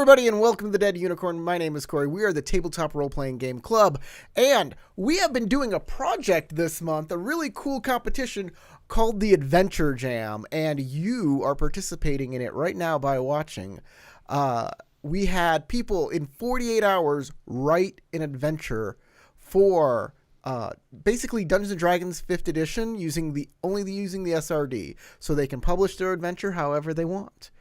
everybody, and welcome to the Dead Unicorn. My name is Corey. We are the Tabletop Role-Playing Game Club, and we have been doing a project this month, a really cool competition called the Adventure Jam, and you are participating in it right now by watching. We had people in 48 hours write an adventure for basically Dungeons & Dragons 5th edition using the SRD, so they can publish their adventure however they want.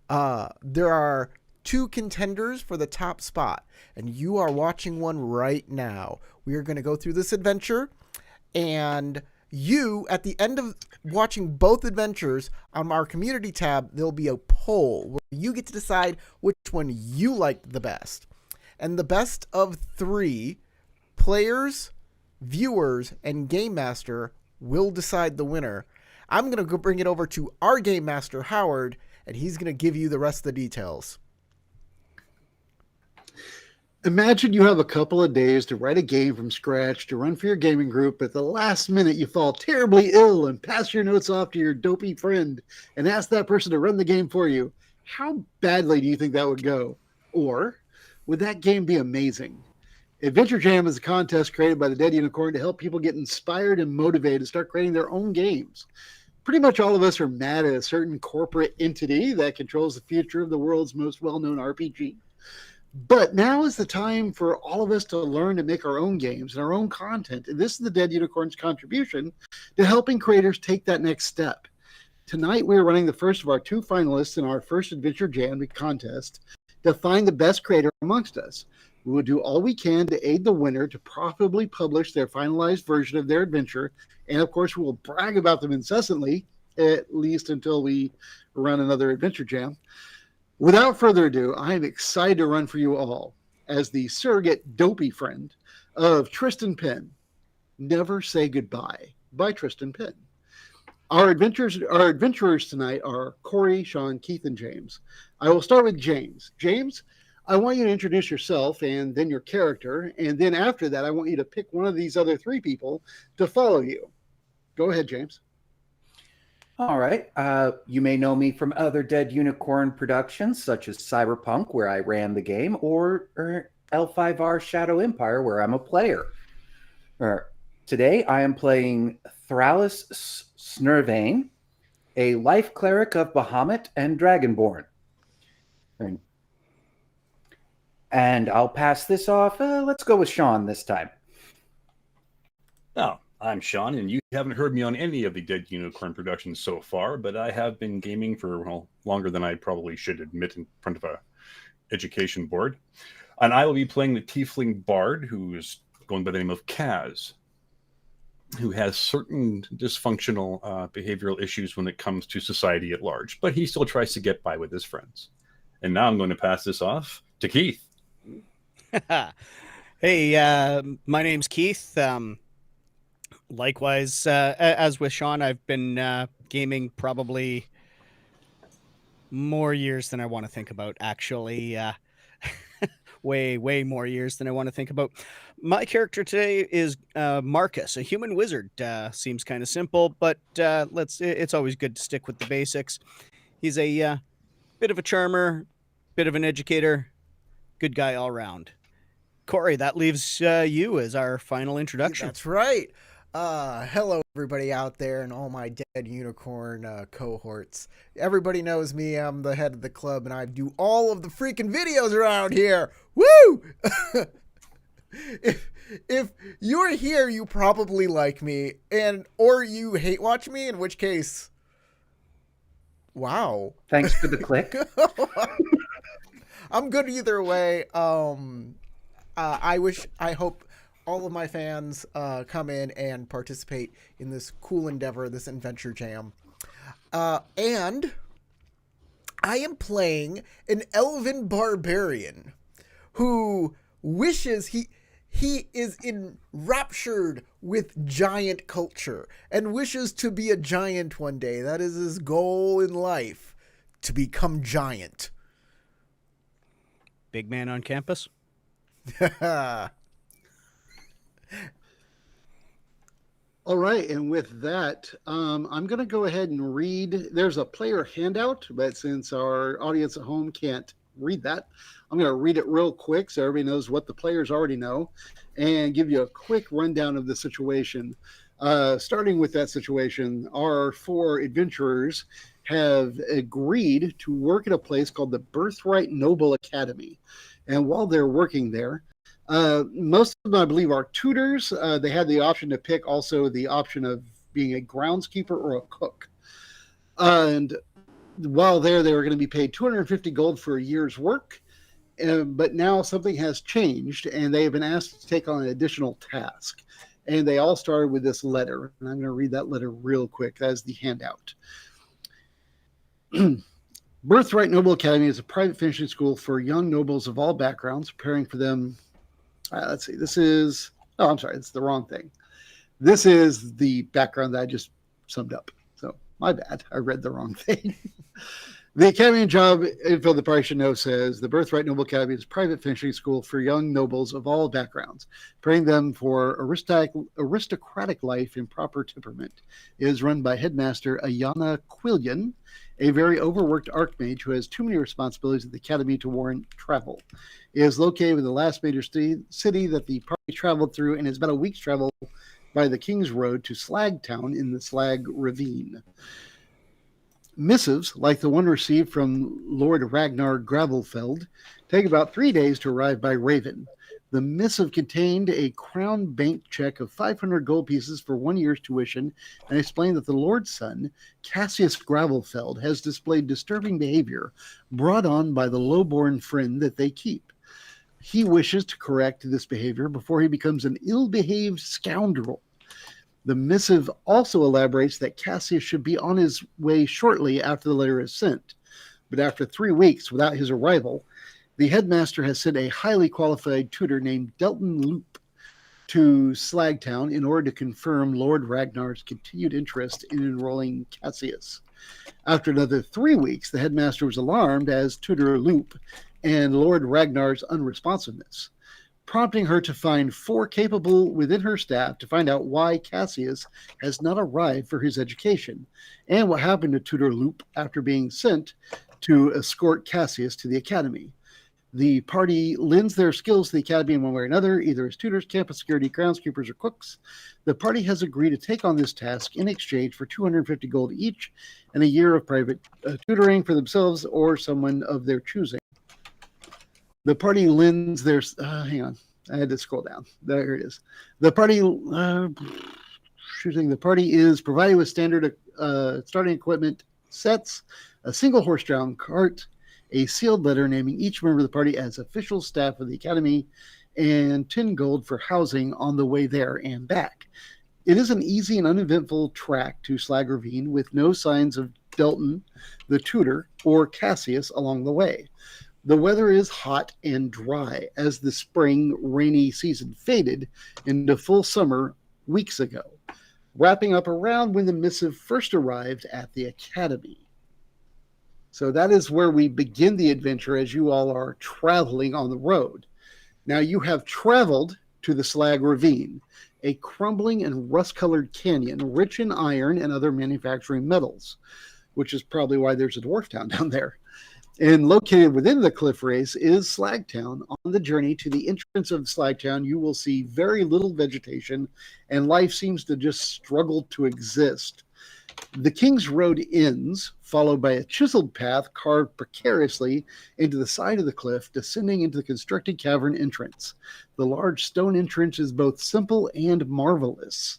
There are 2 contenders for the top spot, and you are watching one right now. We are going to go through this adventure, and you, at the end of watching both adventures, on our community tab, there'll be a poll where you get to decide which one you liked the best. And the best of 3 players, viewers, and Game Master will decide the winner. I'm going to go bring it over to our Game Master, Howard, and he's going to give you the rest of the details. Imagine you have a couple of days to write a game from scratch to run for your gaming group. At the last minute, you fall terribly ill and pass your notes off to your dopey friend and ask that person to run the game for you. How badly do you think that would go? Or would that game be amazing? Adventure Jam is a contest created by the Dead Unicorn to help people get inspired and motivated to start creating their own games. Pretty much all of us are mad at a certain corporate entity that controls the future of the world's most well-known RPG. But now is the time for all of us to learn to make our own games and our own content. And this is the Dead Unicorn's contribution to helping creators take that next step. Tonight, we're running the first of our 2 finalists in our first Adventure Jam contest to find the best creator amongst us. We will do all we can to aid the winner to profitably publish their finalized version of their adventure. And of course, we will brag about them incessantly, at least until we run another Adventure Jam. Without further ado, I am excited to run for you all as the surrogate dopey friend of Tristan Penn. Never Say Goodbye by Tristan Penn. Our adventurers tonight are Corey, Sean, Keith, and James. I will start with James. James, I want you to introduce yourself and then your character, and then after that, I want you to pick one of these other 3 people to follow you. Go ahead, James. All right. You may know me from other Dead Unicorn productions, such as Cyberpunk, where I ran the game, or L5R Shadow Empire, where I'm a player. Today, I am playing Thrallus Snurvane, a life cleric of Bahamut and Dragonborn. And I'll pass this off. Let's go with Sean this time. Oh, I'm Sean, and you haven't heard me on any of the Dead Unicorn productions so far, but I have been gaming for, longer than I probably should admit in front of a education board. And I will be playing the Tiefling Bard, who is going by the name of Kaz, who has certain dysfunctional behavioral issues when it comes to society at large, but he still tries to get by with his friends. And now I'm going to pass this off to Keith. Hey, my name's Keith. Likewise, as with Sean, I've been gaming probably more years than I want to think about, actually. Way more years than I want to think about. My character today is Marcus, a human wizard. Seems kind of simple, but it's always good to stick with the basics. He's a bit of a charmer, bit of an educator, good guy all around. Corey, that leaves you as our final introduction. That's right. Hello, everybody out there and all my Dead Unicorn cohorts. Everybody knows me. I'm the head of the club, and I do all of the freaking videos around here. Woo! If you're here, you probably like me, or you hate watch me, in which case, wow. Thanks for the click. I'm good either way. I hope all of my fans come in and participate in this cool endeavor, this Adventure Jam. And I am playing an elven barbarian who wishes he is enraptured with giant culture and wishes to be a giant one day. That is his goal in life, to become giant. Big man on campus? All right, and with that, I'm going to go ahead and read. There's a player handout, but since our audience at home can't read that. I'm going to read it real quick so everybody knows what the players already know and give you a quick rundown of the situation. Starting with that situation, our 4 adventurers have agreed to work at a place called the Birthright Noble Academy. And while they're working there, most of them, I believe, are tutors. They had the option to pick also the option of being a groundskeeper or a cook. And while there, they were going to be paid 250 gold for a year's work. But now something has changed, and they have been asked to take on an additional task. And they all started with this letter. And I'm going to read that letter real quick as the handout. Birthright Noble Academy is a private finishing school for young nobles of all backgrounds, preparing for them. Let's see. This is. Oh, I'm sorry. It's the wrong thing. This is the background that I just summed up. So my bad. I read the wrong thing. The Academy and Job info the party should know says the Birthright Noble Academy is a private finishing school for young nobles of all backgrounds, preparing them for aristocratic life in proper temperament. It is run by headmaster Ayana Quillian, a very overworked archmage who has too many responsibilities at the Academy to warrant travel. It is located in the last major city that the party traveled through and is about a week's travel by the King's Road to Slagtown in the Slag Ravine. Missives, like the one received from Lord Ragnar Gravelfeld, take about 3 days to arrive by Raven. The missive contained a crown bank check of 500 gold pieces for 1 year's tuition and explained that the Lord's son, Cassius Gravelfeld, has displayed disturbing behavior brought on by the low-born friend that they keep. He wishes to correct this behavior before he becomes an ill-behaved scoundrel. The missive also elaborates that Cassius should be on his way shortly after the letter is sent. But after 3 weeks without his arrival, the headmaster has sent a highly qualified tutor named Delton Loop to Slagtown in order to confirm Lord Ragnar's continued interest in enrolling Cassius. After another 3 weeks, the headmaster was alarmed as tutor Loop and Lord Ragnar's unresponsiveness, prompting her to find 4 capable within her staff to find out why Cassius has not arrived for his education, and what happened to tutor Loop after being sent to escort Cassius to the academy. The party lends their skills to the academy in one way or another, either as tutors, campus security, groundskeepers, or cooks. The party has agreed to take on this task in exchange for 250 gold each and a year of private tutoring for themselves or someone of their choosing. The party lends their... hang on. I had to scroll down. There it is. The party... the party is provided with standard starting equipment sets, a single horse-drawn cart, a sealed letter naming each member of the party as official staff of the academy, and 10 gold for housing on the way there and back. It is an easy and uneventful track to Slag Ravine with no signs of Delton, the tutor, or Cassius along the way. The weather is hot and dry as the spring rainy season faded into full summer weeks ago, wrapping up around when the missive first arrived at the academy. So that is where we begin the adventure as you all are traveling on the road. Now you have traveled to the Slag Ravine, a crumbling and rust-colored canyon rich in iron and other manufacturing metals, which is probably why there's a dwarf town down there. And located within the cliff race is Slagtown. On the journey to the entrance of Slagtown, you will see very little vegetation, and life seems to just struggle to exist. The King's Road ends, followed by a chiseled path carved precariously into the side of the cliff, descending into the constructed cavern entrance. The large stone entrance is both simple and marvelous.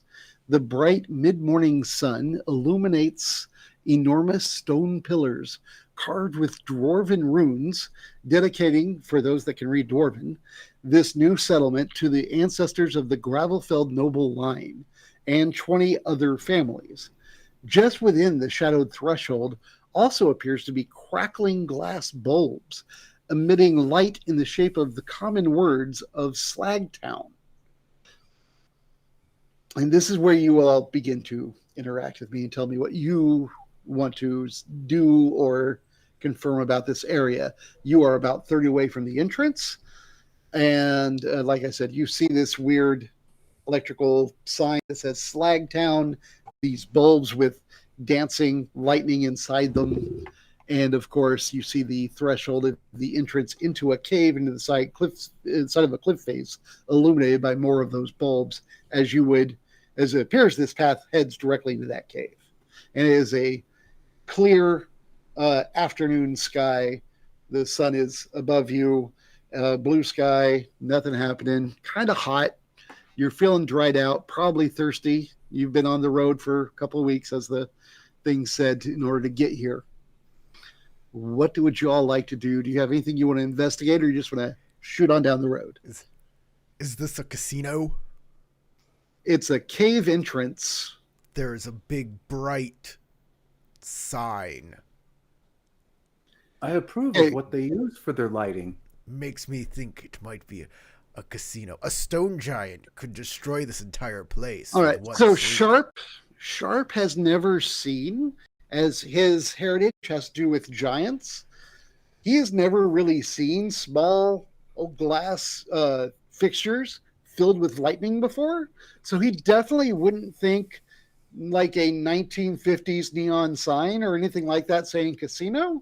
The bright mid-morning sun illuminates enormous stone pillars carved with dwarven runes, dedicating, for those that can read Dwarven, this new settlement to the ancestors of the Gravelfeld noble line and 20 other families. Just within the shadowed threshold also appears to be crackling glass bulbs, emitting light in the shape of the common words of Slagtown. And this is where you will all begin to interact with me and tell me what you want to do or confirm about this area. You are about 30 away from the entrance, and like I said, you see this weird electrical sign that says Slagtown, these bulbs with dancing lightning inside them, And of course, you see the threshold of the entrance into a cave into the side of a cliff face, illuminated by more of those bulbs, as it appears this path heads directly into that cave. And it is a clear afternoon sky. The sun is above you, blue sky, nothing happening, kind of hot. You're feeling dried out, probably thirsty. You've been on the road for a couple of weeks, as the thing said, in order to get here. What would you all like to do? Do you have anything you want to investigate, or you just want to shoot on down the road? Is this a casino? It's a cave entrance. There is a big, bright sign. I approve of what they use for their lighting. Makes me think it might be a casino. A stone giant could destroy this entire place. All right. So Sharp has never seen, as his heritage has to do with giants. He has never really seen small glass fixtures filled with lightning before. So he definitely wouldn't think like a 1950s neon sign or anything like that saying casino.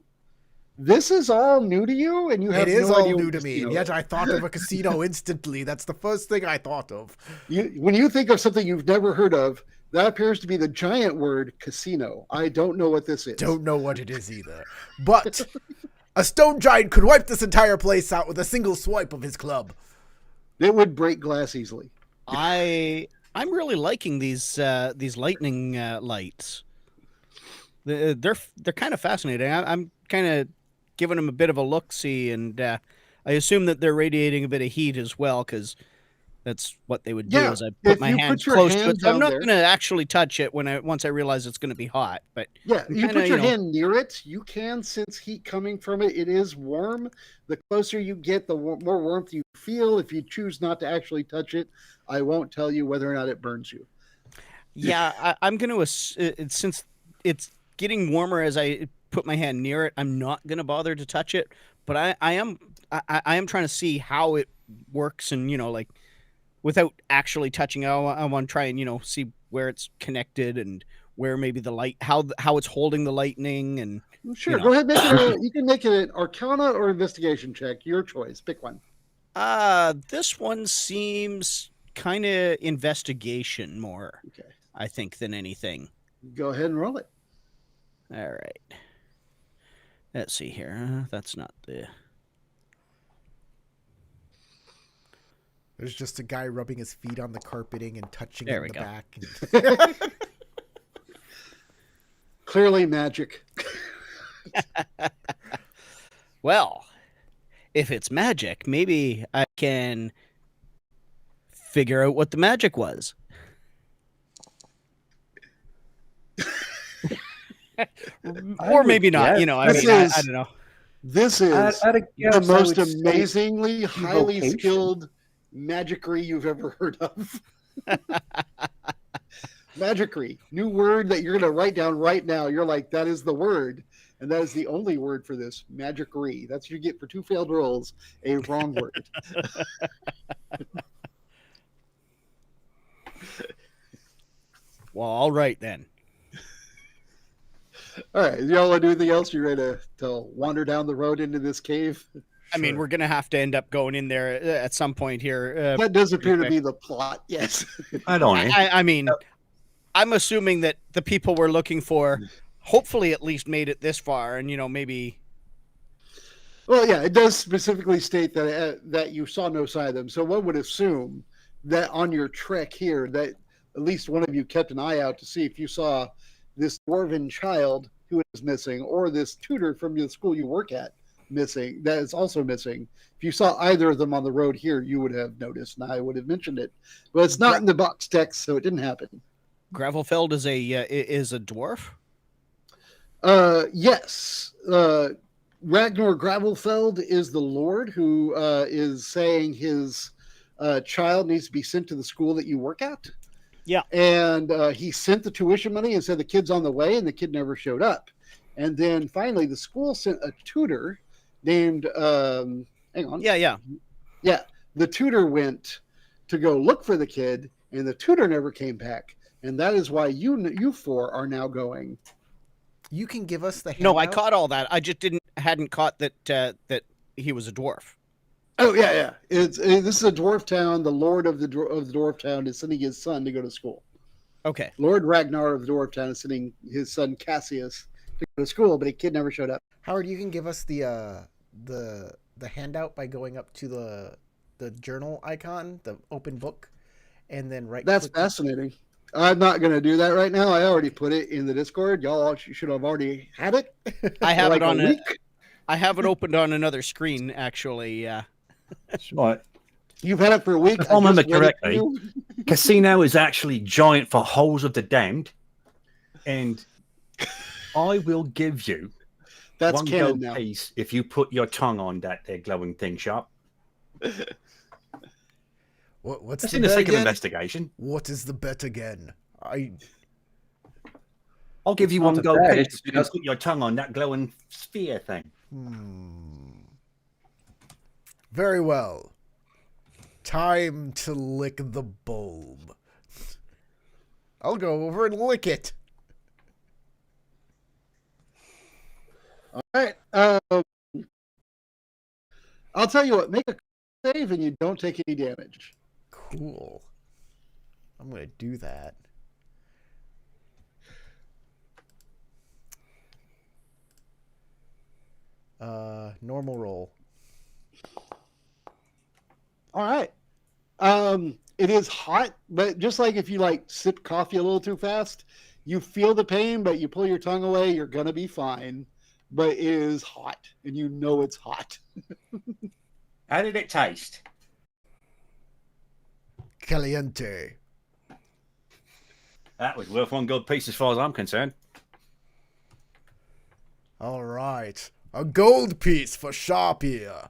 This is all new to you, and you have It is no all idea new what to me, casino and yet is. I thought of a casino instantly. That's the first thing I thought of. When you think of something you've never heard of, that appears to be the giant word casino. I don't know what this is. Don't know what it is either. But a stone giant could wipe this entire place out with a single swipe of his club. It would break glass easily. I'm really liking these lightning lights. They're kind of fascinating. I'm kind of giving them a bit of a look-see, and I assume that they're radiating a bit of heat as well, because that's what they would do. Yeah, As I put if my you hand put your close to hand it, so I'm down not there- going to actually touch it once I realize it's going to be hot. But Yeah, you kinda, put your you know- hand near it, you can sense heat coming from it. It is warm. The closer you get, the more warmth you feel. If you choose not to actually touch it, I won't tell you whether or not it burns you. yeah, I'm going to since it's getting warmer as I put my hand near it, I'm not going to bother to touch it. But I am trying to see how it works, and like without actually touching it, I want to try and see where it's connected and where maybe the light, how it's holding the lightning, and Sure, go ahead. You can make it an Arcana or investigation check. Your choice. Pick one. this one seems kind of investigation more, Okay. I think, than anything. Go ahead and roll it. All right. Let's see here. That's not the. There's just a guy rubbing his feet on the carpeting and touching There it in we the go. back. Clearly magic. Well, if it's magic, maybe I can figure out what the magic was. Or maybe not. guess. I mean, I don't know. This is At a the guess, I most would say amazingly, highly evocation. skilled magicry you've ever heard of. Magicry, new word that you're going to write down right now. You're like, that is the word. And that is the only word for this, magicry. That's what you get for 2 failed rolls, a wrong word. Well, all right then. All right, y'all want to do anything else? You ready to wander down the road into this cave? I mean, we're gonna have to end up going in there at some point here. That does appear to quick. be the plot, yes. I don't know. I mean, I'm assuming that the people we're looking for, hopefully, at least made it this far, and maybe. Well, yeah, it does specifically state that you saw no sign of them. So one would assume that on your trek here, that at least one of you kept an eye out to see if you saw this dwarven child who is missing, or this tutor from the school you work at missing, that is also missing. If you saw either of them on the road here, you would have noticed, and I would have mentioned it. But it's not in the box text, so it didn't happen. Gravelfeld is a dwarf. Yes. Ragnar Gravelfeld is the Lord who is saying his child needs to be sent to the school that you work at. Yeah. And he sent the tuition money and said the kid's on the way, and the kid never showed up. And then finally, the school sent a tutor named, hang on. Yeah. Yeah. The tutor went to go look for the kid, and the tutor never came back. And that is why you 4 are now going. You can give us the handout. No, I caught all that. I just hadn't caught that that he was a dwarf. Oh yeah. This is a dwarf town. The lord of the dwarf town is sending his son to go to school. Okay. Lord Ragnar of the dwarf town is sending his son Cassius to go to school, but a kid never showed up. Howard, you can give us the handout by going up to the journal icon, the open book, and then right. That's fascinating. I'm not going to do that right now. I already put it in the Discord. Y'all should have already had it. I have like it on a week. I have it opened on another screen, actually. That's right. You've had it for a week. If I remember correctly, Casino is actually giant for Holes of the Damned, and I will give you That's one canon gold now. piece if you put your tongue on that there glowing thing, Sharp. What's That's the in the bet sake of again? investigation. What is the bet again? I'll give you It's one not a gold bet, piece it's if you can just- put your tongue on that glowing sphere thing. Very well. Time to lick the bulb. I'll go over and lick it. All right. I'll tell you what. Make a save and you don't take any damage. Cool. I'm going to do that. Normal roll. All right. It is hot, but just like if you like sip coffee a little too fast, you feel the pain, but you pull your tongue away, you're gonna be fine. But it is hot, and you know it's hot. How did it taste? Caliente. That was worth one gold piece as far as I'm concerned. All right. A gold piece for Sharp here.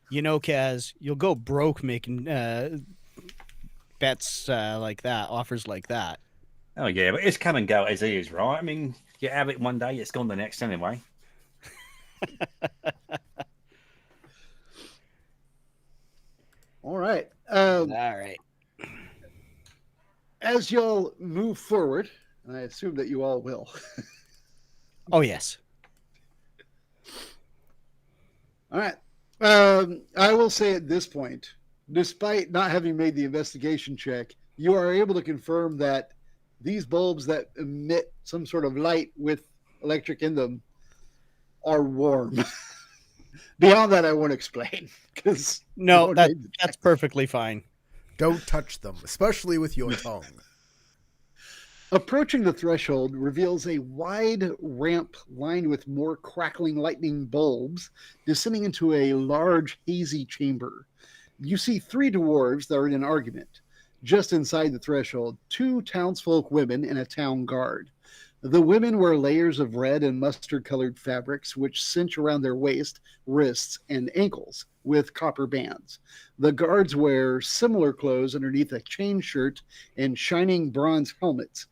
You know, Kaz, you'll go broke making bets like that, offers like that. Oh yeah, but it's come and go as it is, right? I mean, you have it one day, it's gone the next anyway. All right. All right. As y'all move forward, and I assume that you all will. Oh, yes. All right. I will say at this point, despite not having made the investigation check, you are able to confirm that these bulbs that emit some sort of light with electric in them are warm. Beyond that, I won't explain. No, that's perfectly fine. Don't touch them, especially with your tongue. Approaching the threshold reveals a wide ramp lined with more crackling lightning bulbs descending into a large hazy chamber. You see three dwarves that are in an argument. Just inside the threshold, two townsfolk women and a town guard. The women wear layers of red and mustard-colored fabrics which cinch around their waist, wrists, and ankles with copper bands. The guards wear similar clothes underneath a chain shirt and shining bronze helmets,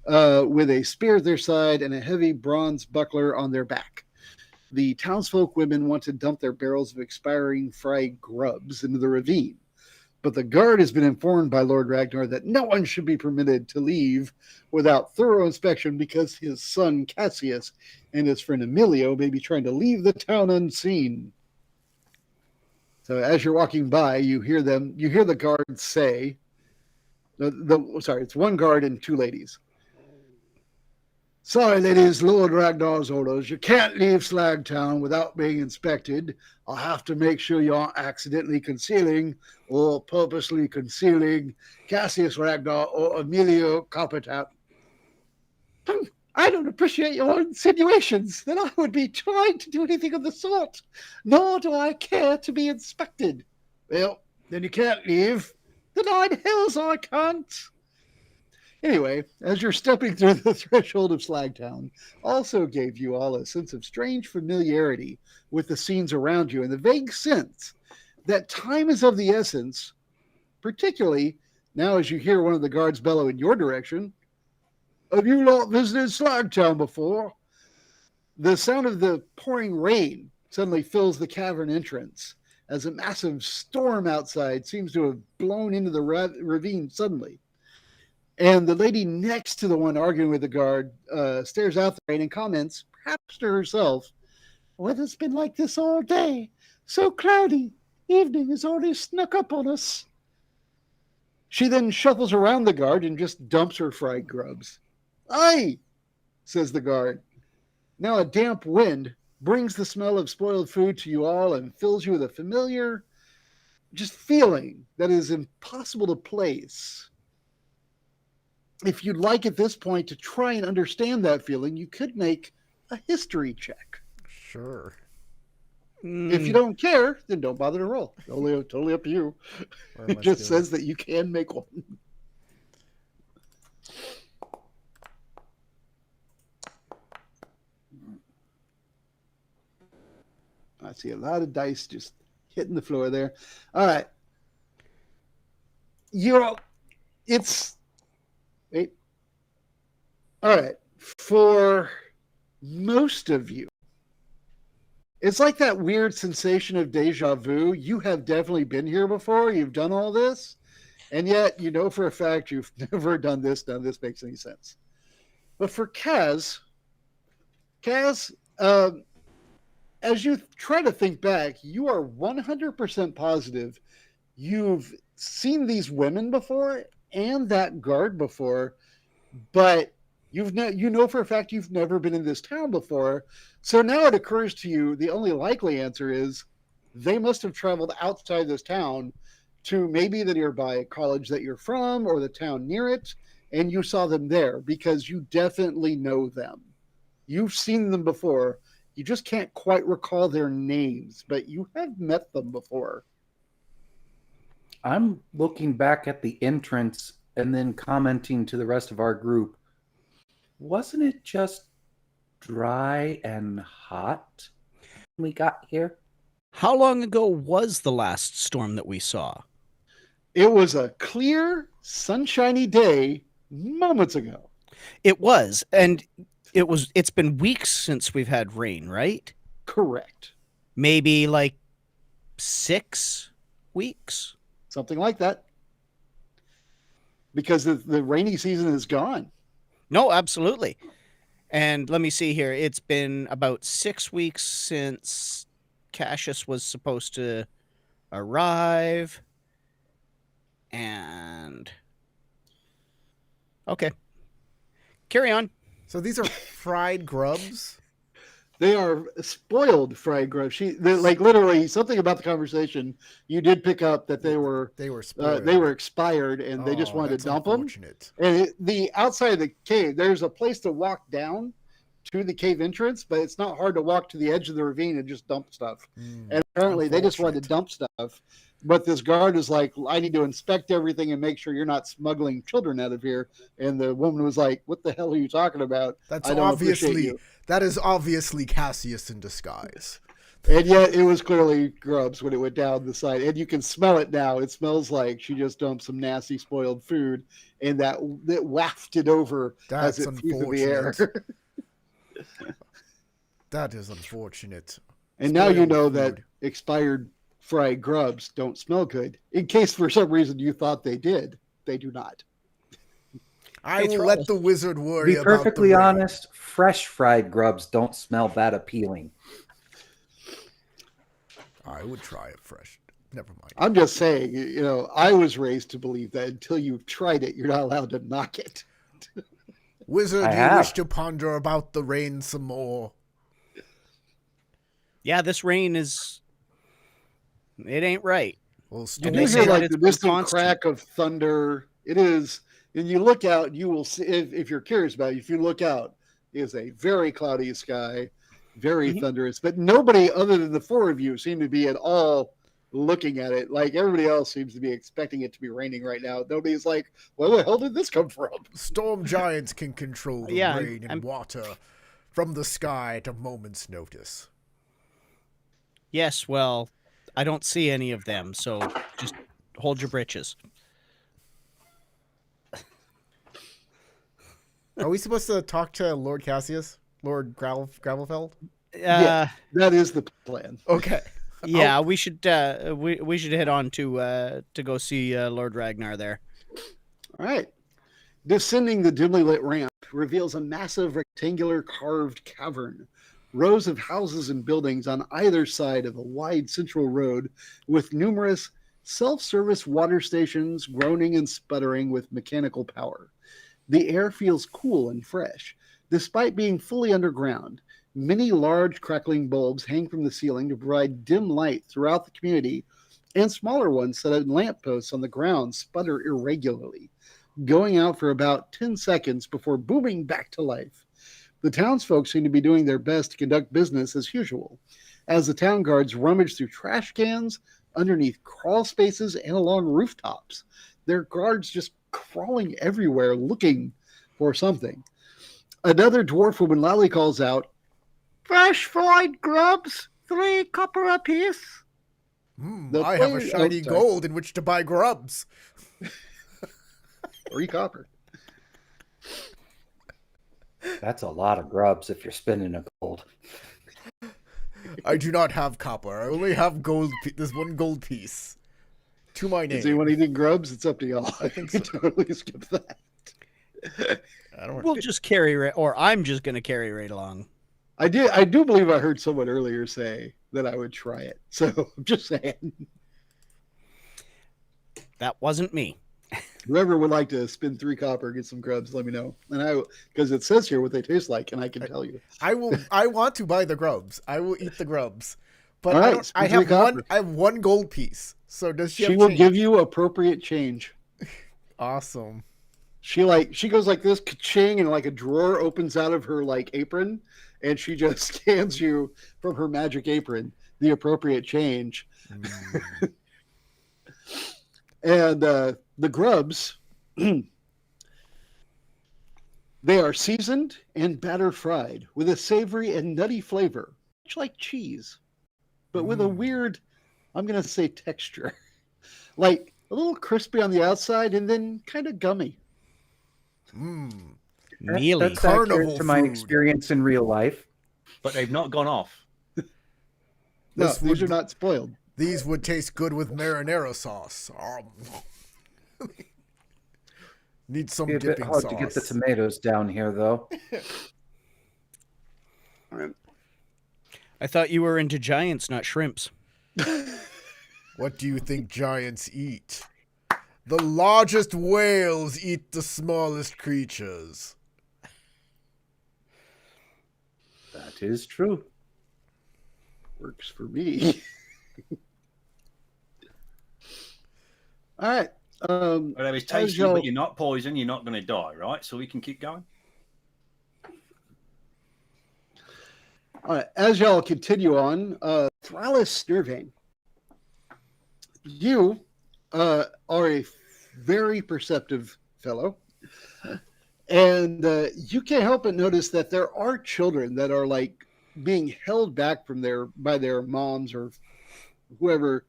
with a spear at their side and a heavy bronze buckler on their back. The townsfolk women want to dump their barrels of expiring fried grubs into the ravine. But the guard has been informed by Lord Ragnar that no one should be permitted to leave without thorough inspection because his son Cassius and his friend Emilio may be trying to leave the town unseen. So as you're walking by, you hear the guards say, it's one guard and two ladies. Sorry, ladies, Lord Ragnar's orders. You can't leave Slagtown without being inspected. I'll have to make sure you aren't accidentally concealing or purposely concealing Cassius Ragnar or Emilio Coppertap. I don't appreciate your insinuations that I would be trying to do anything of the sort, nor do I care to be inspected. Well, then you can't leave. The 9 hells I can't. Anyway, as you're stepping through the threshold of Slagtown, also gave you all a sense of strange familiarity with the scenes around you and the vague sense that time is of the essence, particularly now as you hear one of the guards bellow in your direction. Have you lot visited Slagtown before? The sound of the pouring rain suddenly fills the cavern entrance as a massive storm outside seems to have blown into the ravine suddenly. And the lady next to the one arguing with the guard stares out the rain and comments, perhaps to herself, "Well, it's been like this all day. So cloudy. Evening has already snuck up on us." She then shuffles around the guard and just dumps her fried grubs. "Aye," says the guard. Now a damp wind brings the smell of spoiled food to you all and fills you with a familiar just feeling that is impossible to place. If you'd like at this point to try and understand that feeling, you could make a history check. Sure. If you don't care, then don't bother to roll. Totally up to you. It just says that you can make one. I see a lot of dice just hitting the floor there. All right. All right. For most of you, it's like that weird sensation of deja vu. You have definitely been here before. You've done all this, and yet you know for a fact you've never done this. None of this makes any sense. But for Kaz, as you try to think back, you are 100% positive you've seen these women before and that guard before, but you know for a fact you've never been in this town before. So now it occurs to you the only likely answer is they must have traveled outside this town to maybe the nearby college that you're from or the town near it, and you saw them there because you definitely know them. You've seen them before. You just can't quite recall their names, but you have met them before. I'm looking back at the entrance and then commenting to the rest of our group. Wasn't it just dry and hot when we got here? How long ago was the last storm that we saw? It was a clear, sunshiny day moments ago. It was, and it's been weeks since we've had rain, right? Correct. Maybe like 6 weeks. Something like that. Because the rainy season is gone. No, absolutely. And let me see here. It's been about 6 weeks since Cassius was supposed to arrive. And okay. Carry on. So these are fried grubs? They are spoiled fried grubs. Like literally something about the conversation. You did pick up that they were spoiled. They were expired, and they just wanted to dump them. And the outside of the cave, there's a place to walk down to the cave entrance, but it's not hard to walk to the edge of the ravine and just dump stuff. And apparently, they just wanted to dump stuff. But this guard is like, "I need to inspect everything and make sure you're not smuggling children out of here." And the woman was like, "What the hell are you talking about? That is obviously Cassius in disguise." And yet it was clearly grubs when it went down the side. And you can smell it now. It smells like she just dumped some nasty spoiled food, and that wafted over as it flew through the air. That is unfortunate. And now you know that expired fried grubs don't smell good. In case for some reason you thought they did, they do not. I will let the wizard worry about it. To be perfectly honest, fresh fried grubs don't smell that appealing. I would try it fresh. Never mind. I'm just saying, I was raised to believe that until you've tried it, you're not allowed to knock it. Wizard, you wish to ponder about the rain some more? Yeah, this rain it ain't right. Well, you do hear like the distant crack of thunder. It is, and you look out, you will see, if you're curious about it, if you look out, it is a very cloudy sky, very thunderous, but nobody other than the four of you seem to be at all looking at it. Like everybody else seems to be expecting it to be raining right now. Nobody's like, "Where the hell did this come from?" Storm giants can control the rain and water from the sky at a moment's notice. Yes, well, I don't see any of them, so just hold your britches. Are we supposed to talk to Lord Cassius? Lord Gravelfeld? Yeah, that is the plan. Okay. Yeah, we should head on to go see Lord Ragnar there. All right. Descending the dimly lit ramp reveals a massive rectangular carved cavern. Rows of houses and buildings on either side of a wide central road with numerous self-service water stations groaning and sputtering with mechanical power. The air feels cool and fresh, despite being fully underground. Many large crackling bulbs hang from the ceiling to provide dim light throughout the community, and smaller ones set on lampposts on the ground sputter irregularly, going out for about 10 seconds before booming back to life. The townsfolk seem to be doing their best to conduct business as usual, as the town guards rummage through trash cans, underneath crawl spaces, and along rooftops. Their guards just crawling everywhere looking for something. Another dwarf woman loudly calls out, "Fresh fried grubs, 3 copper apiece." I have a shiny gold in which to buy grubs. 3 copper. That's a lot of grubs if you're spending a gold. I do not have copper. I only have gold. This 1 gold piece to my name. Does anyone eating grubs? It's up to y'all. I think so. Totally skip that. We'll just carry or I'm just going to carry right along. I do believe I heard someone earlier say that I would try it. So I'm just saying. That wasn't me. Whoever would like to spend 3 copper, get some grubs, let me know. And because it says here what they taste like, and I can tell you. I want to buy the grubs. I will eat the grubs. But all right, I have 1 gold piece. So does she have will change? give you appropriate change. Awesome. She goes like this, ka-ching, and like a drawer opens out of her like apron, and she just hands you from her magic apron the appropriate change. And the grubs, they are seasoned and batter fried with a savory and nutty flavor, much like cheese, but with a weird, I'm going to say, texture. Like a little crispy on the outside and then kind of gummy. Mealy. That's accurate to my experience in real life. But they've not gone off. No, these are not spoiled. These would taste good with marinara sauce. Need some It'd be a bit dipping hard sauce. to get the tomatoes down here, though. I thought you were into giants, not shrimps. What do you think giants eat? The largest whales eat the smallest creatures. That is true. Works for me. All right. But if it's tasty, but you're not poison, you're not going to die, right? So we can keep going. All right. As y'all continue on, Thrallus Sturvane, you are a very perceptive fellow, and you can't help but notice that there are children that are like being held back from by their moms or whoever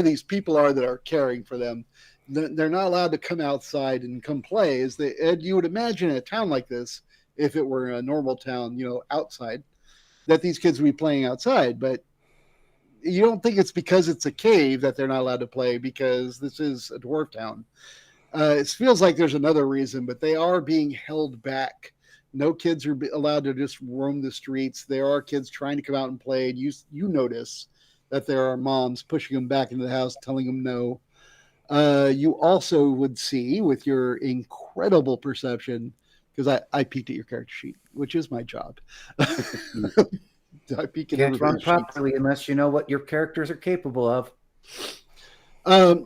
these people are that are caring for them. They're not allowed to come outside and come play. And you would imagine in a town like this, if it were a normal town, outside, that these kids would be playing outside. But you don't think it's because it's a cave that they're not allowed to play, because this is a dwarf town. It feels like there's another reason, but they are being held back. No kids are allowed to just roam the streets. There are kids trying to come out and play, and you notice that there are moms pushing them back into the house, telling them no. You also would see, with your incredible perception, because I peeked at your character sheet, which is my job. I peek at Can't run everybody's properly unless you know what your characters are capable of.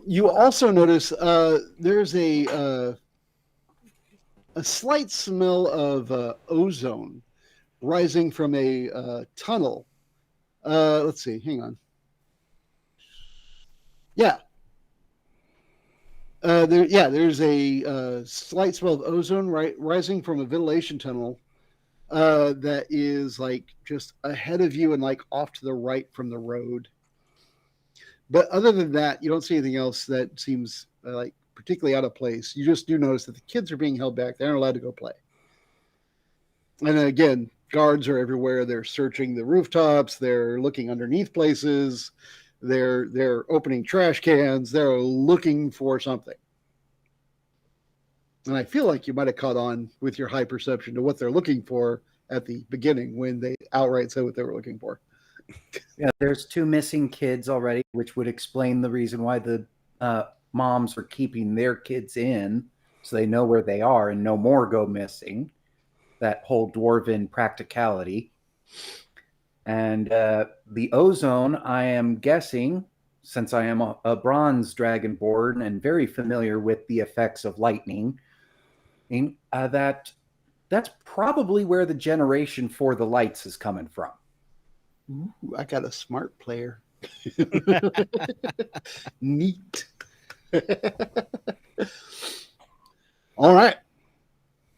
You also notice there's a slight smell of ozone rising from a tunnel. Let's see. Hang on. Yeah. There's a slight smell of ozone rising from a ventilation tunnel that is like just ahead of you and like off to the right from the road. But other than that, you don't see anything else that seems like particularly out of place. You just do notice that the kids are being held back. They aren't allowed to go play. And again, guards are everywhere. They're searching the rooftops. They're looking underneath places. They're opening trash cans. They're looking for something. And I feel like you might have caught on with your high perception to what they're looking for at the beginning when they outright said what they were looking for. Yeah, there's 2 missing kids already, which would explain the reason why the moms are keeping their kids in, so they know where they are and no more go missing. That whole dwarven practicality. And the ozone, I am guessing, since I am a bronze dragonborn and very familiar with the effects of lightning, that's probably where the generation for the lights is coming from. Ooh, I got a smart player. Neat. All right.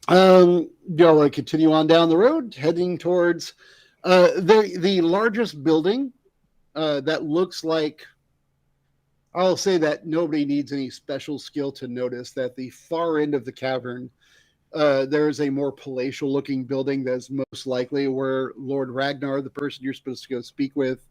Do y'all want to continue on down the road, heading towards the largest building that looks like, I'll say that nobody needs any special skill to notice that the far end of the cavern, there is a more palatial looking building that's most likely where Lord Ragnar, the person you're supposed to go speak with,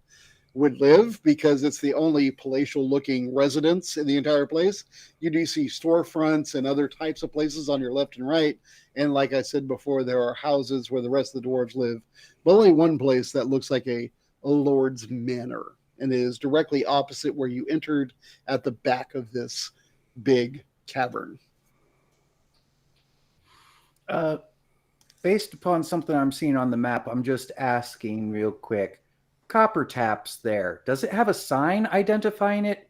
would live, because it's the only palatial looking residence in the entire place. You do see storefronts and other types of places on your left and right. And like I said before, there are houses where the rest of the dwarves live, but only one place that looks like a lord's manor, and it is directly opposite where you entered at the back of this big cavern. Based upon something I'm seeing on the map, I'm just asking real quick. Copper Taps there. Does it have a sign identifying it?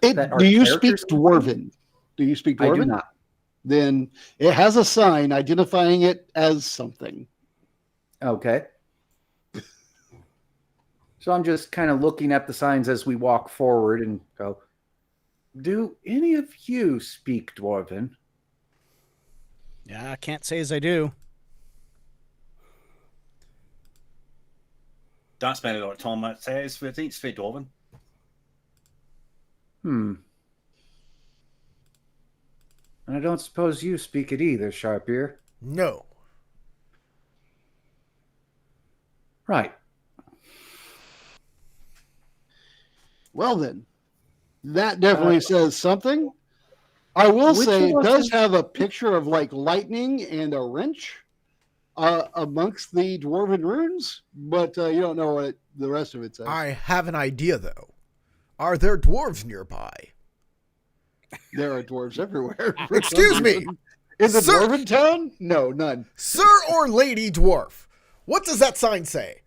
Do you speak Dwarven? Do you speak Dwarven? I do not. Then it has a sign identifying it as something. Okay. So I'm just kind of looking at the signs as we walk forward and go, do any of you speak Dwarven? Yeah, I can't say as I do. Don't spend a lot of time, I'd say. It's for Dwarven. And I don't suppose you speak it either, Sharpear. No. Right. Well then, that definitely says something. I will say it does have a picture of like lightning and a wrench amongst the dwarven runes, but you don't know what the rest of it says. I have an idea, though. Are there dwarves nearby? There are dwarves everywhere. Excuse me. In the Sir- dwarven town? No, none. Sir or Lady Dwarf, what does that sign say?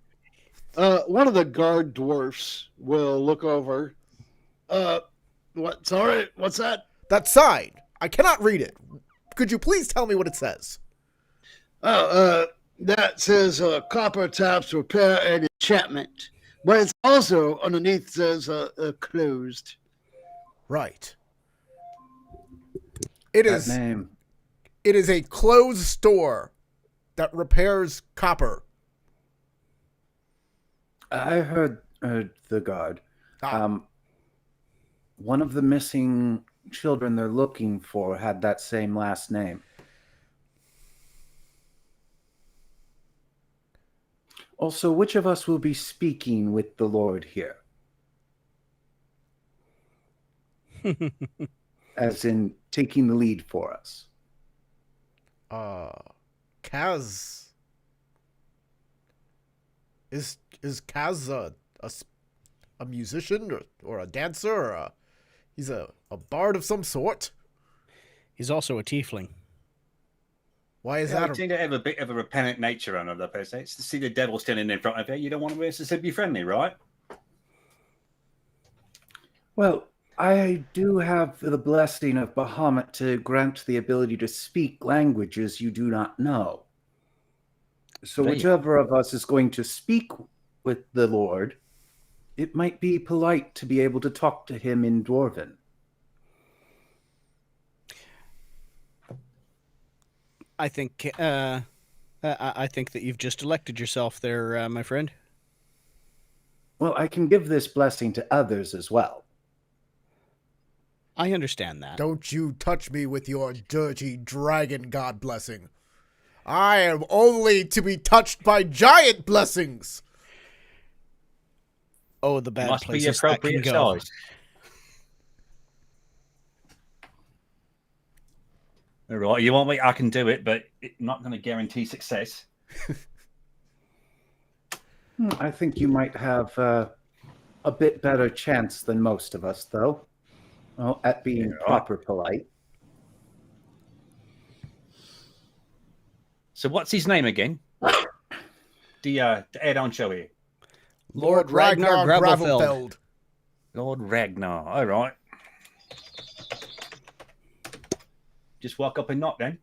One of the guard dwarfs will look over. Sorry, what's that? That sign. I cannot read it. Could you please tell me what it says? That says Copper Taps Repair and Enchantment. But it's also underneath says closed. Right. It That is. name. It is a closed store that repairs copper. I heard the guard. Ah. One of the missing children they're looking for had that same last name. Also, which of us will be speaking with the Lord here? As in taking the lead for us. Kaz. Is Kaz a musician or a dancer or he's a bard of some sort? He's also a tiefling. Why is I that? tend to have a bit of a repentant nature on other person. It's to see the devil standing in front of you. You don't want to necessarily be friendly, right? Well, I do have the blessing of Bahamut to grant the ability to speak languages you do not know. So whichever of us is going to speak with the Lord, it might be polite to be able to talk to him in Dwarven. I think that you've just elected yourself there, my friend. Well, I can give this blessing to others as well. I understand that. Don't you touch me with your dirty dragon god blessing. I am only to be touched by giant blessings. Oh, the bad Must be places that can appropriate go. size. All right, you want me? I can do it, but I'm not going to guarantee success. I think you might have a bit better chance than most of us, though, at being proper polite. So what's his name again? the head-on show here. Lord Ragnar Gravelfeld. Lord Ragnar. All right. Just walk up and knock then.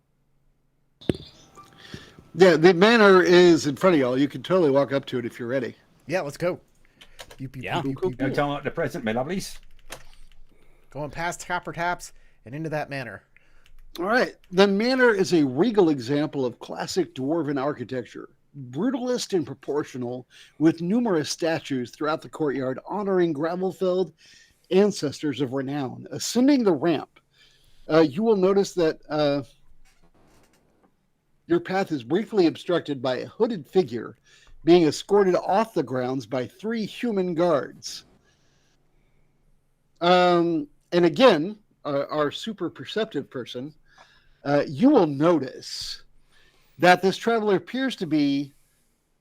Yeah, the manor is in front of y'all. You can totally walk up to it if you're ready. Yeah, let's go. Yeah. No time like the present, my lovelies. Going past Copper Taps and into that manor. All right. The manor is a regal example of classic dwarven architecture, brutalist and proportional, with numerous statues throughout the courtyard honoring Gravelfeld ancestors of renown. Ascending the ramp, you will notice that your path is briefly obstructed by a hooded figure being escorted off the grounds by 3 human guards. And again, our super perceptive person, you will notice that this traveler appears to be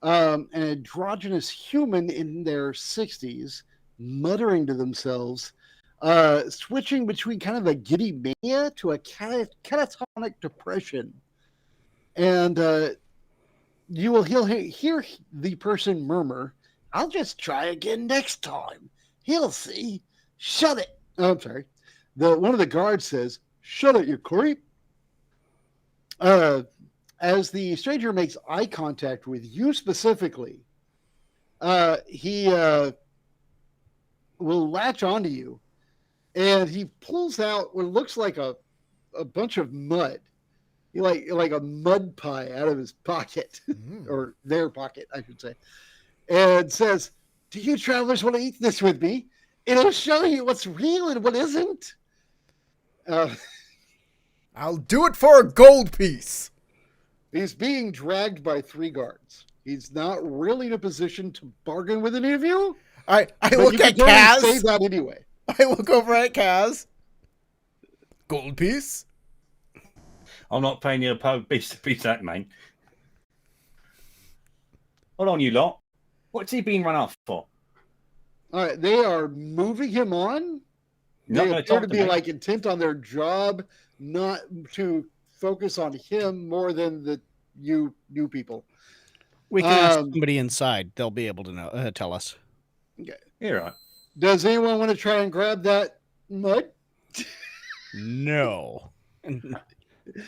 an androgynous human in their 60s, muttering to themselves, switching between kind of a giddy mania to a catatonic depression. And he'll hear the person murmur, "I'll just try again next time. He'll see. Shut it." Oh, I'm sorry. One of the guards says, "Shut it, you creep." As the stranger makes eye contact with you specifically, he will latch onto you, and he pulls out what looks like a bunch of mud, like a mud pie out of his pocket, or their pocket, I should say, and says, "Do you travelers want to eat this with me? It'll show you what's real and what isn't." I'll do it for a gold piece. He's being dragged by 3 guards. He's not really in a position to bargain with any of you. I but look you at can Kaz. say that anyway. I look over at Kaz. Gold piece? I'm not paying you a piece to beat that, man. Hold on, you lot. What's he being run off for? All right, they are moving him on. Not They gonna appear talk to to be me. like intent on their job, not to focus on him more than the you new people. We can ask somebody inside. They'll be able to know. Tell us. You're right. Does anyone want to try and grab that mud? No.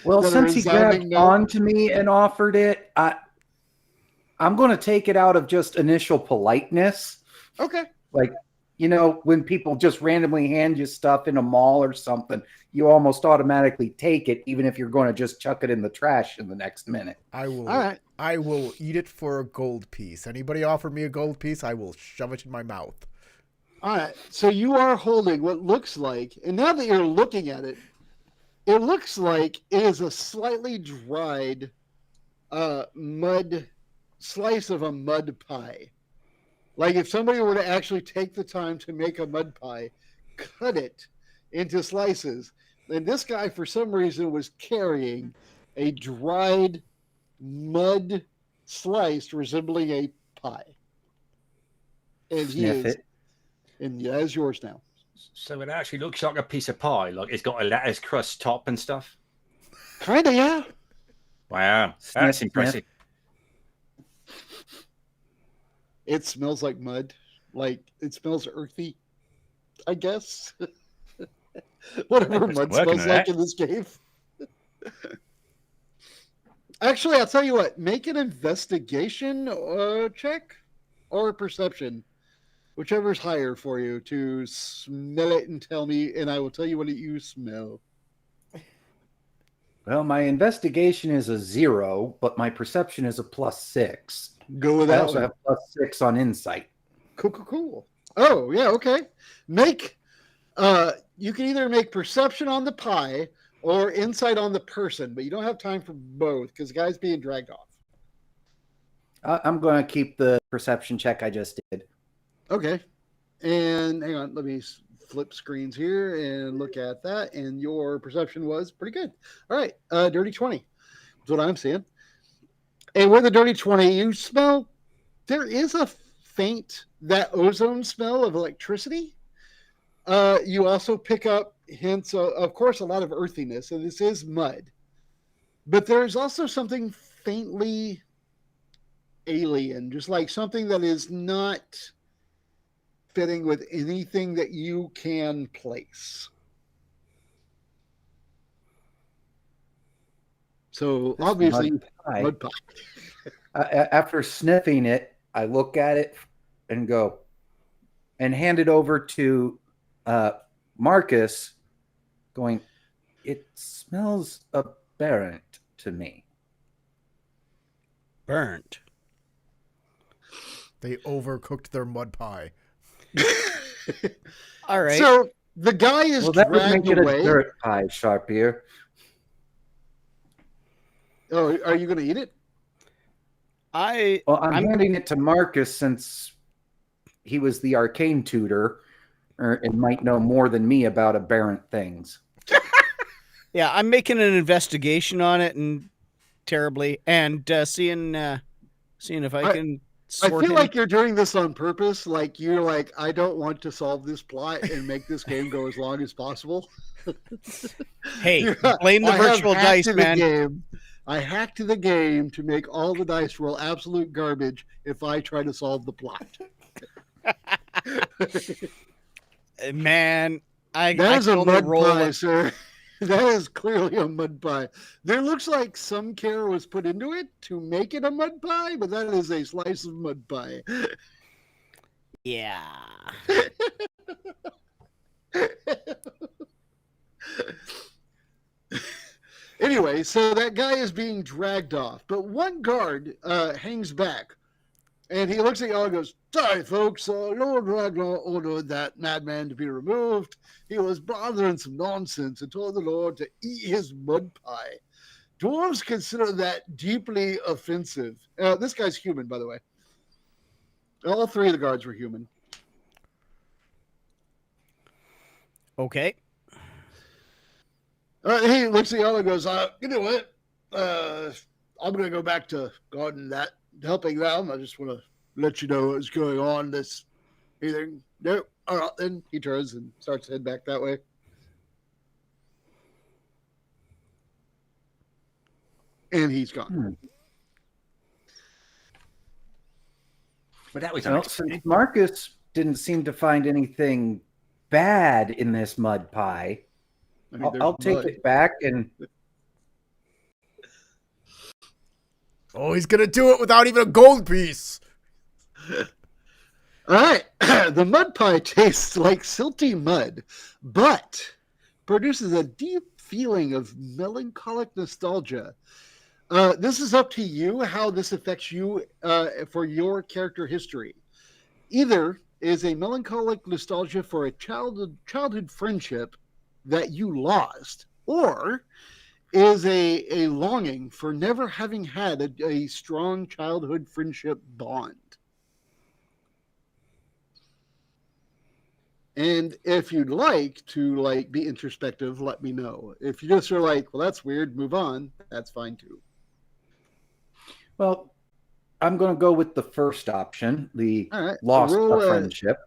Well, Another since he grabbed resounding no. onto me and offered it, I'm going to take it out of just initial politeness. Okay. Like, you know, when people just randomly hand you stuff in a mall or something, you almost automatically take it, even if you're going to just chuck it in the trash in the next minute. I will. All right. I will eat it for a gold piece. Anybody offer me a gold piece, I will shove it in my mouth. All right. So you are holding what looks like, and now that you're looking at it, it looks like it is a slightly dried mud slice of a mud pie. Like if somebody were to actually take the time to make a mud pie, cut it into slices, and this guy for some reason was carrying a dried mud slice resembling a pie. And he Sniff is, it. and that is yours now. So it actually looks like a piece of pie. Like it's got a lattice crust top and stuff. Kinda, yeah. Wow. Sniff, That's impressive. It smells like mud. Like it smells earthy, I guess. Whatever It's mud working smells at like that. in this cave. Actually, I'll tell you what. Make an investigation check or a perception, whichever's higher for you, to smell it and tell me, and I will tell you what you smell. Well, my investigation is a 0, but my perception is a +6. Go with I that also one. have +6 on insight. Cool. Oh, yeah, okay. Make you can either make perception on the pie or insight on the person, but you don't have time for both because the guy's being dragged off. I'm going to keep the perception check I just did. Okay. And hang on, let me flip screens here and look at that, and your perception was pretty good. All right, dirty 20. That's what I'm seeing. And with a dirty 20, you smell, there is a faint, that ozone smell of electricity. You also pick up hints of course, a lot of earthiness. So this is mud. But there's also something faintly alien, just like something that is not fitting with anything that you can place. So This obviously, mud pie. mud pie. After sniffing it, I look at it and go and hand it over to Marcus, going, it smells aberrant to me. Burnt. They overcooked their mud pie. All right. So the guy is Well, that would make dragged it away. a dirt pie, Sharpier. Oh, are you going to eat it? Well, I'm handing it to Marcus since he was the arcane tutor and might know more than me about aberrant things. Yeah, I'm making an investigation on it and terribly, and seeing if I can I sort feel in- like you're doing this on purpose. Like you're like, I don't want to solve this plot and make this game go as long as possible. Hey, blame the I have virtual hacked dice, the man. game. I hacked the game to make all the dice roll absolute garbage if I try to solve the plot. Man, I That is can a only mud roll pie, it. sir. That is clearly a mud pie. There looks like some care was put into it to make it a mud pie, but that is a slice of mud pie. Yeah. Anyway, so that guy is being dragged off, but one guard hangs back, and he looks at y'all and goes, "Sorry, folks, Lord Ragnar ordered that madman to be removed. He was bothering some nonsense and told the Lord to eat his mud pie. Dwarves consider that deeply offensive." This guy's human, by the way. All three of the guards were human. Okay. He looks at y'all and goes, "You know what? I'm going to go back to guarding that, helping them. I just want to let you know what's going on. This anything? No. All right." Then he turns and starts to head back that way. And he's gone. But that was Well, unexpected. since Marcus didn't seem to find anything bad in this mud pie, I mean, there's I'll take mud. it back and Oh, he's gonna do it without even a gold piece. All right. The mud pie tastes like silty mud, but produces a deep feeling of melancholic nostalgia. This is up to you how this affects you for your character history. Either is a melancholic nostalgia for a childhood friendship that you lost, or is a longing for never having had a strong childhood friendship bond. And if you'd like to be introspective, let me know. If you just are like, well, that's weird, move on, that's fine too. well, I'm going to go with the first option, the All right. loss roll, of friendship.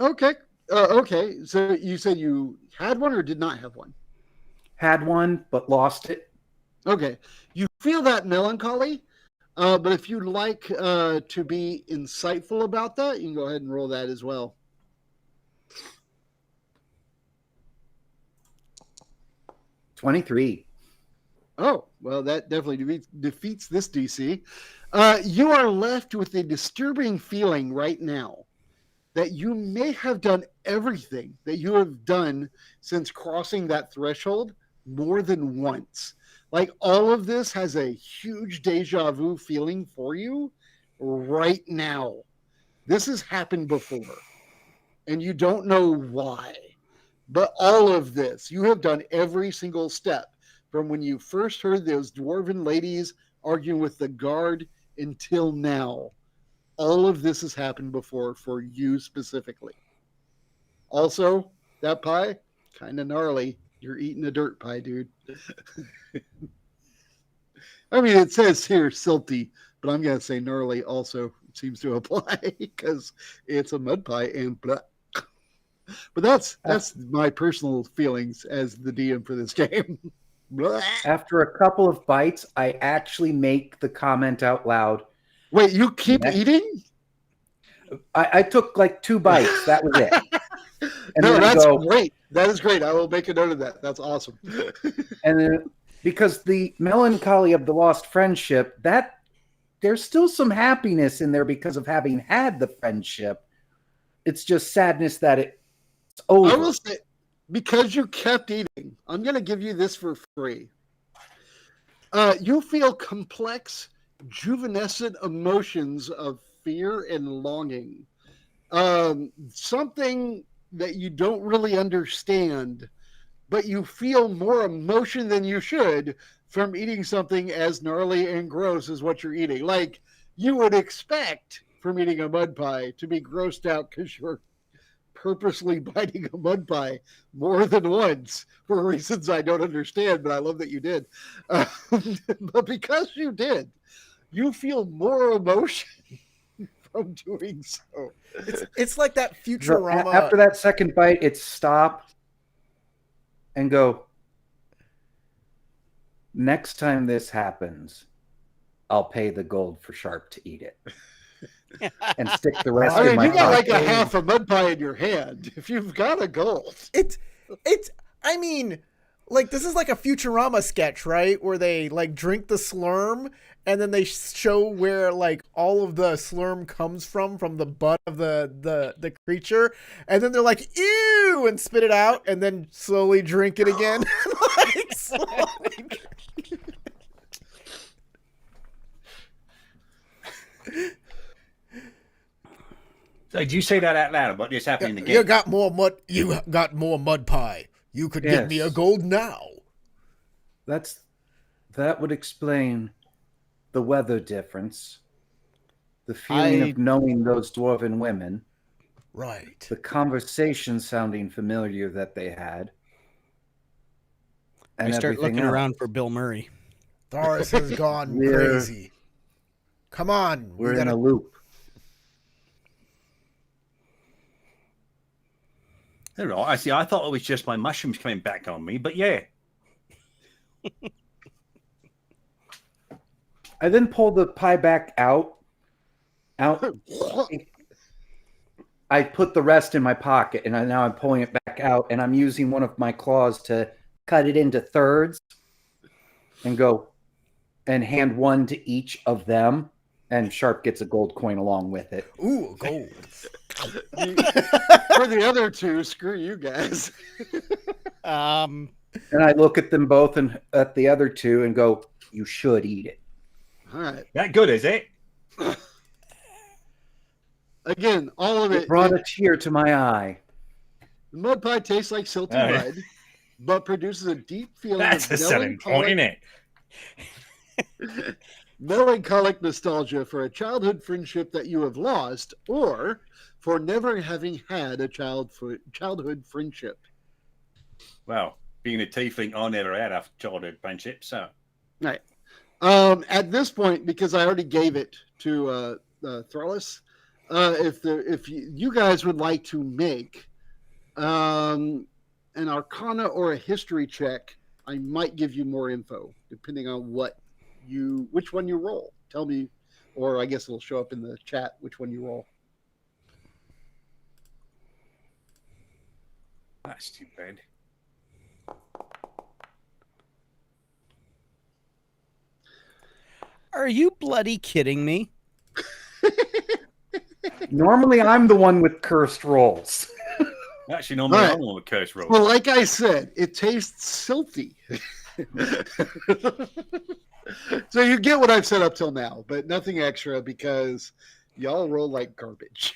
Okay. Okay. So you said you had one or did not have one? Had one, but lost it. Okay. You feel that melancholy, but if you'd like to be insightful about that, you can go ahead and roll that as well. $23. Oh, well, that definitely defeats this DC. You are left with a disturbing feeling right now that you may have done everything that you have done since crossing that threshold more than once. Like all of this has a huge deja vu feeling for you right now. This has happened before, and you don't know why. But all of this, you have done every single step from when you first heard those dwarven ladies arguing with the guard until now. All of this has happened before for you specifically. Also, that pie, kind of gnarly. You're eating a dirt pie, dude. I mean, it says here silty, but I'm going to say gnarly also seems to apply because it's a mud pie and blah. But that's my personal feelings as the DM for this game. After a couple of bites, I actually make the comment out loud. Wait, you keep eating? I took like 2 bites. That was it. And no, then that's go, great. That is great. I will make a note of that. That's awesome. And then, because the melancholy of the lost friendship, that there's still some happiness in there because of having had the friendship. It's just sadness that it's over. I will say, because you kept eating, I'm going to give you this for free. You feel complex, juvenescent emotions of fear and longing. Something that you don't really understand, but you feel more emotion than you should from eating something as gnarly and gross as what you're eating. Like you would expect from eating a mud pie to be grossed out because you're purposely biting a mud pie more than once for reasons I don't understand, but I love that you did. But because you did, you feel more emotion from doing so. It's like that Futurama. After that second bite, it's stop and go, next time this happens, I'll pay the gold for Sharp to eat it. And stick the rest I in mean, my you got like pocket. a half a mud pie in your hand. If you've got a gold, I mean, like this is like a Futurama sketch, right? Where they like drink the slurm and then they show where like all of the slurm comes from the butt of the creature, and then they're like ew and spit it out and then slowly drink it again. Like slowly So did you say that out loud? What is happening in the game? You got more mud pie. You could give me a Yes. gold now. That would explain the weather difference, the feeling of knowing those dwarven women, Right. the conversation sounding familiar that they had, and I start everything looking else. around for Bill Murray. Thoris has gone We're- crazy. Come on, We're we in gotta. a loop. All right. I see. I thought it was just my mushrooms coming back on me, but yeah. I then pull the pie back out. I put the rest in my pocket, and now I'm pulling it back out, and I'm using one of my claws to cut it into thirds and go and hand one to each of them, and Sharp gets a gold coin along with it. Ooh, gold. for the other two, screw you guys. Um, And I look at them both and at the other two and go, you should eat it. All right. That good, is it? Again, all of It it. brought a tear to my eye. Mud pie tastes like silty Oh, yeah. mud, but produces a deep feeling That's of a selling point, isn't it? melancholic nostalgia for a childhood friendship that you have lost, or for never having had a childhood friendship. Well, being a tiefling, I never had a childhood friendship, so. Right. At this point, because I already gave it to Thrallus, if you guys would like to make an Arcana or a History check, I might give you more info depending on which one you roll. Tell me, or I guess it'll show up in the chat which one you roll. That's too bad. are you bloody kidding me? Normally, I'm the one with cursed rolls. Actually, normally All right. I'm the one with curse rolls. Well, like I said, it tastes silty. So you get what I've said up till now, but nothing extra because y'all roll like garbage.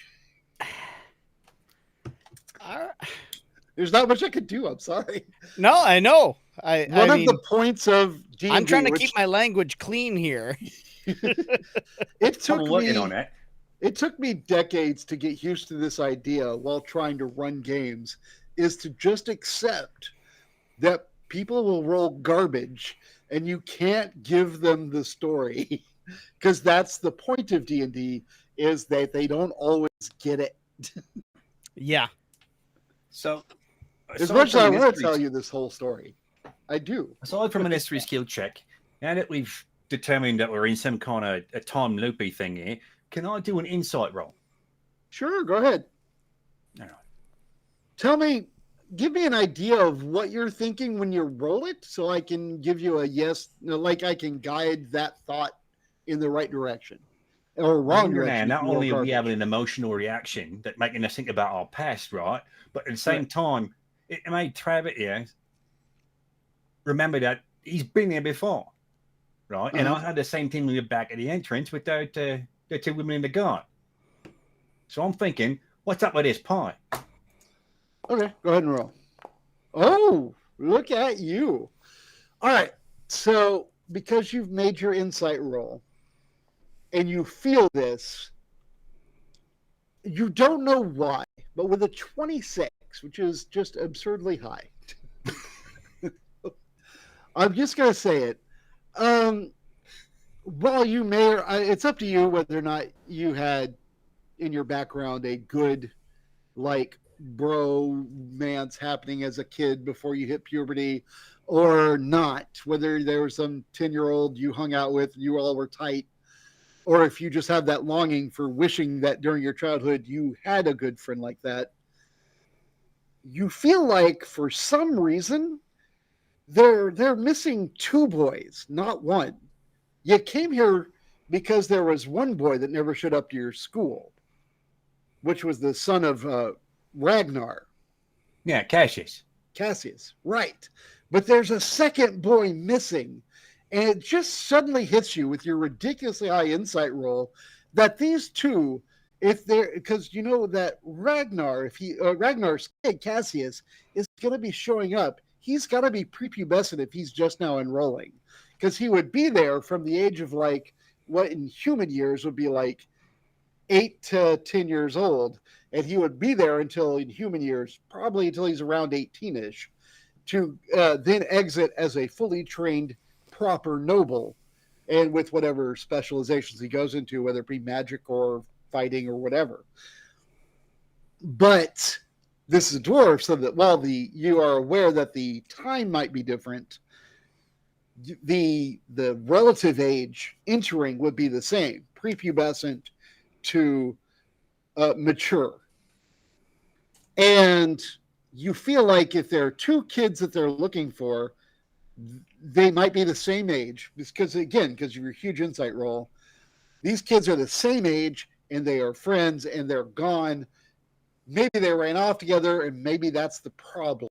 There's not much I could do. I'm sorry. No, I know. One I of mean, the points of D&D, I'm trying to which keep my language clean here. it took I'm working me on it. It took me decades to get used to this idea while trying to run games, is to just accept that people will roll garbage and you can't give them the story because that's the point of D&D, is that they don't always get it. Yeah. So, As much as I want to tell you this whole story, I do. aside from an history skill check, now that we've determined that we're in some kind of a time loopy thing here, can I do an insight roll? Sure, go ahead. All right. Tell me, give me an idea of what you're thinking when you roll it, so I can give you a yes, like I can guide that thought in the right direction or wrong direction. Now, not only are we having an emotional reaction that making us think about our past, right? But at the same time, it made Travis here remember that he's been there before, right? And I had the same thing when we were back at the entrance with the two women in the guard. So I'm thinking, what's up with this pie? Okay, go ahead and roll. Oh, look at you. All right. So because you've made your insight roll and you feel this, you don't know why, but with a 26, which is just absurdly high, I'm just going to say it. While you may, it's up to you whether or not you had in your background a good, like, bromance happening as a kid before you hit puberty or not, whether there was some 10-year-old you hung out with, you all were tight, or if you just have that longing for wishing that during your childhood you had a good friend like that. You feel like for some reason they're missing two boys, not one. You came here because there was one boy that never showed up to your school, which was the son of Ragnar. Yeah, Cassius, Right. But there's a second boy missing, and it just suddenly hits you with your ridiculously high insight roll that these two, if they're, because you know that Ragnar, if he Ragnar's kid Cassius is going to be showing up, he's got to be prepubescent if he's just now enrolling, because he would be there from the age of like what in human years would be like 8 to 10 years old, and he would be there until in human years, probably until he's around 18-ish, to then exit as a fully trained, proper noble, and with whatever specializations he goes into, whether it be magic or fighting or whatever. But this is a dwarf, so that while you are aware that the time might be different, the relative age entering would be the same, prepubescent to mature. And you feel like if there are two kids that they're looking for, they might be the same age, because of your huge insight roll, these kids are the same age and they are friends and they're gone. Maybe they ran off together and maybe that's the problem.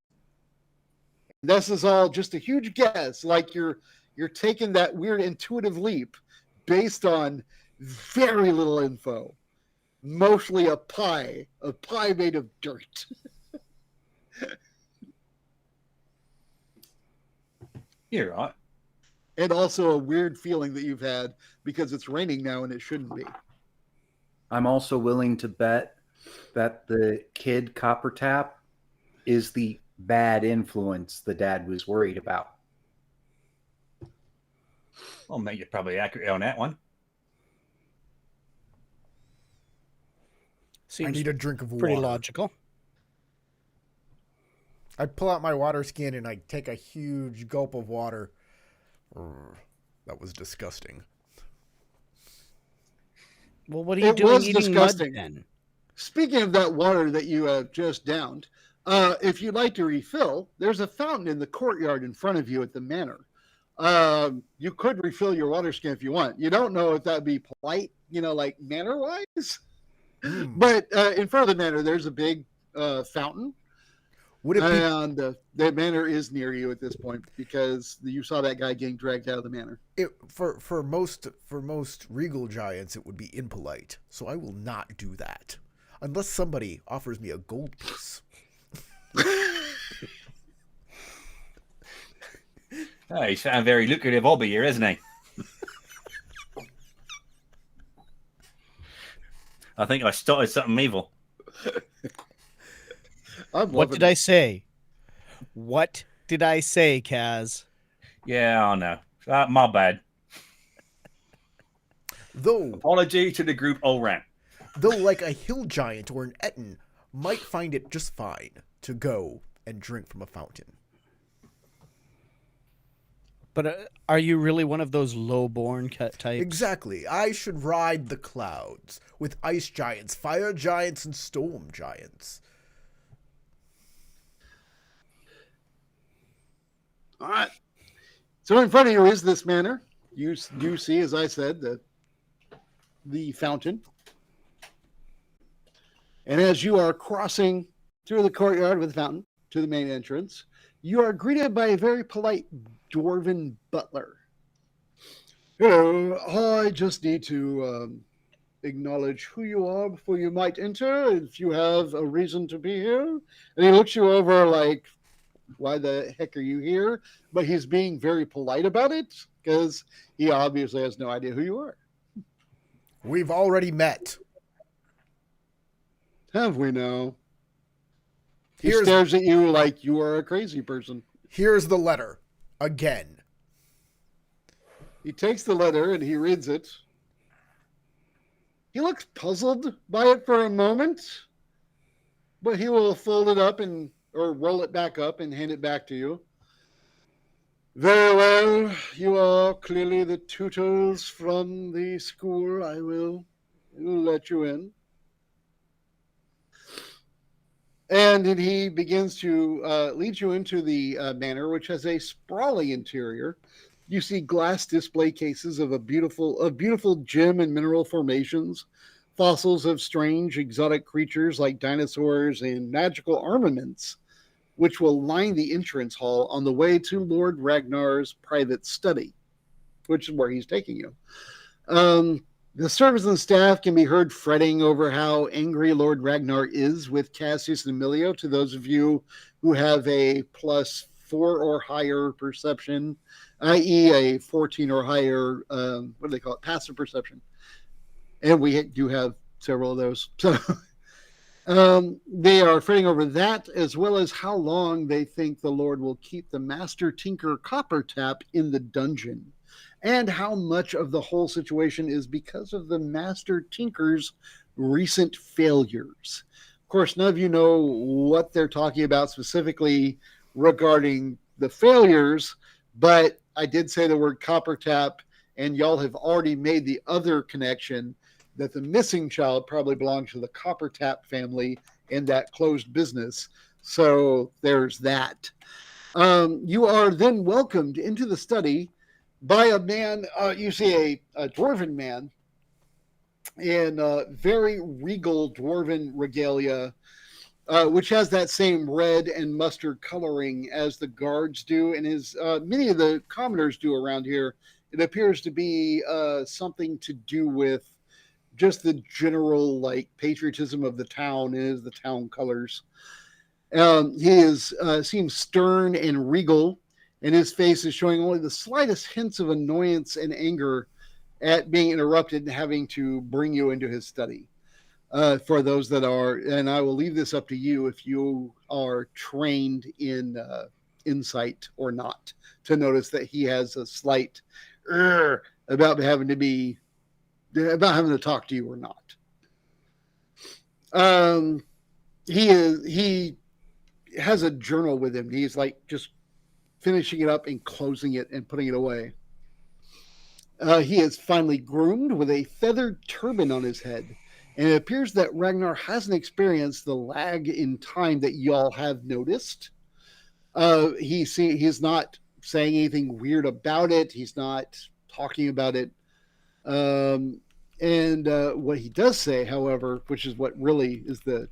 This is all just a huge guess, like you're taking that weird intuitive leap based on very little info, mostly a pie made of dirt. you're right. And also a weird feeling that you've had because it's raining now and it shouldn't be. I'm also willing to bet that the kid Copper Tap is the bad influence the dad was worried about. I'll make you probably accurate on that one. I need a drink of water. Pretty logical. I pull out my water skin and I take a huge gulp of water. That was disgusting. Well, what are you It doing was eating disgusting. mud then? Speaking of that water that you have just downed, if you'd like to refill, there's a fountain in the courtyard in front of you at the manor. You could refill your water skin if you want. You don't know if that'd be polite, like manor-wise. But in front of the manor, there's a big fountain. Would it be? And the manor is near you at this point because you saw that guy getting dragged out of the manor. For most regal giants, it would be impolite. So I will not do that unless somebody offers me a gold piece. Oh, he's found a very lucrative hobby here, isn't he? I think I started something evil. What did I say? What did I say, Kaz? Yeah, I know. My bad. Though, Apology to the group all round. though like a hill giant or an Etten might find it just fine to go and drink from a fountain. But are you really one of those low-born types? Exactly. I should ride the clouds with ice giants, fire giants, and storm giants. All right. So in front of you is this manor. You do see, as I said, the fountain. And as you are crossing through the courtyard with the fountain to the main entrance, you are greeted by a very polite dwarven butler. Hello, I just need to acknowledge who you are before you might enter, if you have a reason to be here. And he looks you over like, why the heck are you here? But he's being very polite about it because he obviously has no idea who you are. We've already met. Have we now? He Here's, stares at you like you are a crazy person. here's the letter. Again. He takes the letter and he reads it. He looks puzzled by it for a moment, but he will fold it up or roll it back up and hand it back to you. Very well. You are clearly the tutors from the school. I will let you in. And then he begins to lead you into the manor, which has a sprawling interior. You see glass display cases of beautiful gem and mineral formations, fossils of strange exotic creatures like dinosaurs, and magical armaments, which will line the entrance hall on the way to Lord Ragnar's private study, which is where he's taking you. The servants and staff can be heard fretting over how angry Lord Ragnar is with Cassius and Emilio. To those of you who have a +4 or higher perception, i.e. a 14 or higher, what do they call it? Passive perception. And we do have several of those. So they are fretting over that, as well as how long they think the Lord will keep the Master Tinker Coppertap in the dungeon, and how much of the whole situation is because of the Master Tinker's recent failures. Of course, none of you know what they're talking about specifically regarding the failures, but I did say the word Coppertap, and y'all have already made the other connection that the missing child probably belongs to the Coppertap family in that closed business. So there's that. You are then welcomed into the study by a man. You see a dwarven man in very regal dwarven regalia, which has that same red and mustard coloring as the guards do, and as many of the commoners do around here. It appears to be something to do with just the general like patriotism of the town, is the town colors. He seems stern and regal, and his face is showing only the slightest hints of annoyance and anger at being interrupted and having to bring you into his study. For those that are, and I will leave this up to you if you are trained in insight or not, to notice that he has a slight about having to talk to you or not. He has a journal with him. He's like just finishing it up and closing it and putting it away. He is finely groomed with a feathered turban on his head, and it appears that Ragnar hasn't experienced the lag in time that y'all have noticed. He's not saying anything weird about it. He's not talking about it. And what he does say, however, which is what really is the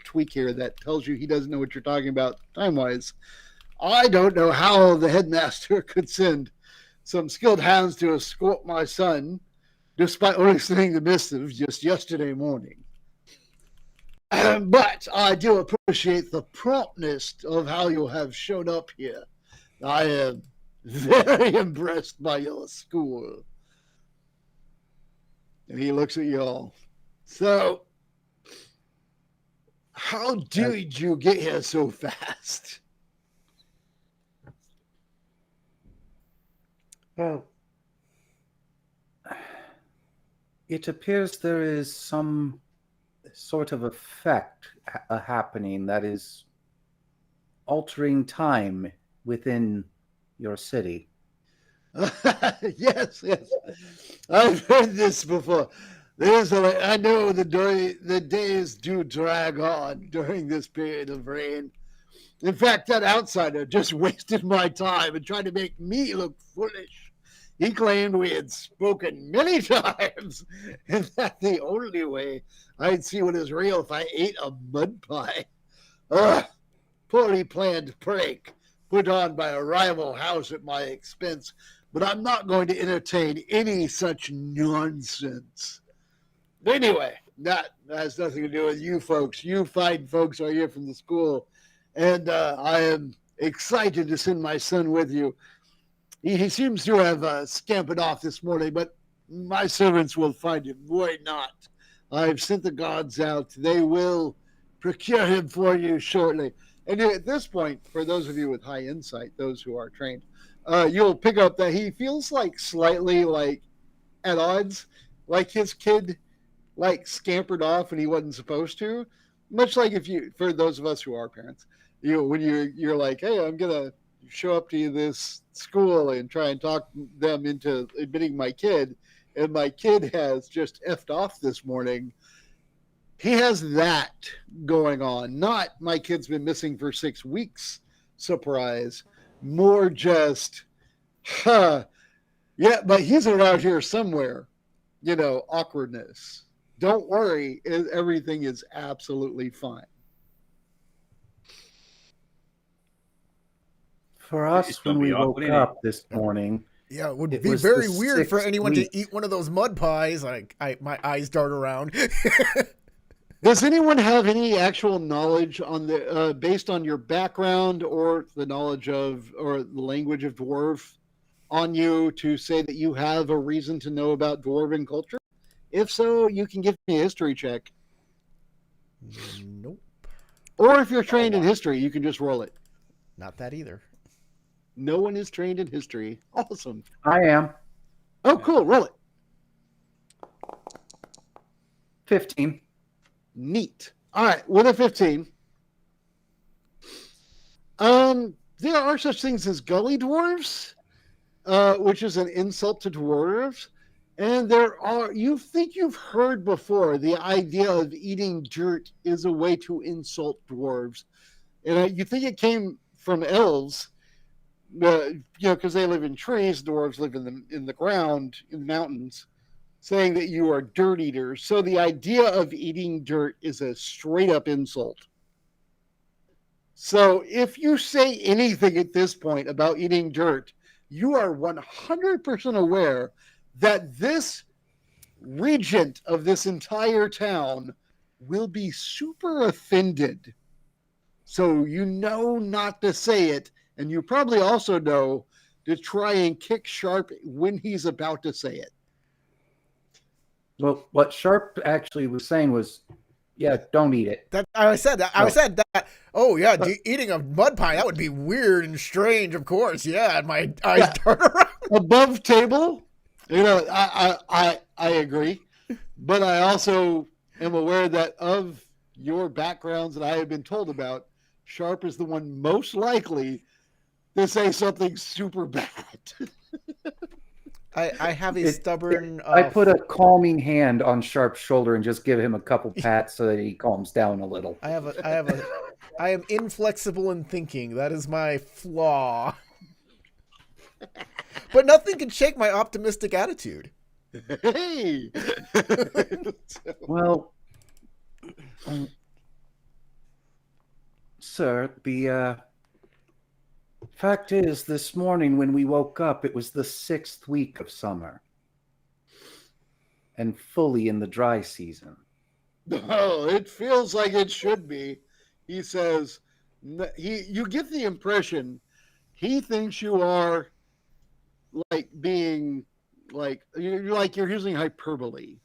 tweak here that tells you he doesn't know what you're talking about time-wise. I don't know how the headmaster could send some skilled hands to escort my son, despite only sending the missive just yesterday morning. But I do appreciate the promptness of how you have shown up here. I am very impressed by your school. And he looks at y'all. So, how did you get here so fast? Well, it appears there is some sort of effect happening that is altering time within your city. Yes, yes. I've heard this before. I know the days do drag on during this period of rain. In fact, that outsider just wasted my time and tried to make me look foolish. He claimed we had spoken many times, and that the only way I'd see what is real if I ate a mud pie. Ugh, poorly planned prank put on by a rival house at my expense, but I'm not going to entertain any such nonsense. Anyway, that has nothing to do with you folks. You fine folks are here from the school, and I am excited to send my son with you. He seems to have scampered off this morning, but my servants will find him. Worry not. I've sent the guards out. They will procure him for you shortly. And at this point, for those of you with high insight, those who are trained, you'll pick up that he feels like slightly like at odds, like his kid like scampered off and he wasn't supposed to. Much like if you, for those of us who are parents, when you're like, hey, I'm gonna show up to this school and try and talk them into admitting my kid, and my kid has just effed off this morning. He has that going on. Not my kid's been missing for 6 weeks. Surprise. More just, yeah, but he's around here somewhere. Awkwardness. Don't worry. Everything is absolutely fine. For us, when we woke up this morning, Yeah, it would it be was very the weird for 6th anyone week. to eat one of those mud pies. My eyes dart around. Does anyone have any actual knowledge on the based on your background or the knowledge of or the language of dwarf on you to say that you have a reason to know about dwarven culture? If so, you can give me a history check. Nope, Or if you're trained in history, you can just roll it. not that either. No one is trained in history. Awesome. I am Oh, cool. Roll it. 15. Neat. All right, with a 15. There are such things as gully dwarves, which is an insult to dwarves. And you think you've heard before the idea of eating dirt is a way to insult dwarves. And you think it came from elves, because they live in trees, dwarves live in the ground, in the mountains, saying that you are dirt eaters. So the idea of eating dirt is a straight up insult. So if you say anything at this point about eating dirt, you are 100% aware that this regent of this entire town will be super offended. So you know not to say it, and you probably also know to try and kick Sharp when he's about to say it. Well, what Sharp actually was saying was, yeah, don't eat it. I said that. Oh yeah, eating a mud pie, that would be weird and strange. Of course, yeah. And my eyes dart around. Above table, I agree, but I also am aware that of your backgrounds that I have been told about, Sharp is the one most likely to say something super bad. I have a stubborn. I put a calming hand on Sharp's shoulder and just give him a couple pats so that he calms down a little. I am inflexible in thinking. That is my flaw. But nothing can shake my optimistic attitude. Hey. Well, sir, the fact is, this morning when we woke up, it was the 6th week of summer and fully in the dry season. Oh, it feels like it should be. He says, you get the impression he thinks you are like being like you're using hyperbole.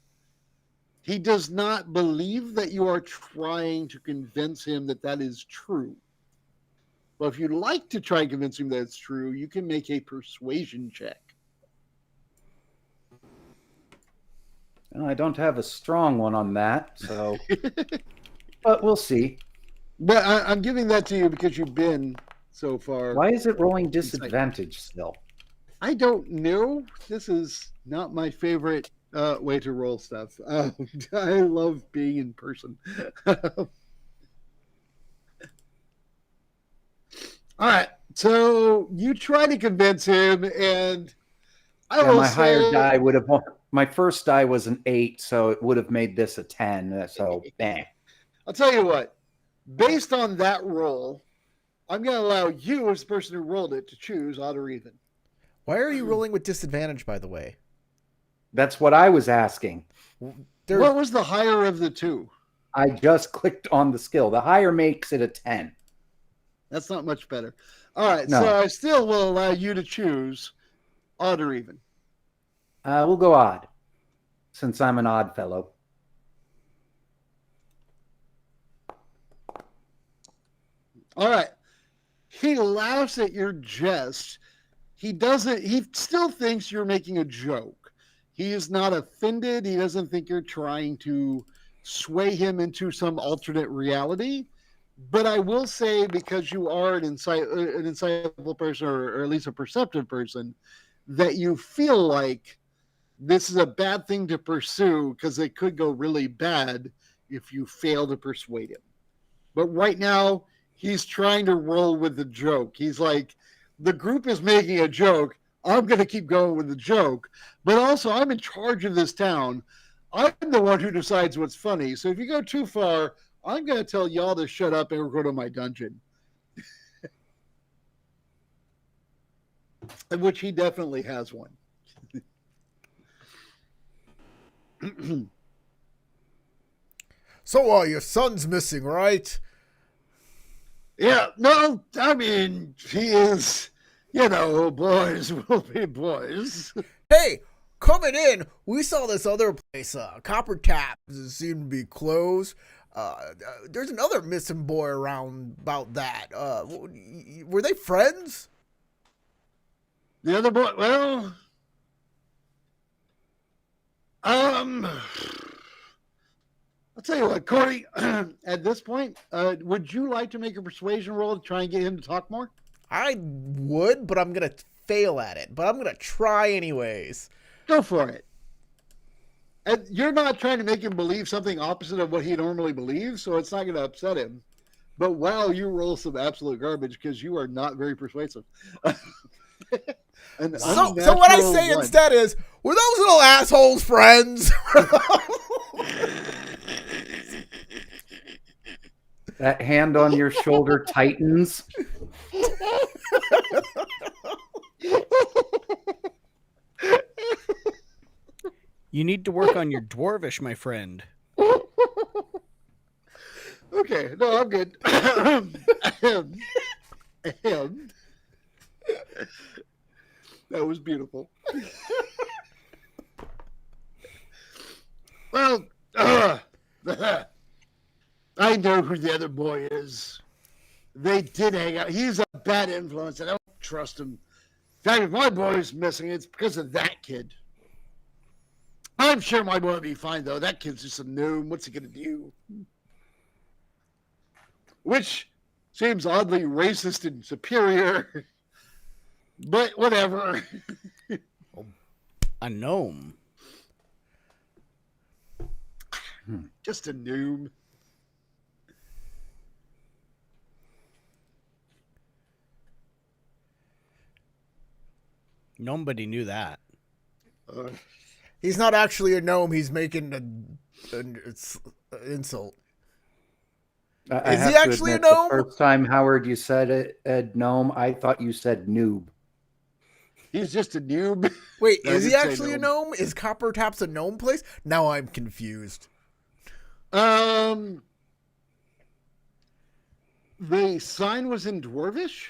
He does not believe that you are trying to convince him that that is true. But if you'd like to try and convince him that it's true, you can make a persuasion check. Well, I don't have a strong one on that, so but we'll see. But I'm giving that to you because you've been so far. Why is it rolling disadvantage still? I don't know. This is not my favorite way to roll stuff. I love being in person. All right. So you try to convince him, and I will my say higher die would have. My first die was an 8, so it would have made this a 10. So, bang. I'll tell you what. Based on that roll, I'm going to allow you, as the person who rolled it, to choose odd or even. Why are you rolling with disadvantage, by the way? That's what I was asking. What was the higher of the two? I just clicked on the skill. The higher makes it a 10. That's not much better. All right, No. so I still will allow you to choose odd or even. We'll go odd, since I'm an odd fellow. All right. He laughs at your jest. He still thinks you're making a joke. He is not offended. He doesn't think you're trying to sway him into some alternate reality. But I will say, because you are an insightful person, or at least a perceptive person, that you feel like this is a bad thing to pursue because it could go really bad if you fail to persuade him. But right now, he's trying to roll with the joke. He's like, the group is making a joke. I'm going to keep going with the joke. But also, I'm in charge of this town. I'm the one who decides what's funny. So if you go too far, I'm going to tell y'all to shut up and go to my dungeon. In which he definitely has one. So, your son's missing, right? Yeah, no, I mean, he is, boys will be boys. Hey, coming in, we saw this other place, Copper Tap, seemed to be closed. There's another missing boy around about that. Were they friends? The other boy, well, I'll tell you what, Corey, at this point, would you like to make a persuasion roll to try and get him to talk more? I would, but I'm going to fail at it. But I'm going to try anyways. Go for it. And you're not trying to make him believe something opposite of what he normally believes, so it's not going to upset him. But wow, you roll some absolute garbage because you are not very persuasive. So what I say instead is, were those little assholes friends? That hand on your shoulder tightens. You need to work on your dwarvish, my friend. Okay, no, I'm good. That was beautiful. Well, I know who the other boy is. They did hang out. He's a bad influence. I don't trust him. In fact, if my boy is missing, it's because of that kid. I'm sure my boy will be fine, though. That kid's just a gnome. What's he going to do? Which seems oddly racist and superior. But whatever. A gnome. Just a gnome. Nobody knew that. He's not actually a gnome. He's making an insult. Is he actually a gnome? The first time, Howard, you said it, gnome, I thought you said noob. He's just a noob. Wait, I is he did say actually a gnome? Is Copper Taps a gnome place? Now I'm confused. The sign was in Dwarvish,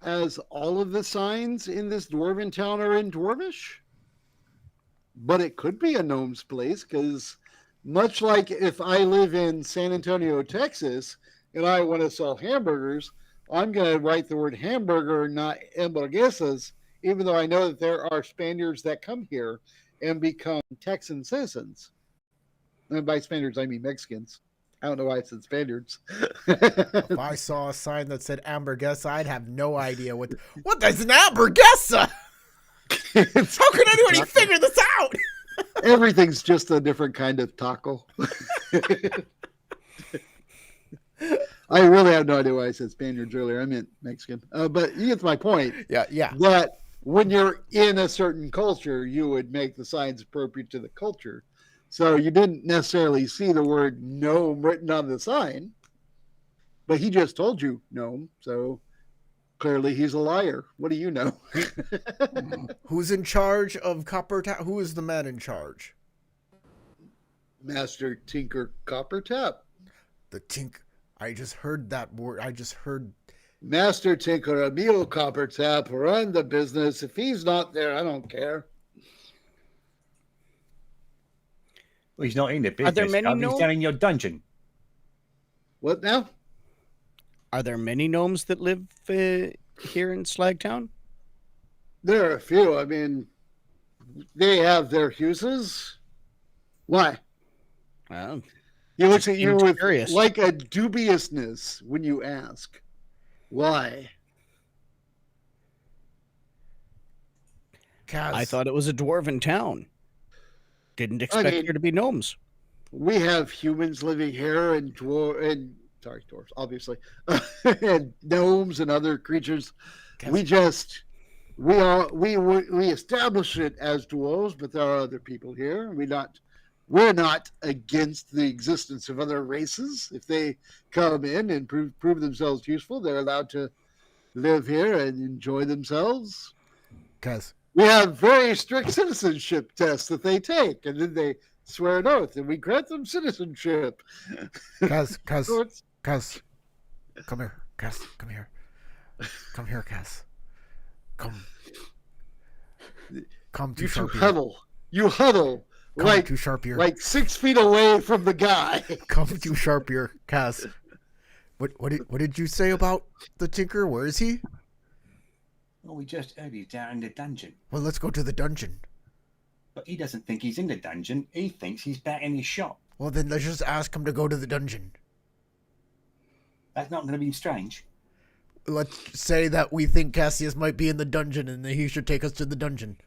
as all of the signs in this dwarven town are in Dwarvish. But it could be a gnome's place, because Much like if I live in San Antonio, Texas, and I want to sell hamburgers, I'm going to write the word hamburger, not hamburguesas, even though I know that there are Spaniards that come here and become Texan citizens. And by Spaniards, I mean Mexicans. I don't know why I said Spaniards. If I saw a sign that said hamburguesa, I'd have no idea what is an hamburguesa? How can anybody figure this out? Everything's just a different kind of taco. I really have no idea why I said Spaniards earlier. I meant Mexican. But you get my point. Yeah. That when you're in a certain culture, you would make the signs appropriate to the culture. So you didn't necessarily see the word gnome written on the sign, but he just told you gnome. So clearly he's a liar. What do you know? Who's in charge of Copper Tap? Who is the man in charge? Master Tinker Copper Tap. The Tink. I just heard that word. I just heard. Master Tinker Emil Copper Tap run the business. If he's not there, I don't care. Well, he's not in the business. Are there many He's gnomes? down in your dungeon. What now? Are there many gnomes that live here in Slagtown? There are a few. I mean, they have their uses. Why? Well, He looks at you seems with curious. like a dubiousness when you ask. Why? Kaz. I thought it was a dwarven town. Didn't expect mean- there to be gnomes. We have humans living here and dwarves, obviously, and gnomes and other creatures. Kaz. We establish it as dwarves, but there are other people here. We're not against the existence of other races. If they come in and prove themselves useful, they're allowed to live here and enjoy themselves. Kaz. We have very strict citizenship tests that they take, and then they swear an oath, and we grant them citizenship. Kaz. So it's- Kaz. Come here. Kaz. Come here. Come here, Kaz. Come to you two sharp ear. huddle. You huddle Come like to sharp ear. 6 feet away from the guy. Come to sharp ear, Kaz. What did you say about the Tinker? Where is he? Well, we just heard he's down in the dungeon. Well, let's go to the dungeon. But he doesn't think he's in the dungeon. He thinks he's back in his shop. Well, then let's just ask him to go to the dungeon. That's not going to be strange. Let's say that we think Cassius might be in the dungeon and that he should take us to the dungeon.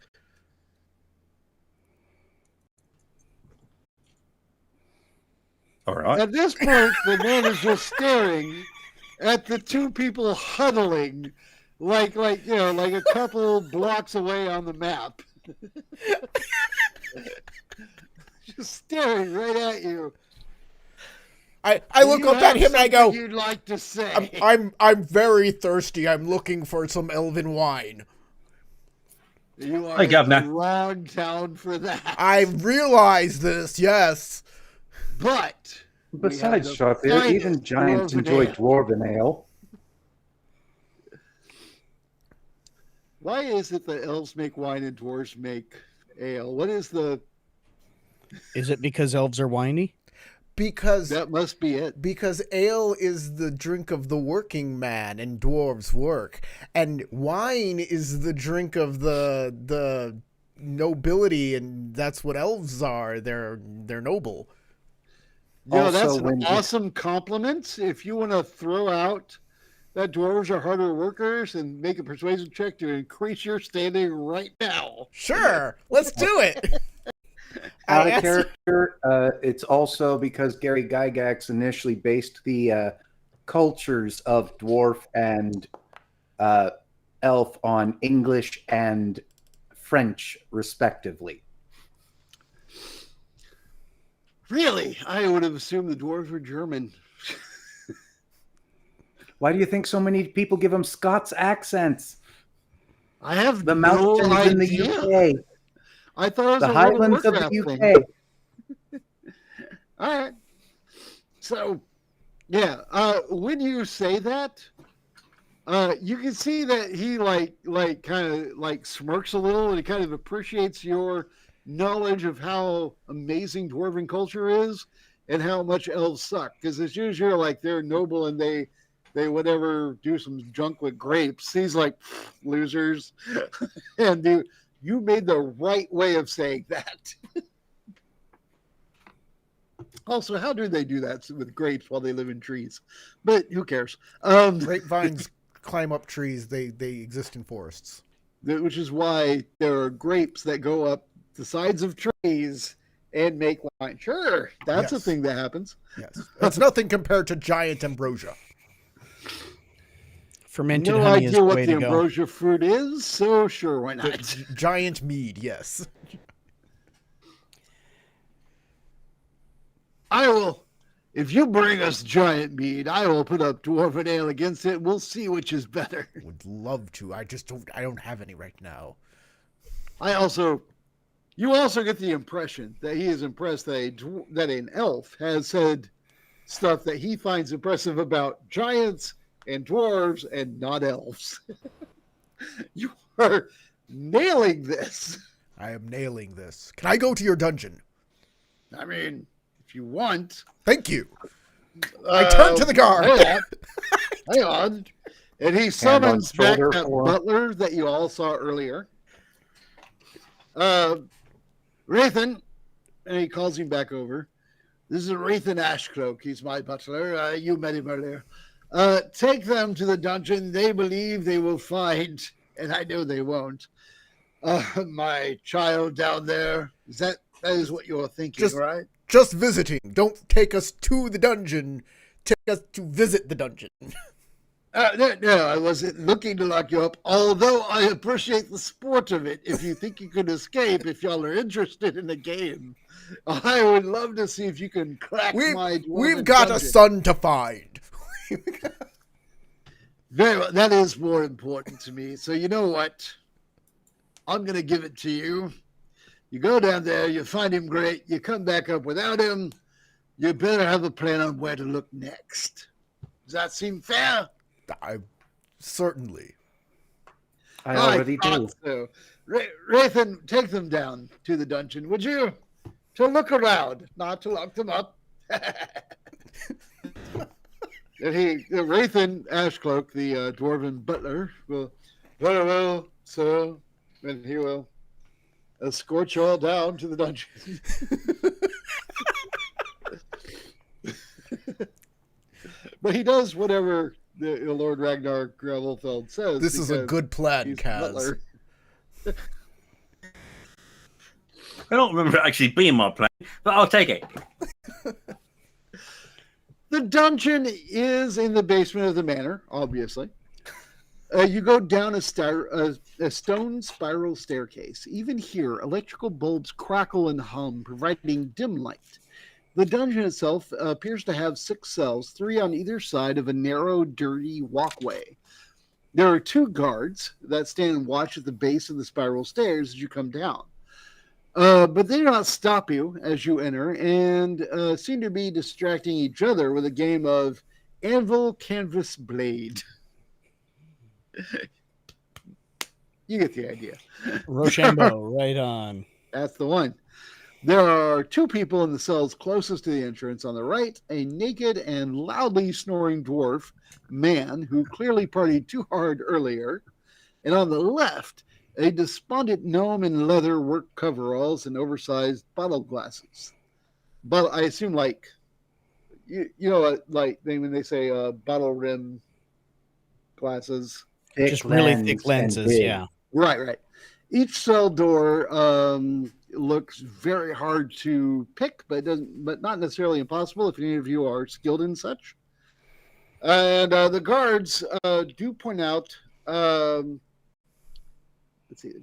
All right. At this point, the man is just staring at the two people huddling like a couple blocks away on the map. Just staring right at you. I look up at him and I go, Something you'd like to say? I'm very thirsty. I'm looking for some elven wine. You are Hey, in Governor. the wrong town for that. I realize this, yes. But Besides, the Sharpie, finest even giants dwarven enjoy ale. dwarven ale. Why is it that elves make wine and dwarves make ale? What is the? Is it because elves are whiny? Because That must be it. because ale is the drink of the working man and dwarves work, and wine is the drink of the nobility, and that's what elves are. They're noble. Yeah, that's Also, when an you- awesome compliment. If you want to throw out that dwarves are harder workers and make a persuasion check to increase your standing right now. Sure, let's do it. Out I of asked- character, it's also because Gary Gygax initially based the cultures of dwarf and elf on English and French, respectively. Really? I would have assumed the dwarves were German. Why do you think so many people give them Scots accents? I have The no mountains in the idea. UK, I thought it was the a World Highlands of Warcraft the thing. UK. All right. So, yeah, when you say that, you can see that he like kind of like smirks a little, and he kind of appreciates your knowledge of how amazing dwarven culture is and how much elves suck. Because it's usually like they're noble and they whatever do some junk with grapes. He's like, losers. And you made the right way of saying that. Also, how do they do that with grapes while they live in trees? But who cares? Grapevines climb up trees. They exist in forests. Which is why there are grapes that go up the sides of trees and make wine. Sure, that's a Yes. thing that happens. Yes. It's nothing compared to giant ambrosia. Fermented No honey is idea the what way the to go. ambrosia fruit is, so sure, why The not? giant mead, yes. I will, if you bring us giant mead, I will put up dwarven ale against it. We'll see which is better. Would love to. I don't have any right now. You also get the impression that he is impressed that an elf has said stuff that he finds impressive about giants and dwarves and not elves. You are nailing this. I am nailing this. Can I go to your dungeon? I mean, if you want. Thank you. I turn to the guard. Hang on. And he summons back shoulder that for- butler that you all saw earlier. Rathan, and he calls him back over. This is Rathan Ashcloak. He's my butler. You met him earlier. Take them to the dungeon. They believe they will find, and I know they won't, my child down there. That is what you're thinking, right? Just visiting. Don't take us to the dungeon. Take us to visit the dungeon. No, I wasn't looking to lock you up, although I appreciate the sport of it. If you think you can escape, if y'all are interested in the game, I would love to see if you can crack my We've got a son to find. Very well. That is more important to me. So you know what? I'm going to give it to you. You go down there, you find him great, you come back up without him, you better have a plan on where to look next. Does that seem fair? Certainly. I already do. thought so. Rathan, take them down to the dungeon, would you? To look around, not to lock them up. And Rathan Ashcloak, the dwarven butler, will, very well, sir, and he will escort you all down to the dungeon. But he does whatever the Lord Ragnar Gravelfeld says. This is a because good plan, he's the Kaz. butler. I don't remember it actually being my plan, but I'll take it. The dungeon is in the basement of the manor, obviously. You go down a stone spiral staircase. Even here, electrical bulbs crackle and hum, providing dim light. The dungeon itself appears to have 6 cells, 3 on either side of a narrow, dirty walkway. There are 2 guards that stand and watch at the base of the spiral stairs as you come down. But they do not stop you as you enter and seem to be distracting each other with a game of Anvil, Canvas, Blade. You get the idea. Rochambeau, right on. That's the one. There are 2 people in the cells closest to the entrance. On the right, a naked and loudly snoring dwarf man who clearly partied too hard earlier. And on the left, a despondent gnome in leather work coveralls and oversized bottle glasses. But I assume, like, you know, like when they say bottle rim glasses. Just really thick lenses, yeah. Right. Each cell door looks very hard to pick, but not necessarily impossible if any of you are skilled in such. And the guards do point out. Let's see.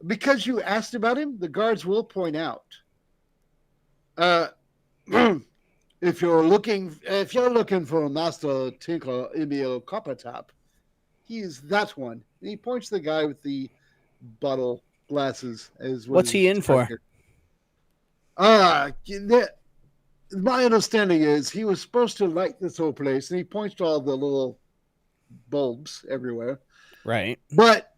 Because you asked about him, the guards will point out. If you're looking for Master Tinker Emil Coppertop, he's that one. And he points to the guy with the bottle glasses. What's he in for? My understanding is he was supposed to light this whole place, and he points to all the little bulbs everywhere. Right. But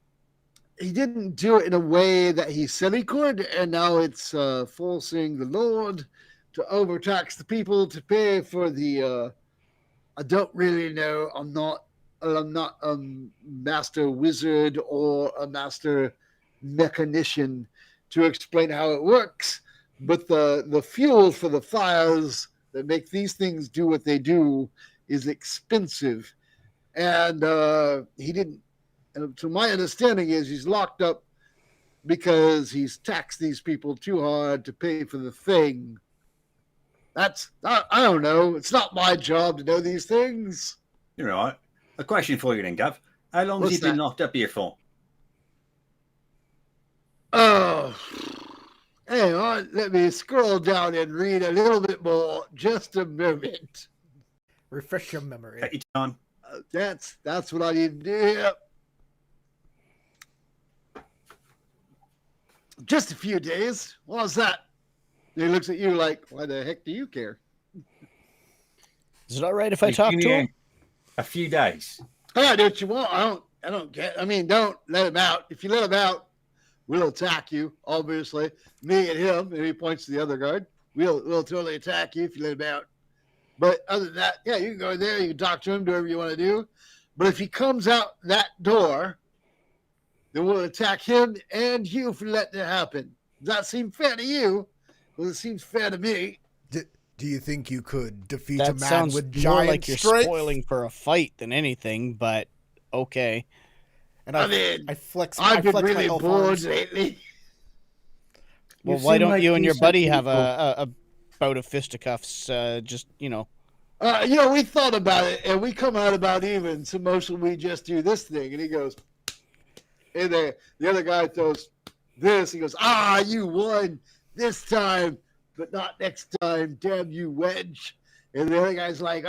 he didn't do it in a way that he said he could, and now it's forcing the Lord to overtax the people to pay for the. I don't really know. I'm not a master wizard or a master mechanician to explain how it works, but the fuel for the fires that make these things do what they do is expensive, and he didn't. To my understanding, is he's locked up because he's taxed these people too hard to pay for the thing. I don't know. It's not my job to know these things. You're right. A question for you then, Gav. How long has What's he been that? locked up here for? Oh, hang on. Let me scroll down and read a little bit more. Just a moment. Refresh your memory. Take your time. That's what I need to do here. Just a few days. What's that? And he looks at you like, why the heck do you care? Is it all right if I He's talk been to here him? a few days. I do what you want. I don't get. I mean, don't let him out. If you let him out, we'll attack you. Obviously, me and him. And he points to the other guard. We'll totally attack you if you let him out. But other than that, yeah, you can go in there. You can talk to him. Do whatever you want to do. But if he comes out that door, then we'll attack him and you for letting it happen. Does that seem fair to you? Well, it seems fair to me. Do you think you could defeat a That man sounds with more giant like you're strength? spoiling for a fight than anything, but okay. And I mean, I flex. I've been flex my really elf bored arms. lately. Well, You why seem don't like you and your decent buddy have people. a bout of fisticuffs? Just We thought about it, and we come out about even. So mostly we just do this thing, and he goes, and the other guy throws this. He goes, you won this time, but not next time. Damn you, Wedge. And the other guy's like,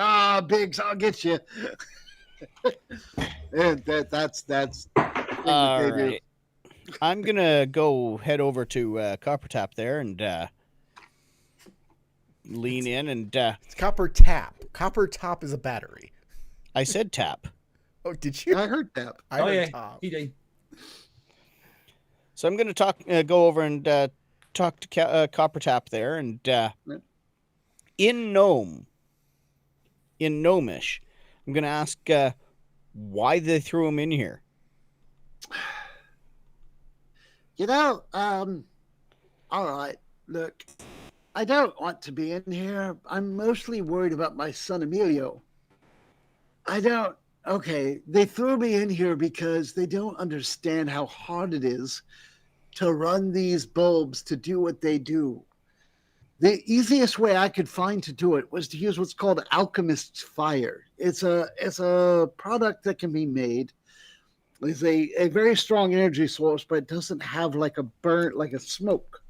Biggs, I'll get you. And that's the thing that all they do. right. I'm gonna go head over to Copper Tap there and lean in and It's copper tap. Copper top is a battery. I said tap. Oh, did you? I heard that. I Oh, heard yeah. top. He did. So I'm gonna go over and talk to Copper Tap there and in Gnomish, I'm gonna ask why they threw him in here. All right, look, I don't want to be in here. I'm mostly worried about my son Emilio. They threw me in here because they don't understand how hard it is to run these bulbs to do what they do. The easiest way I could find to do it was to use what's called alchemist's fire. It's a product that can be made. It's a very strong energy source, but it doesn't have like a smoke.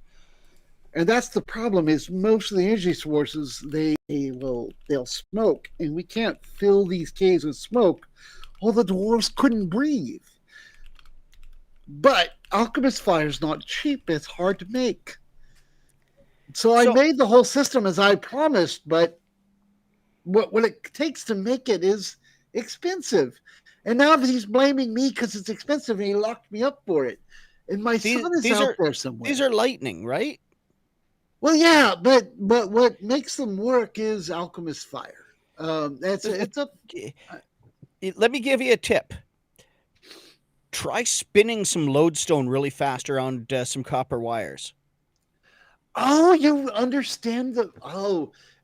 And that's the problem, is most of the energy sources, they'll smoke, and we can't fill these caves with smoke, or the dwarves couldn't breathe. But alchemist fire is not cheap. It's hard to make. So I made the whole system as I promised, but what it takes to make it is expensive. And now he's blaming me because it's expensive, and he locked me up for it. And my son is out there somewhere. These are lightning, right? Well, yeah, but what makes them work is alchemist fire. Let me give you a tip. Try spinning some lodestone really fast around some copper wires. Oh, you understand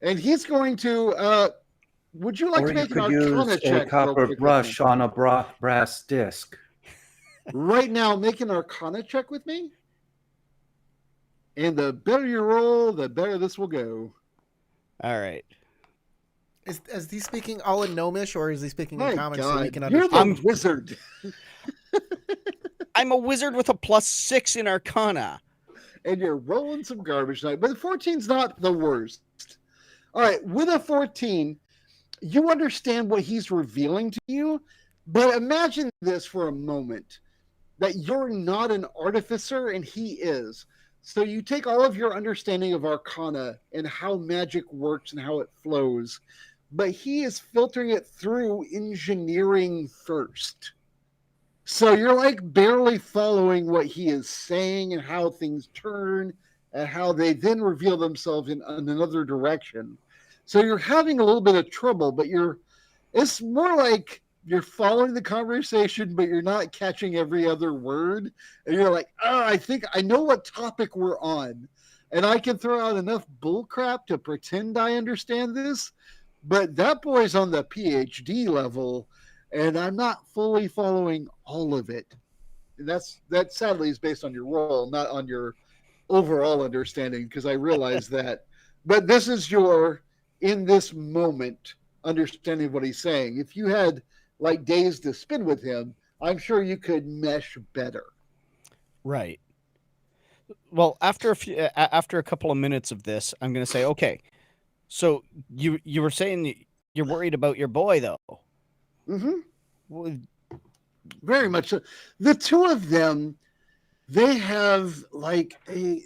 and he's going to. Would you like Or to you make an could Arcana use a check? copper brush on a brass disc. Right now, make an Arcana check with me. And the better you roll, the better this will go. All right. Is he speaking all in Gnomish, or is he speaking in common so we can You're understand? the wizard. I'm a wizard with a +6 in Arcana. And you're rolling some garbage tonight. But the 14's not the worst. All right, with a 14, you understand what he's revealing to you. But imagine this for a moment, that you're not an artificer and he is. So you take all of your understanding of Arcana and how magic works and how it flows, but he is filtering it through engineering first. So you're like barely following what he is saying and how things turn and how they then reveal themselves in another direction. So you're having a little bit of trouble, but it's more like you're following the conversation, but you're not catching every other word. And you're like, oh, I think I know what topic we're on. And I can throw out enough bullcrap to pretend I understand this. But that boy's on the PhD level, and I'm not fully following all of it. And that sadly is based on your role, not on your overall understanding, because I realize that. But this is your, in this moment, understanding what he's saying. If you had like days to spend with him, I'm sure you could mesh better. Right. Well, after after a couple of minutes of this, I'm going to say, okay. So you were saying you're worried about your boy, though. Mm-hmm. Well, very much so. The two of them, they have like a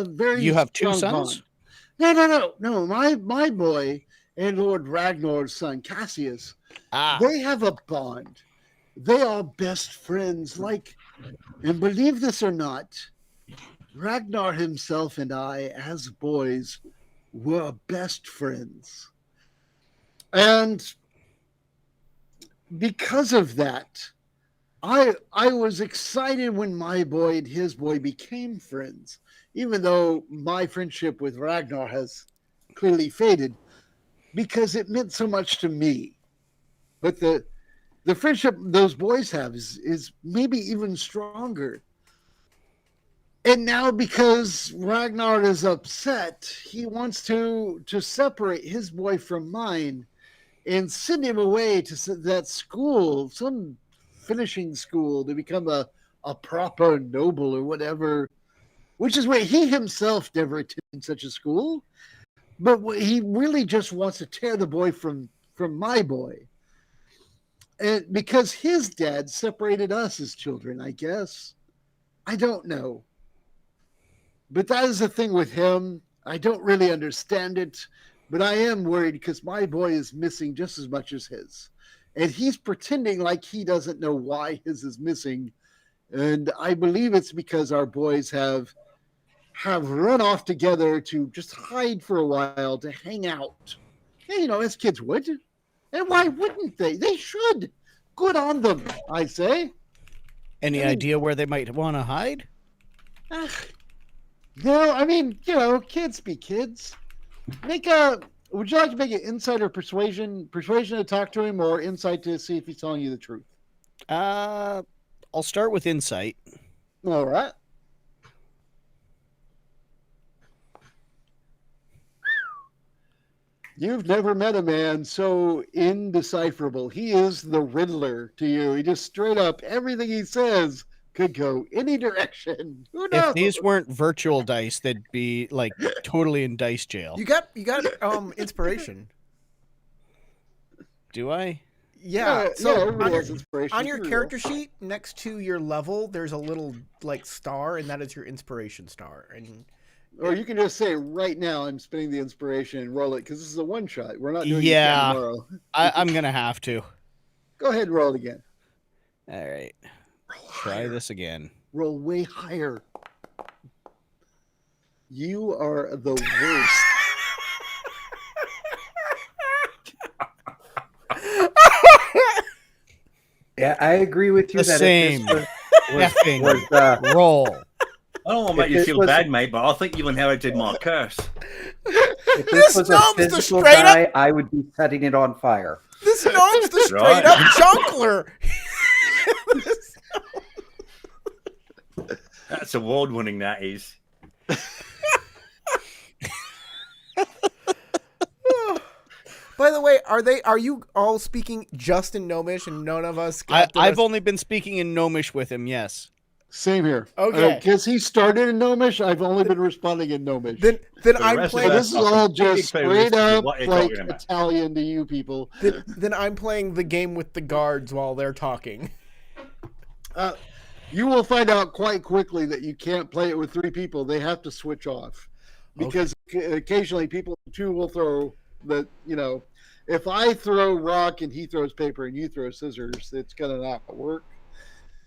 very you have two strong sons? bond. No. My boy and Lord Ragnar's son Cassius, they have a bond. They are best friends. Like, and believe this or not, Ragnar himself and I, as boys, were best friends. And because of that, I was excited when my boy and his boy became friends, even though my friendship with Ragnar has clearly faded, because it meant so much to me. But the friendship those boys have is maybe even stronger. And now, because Ragnar is upset, he wants to separate his boy from mine and send him away to that school, some finishing school, to become a proper noble or whatever, which is where he himself never attended such a school. But he really just wants to tear the boy from my boy. And because his dad separated us as children, I guess. I don't know. But that is the thing with him. I don't really understand it, but I am worried because my boy is missing just as much as his. And he's pretending like he doesn't know why his is missing. And I believe it's because our boys have run off together to just hide for a while, to hang out. And, as kids would. And why wouldn't they? They should. Good on them, I say. Any idea where they might want to hide? No, kids be kids. Would you like to make an insight or persuasion to talk to him, or insight to see if he's telling you the truth? I'll start with insight. All right. You've never met a man so indecipherable. He is the Riddler to you. He just straight up, everything he says could go any direction. Who knows? If these weren't virtual dice, they'd be like totally in dice jail. You got inspiration. Do I? Yeah. So everybody has inspiration. On your character sheet, next to your level, there's a little like star, and that is your inspiration star. And or you can just say right now, I'm spinning the inspiration and roll it, because this is a one shot. We're not doing it tomorrow. I'm gonna have to. Go ahead and roll it again. All right. Try this again. Roll way higher. You are the worst. Yeah, I agree with you. The same. Was roll. I don't want to make you feel bad, mate, but I think you inherited my curse. If this was a physical die, I would be setting it on fire. This gnome's the straight up junkler. That's award-winning, that is. By the way, are you all speaking just in Gnomish and none of us? I've only been speaking in Gnomish with him. Yes. Same here. Okay. Because he started in Gnomish, I've only been responding in Gnomish. Then I'm playing. This is all just straight up like Italian to you people. Then I'm playing the game with the guards while they're talking. You will find out quite quickly that you can't play it with three people. They have to switch off, because occasionally people too will throw the if I throw rock and he throws paper and you throw scissors, it's gonna not work.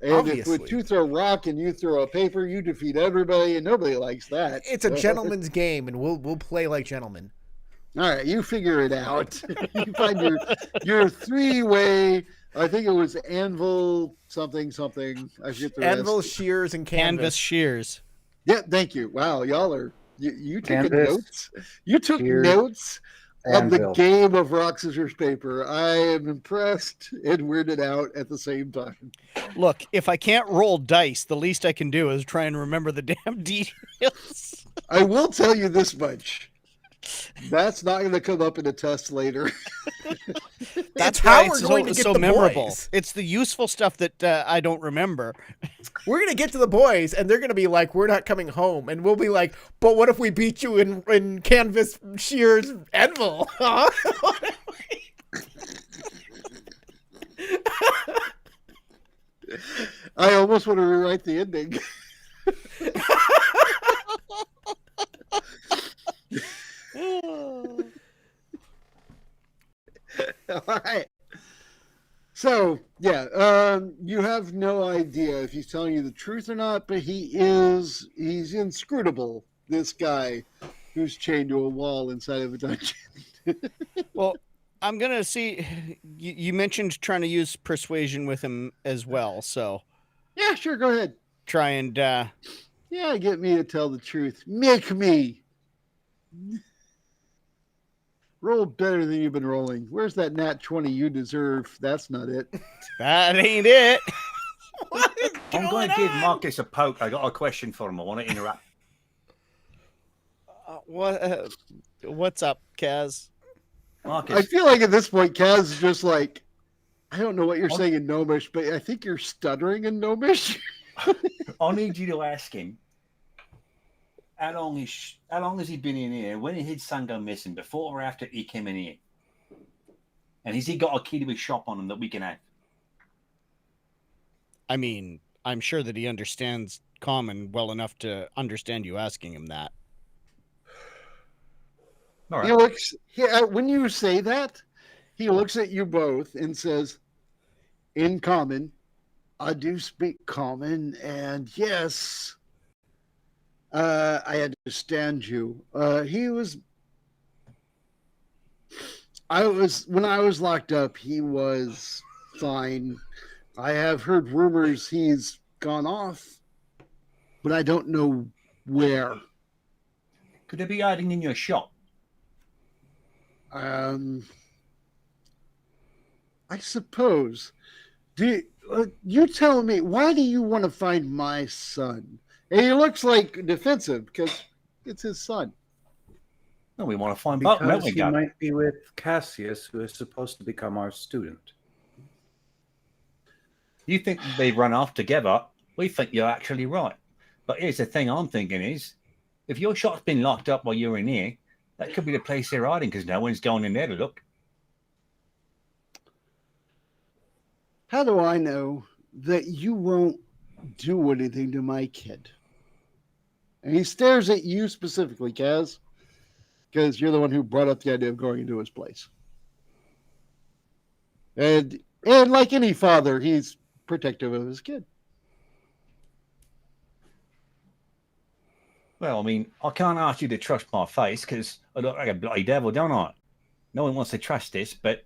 And Obviously. if you throw rock and you throw a paper, you defeat everybody, and nobody likes that. It's a gentleman's game, and we'll play like gentlemen. All right, you figure it out. You find your 3-way. I think it was anvil something. I forget the Anvil, rest. shears, and Canvas shears. Yeah, thank you. Wow, y'all are you took Canvas, notes. You took shears, notes of the anvil. game of rock, scissors, paper. I am impressed and weirded out at the same time. Look, if I can't roll dice, the least I can do is try and remember the damn details. I will tell you this much. That's not going to come up in a test later. That's It's how why we're it's going to get so the memorable. boys. It's the useful stuff that I don't remember. We're going to get to the boys, and they're going to be like, we're not coming home. And we'll be like, but what if we beat you in canvas, shears, anvil? Huh? I almost want to rewrite the ending. All right. So, yeah, you have no idea if he's telling you the truth or not, but he's inscrutable, this guy who's chained to a wall inside of a dungeon. Well, I'm going to see. You mentioned trying to use persuasion with him as well. So Yeah, sure, go ahead. try and. Yeah, get me to tell the truth. Make me. Roll better than you've been rolling. Where's that nat 20 you deserve? That's not it. That ain't it. What is I'm going going to give on? Marcus a poke. I got a question for him. I want to interrupt. What's up, Kaz? I Marcus, feel like at this point, Kaz is just like, I don't know what you're saying in Gnomish, but I think you're stuttering in Gnomish. I need you to ask him how long has he been in here? When did his son go missing? Before or after he came in here? And has he got a key to his shop on him that we can have? I mean, I'm sure that he understands common well enough to understand you asking him that. All He right. looks, when you say that, he looks at you both and says, in common, I do speak common, and yes, I understand you. When I was locked up, he was fine. I have heard rumors he's gone off, but I don't know where. Could he be hiding in your shop? I suppose. You tell me, why do you want to find my son? And he looks like defensive because it's his son. No, we want to find Button, don't Because we, he Gab? might be with Cassius, who is supposed to become our student. You think they run off together? We think you're actually right. But here's the thing I'm thinking is, if your shop's been locked up while you're in here, that could be the place they're hiding because no one's going in there to look. How do I know that you won't do anything to my kid? And he stares at you specifically, Kaz, because you're the one who brought up the idea of going into his place. And like any father, he's protective of his kid. Well, I mean, I can't ask you to trust my face because I look like a bloody devil, don't I? No one wants to trust this, but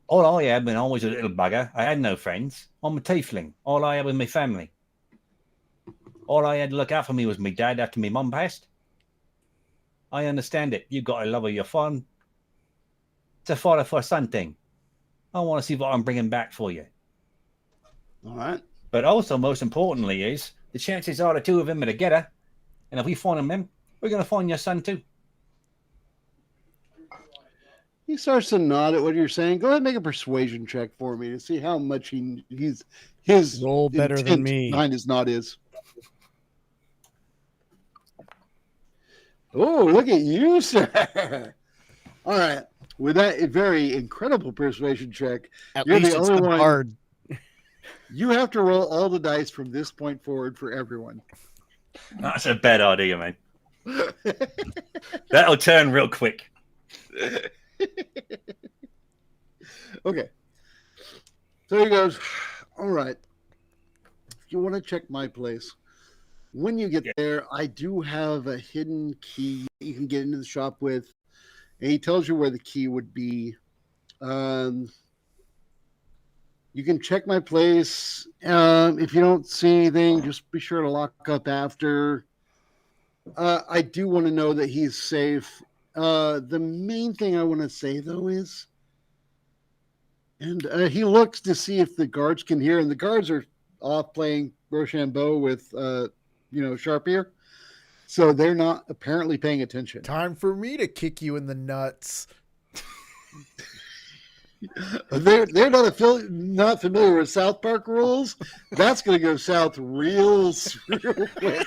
all I had when I was a little bugger, I had no friends. I'm a tiefling. All I had was my family. All I had to look out for me was my dad after my mum passed. I understand it. You've got a love of your fun. It's a father for a son thing. I want to see what I'm bringing back for you. All right. But also, most importantly, is the chances are the two of them are together. And if we find them, we're going to find your son too. He starts to nod at what you're saying. Go ahead and make a persuasion check for me to see how much his Roll better than intent me. behind his nod is. Oh, look at you, sir. All right. With that very incredible persuasion check, At you're least the it's only the one. bard. You have to roll all the dice from this point forward for everyone. That's a bad idea, man. That'll turn real quick. Okay. So he goes, all right. If you want to check my place, when you get there, I do have a hidden key you can get into the shop with. And he tells you where the key would be. You can check my place. If you don't see anything, just be sure to lock up after. I do want to know that he's safe. The main thing I want to say, though, is... And he looks to see if the guards can hear, and the guards are off playing Rochambeau with, Sharp Ear. So they're not apparently paying attention. Time for me to kick you in the nuts. They're not familiar with South Park rules. That's going to go south real quick.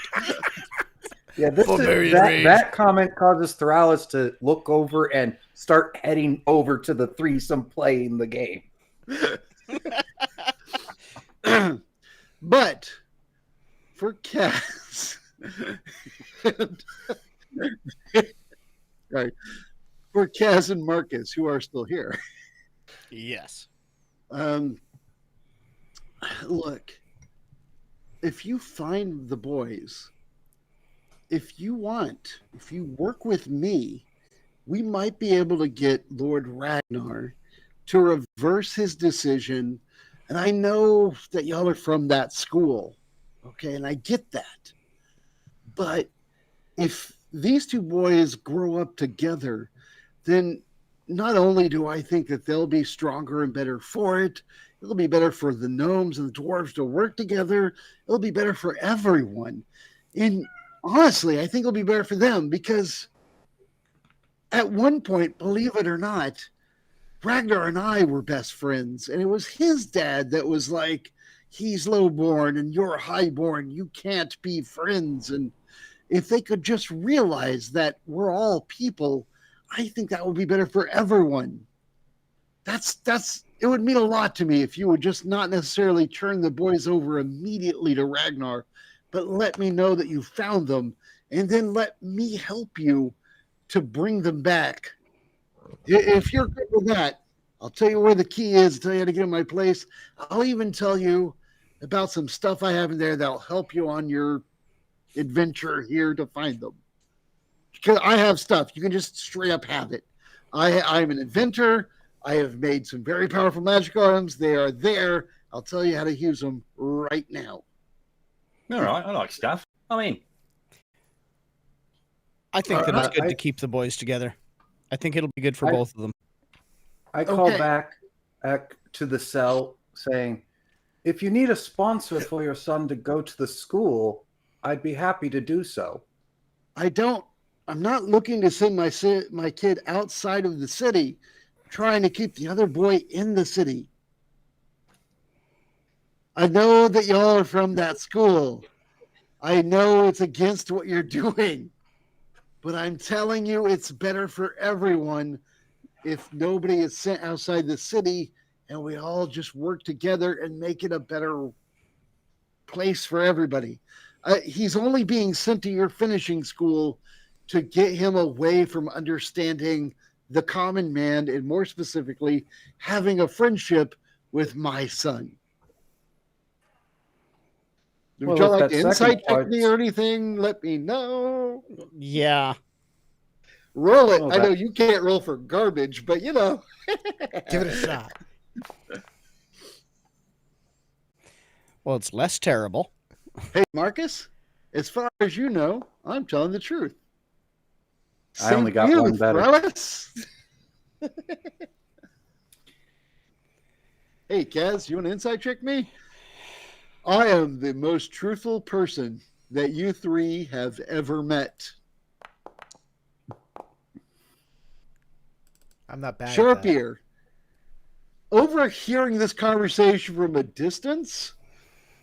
Yeah, that comment causes Thralis to look over and start heading over to the threesome playing the game. But for Cass, right, for Cass and Marcus, who are still here. Yes. Look, if you find the boys, if you work with me, we might be able to get Lord Ragnar to reverse his decision. And I know that y'all are from that school, okay, and I get that. But if these two boys grow up together, then not only do I think that they'll be stronger and better for it, it'll be better for the gnomes and the dwarves to work together. It'll be better for everyone. And honestly, I think it'll be better for them because at one point, believe it or not, Ragnar and I were best friends, and it was his dad that was like, he's lowborn and you're highborn. You can't be friends. And if they could just realize that we're all people, I think that would be better for everyone. It would mean a lot to me if you would just not necessarily turn the boys over immediately to Ragnar, but let me know that you found them, and then let me help you to bring them back. If you're good with that, I'll tell you where the key is, tell you how to get in my place. I'll even tell you about some stuff I have in there that'll help you on your adventure here to find them. Because I have stuff. You can just straight up have it. I'm an inventor. I have made some very powerful magic items. They are there. I'll tell you how to use them right now. All right, I like stuff. I mean, I think that it's good to keep the boys together. I think it'll be good for both of them. I call back to the cell saying, if you need a sponsor for your son to go to the school, I'd be happy to do so. I'm not looking to send my kid outside of the city, trying to keep the other boy in the city. I know that y'all are from that school. I know it's against what you're doing. But I'm telling you, it's better for everyone if nobody is sent outside the city and we all just work together and make it a better place for everybody. He's only being sent to your finishing school to get him away from understanding the common man and more specifically, having a friendship with my son. Would you like to insight check me or anything? Let me know. Yeah. Roll it. I know you can't roll for garbage, but you know. Give it a shot. Well, it's less terrible. Hey, Marcus, as far as you know, I'm telling the truth. I only got one better. Hey, Kaz, you want to insight check me? I am the most truthful person that you three have ever met. I'm not bad. Sharp Ear, overhearing this conversation from a distance,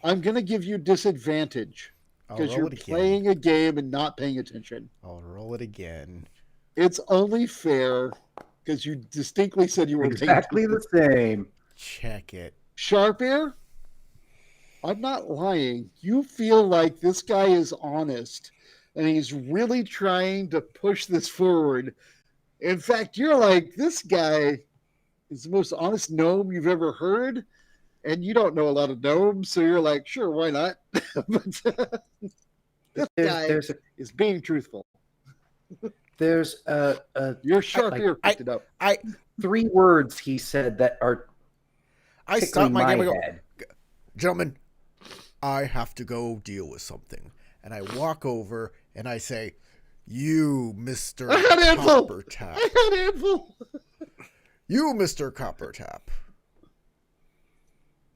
I'm going to give you disadvantage because you're playing a game and not paying attention. I'll roll it again. It's only fair because you distinctly said you were exactly the same. Check it. Sharp Ear, I'm not lying. You feel like this guy is honest and he's really trying to push this forward. In fact, you're like, this guy is the most honest gnome you've ever heard, and you don't know a lot of gnomes, so you're like, sure, why not? But this guy is being truthful. There's Your sharp ear picked it up. 3 words he said that are I tickling stop my game my and go, head. gentlemen, I have to go deal with something. And I walk over and I say, you, Mr. Coppertap. I had Anvil. You, Mr. Coppertap.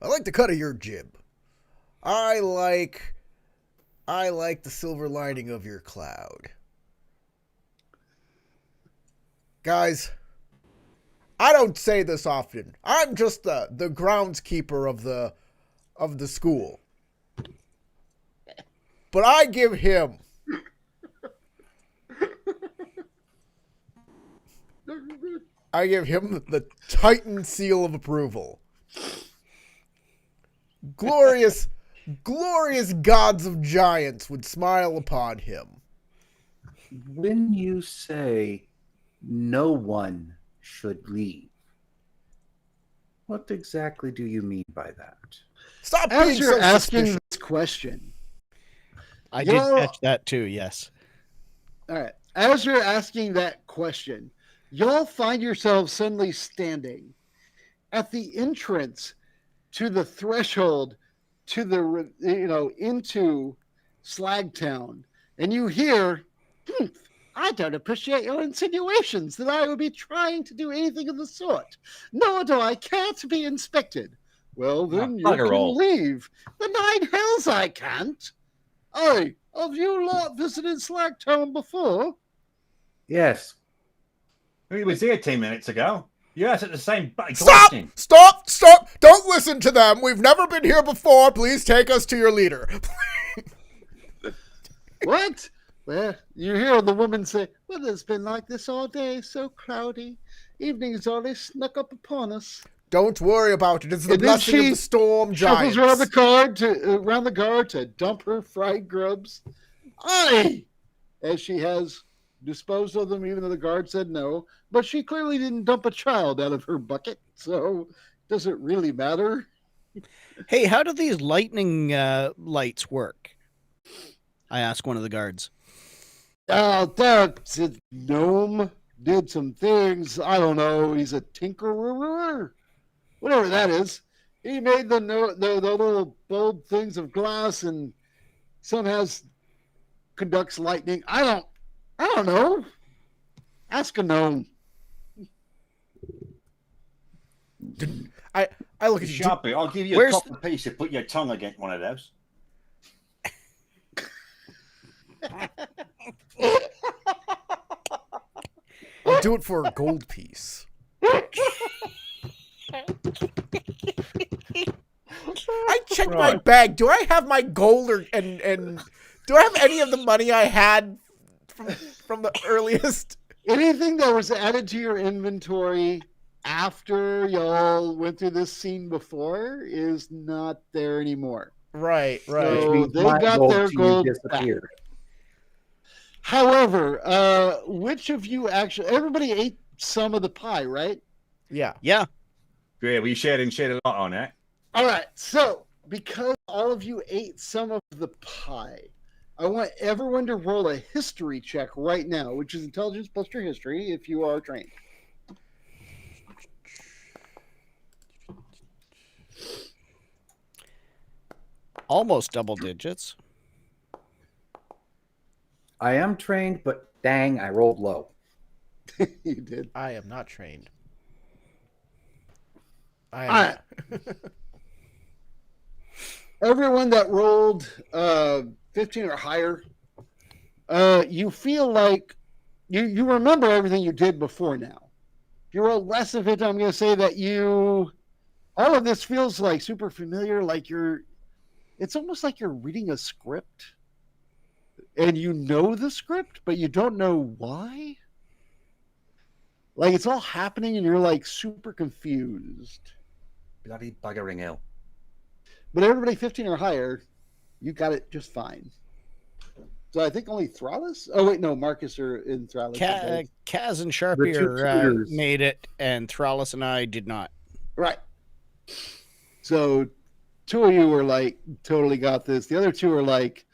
I like the cut of your jib. I like the silver lining of your cloud. Guys, I don't say this often. I'm just the groundskeeper of the school. But I give him the Titan seal of approval. Glorious gods of giants would smile upon him. When you say no one should leave, what exactly do you mean by that? Stop As being you're so asking suspicious. this question, I did catch that too, yes. all right. As you're asking that question, y'all find yourselves suddenly standing at the entrance to the threshold to the into Slagtown, and you hear, I don't appreciate your insinuations that I would be trying to do anything of the sort, nor do I care to be inspected. Well, then you can leave. The 9 hells I can't. Hey, have you lot visited Slagtown before? Yes. He was here 10 minutes ago. You asked at the same Stop! question. Stop! Don't listen to them. We've never been here before. Please take us to your leader. What? Well, you hear the woman say, well, it's been like this all day, so cloudy. Evening's already snuck up upon us. Don't worry about it. It's the blessing of the storm giants. Shuffles around the guard to dump her fried grubs. Aye! As she has disposed of them, even though the guard said no. But she clearly didn't dump a child out of her bucket, so does it really matter? Hey, how do these lightning lights work? I asked one of the guards. That gnome did some things. I don't know. He's a tinkerer. Whatever that is. He made the little bulb things of glass, and some conducts lightning. I don't know. Ask a gnome. I look at you. Sharpie, I'll give you a copper piece to put your tongue against one of those. I'll do it for a gold piece. I checked my bag. Do I have my gold and do I have any of the money I had from the earliest? Anything that was added to your inventory after y'all went through this scene before is not there anymore. Right. So they got their gold disappeared. However, which of you everybody ate some of the pie, right? Yeah. Yeah. Yeah, we shared a lot on that. All right. So because all of you ate some of the pie, I want everyone to roll a history check right now, which is intelligence plus your history if you are trained. Almost double digits. I am trained, but dang, I rolled low. You did. I am not trained. Everyone that rolled 15 or higher, you feel like you remember everything you did before now. If you roll less of it, I'm going to say that all of this feels like super familiar, like it's almost like you're reading a script. And you know the script, but you don't know why. Like it's all happening and you're like super confused. Bloody buggering hell. But everybody 15 or higher, you got it just fine. So I think only Thrallus. Oh wait, no, Marcus are in Thrallus. Kaz and The Sharpie two tutors. made it, and Thrallus and I did not. Right. So 2 of you were like, totally got this. The other 2 are like,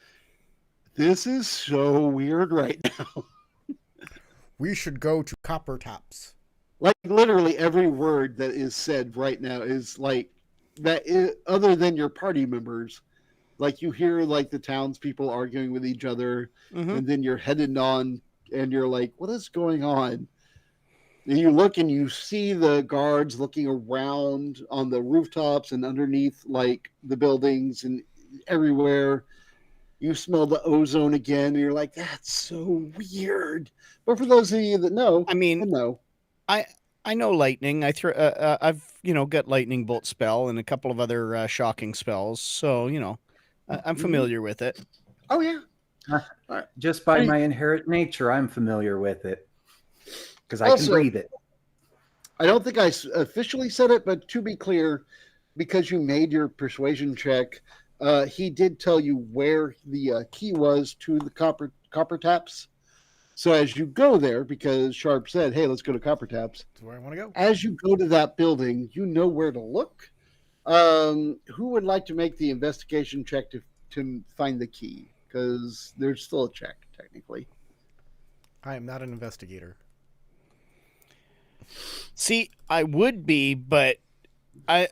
this is so weird right now. We should go to Copper Tops. Like literally every word that is said right now is like that. Other than your party members, like you hear like the townspeople arguing with each other, and then you're headed on, and you're like, what is going on? And you look and you see the guards looking around on the rooftops and underneath like the buildings and everywhere. You smell the ozone again, and you're like, that's so weird. But for those of you that know, I mean, no. I know lightning. I've got lightning bolt spell and a couple of other shocking spells, so I'm familiar with it. Oh yeah. Just by my inherent nature, I'm familiar with it because I can breathe it. I don't think I officially said it, but to be clear, because you made your persuasion check, he did tell you where the key was to the copper taps. So as you go there, because Sharp said, hey, let's go to Copper Taps. That's where I want to go. As you go to that building, you know where to look. Who would like to make the investigation check to find the key? Because there's still a check, technically. I am not an investigator. See, I would be, but I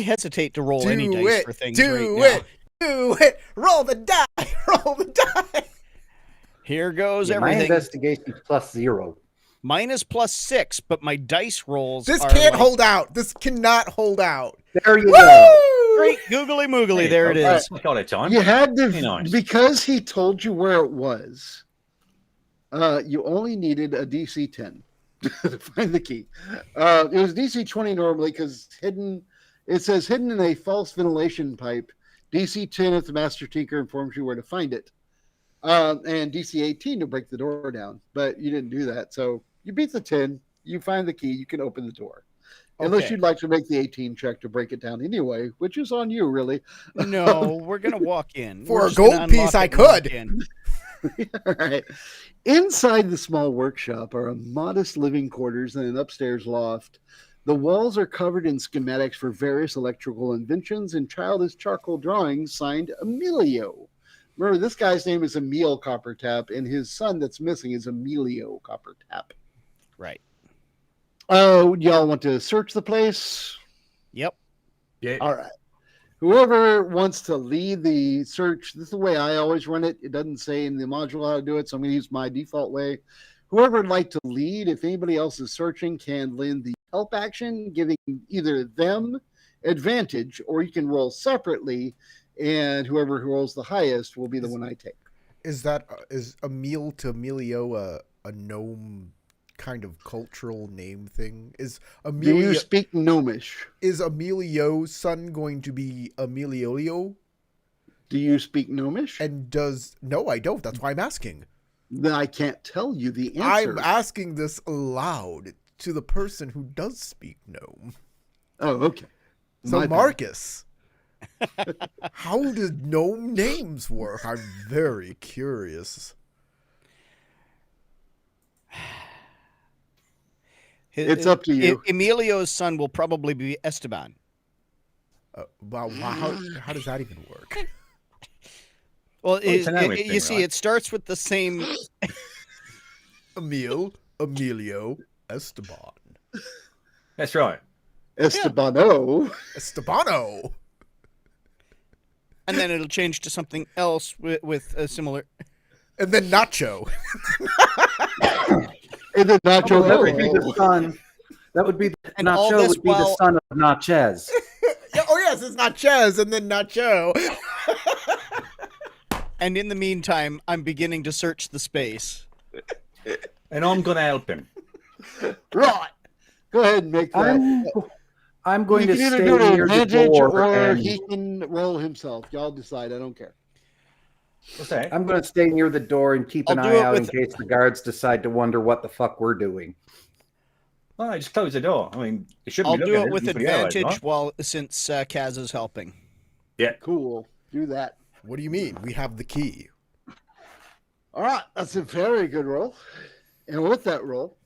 hesitate to roll any dice for things right now. Do it! Roll the die! Roll the die! Here goes My everything. investigation is +0. Mine is +6, but my dice rolls. This are can't like, hold out. This cannot hold out. There you Woo! go. Great googly moogly. There it is. Got it on. You had to, Very nice. because he told you where it was, you only needed a DC 10 to find the key. It was DC 20 normally because it says hidden in a false ventilation pipe. DC 10 if the Master Tinker informs you where to find it. And DC 18 to break the door down. But you didn't do that. So you beat the 10, you find the key, you can open the door. Unless you'd like to make the 18 check to break it down anyway, which is on you, really. No, we're going to walk in. For We're a just gonna gold piece, unlock I it and walk could. in. All right. Inside the small workshop are a modest living quarters and an upstairs loft. The walls are covered in schematics for various electrical inventions and childish charcoal drawings signed Emilio. Remember, this guy's name is Emil Coppertap, and his son that's missing is Emilio Coppertap. Right. Oh, y'all want to search the place? Yep. Yeah. All right. Whoever wants to lead the search, this is the way I always run it. It doesn't say in the module how to do it, so I'm going to use my default way. Whoever would like to lead, if anybody else is searching, can lend the help action, giving either them advantage, or you can roll separately, and whoever rolls the highest will be the one I take. Is Emil to Emilio a gnome kind of cultural name thing? Do you speak Gnomish? Is Emilio's son going to be Emilio? Do you speak Gnomish? No, I don't. That's why I'm asking. Then I can't tell you the answer. I'm asking this aloud to the person who does speak gnome. Oh, okay. So, My bad. Marcus, how do gnome names work? I'm very curious. It's up to you. Emilio's son will probably be Esteban. Wow, how does that even work? Well, it's an Irish you thing, see, right? it starts with the same. Emilio, Esteban. That's right. Estebano. Estebano. And then it'll change to something else with a similar. And then Nacho. And then Nacho. That would be the son. That would be And all Nacho this would be the while- son of Natchez. Oh, yes, it's Natchez and then Nacho. And in the meantime, I'm beginning to search the space. And I'm going to help him. Right. Go ahead and make that. I'm going You to can either stay do it near the advantage door, or and he can roll himself. Y'all decide. I don't care. What's that? I'm going to stay near the door and keep an I'll do eye it out in with- case the guards decide to wonder what the fuck we're doing. Well, I just close the door. I mean, it shouldn't I'll be do looking it at with anybody else, advantage right? since Kaz is helping. Yeah. Cool. Do that. What do you mean? We have the key. All right, that's a very good roll. And with that roll,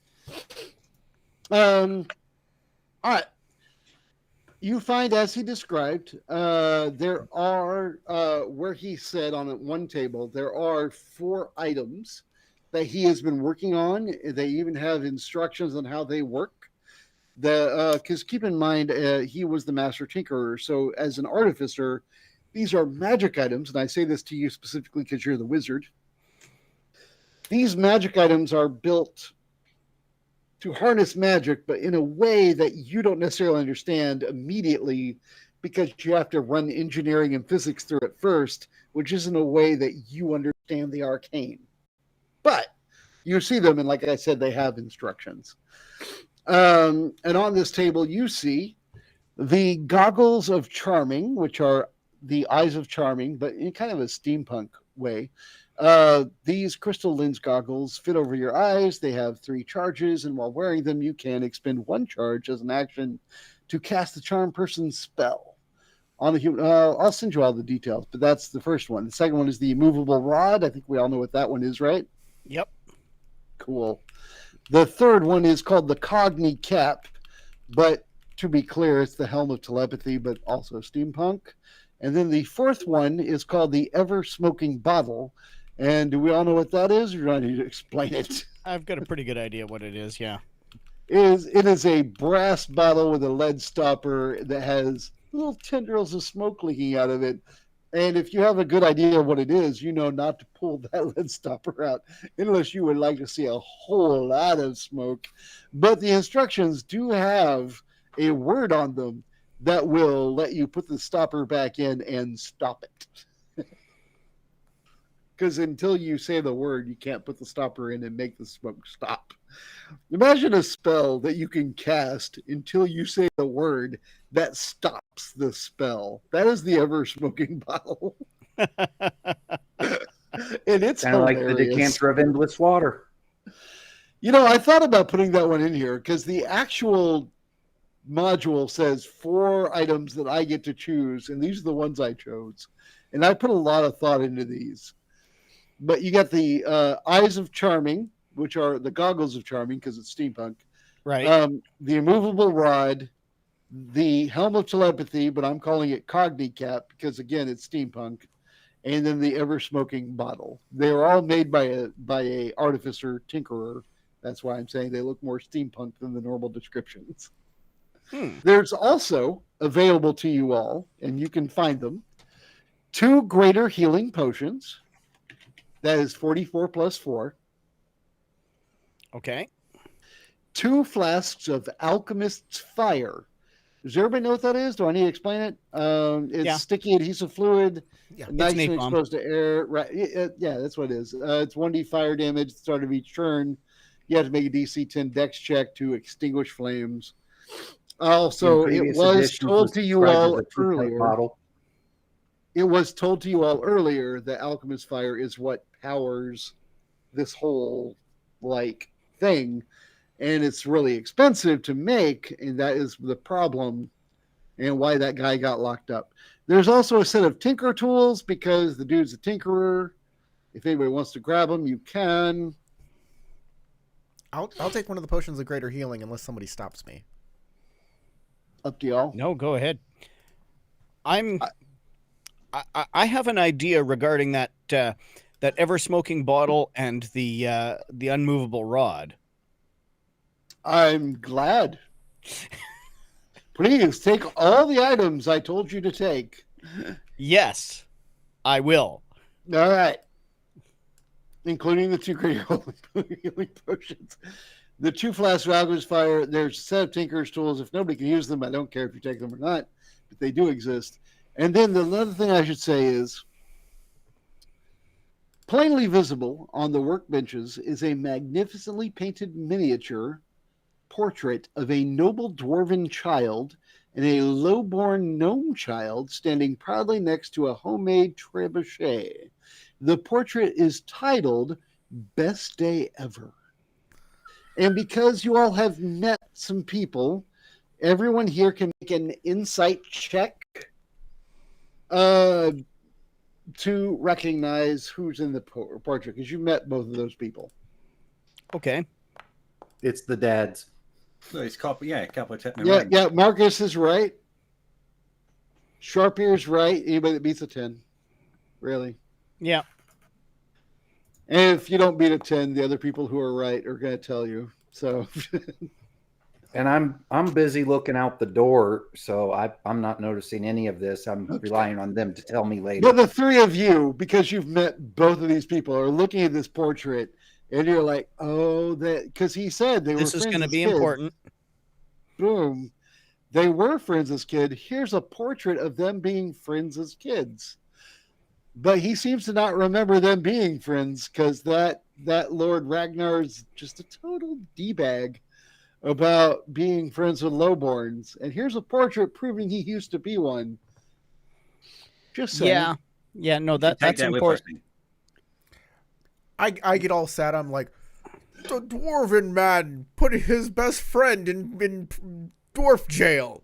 all right, you find, as he described, there are, where he said on one table, there are 4 items that he has been working on. They even have instructions on how they work. Because keep in mind, he was the master tinkerer. So as an artificer, these are magic items. And I say this to you specifically because you're the wizard. These magic items are built to harness magic, but in a way that you don't necessarily understand immediately, because you have to run engineering and physics through it first, which isn't a way that you understand the arcane. But you see them, and like I said, they have instructions. And on this table, you see the goggles of charming, which are the eyes of charming, but in kind of a steampunk way. These crystal lens goggles fit over your eyes. They have 3 charges, and while wearing them, you can expend 1 charge as an action to cast the charm person's spell on the human. I'll send you all the details, but that's the first one. The second one is the immovable rod. I think we all know what that one is, right? Yep. Cool. The third one is called the Cogni Cap, but to be clear, it's the helm of telepathy, but also steampunk. And then the fourth one is called the ever smoking bottle. And do we all know what that is? Or do I need to explain it? I've got a pretty good idea what it is. Yeah. It is a brass bottle with a lead stopper that has little tendrils of smoke leaking out of it. And if you have a good idea of what it is, you know not to pull that lead stopper out unless you would like to see a whole lot of smoke. But the instructions do have a word on them that will let you put the stopper back in and stop it. Because until you say the word, you can't put the stopper in and make the smoke stop. Imagine a spell that you can cast until you say the word that stops the spell. That is the ever smoking bottle. And it's Kind of like the decanter of endless water. You know, I thought about putting that one in here because the actual module says 4 items that I get to choose, and these are the ones I chose. And I put a lot of thought into these. But you got the eyes of charming, which are the goggles of charming because it's steampunk. Right. The immovable rod, the helm of telepathy, but I'm calling it Cogni Cap because again it's steampunk, and then the ever smoking bottle. They are all made by a artificer tinkerer. That's why I'm saying they look more steampunk than the normal descriptions. There's also available to you all, and you can find them, 2 greater healing potions. That is 44 plus 4. Okay. 2 flasks of Alchemist's Fire. Does everybody know what that is? Do I need to explain it? It's sticky adhesive fluid, nice and exposed to air. Right? Yeah, that's what it is. It's 1d fire damage at the start of each turn. You have to make a DC 10 Dex check to extinguish flames. Also, it was told to you all earlier. It was told to you all earlier that Alchemist's Fire is what powers this whole thing, and it's really expensive to make, and that is the problem and why that guy got locked up. There's also a set of tinker tools because the dude's a tinkerer. If anybody wants to grab them, you can. I'll take one of the potions of greater healing unless somebody stops me. Up to y'all. No, go ahead. I have an idea regarding that ever smoking bottle and the unmovable rod. I'm glad. Please take all the items I told you to take. Yes, I will. All right. Including the 2 greater healing potions. The 2 flasks of Alchemist's Fire. There's a set of Tinker's tools. If nobody can use them, I don't care if you take them or not, but they do exist. And then the other thing I should say is, plainly visible on the workbenches is a magnificently painted miniature portrait of a noble dwarven child and a low-born gnome child standing proudly next to a homemade trebuchet. The portrait is titled Best Day Ever. And because you all have met some people, everyone here can make an insight check. to recognize who's in the portrait because you met both of those people. Okay. It's the dads. So it's couple of tipping Yeah, around. yeah. Marcus is right. Sharp Ear's right. Anybody that beats a 10, really. Yeah. And if you don't beat a 10, the other people who are right are going to tell you. So, And I'm busy looking out the door, so I'm not noticing any of this. I'm relying on them to tell me later. but the three of you, because you've met both of these people, are looking at this portrait, and you're like, "Oh, that," because he said they This were is friends going to as be kids. important. Boom, they were friends as kids. Here's a portrait of them being friends as kids. But he seems to not remember them being friends because that Lord Ragnar is just a total d-bag about being friends with lowborns. And here's a portrait proving he used to be one. Just saying. Yeah. Yeah, no, Take that's that with important. us. I get all sad. I'm like, the dwarven man put his best friend in dwarf jail.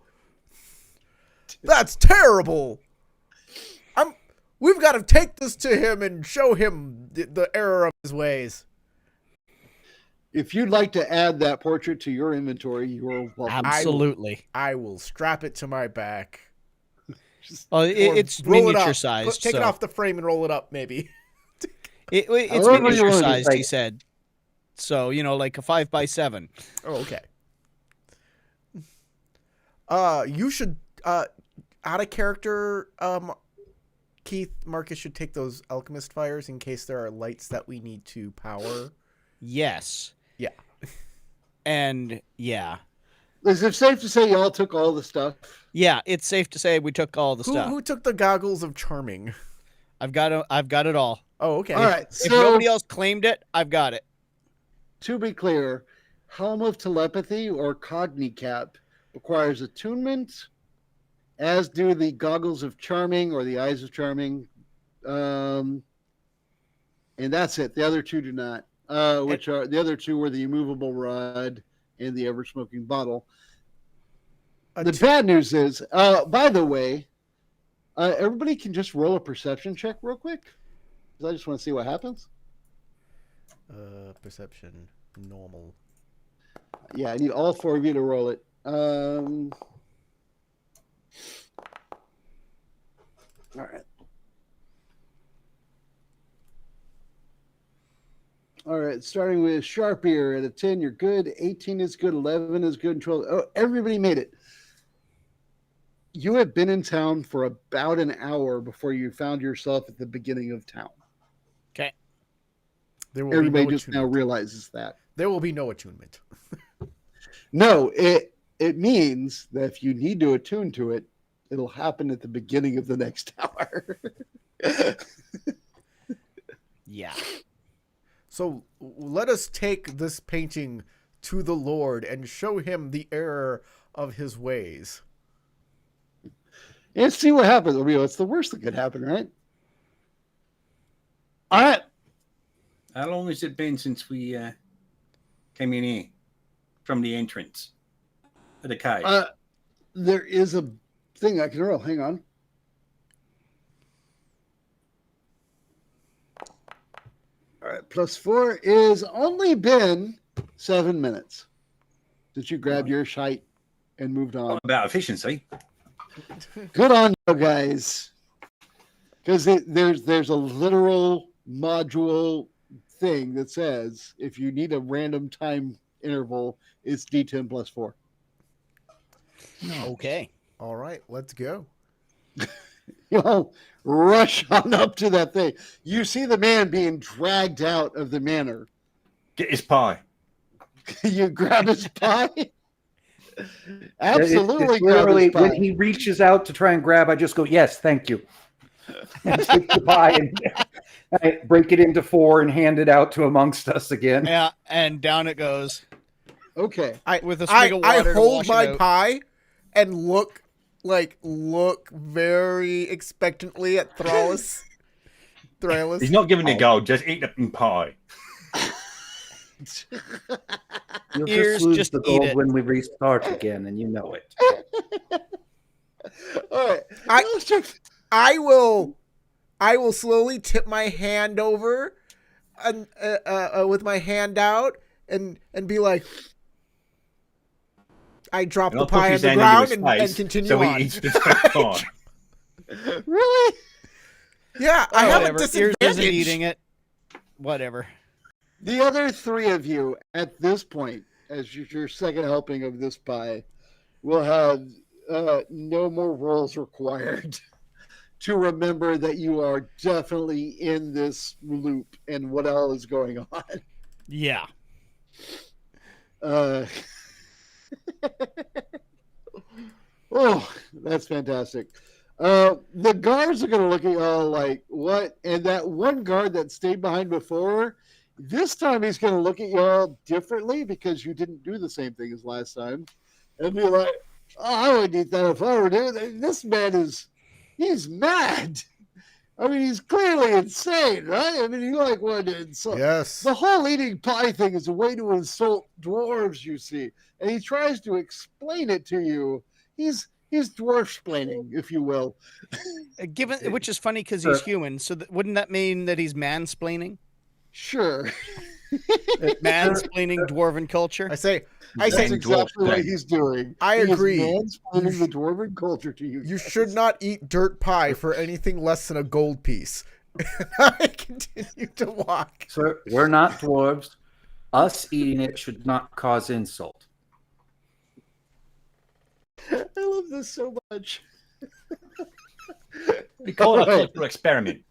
That's terrible. We've got to take this to him and show him the error of his ways. If you'd like to add that portrait to your inventory, you're welcome. Absolutely. I will strap it to my back. Well, Or it's roll it miniature up. sized. Take it so off the frame and roll it up, maybe. it's However you miniature want to sized, he like- said. So, like a 5x7. Oh, okay. You should out of character. Keith, Marcus should take those alchemist fires in case there are lights that we need to power. Yes. Yeah. And yeah. Is it safe to say y'all took all the stuff? Yeah, it's safe to say we took all the stuff. Who took the goggles of charming? I've got it all. Oh, okay. All right. If So, nobody else claimed it, I've got it. to be clear, Helm of Telepathy or Cognicap requires attunement, as do the Goggles of Charming or the Eyes of Charming. And that's it. The other two do not. Which are the other two were the immovable rod and the ever smoking bottle. The bad news is, by the way, everybody can just roll a perception check real quick. 'Cause I just want to see what happens. Perception normal. Yeah, I need all four of you to roll it. All right. All right, starting with Sharp Ear at a 10, you're good. 18 is good. 11 is good. And 12. Oh, everybody made it. You have been in town for about an hour before you found yourself at the beginning of town. Okay. There will Everybody be no just now attunement. realizes that. There will be no attunement. No, it means that if you need to attune to it, it'll happen at the beginning of the next hour. Yeah. So let us take this painting to the Lord and show him the error of his ways. And see what happens. I mean, it's the worst that could happen, right? All right. How long has it been since we came in here from the entrance of the cave? There is a thing I can roll. Hang on. All right. +4 is only been 7 minutes since you grabbed your shite and moved on. Not about efficiency. Good on you guys. Because there's a literal module thing that says if you need a random time interval, it's D10 +4. Okay. All right, let's go. Well, rush on up to that thing. You see the man being dragged out of the manor. Get his pie. You grab his pie. Absolutely, It's grab literally his pie. when he reaches out to try and grab, I just go, "Yes, thank you." And take the pie and I break it into 4 and hand it out to amongst us again. Yeah, and down it goes Okay. with a swig of I water. to hold wash my it out. pie and look very expectantly at Thrallus. He's not giving a go. Just eat the pie. You'll Ears, just lose just the eat gold it. when we restart again, and you know it. All right. I will I will slowly tip my hand over and with my hand out and be like, I drop And the I'll push pie on his the hand into ground his and face continue so on. he eats the pie. Really? Yeah, I Oh, have a whatever. Yours disadvantage. isn't eating it. Whatever. The other three of you at this point, as your second helping of this pie, will have no more rolls required to remember that you are definitely in this loop and what all is going on. Yeah. Uh, oh, that's fantastic. The guards are going to look at y'all like, what? And that one guard that stayed behind before, this time he's going to look at y'all differently because you didn't do the same thing as last time. And be like, oh, I wouldn't eat that if I were doing it. This man he's mad. I mean, he's clearly insane, right? I mean, you like want to insult. Yes. The whole eating pie thing is a way to insult dwarves, you see. And he tries to explain it to you. He's dwarf-splaining, if you will. Given, which is funny because he's human. So wouldn't that mean that he's mansplaining? Sure. Mansplaining dwarven culture? I say, That's exactly what he's doing. I agree. He's mansplaining the dwarven culture to you. you guys. should not eat dirt pie for anything less than a gold piece. I continue to walk. So we're not dwarves. Us eating it should not cause insult. I love this so much. We call it a All right. cultural experiment.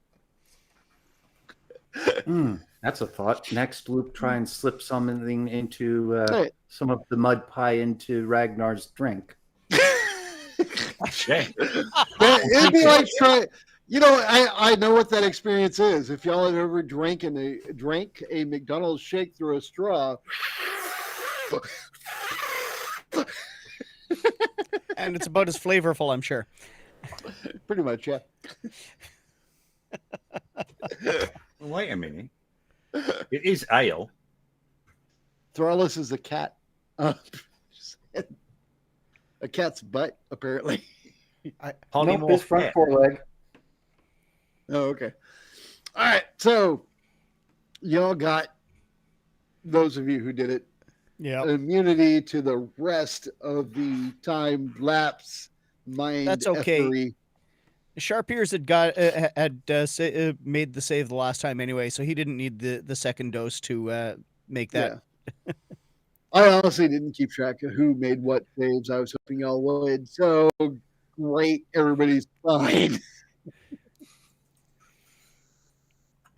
That's a thought. Next loop, try and slip something into Hey. some of the mud pie into Ragnar's drink. Yeah. It'd be like trying. You know, I know what that experience is. If y'all have ever drank a McDonald's shake through a straw, And it's about as flavorful, I'm sure. pretty much, yeah. Wait a minute. It is ale. Thrallus is a cat. A cat's butt, apparently. Nope, his front foreleg. Oh, okay. All right. So, y'all got, those of you who did it, Yeah. immunity to the rest of the time lapse mind. That's okay. effery. Sharp Ears had made the save the last time anyway, so he didn't need the second dose to make that. Yeah. I honestly didn't keep track of who made what saves. I was hoping y'all would. So great, everybody's fine.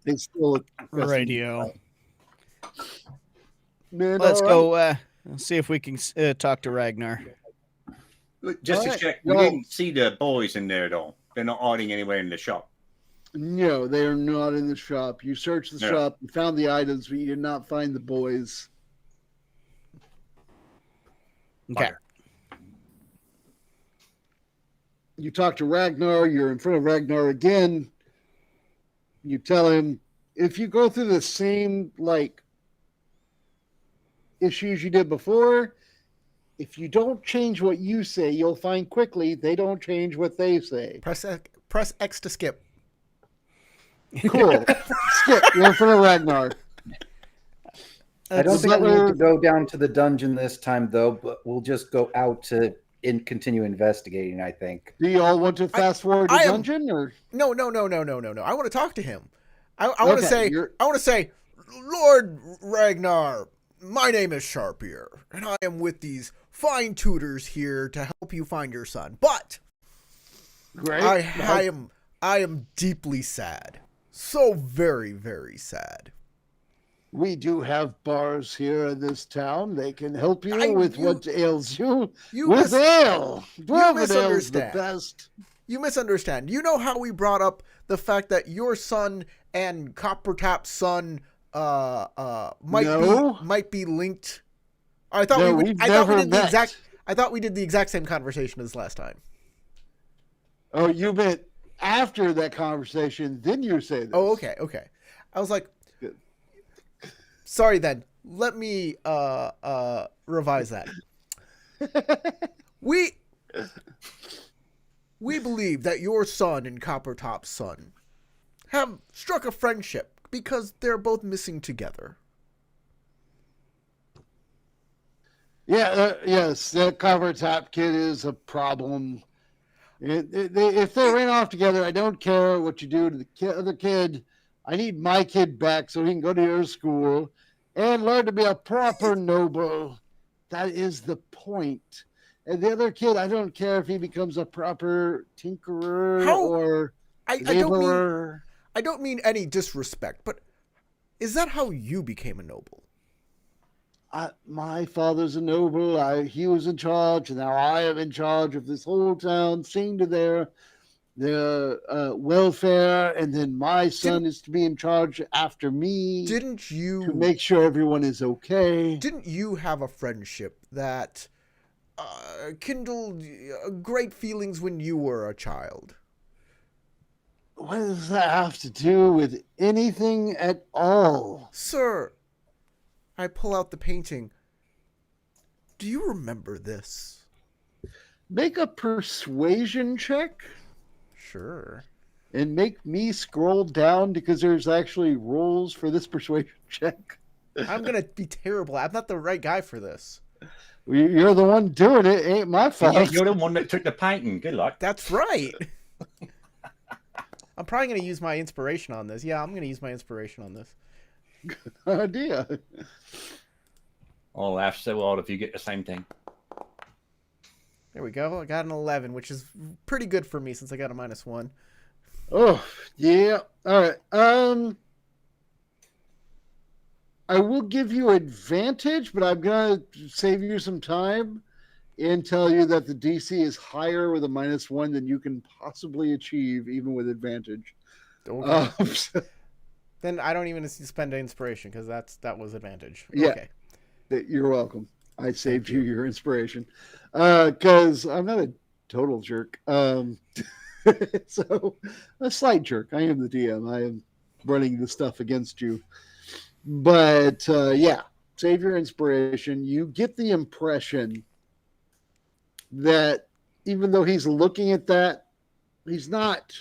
They still Radio. Man, Let's all right. go see if we can talk to Ragnar. Just All to right. check, we Well- didn't see the boys in there at all. They're not hiding anywhere in the shop. No, they are not in the shop. You searched the Yeah. shop, you found the items, but you did not find the boys. Okay. You talk to Ragnar, you're in front of Ragnar again. You tell him, if you go through the same issues you did before, if you don't change what you say, you'll find quickly they don't change what they say. Press X to skip. Cool. Skip, you're in front of Ragnar. I don't Is think that we need where- to go down to the dungeon this time, though, but we'll just go out to continue investigating, I think. Do you all want to fast forward I the am- dungeon, or No. I want to talk to him. I want to Okay, say, Lord Ragnar, my name is Sharpier, and I am with these fine tutors here to help you find your son. But great? I am deeply sad. So very, very sad. We do have bars here in this town. They can help you with you- what ails you. You With ale. Dwarven ale's the misunderstand. best. You misunderstand. You know how we brought up the fact that your son and Coppertap's son might be linked. I thought No, we we've I thought we never did the met. exact same conversation as last time. Oh, you meant after that conversation, then you say this. Oh, okay. I was like, Good. sorry then. Let me revise that. We believe that your son and Coppertop's son have struck a friendship because they're both missing together. Yeah, yes, that cover top kid is a problem. If they ran off together, I don't care what you do to the other kid. I need my kid back so he can go to your school and learn to be a proper noble. That is the point. And the other kid, I don't care if he becomes a proper tinkerer or laborer. I don't mean any disrespect, but is that how you became a noble? My father's a noble. He was in charge, and now I am in charge of this whole town, seeing to their welfare, and then my son is to be in charge after me. Didn't you to make sure everyone is okay? Didn't you have a friendship that kindled great feelings when you were a child? What does that have to do with anything at all? Sir, I pull out the painting. Do you remember this? Make a persuasion check. Sure. And make me scroll down because there's actually rules for this persuasion check. I'm going to be terrible. I'm not the right guy for this. You're the one doing it. It ain't my fault. You're the one that took the painting. Good luck. That's right. I'm probably going to use my inspiration on this. Yeah, I'm going to use my inspiration on this. Good idea. I'll laugh so hard if you get the same thing. There we go. I got an 11, which is pretty good for me since I got a -1. Oh, yeah. All right. I will give you advantage, but I'm going to save you some time and tell you that the DC is higher with a -1 than you can possibly achieve, even with advantage. Okay. Then I don't even spend an inspiration because that was advantage. Yeah. Okay. You're welcome. I saved you your inspiration because I'm not a total jerk. So a slight jerk. I am the DM. I am running the stuff against you. But yeah, save your inspiration. You get the impression that even though he's looking at that, he's not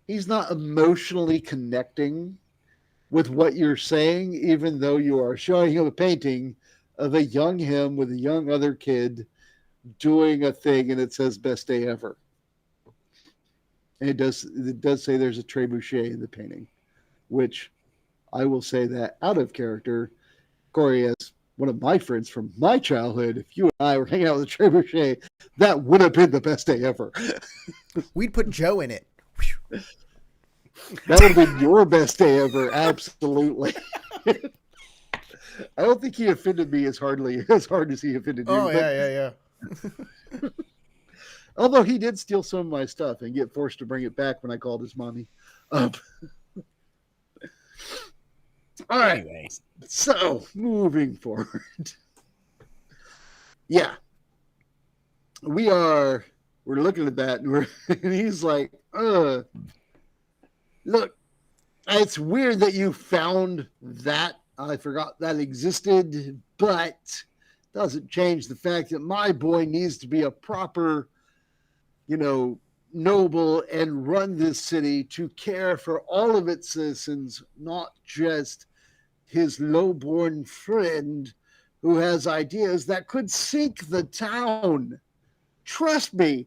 emotionally connecting with what you're saying, even though you are showing him a painting of a young him with a young other kid doing a thing, and it says "Best Day Ever." And it does say there's a trebuchet in the painting, which I will say that out of character, Corey, as one of my friends from my childhood, if you and I were hanging out with a trebuchet, that would have been the best day ever. We'd put Joe in it. That would have been your best day ever, absolutely. I don't think he offended me as hard as he offended you. Oh, yeah. Although he did steal some of my stuff and get forced to bring it back when I called his mommy up. All right. Anyway. So, moving forward. Yeah. We're looking at that and he's like, look, it's weird that you found that. I forgot that existed, but doesn't change the fact that my boy needs to be a proper, noble and run this city to care for all of its citizens, not just his lowborn friend who has ideas that could sink the town. Trust me,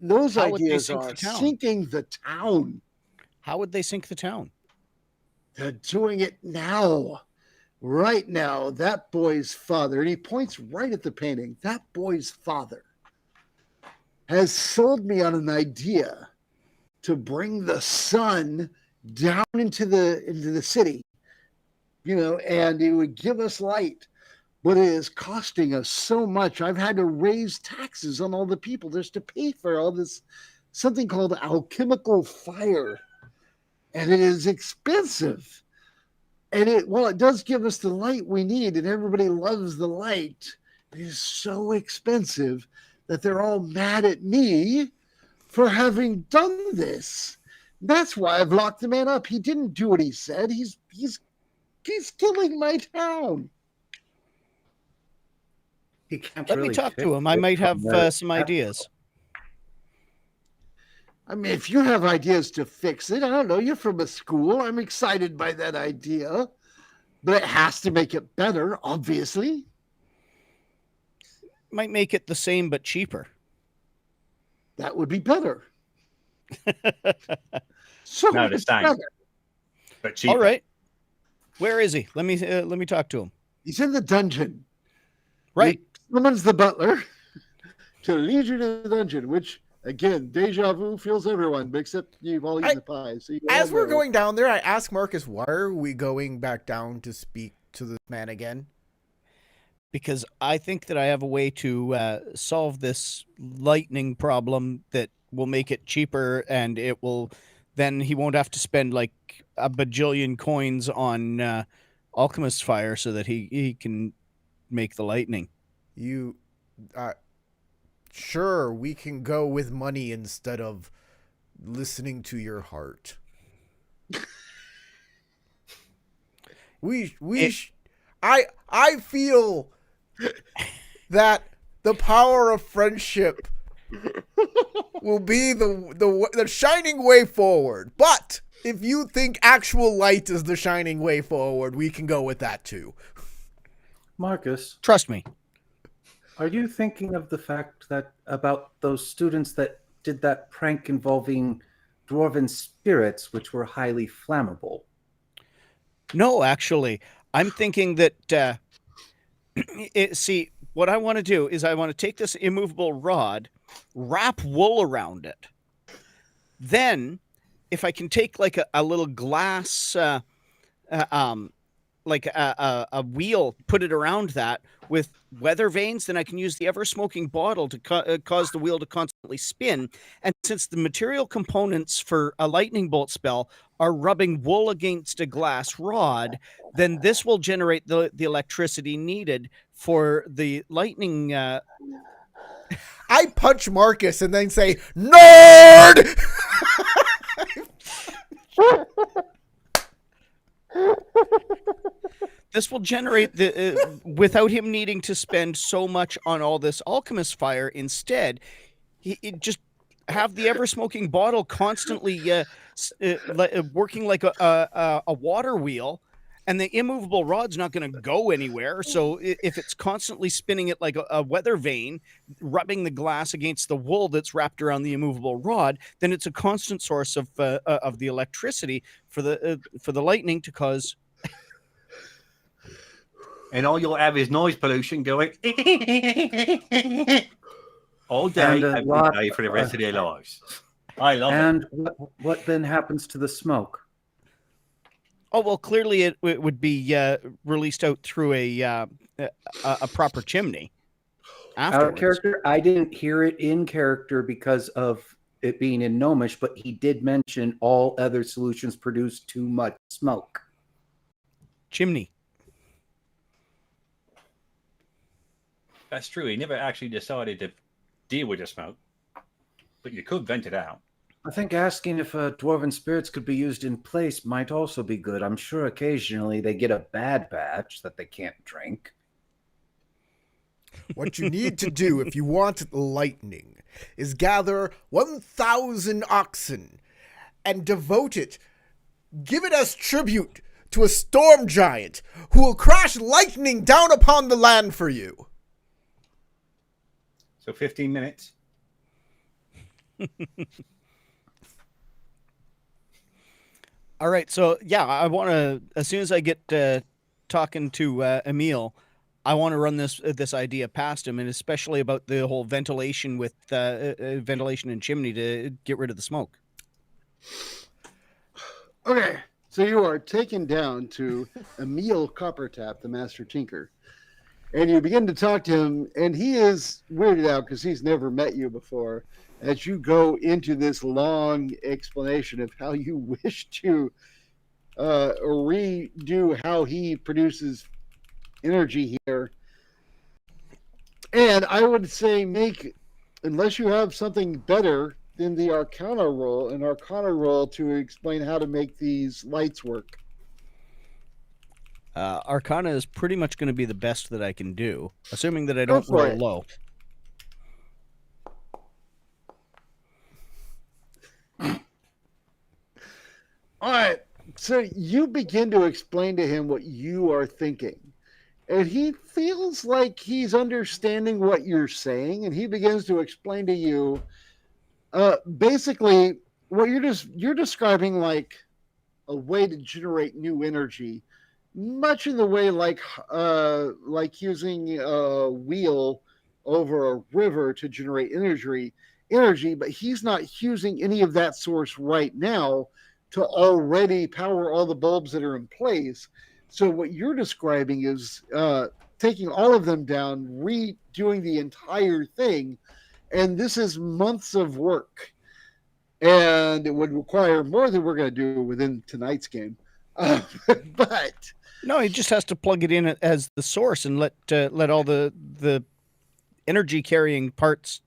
those ideas are sinking the town. How would they sink the town? They're doing it now. Right now, that boy's father, and he points right at the painting, that boy's father has sold me on an idea to bring the sun down into the city, and it would give us light. But it is costing us so much. I've had to raise taxes on all the people just to pay for all this, something called alchemical fire. And it is expensive. And it does give us the light we need, and everybody loves the light. It is so expensive that they're all mad at me for having done this. That's why I've locked the man up. He didn't do what he said. He's killing my town. He can't Let really me talk fit to him. I might have from the- some ideas. I mean, if you have ideas to fix it, I don't know. You're from a school. I'm excited by that idea. But it has to make it better, obviously. Might make it the same but cheaper. That would be better. So No, the much same. better. But cheaper. All right. Where is he? Let me talk to him. He's in the dungeon. Right. He summons the butler to lead you to the dungeon, which, again, deja vu feels everyone, except you've all eaten the pie. So As we're going down there, I ask Marcus, why are we going back down to speak to this man again? Because I think that I have a way to solve this lightning problem that will make it cheaper, and it will then he won't have to spend like a bajillion coins on alchemist fire so that he can make the lightning. You, sure, we can go with money instead of listening to your heart. I feel that the power of friendship will be the shining way forward. But if you think actual light is the shining way forward, we can go with that too. Marcus, Trust me. are you thinking of the fact that about those students that did that prank involving dwarven spirits, which were highly flammable? No, actually, I'm thinking that see, what I want to do is I want to take this immovable rod, wrap wool around it. Then, if I can take like a little glass, like a wheel, put it around that with weather vanes, then I can use the ever-smoking bottle to cause the wheel to constantly spin. And since the material components for a lightning bolt spell are rubbing wool against a glass rod, then this will generate the electricity needed for the lightning. I punch Marcus and then say, "Nerd!" This will generate the without him needing to spend so much on all this alchemist fire. Instead, he just have the ever-smoking bottle constantly working like a water wheel, and the immovable rod's not going to go anywhere. So if it's constantly spinning it like a weather vane, rubbing the glass against the wool that's wrapped around the immovable rod, then it's a constant source of the electricity for the lightning to cause. And all you'll have is noise pollution going all day, And every day for the rest of their lives. I love it. And what then happens to the smoke? Oh well, clearly it would be released out through a proper chimney. Out of Afterwards. character, I didn't hear it in character because of it being in Gnomish, but he did mention all other solutions produce too much smoke. Chimney. That's true. He never actually decided to deal with the smoke, but you could vent it out. I think asking if dwarven spirits could be used in place might also be good. I'm sure occasionally they get a bad batch that they can't drink. What you need to do if you want lightning is gather 1,000 oxen and devote it, give it as tribute to a storm giant who will crash lightning down upon the land for you. So 15 minutes. All right, so yeah, I want to, as soon as I get talking to Emil, I want to run this idea past him, and especially about the whole ventilation with ventilation and chimney to get rid of the smoke. Okay, so you are taken down to Emil Coppertap, the Master Tinker. And you begin to talk to him, and he is weirded out because he's never met you before. As you go into this long explanation of how you wish to redo how he produces energy here. And I would say unless you have something better than the Arcana roll to explain how to make these lights work. Arcana is pretty much going to be the best that I can do, assuming that I don't Go for roll it. low. All right. So you begin to explain to him what you are thinking. And he feels like he's understanding what you're saying. And he begins to explain to you basically what you're describing like a way to generate new energy, much in the way like using a wheel over a river to generate energy, but he's not using any of that source right now to already power all the bulbs that are in place. So what you're describing is taking all of them down, redoing the entire thing, and this is months of work, and it would require more than we're going to do within tonight's game. But No, he just has to plug it in as the source and let all the energy carrying parts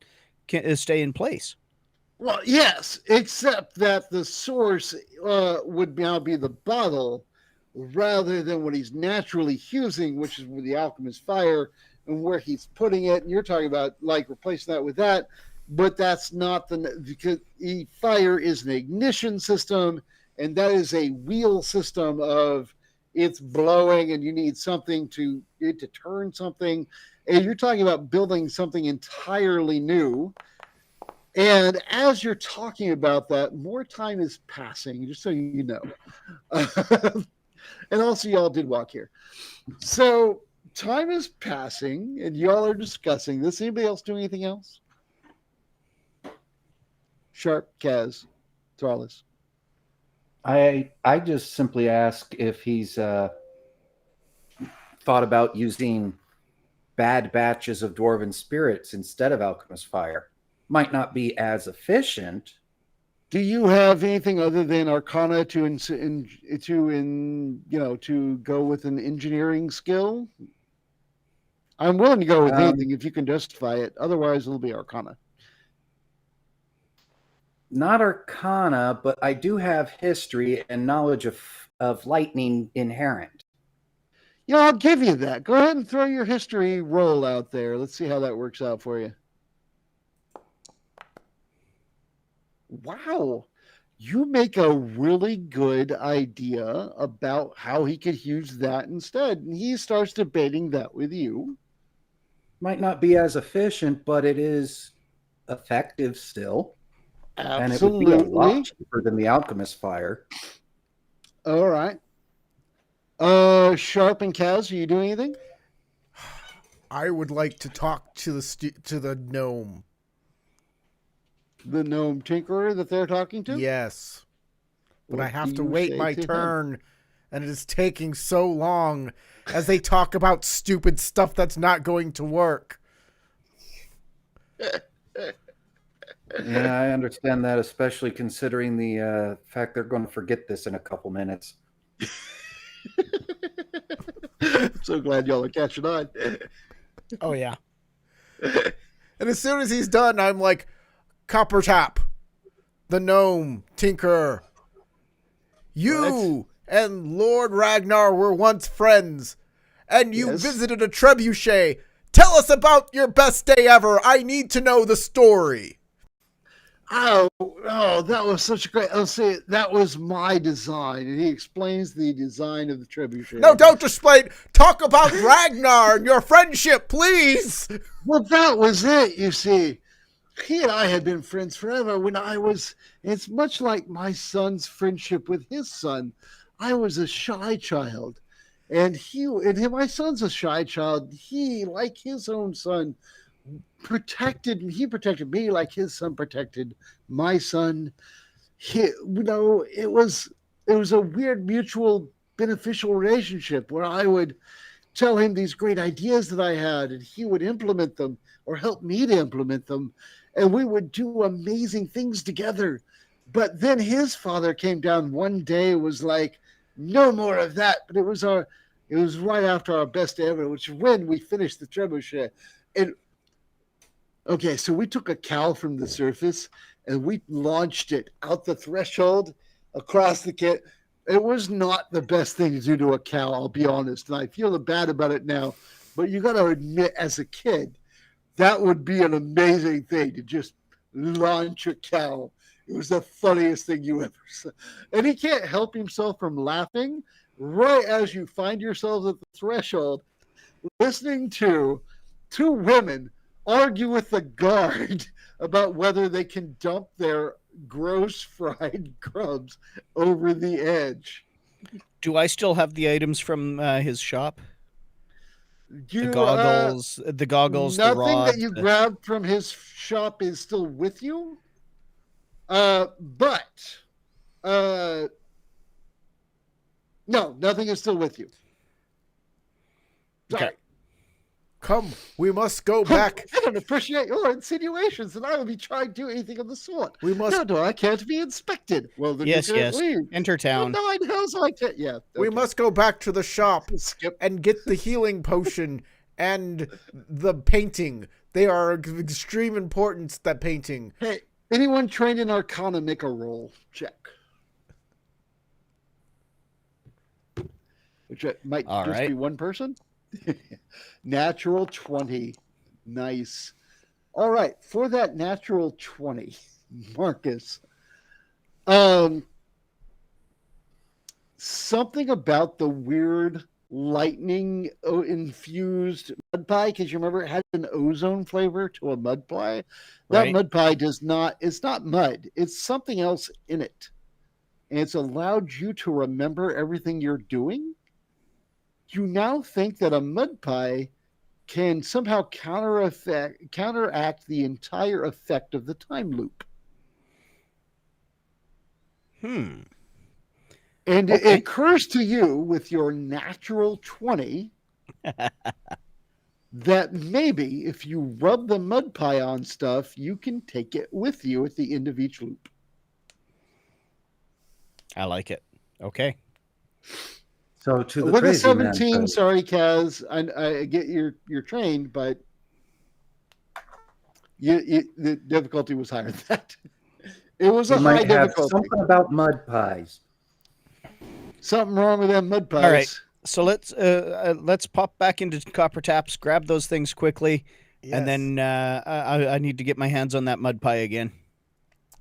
stay in place. well, yes, except that the source would now be the bottle rather than what he's naturally using, which is with the alchemist fire and where he's putting it. And you're talking about like replacing that with that, but that's not because fire is an ignition system, and that is a wheel system of it's blowing, and you need something to turn something. And you're talking about building something entirely new. And as you're talking about that, more time is passing, just so you know. And also, y'all did walk here. So time is passing, and y'all are discussing this. Anybody else do anything else? Sharp, Kaz, Thrallis. I just simply ask if he's thought about using bad batches of dwarven spirits instead of alchemist fire. Might not be as efficient. Do you have anything other than Arcana to go with an engineering skill? I'm willing to go with anything if you can justify it. Otherwise, it'll be Arcana. Not Arcana, but I do have history and knowledge of lightning inherent. Yeah, I'll give you that. Go ahead and throw your history roll out there. Let's see how that works out for you. Wow. You make a really good idea about how he could use that instead. And he starts debating that with you. Might not be as efficient, but it is effective still. Absolutely. And it would be a lot cheaper than the alchemist fire. All right. Sharp and Kaz, are you doing anything? I would like to talk to the gnome. The gnome tinkerer that they're talking to? Yes. But What I have do to you wait say my to him? turn, and it is taking so long as they talk about stupid stuff that's not going to work. Yeah, I understand that, especially considering the fact they're going to forget this in a couple minutes. I'm so glad y'all are catching on. Oh yeah. And as soon as he's done, I'm like, Coppertop, the gnome tinkerer. You and Lord Ragnar were once friends, and you Yes. visited a trebuchet. Tell us about your best day ever. I need to know the story. Oh, that was such a great. I'll say that was my design, and he explains the design of the trebuchet. No, don't explain. Talk about Ragnar and your friendship, please. Well, that was it. You see, he and I had been friends forever. When I was, it's much like my son's friendship with his son. I was a shy child, and my son's a shy child. He, like his own son, protected me like his son protected my son. It was a weird mutual beneficial relationship where I would tell him these great ideas that I had, and he would implement them or help me to implement them, and we would do amazing things together. But then his father came down one day and was like, no more of that. But it was right after our best day ever, which is when we finished the trebuchet. And okay, so we took a cow from the surface and we launched it out the threshold across the kit. It was not the best thing to do to a cow, I'll be honest. And I feel bad about it now. But you got to admit, as a kid, that would be an amazing thing to just launch a cow It was the funniest thing you ever said. And he can't help himself from laughing right as you find yourselves at the threshold, listening to two women argue with the guard about whether they can dump their gross fried grubs over the edge. Do I still have the items from his shop? You, The goggles, the nothing rod. that you grabbed from his shop is still with you. But no, nothing is still with you. Sorry. Okay. Come, we must go back. I don't appreciate your insinuations that I will be trying to do anything of the sort. We must. No, I can't be inspected. Well, then Yes, you can't yes. leave. Enter town. No, I know, so I can't. Yeah. We okay. must go back to the shop Skip. and get the healing potion and the painting. They are of extreme importance, that painting. Hey, anyone trained in Arcana, make a roll. Check. Which might All just right. be one person. Natural 20. Nice. All right. For that natural 20, Marcus, something about the weird lightning infused mud pie, because you remember it had an ozone flavor to a mud pie. That Right. mud pie does not, it's not mud, it's something else in it. And it's allowed you to remember everything you're doing. You now think that a mud pie can somehow counteract the entire effect of the time loop. Hmm. And Okay. it occurs to you with your natural 20 that maybe if you rub the mud pie on stuff, you can take it with you at the end of each loop. I like it. Okay. So to the With a crazy 17, man, sorry, Kaz, I get you're trained, but the difficulty was higher than that. It was you a high might have difficulty. something about mud pies. Something wrong with them mud pies. All right. So let's pop back into Copper Taps, grab those things quickly, and then I need to get my hands on that mud pie again.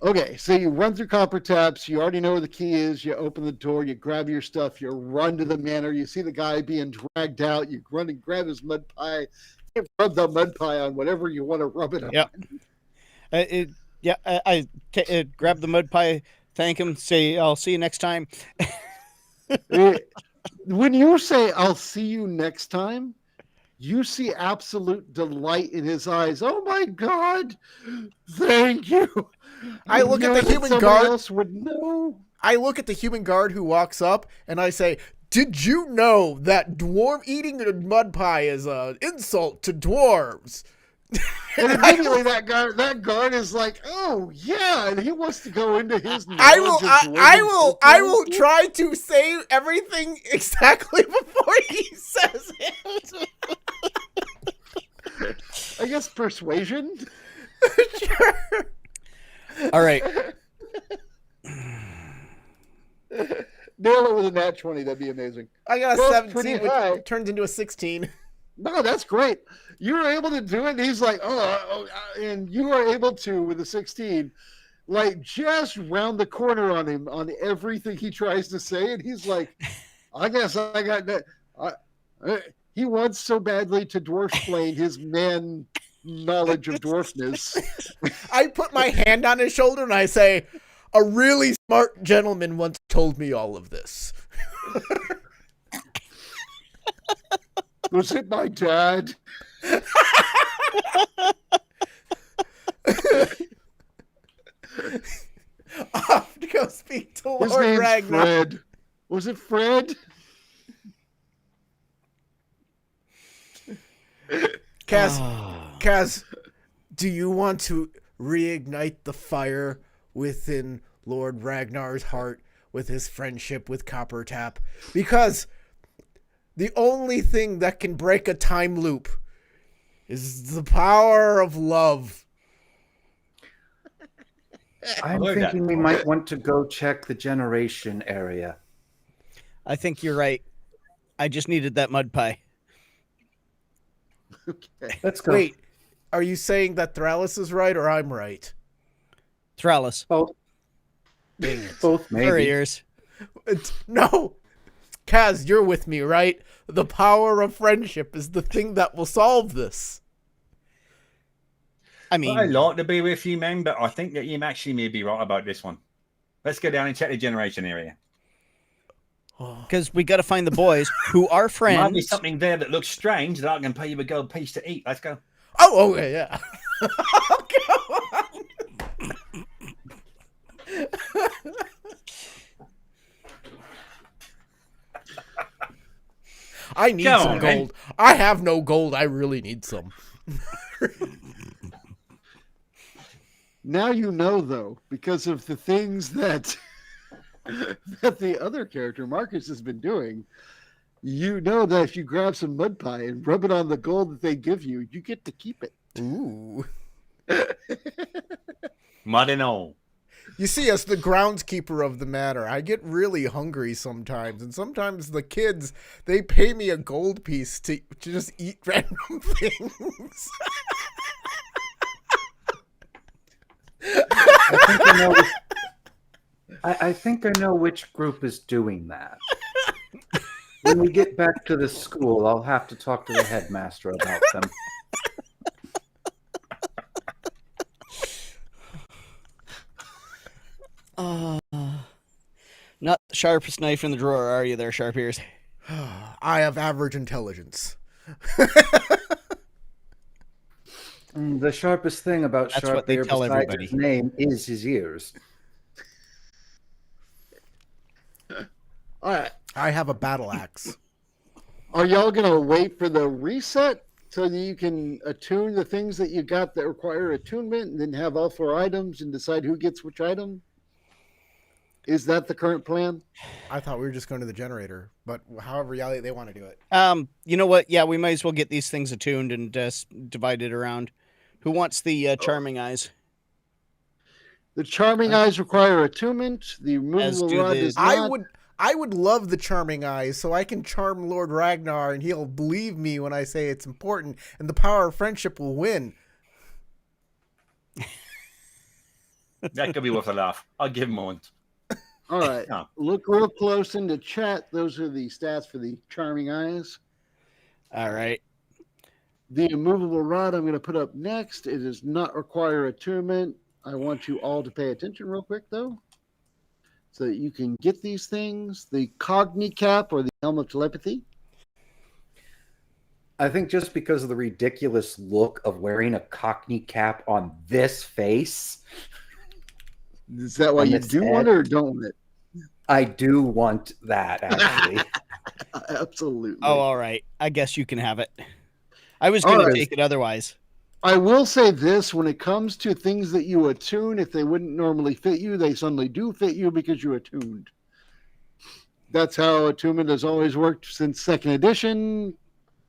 Okay, so you run through Copper Taps. You already know where the key is. You open the door. You grab your stuff. You run to the manor. You see the guy being dragged out. You run and grab his mud pie. You rub the mud pie on whatever you want to rub it on. Yep. I grab the mud pie, thank him, say I'll see you next time. When you say I'll see you next time, you see absolute delight in his eyes. Oh my God! Thank you. I look at the human somebody guard. else would know. I look at the human guard who walks up and I say, "Did you know that dwarf eating a mud pie is an insult to dwarves?" And immediately that guard is like, "Oh yeah," and he wants to go into his. I will knowledge try to say everything exactly before he says it. I guess persuasion. Sure. All right. Nail it with a nat 20. That'd be amazing. I got a Well, 17, pretty which high. turns into a 16. No, that's great. You were able to do it. And he's like, and you are able to with a 16, like just round the corner on him on everything he tries to say. And he's like, I guess I got that. He wants so badly to dwarf-splain his man knowledge of dwarfness. I put my hand on his shoulder and I say, "A really smart gentleman once told me all of this." Was it my dad? Off to go speak to His Lord name's Ragnar. Fred. Was it Fred? Kaz, do you want to reignite the fire within Lord Ragnar's heart with his friendship with Copper Tap? Because the only thing that can break a time loop is the power of love. I'm Avoid that. thinking we might want to go check the generation area. I think you're right. I just needed that mud pie. Okay. Let's go. Wait, are you saying that Thralis is right or I'm right? Thralis. Oh, Both maybe. Furriers. No, Kaz, you're with me, right? The power of friendship is the thing that will solve this. I Well, I'd mean, like to be with you, man, but I think that you actually may be right about this one. Let's go down and check the generation area. because we got to find the boys who are There might be friends. something there that looks strange that I can pay you a gold piece to eat. Let's go. Oh, okay, yeah. Come on. I need Come some on, man. gold. I have no gold. I really need some. Now you know, though, because of the things that that the other character, Marcus, has been doing, you know that if you grab some mud pie and rub it on the gold that they give you, you get to keep it. Ooh. Mud and all. You see, as the groundskeeper of the manor, I get really hungry sometimes, and sometimes the kids, they pay me a gold piece to just eat random things. I think I know which group is doing that. When we get back to the school, I'll have to talk to the headmaster about them. Not the sharpest knife in the drawer, are you there, sharp ears? I have average intelligence. The sharpest thing about That's Sharp what they Ear tell besides everybody. his name is his ears. All right. I have a battle axe. Are y'all going to wait for the reset so that you can attune the things that you got that require attunement and then have all 4 items and decide who gets which item? Is that the current plan? I thought we were just going to the generator, but however they want to do it. You know what? Yeah, we might as well get these things attuned and divide it around. Who wants the charming eyes? The charming eyes require attunement. The removable do rod the- does not. I would love the charming eyes so I can charm Lord Ragnar and he'll believe me when I say it's important and the power of friendship will win. That could be worth a laugh. I'll give him one. All right. No. Look real close into chat. Those are the stats for the charming eyes. All right. The immovable rod I'm going to put up next. It does not require attunement. I want you all to pay attention real quick, though, so that you can get these things. The Cogni Cap or the Helm of Telepathy. I think just because of the ridiculous look of wearing a Cockney cap on this face, Is that why On you this do head. want it or don't want it? I do want that, actually. Absolutely. Oh, all right. I guess you can have it. I was All going to right. take it otherwise. I will say this, when it comes to things that you attune, if they wouldn't normally fit you, they suddenly do fit you because you attuned. That's how attunement has always worked since 2nd edition.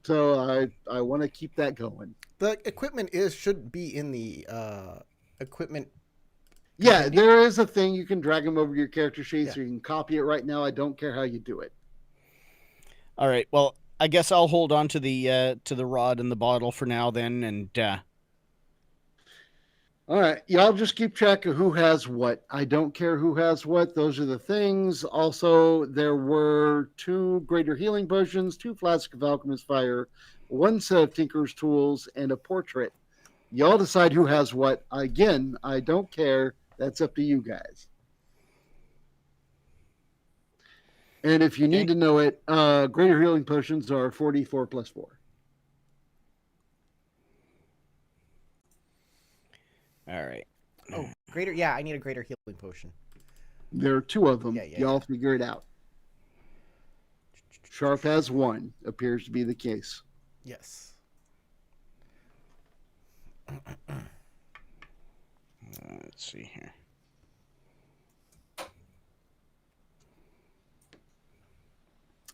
So I want to keep that going. The equipment should be in the equipment. Yeah, Compendium? there is a thing you can drag them over your character sheet Yeah. so you can copy it right now. I don't care how you do it. All right. Well, I guess I'll hold on to the rod and the bottle for now then, and All right, y'all just keep track of who has what. I don't care who has what. Those are the things. Also, there were 2 greater healing potions, 2 flasks of alchemist fire, 1 set of tinker's tools, and a portrait. Y'all decide who has what. Again, I don't care. That's up to you guys. And if you need to know it, greater healing potions are 44 plus 4. all right. Oh, greater. Yeah, I need a greater healing potion. There are 2 of them. Yeah, Y'all figure it out. Sharp has 1. Appears to be the case. Yes. Let's see here.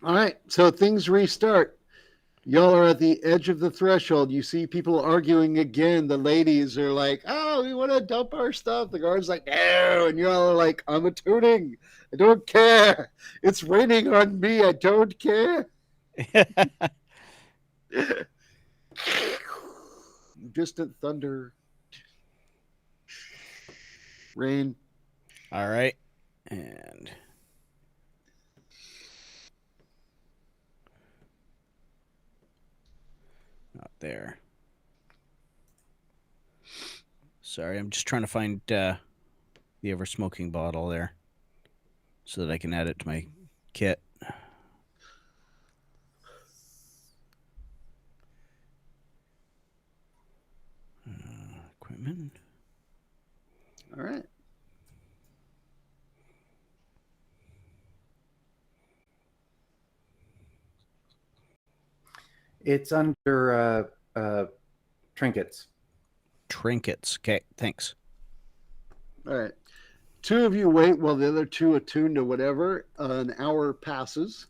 All right, so things restart. Y'all are at the edge of the threshold. You see people arguing again. The ladies are like, "Oh, we want to dump our stuff." The guard's like, "No," and y'all are like, "I'm attuning. I don't care. It's raining on me. I don't care." Distant thunder, rain. All right. And not there. Sorry, I'm just trying to find the ever smoking bottle there so that I can add it to my kit. Equipment. All right. It's under trinkets. Trinkets. Okay, thanks. All right. Two of you wait while the other two attune to whatever. An hour passes.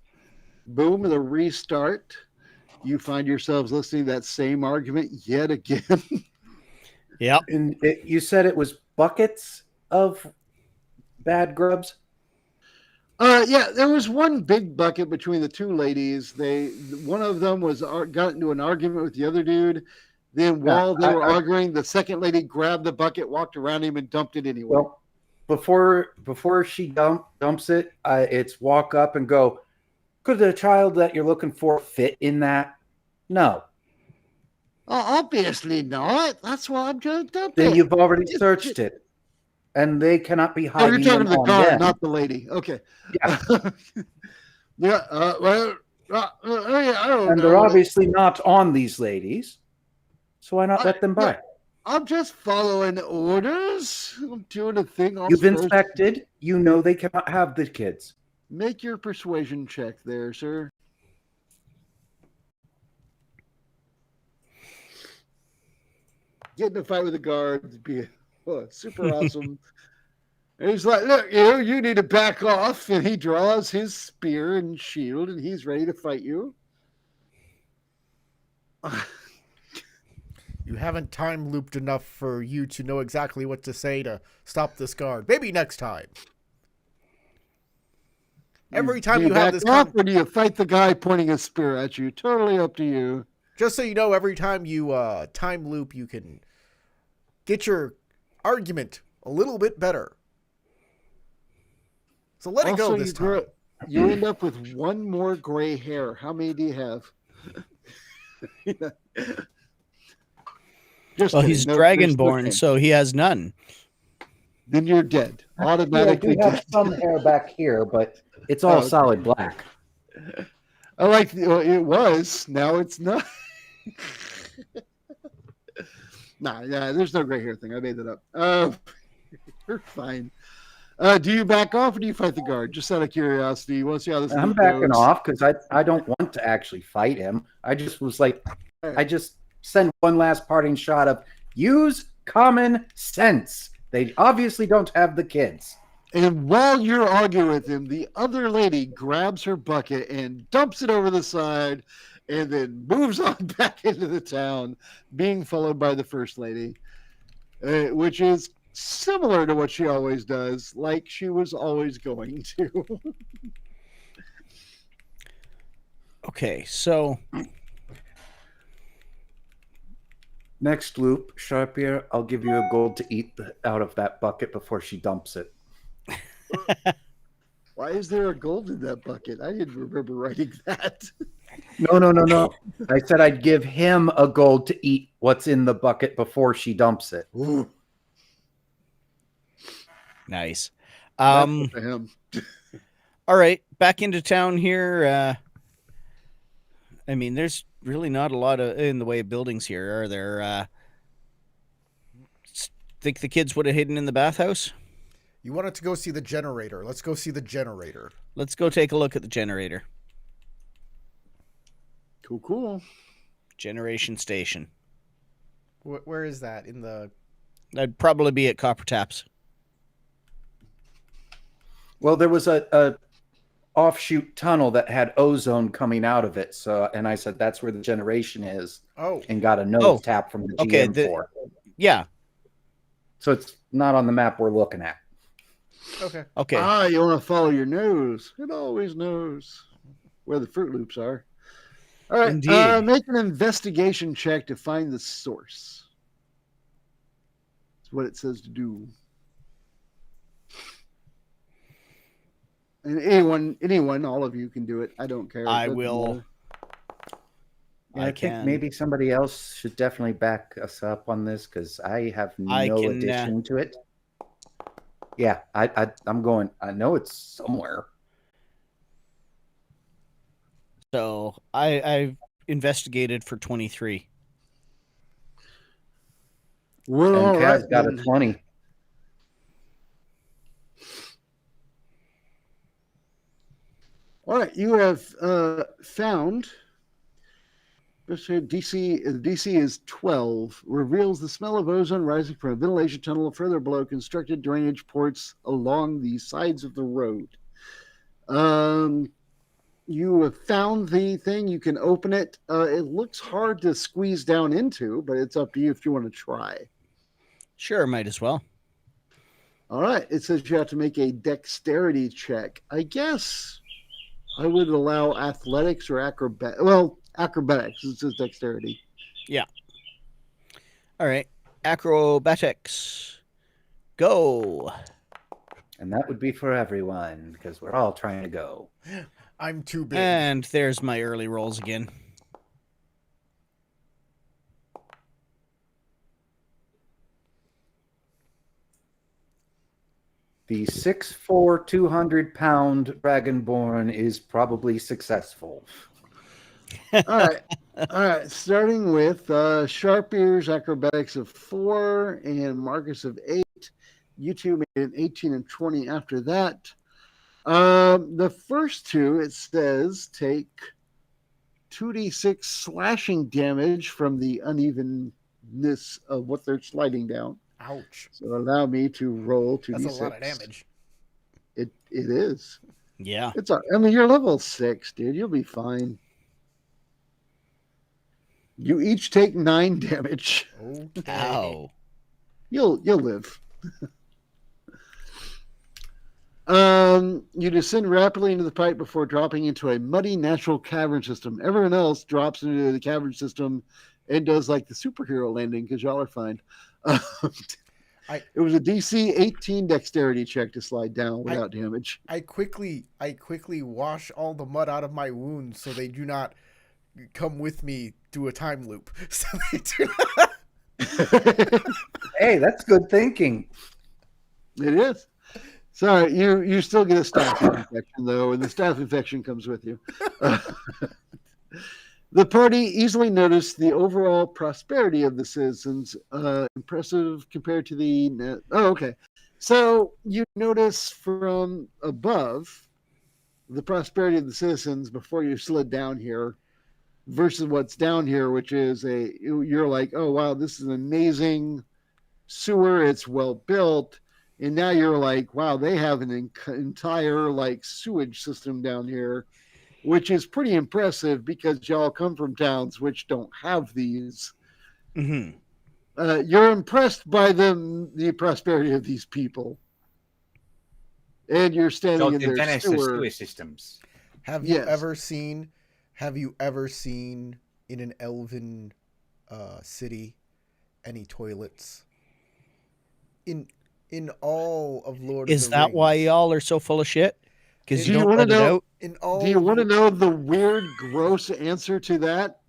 Boom, the restart. You find yourselves listening to that same argument yet again. Yep. And you said it was buckets of bad grubs? Yeah, there was one big bucket between the two ladies. One of them got into an argument with the other dude. Then while they were arguing, the second lady grabbed the bucket, walked around him, and dumped it anyway. Well, before she dumps it, it's walk up and go, could the child that you're looking for fit in that? No. Obviously not. That's why I'm trying to dump Then it. you've already searched it. And they cannot be hiding. Oh, you're talking to the guard, them. not the lady. Okay. Yeah. Yeah. I don't And know. they're obviously not on these ladies. So why not let them by? I'm just following orders. I'm doing a thing. You've inspected. You know they cannot have the kids. Make your persuasion check there, sir. Get in a fight with a guard would be super awesome. And he's like, look, you need to back off. And he draws his spear and shield, and he's ready to fight you. You haven't time looped enough for you to know exactly what to say to stop this guard. Maybe next time. Every time you have this or do you fight the guy pointing a spear at you? Totally up to you. Just so you know, every time you time loop, you can get your argument a little bit better. So let it go this time. You end up with one more gray hair. How many do you have? Well, he's dragonborn, so he has none. Then you're dead. Automatically. Yeah, I do have some hair back here, but it's all solid black. I like it was. Now it's not. Yeah, there's no gray hair thing. I made that up. You're fine. Do you back off or do you fight the guard? Just out of curiosity. You want to see how this I'm backing off because I don't want to actually fight him. I just was like, I just send one last parting shot of use common sense. They obviously don't have the kids. And while you're arguing with him, the other lady grabs her bucket and dumps it over the side and then moves on back into the town, being followed by the first lady, which is similar to what she always does, like she was always going to. Okay, so next loop, Sharpier, I'll give you a gold to eat out of that bucket before she dumps it. Why is there a gold in that bucket? I didn't remember writing that. No. I said I'd give him a gold to eat what's in the bucket before she dumps it. Ooh. Nice. For him. All right, back into town here. I mean, there's really not a lot in the way of buildings here, are there? Think the kids would have hidden in the bathhouse? You wanted to go see the generator. Let's go see the generator. Let's go take a look at the generator. Cool. Generation station. Where is that? In the... That'd probably be at Copper Taps. Well, there was a offshoot tunnel that had ozone coming out of it. So, and I said, that's where the generation is. Oh. And got a nose tap from the GM for. Yeah. So it's not on the map we're looking at. Okay. You want to follow your nose. It always knows where the Fruit Loops are. All right. Indeed. Make an investigation check to find the source. That's what it says to do. And anyone, all of you can do it. I don't care. It I doesn't will. matter. Yeah, I I think can. maybe somebody else should definitely back us up on this because I have I no can, addition to it. Yeah, I'm going. I know it's somewhere. So I've investigated for 23. Well, And all right. Kaz got a Then. 20. All right, you have found. DC is 12. Reveals the smell of ozone rising from a ventilation tunnel further below constructed drainage ports along the sides of the road. You have found the thing. You can open it. It looks hard to squeeze down into, but it's up to you if you want to try. Sure, might as well. All right. It says you have to make a dexterity check. I guess I would allow athletics or acrobatics. Well, acrobatics. It says dexterity. Yeah. All right. Acrobatics. Go. And that would be for everyone because we're all trying to go. I'm too big. And there's my early rolls again. The 6'4", 200-pound Dragonborn is probably successful. All right. All right. Starting with Sharp Ears, acrobatics of 4, and Marcus of 8. You two made an 18 and 20 after that. The first two, it says, take 2d6 slashing damage from the unevenness of what they're sliding down. Ouch. So allow me to roll 2d6. That's a lot of damage. It is. Yeah. I mean, you're level 6, dude. You'll be fine. You each take 9 damage. Okay. Ow. You'll live. You descend rapidly into the pipe before dropping into a muddy natural cavern system. Everyone else drops into the cavern system and does like the superhero landing because y'all are fine. It was a DC 18 dexterity check to slide down without damage. I quickly wash all the mud out of my wounds so they do not come with me through a time loop. So they do not. Hey, that's good thinking. It is. Sorry, you still get a staph infection though, and the staph infection comes with you. The party easily noticed the overall prosperity of the citizens, impressive compared to the. Oh, okay. So you notice from above the prosperity of the citizens before you slid down here, versus what's down here, which is you're like, oh wow, this is an amazing sewer. It's well built. And now you're like, wow, they have an entire like sewage system down here, which is pretty impressive because y'all come from towns which don't have these. Mm-hmm. You're impressed by the prosperity of these people, and you're standing in their sewer systems. Have you ever seen in an elven city any toilets? In all of Lord of the Rings. Is that why y'all are so full of shit? Because you Do you don't wanna let it know- out? Do you want to know the weird, gross answer to that?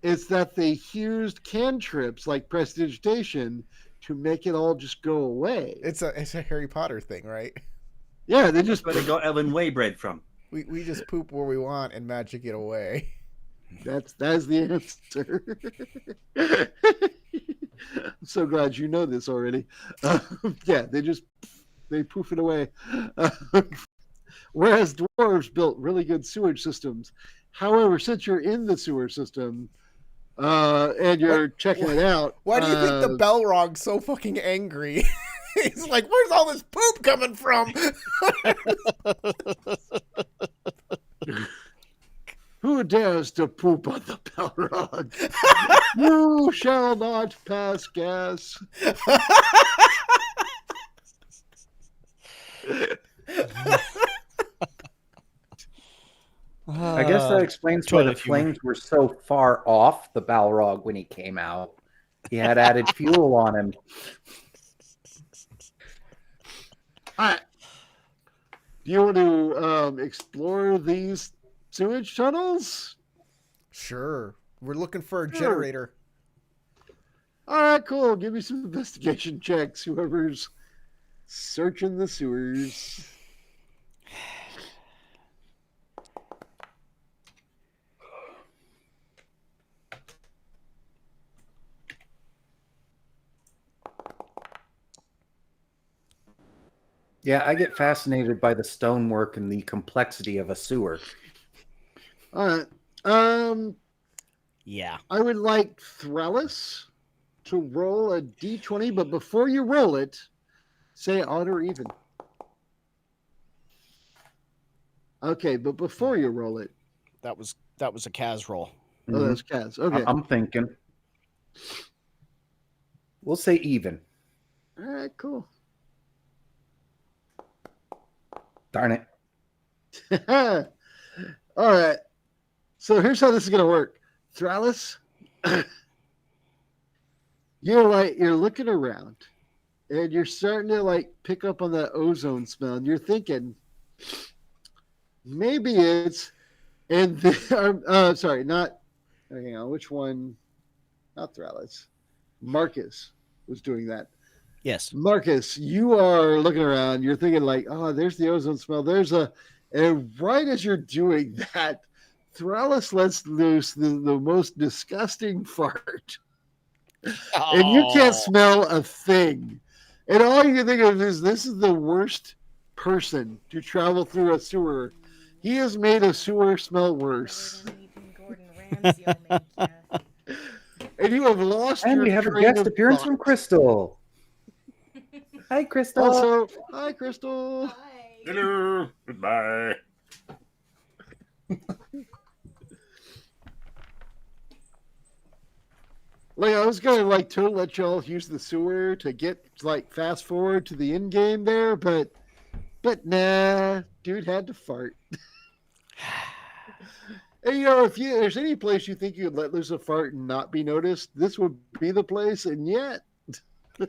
It's that they used cantrips like prestidigitation to make it all just go away. It's a Harry Potter thing, right? Yeah, they just Where they got Ellen Way bread from. We just poop where we want and magic it away. That's the answer. I'm so glad you know this already. Yeah, they poof it away. Whereas dwarves built really good sewage systems. However, since you're in the sewer system and you're checking it out, Why do you think the Balrog's so fucking angry? He's like, where's all this poop coming from? who dares to poop on the Balrog? You shall not pass gas. I guess that explains why the toilet humor. flames were so far off the Balrog when he came out. He had added fuel on him. All right. Do you want to explore these sewage tunnels? Sure. We're looking for a Sure. generator. All right, cool. Give me some investigation checks, whoever's searching the sewers. Yeah, I get fascinated by the stonework and the complexity of a sewer. All right. Yeah. I would like Threllis to roll a d20, but before you roll it, say odd or even. Okay, but before you roll it, That was a Kaz roll. oh, that's Kaz. Okay. I'm thinking. We'll say even. All right, cool. Darn it. All right. So here's how this is going to work. Thrallis, you're looking around and you're starting to like pick up on that ozone smell and you're thinking maybe it's sorry, not hang on, which one? Not Thrallis. Marcus was doing that. Yes. Marcus, you are looking around. You're thinking like, oh, there's the ozone smell. And right as you're doing that, Thrallis lets loose the most disgusting fart. And you can't smell a thing. And all you can think of is this is the worst person to travel through a sewer. He has made a sewer smell worse. And you have lost And your we have a train guest of appearance thought. from Crystal. Hi, Crystal. Also, hi, Crystal. Hello. Goodbye. Like I was gonna like to let y'all use the sewer to get like fast forward to the end game there, but nah, dude had to fart. And if there's any place you think you could let loose a fart and not be noticed, this would be the place. And yet, It the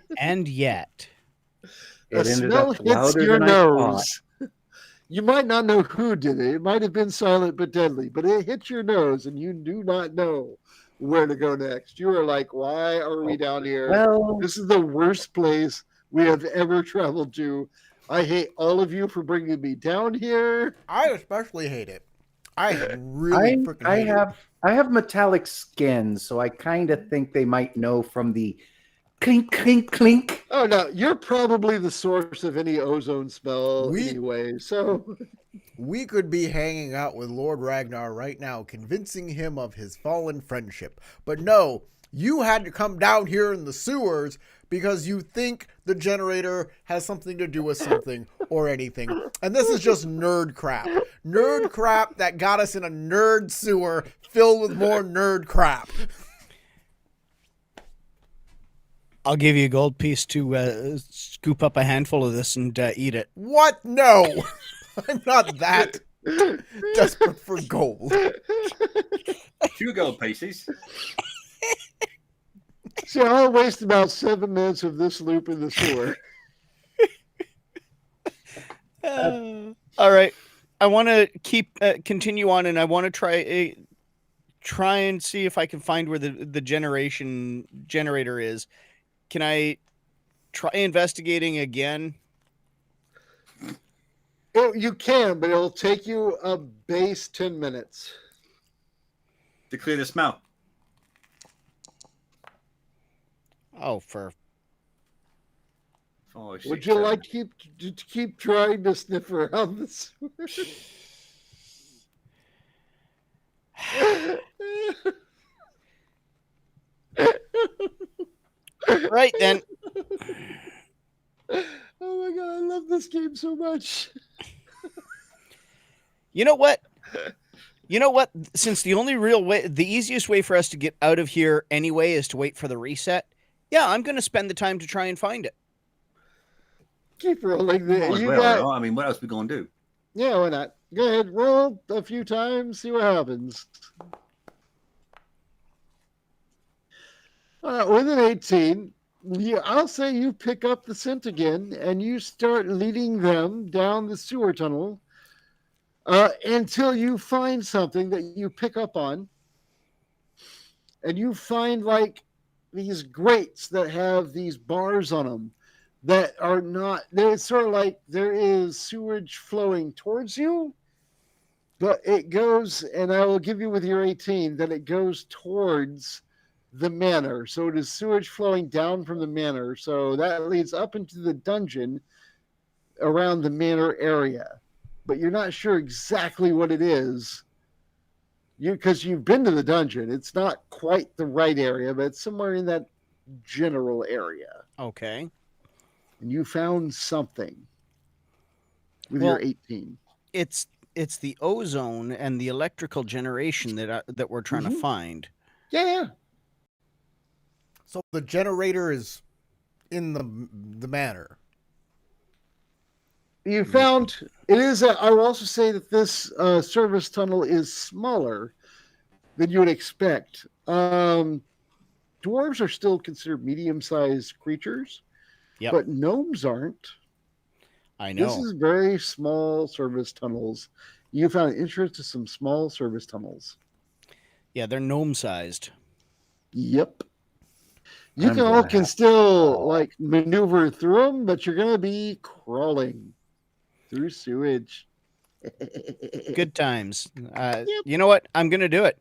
ended smell up hits louder your than I thought. nose. You might not know who did it. It might have been silent but deadly, but it hits your nose, and you do not know where to go next. You are like, why are we down here? Well, This is the worst place we have ever traveled to. I hate all of you for bringing me down here. I especially hate it. I really freaking hate it. I have metallic skin, so I kind of think they might know from the clink, clink, clink. Oh no, you're probably the source of any ozone smell anyway. So we could be hanging out with Lord Ragnar right now, convincing him of his fallen friendship. But no, you had to come down here in the sewers because you think the generator has something to do with something or anything. And this is just nerd crap. Nerd crap that got us in a nerd sewer filled with more nerd crap. I'll give you a gold piece to scoop up a handful of this and eat it. What? No. I'm not that desperate for gold. 2 gold pieces. So I'll waste about 7 minutes of this loop in the sewer. All right. I want to continue on, and I want to try and see if I can find where the generator is. Can I try investigating again? You can, but it'll take you a base 10 minutes. To clear the smell. Oh, for... Oh, Would you like to keep trying to sniff around the sewer? Right then. Oh my god, I love this game so much. You know what? Since the easiest way for us to get out of here anyway is to wait for the reset. Yeah, I'm going to spend the time to try and find it. Keep rolling. I mean, what else are we going to do? Yeah, why not? Go ahead, roll a few times, see what happens. With an 18, Yeah, I'll say you pick up the scent again and you start leading them down the sewer tunnel until you find something that you pick up on. And you find like these grates that have these bars on them that are not, they're sort of like there is sewage flowing towards you, but it goes, and I will give you with your 18 that it goes towards the manor. So it is sewage flowing down from the manor. So that leads up into the dungeon around the manor area. But you're not sure exactly what it is. Because you've been to the dungeon. It's not quite the right area, but it's somewhere in that general area. Okay. And you found something with your 18. It's the ozone and the electrical generation that we're trying to find. Yeah. So the generator is in the manor. You found it is. I will also say that this service tunnel is smaller than you would expect. Dwarves are still considered medium-sized creatures, but gnomes aren't. I know. This is very small service tunnels. You found an entrance to some small service tunnels. Yeah, they're gnome-sized. Yep. You can still like maneuver through them, but you're going to be crawling through sewage. Good times. You know what? I'm going to do it.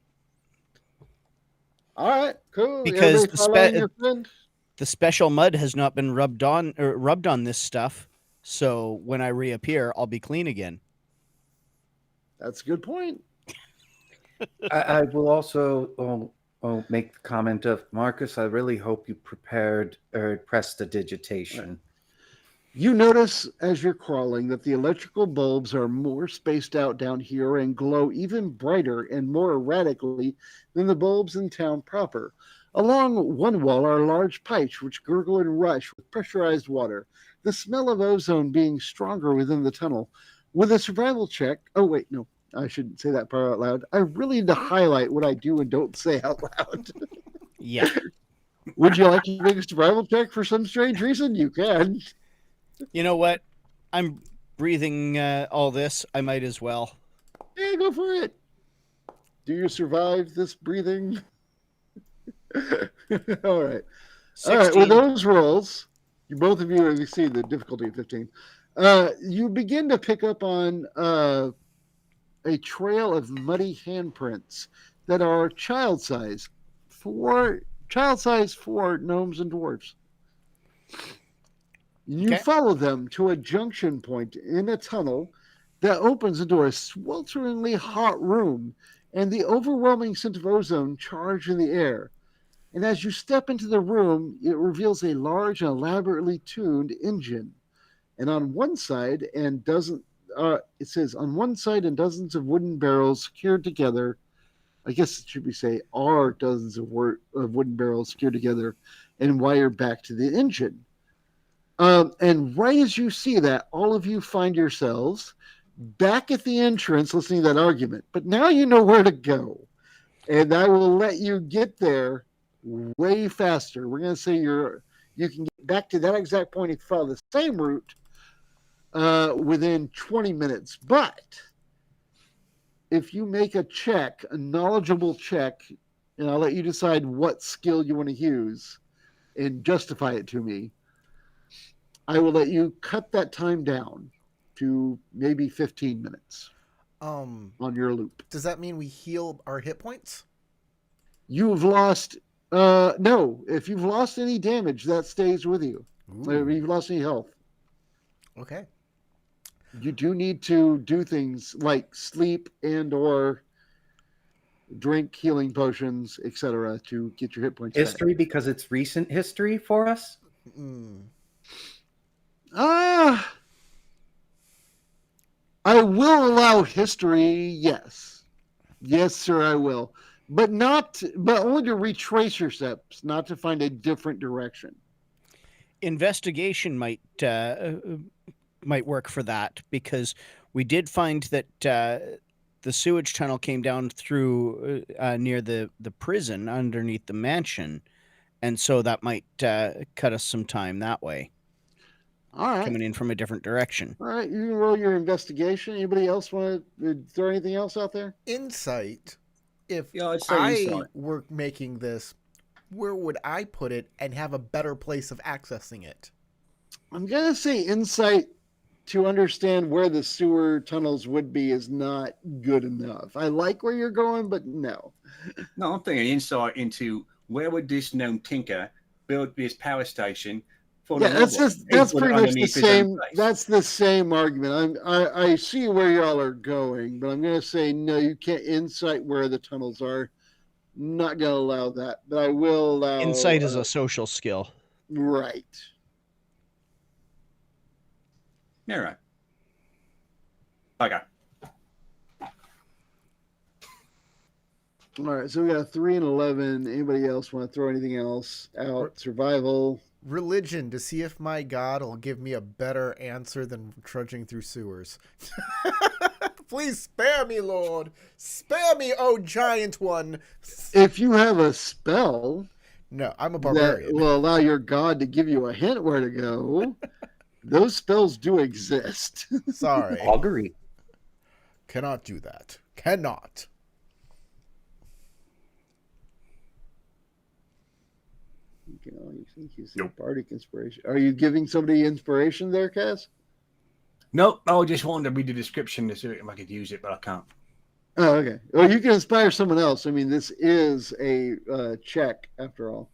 All right, cool. Because the special mud has not been rubbed on this stuff. So when I reappear, I'll be clean again. That's a good point. I will also make the comment of, Marcus, I really hope you prepared prestidigitation. You notice as you're crawling that the electrical bulbs are more spaced out down here and glow even brighter and more erratically than the bulbs in town proper. Along one wall are large pipes which gurgle and rush with pressurized water, the smell of ozone being stronger within the tunnel. With a survival check, oh wait, no, I shouldn't say that part out loud. I really need to highlight what I do and don't say out loud. Yeah. Would you like to make a survival check for some strange reason? You can. You know what? I'm breathing all this. I might as well. Yeah, go for it. Do you survive this breathing? All right. 16. All right. With those rolls, both of you have seen the difficulty of 15. You begin to pick up on a trail of muddy handprints that are child size for gnomes and dwarves. You follow them to a junction point in a tunnel that opens into a swelteringly hot room and the overwhelming scent of ozone charged in the air. And as you step into the room, it reveals a large and elaborately tuned engine. And on one side, it says on one side and dozens of wooden barrels secured together. I guess it should be say are dozens of wooden barrels secured together and wired back to the engine. And right as you see that, all of you find yourselves back at the entrance listening to that argument. But now you know where to go. And I will let you get there way faster. We're going to say you can get back to that exact point if you follow the same route within 20 minutes. But if you make a knowledgeable check, and I'll let you decide what skill you want to use and justify it to me, I will let you cut that time down to maybe 15 minutes on your loop. Does that mean we heal our hit points? You've lost... no. If you've lost any damage, that stays with you. If you've lost any health. Okay. You do need to do things like sleep and or drink healing potions, etc., to get your hit points History back. Because it's recent history for us? I will allow history, yes. Yes, sir, I will. But only to retrace your steps, not to find a different direction. Investigation might work for that, because we did find that the sewage tunnel came down through near the prison underneath the mansion, And so that might cut us some time that way, All right. coming in from a different direction. All right. You can roll your investigation. Anybody else want to throw anything else out there? Insight. If Yeah, I'd say I insight. were making this, where would I put it and have a better place of accessing it? I'm going to say insight to understand where the sewer tunnels would be is not good enough. I like where you're going, but no. No, I'm thinking insight into where would this gnome tinker build this power station for Yeah, the that's robot? just He'd that's put it pretty much the underneath his own same. place. That's the same argument. I see where y'all are going, but I'm going to say no. You can't insight where the tunnels are. Not going to allow that, but I will allow Insight is a social skill. right. Yeah, right. Okay. All right, so we got 3 and 11. Anybody else want to throw anything else out? Survival. Religion, to see if my God will give me a better answer than trudging through sewers. Please spare me, Lord. Spare me, oh giant one. If you have a spell No, I'm a that barbarian. will allow your god to give you a hint where to go, those spells do exist. Sorry. Augury. Cannot do that. Cannot. You think he's Nope. bardic inspiration? Are you giving somebody inspiration there, Cass? Nope, I just wanted to read the description to see if I could use it, but I can't. Oh, okay. Well, you can inspire someone else. I mean, this is a check after all.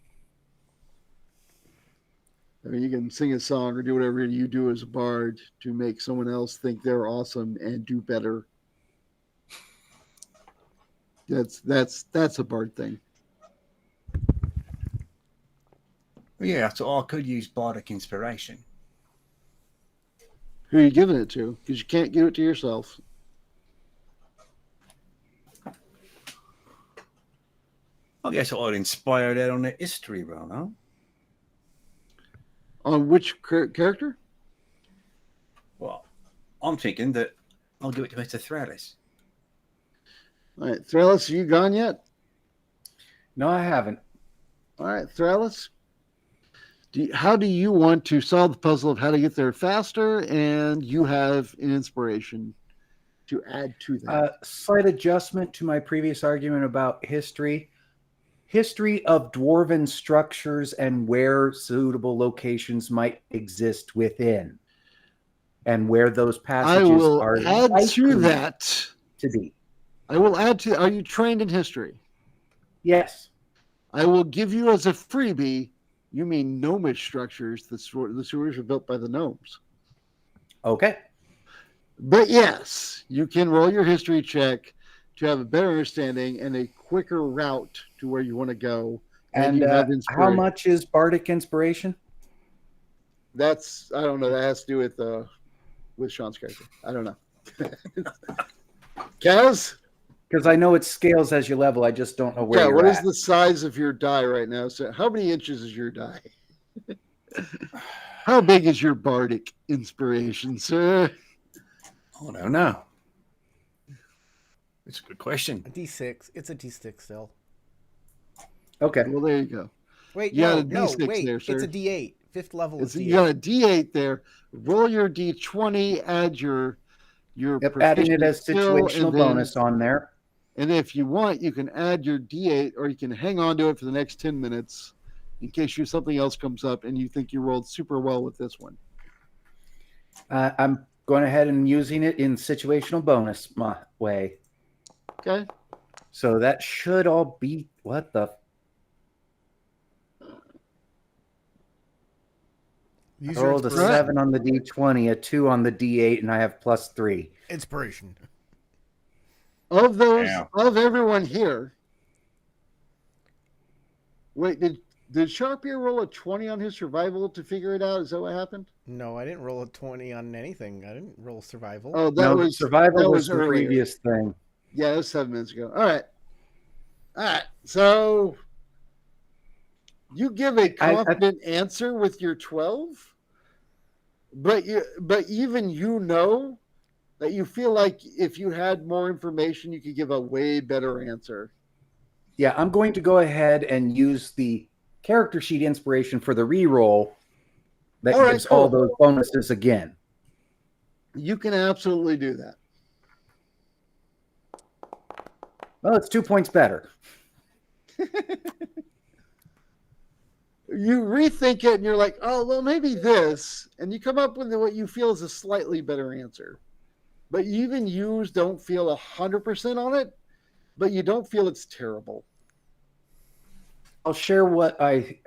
I mean, you can sing a song or do whatever you do as a bard to make someone else think they're awesome and do better. That's a bard thing. Well, yeah, so I could use bardic inspiration. Who are you giving it to? Because you can't give it to yourself. I guess I'd inspire that on the history roll, huh? On which character? Well, I'm thinking that I'll give it to Mr. Thralis. All right, Thralis, are you gone yet? No, I haven't. All right, Thralis. How do you want to solve the puzzle of how to get there faster? And you have an inspiration to add to that. Slight adjustment to my previous argument about history. History of dwarven structures and where suitable locations might exist within, and where those passages I will are add to likely that. to be. I will add to. Are you trained in history? Yes. I will give you as a freebie. You mean gnomish structures? The sewers are built by the gnomes. Okay. But yes, you can roll your history check to have a better understanding and a quicker route to where you want to go. And you have how inspiration. much is bardic inspiration? That's I don't know. That has to do with Sean's character. I don't know. Kaz? Because I know it scales as you level. I just don't know where Yeah, you're what at. is the size of your die right now? So how many inches is your die? How big is your bardic inspiration, sir? I don't know. It's a good question. A D6. It's a D6 still. Okay. Well, there you go. Wait, You got no, a D6 wait. there, It's sir. a D8. Fifth level is D8. You got a D8 there. Roll your D20. Add your Yep, adding it as proficiency skill, situational and then- bonus on there. And if you want, you can add your D8, or you can hang on to it for the next 10 minutes in case something else comes up and you think you rolled super well with this one. I'm going ahead and using it in situational bonus way. Okay. So that should all be what the. Use I your rolled a inspiration. 7 on the D20, a 2 on the D8, and I have +3. Inspiration. Of those, Wow. of everyone here, wait, did Sharpier roll a 20 on his survival to figure it out? Is that what happened? No, I didn't roll a 20 on anything. I didn't roll survival. Oh, that No, was survival that was the earlier. previous thing. Yeah, that was 7 minutes ago. All right. So you give a confident answer with your 12, but even you know that you feel like if you had more information, you could give a way better answer. Yeah, I'm going to go ahead and use the character sheet inspiration for the reroll that All right, gives all cool. those bonuses again. You can absolutely do that. Well, it's 2 points better. You rethink it and you're like, oh, well, maybe this. And you come up with what you feel is a slightly better answer. But even you don't feel 100% on it, but you don't feel it's terrible. I'll share what I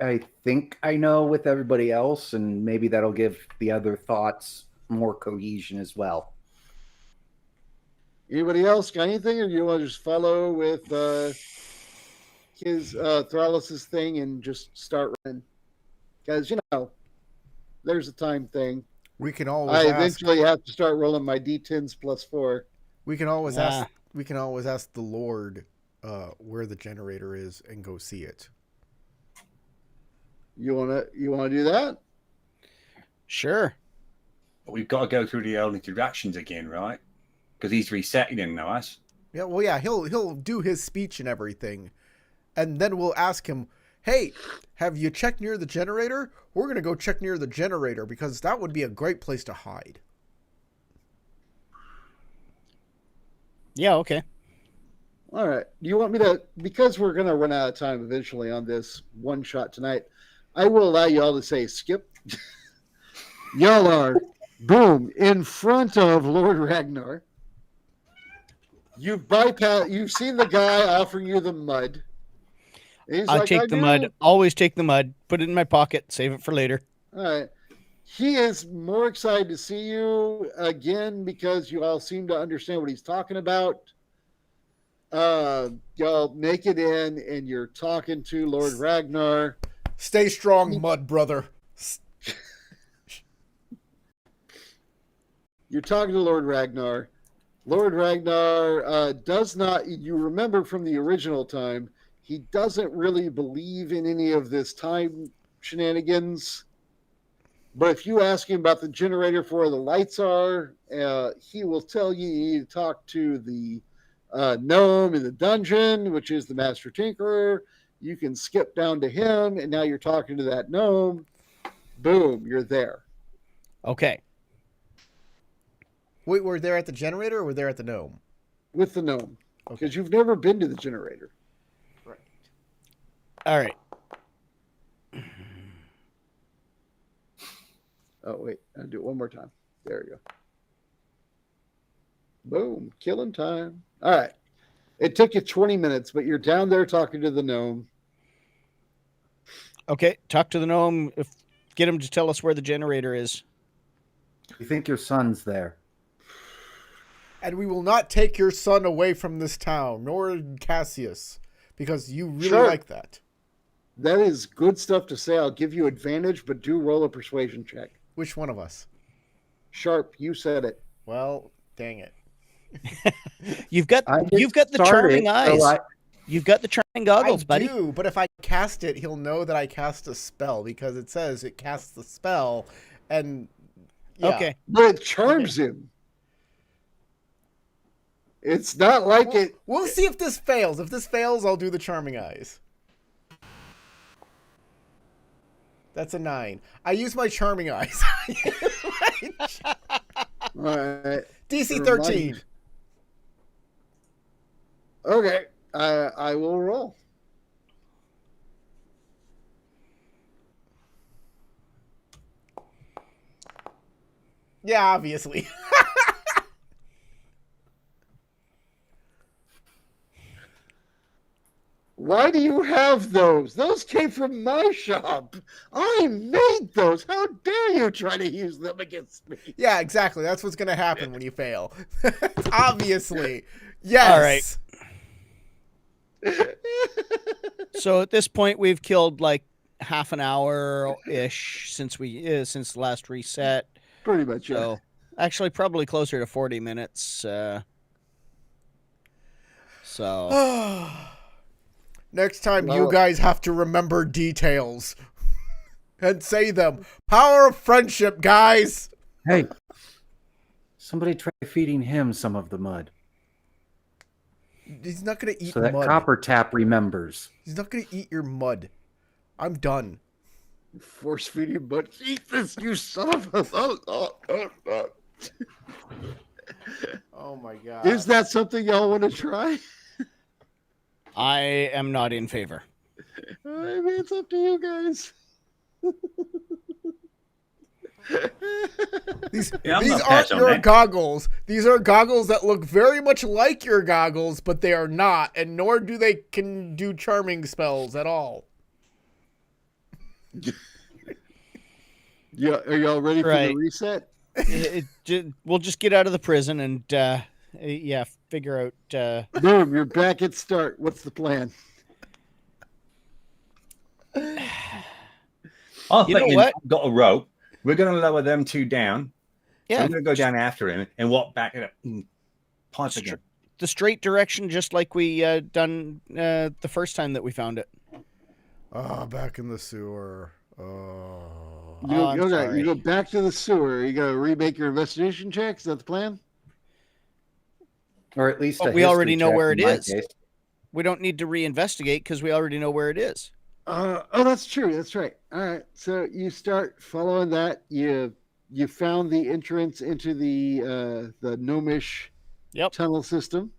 think I know with everybody else, and maybe that'll give the other thoughts more cohesion as well. Anybody else got anything, or do you want to just follow with his Thrallus's thing and just start running? Because, there's a time thing. We can always I ask. eventually have to start rolling my D10s +4. We can always ask. We can always ask the Lord where the generator is and go see it. You wanna do that? Sure. But we've got to go through the old interactions again, right? Because he's resetting them now, us. Yeah, well, yeah, he'll do his speech and everything, and then we'll ask him, "Hey, have you checked near the generator? We're gonna go check near the generator because that would be a great place to hide." Yeah, okay. All right. Do you want me to, because we're going to run out of time eventually on this one shot tonight, I will allow you all to say skip. Y'all are, boom, in front of Lord Ragnar. You've seen the guy offering you the mud. He's I'll take the mud. Always take the mud. Put it in my pocket. Save it for later. All right. He is more excited to see you again because you all seem to understand what he's talking about. Y'all make it in, and you're talking to Lord Ragnar. Stay strong, mud brother. You're talking to Lord Ragnar. Lord Ragnar does not, you remember from the original time, he doesn't really believe in any of this time shenanigans. But if you ask him about the generator for where the lights are, he will tell you need to talk to the gnome in the dungeon, which is the Master Tinkerer. You can skip down to him, and now you're talking to that gnome. Boom, you're there. Okay. Wait, we're there at the generator or we're there at the gnome? With the gnome. Because you've never been to the generator. Right. All right. Oh, wait. I'll do it one more time. There we go. Boom. Killing time. All right. It took you 20 minutes, but you're down there talking to the gnome. Okay. Talk to the gnome. Get him to tell us where the generator is. You think your son's there? And we will not take your son away from this town, nor Cassius, because you really Sure. like that. That is good stuff to say. I'll give you advantage, but do roll a persuasion check. Which one of us? Sharp, you said it. Well, dang it. You've got the charming eyes. You've got the charming goggles, buddy. I do, but if I cast it, he'll know that I cast a spell because it says it casts the spell, and yeah. Okay. But it charms him. It's not like it. We'll see if this fails. If this fails, I'll do the charming eyes. That's a 9. I use my charming eyes. All right. DC 13. Okay. I will roll. Yeah, obviously. Why do you have those? Those came from my shop. I made those. How dare you try to use them against me? Yeah, exactly. That's what's going to happen when you fail. Obviously. Yes. All right. So at this point, we've killed like half an hour-ish since the last reset. Pretty much, yeah. So actually probably closer to 40 minutes. So... Next time, you guys have to remember details and say them. Power of friendship, guys. Hey, somebody try feeding him some of the mud. He's not going to eat so that mud. Copper Tap remembers. He's not going to eat your mud. I'm done. Force feeding, but eat this, you son of a. Oh my god. Is that something y'all want to try? I am not in favor. I mean, it's up to you guys. These Yeah, I'm these gonna aren't pass on your that. goggles. These are goggles that look very much like your goggles, but they are not, and nor do they can do charming spells at all. Yeah, are y'all ready for the Right. reset? We'll just get out of the prison and figure out. Boom, you're back at start. What's the plan? I'm You know thinking what? I've got a rope. We're going to lower them two down. Yeah, I'm going to go down after him and walk back it up. Pipe again. the straight direction, just like we done the first time that we found it. Back in the sewer. Oh. I'm sorry. You go back to the sewer. You got to remake your investigation check. Is that the plan? Or at least But a we already history know check where in it my is. case. We don't need to reinvestigate because we already know where it is. That's true. That's right. All right. So you start following that. You found the entrance into the gnomish tunnel system.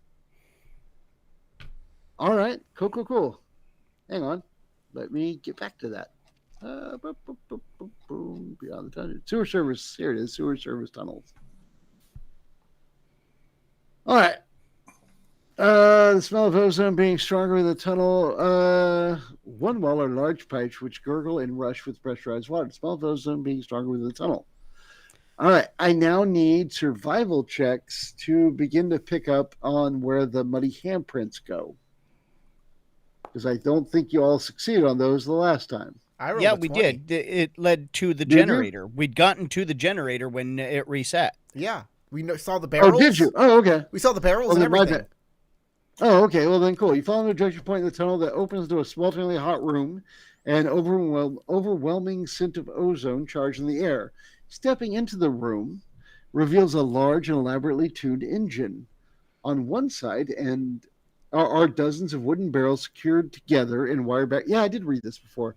All right. Cool. Hang on. Let me get back to that. Beyond the tunnel. Sewer service. Here it is. Sewer service tunnels. All right. The smell of ozone being stronger in the tunnel. One wall are large pipes which gurgle and rush with pressurized water. The smell of ozone being stronger within the tunnel. All right. I now need survival checks to begin to pick up on where the muddy handprints go. Because I don't think you all succeeded on those the last time. Yeah, we did. It led to the Did you? generator. We'd gotten to the generator when it reset. Yeah, we saw the barrels. Oh, did you? Oh, okay. We saw the barrels Well, and then my everything. bad. Oh, okay. Well, then cool. You follow the direction point in the tunnel that opens to a swelteringly hot room and overwhelming scent of ozone charged in the air. Stepping into the room reveals a large and elaborately tuned engine. On one side are dozens of wooden barrels secured together and wired back. Yeah, I did read this before.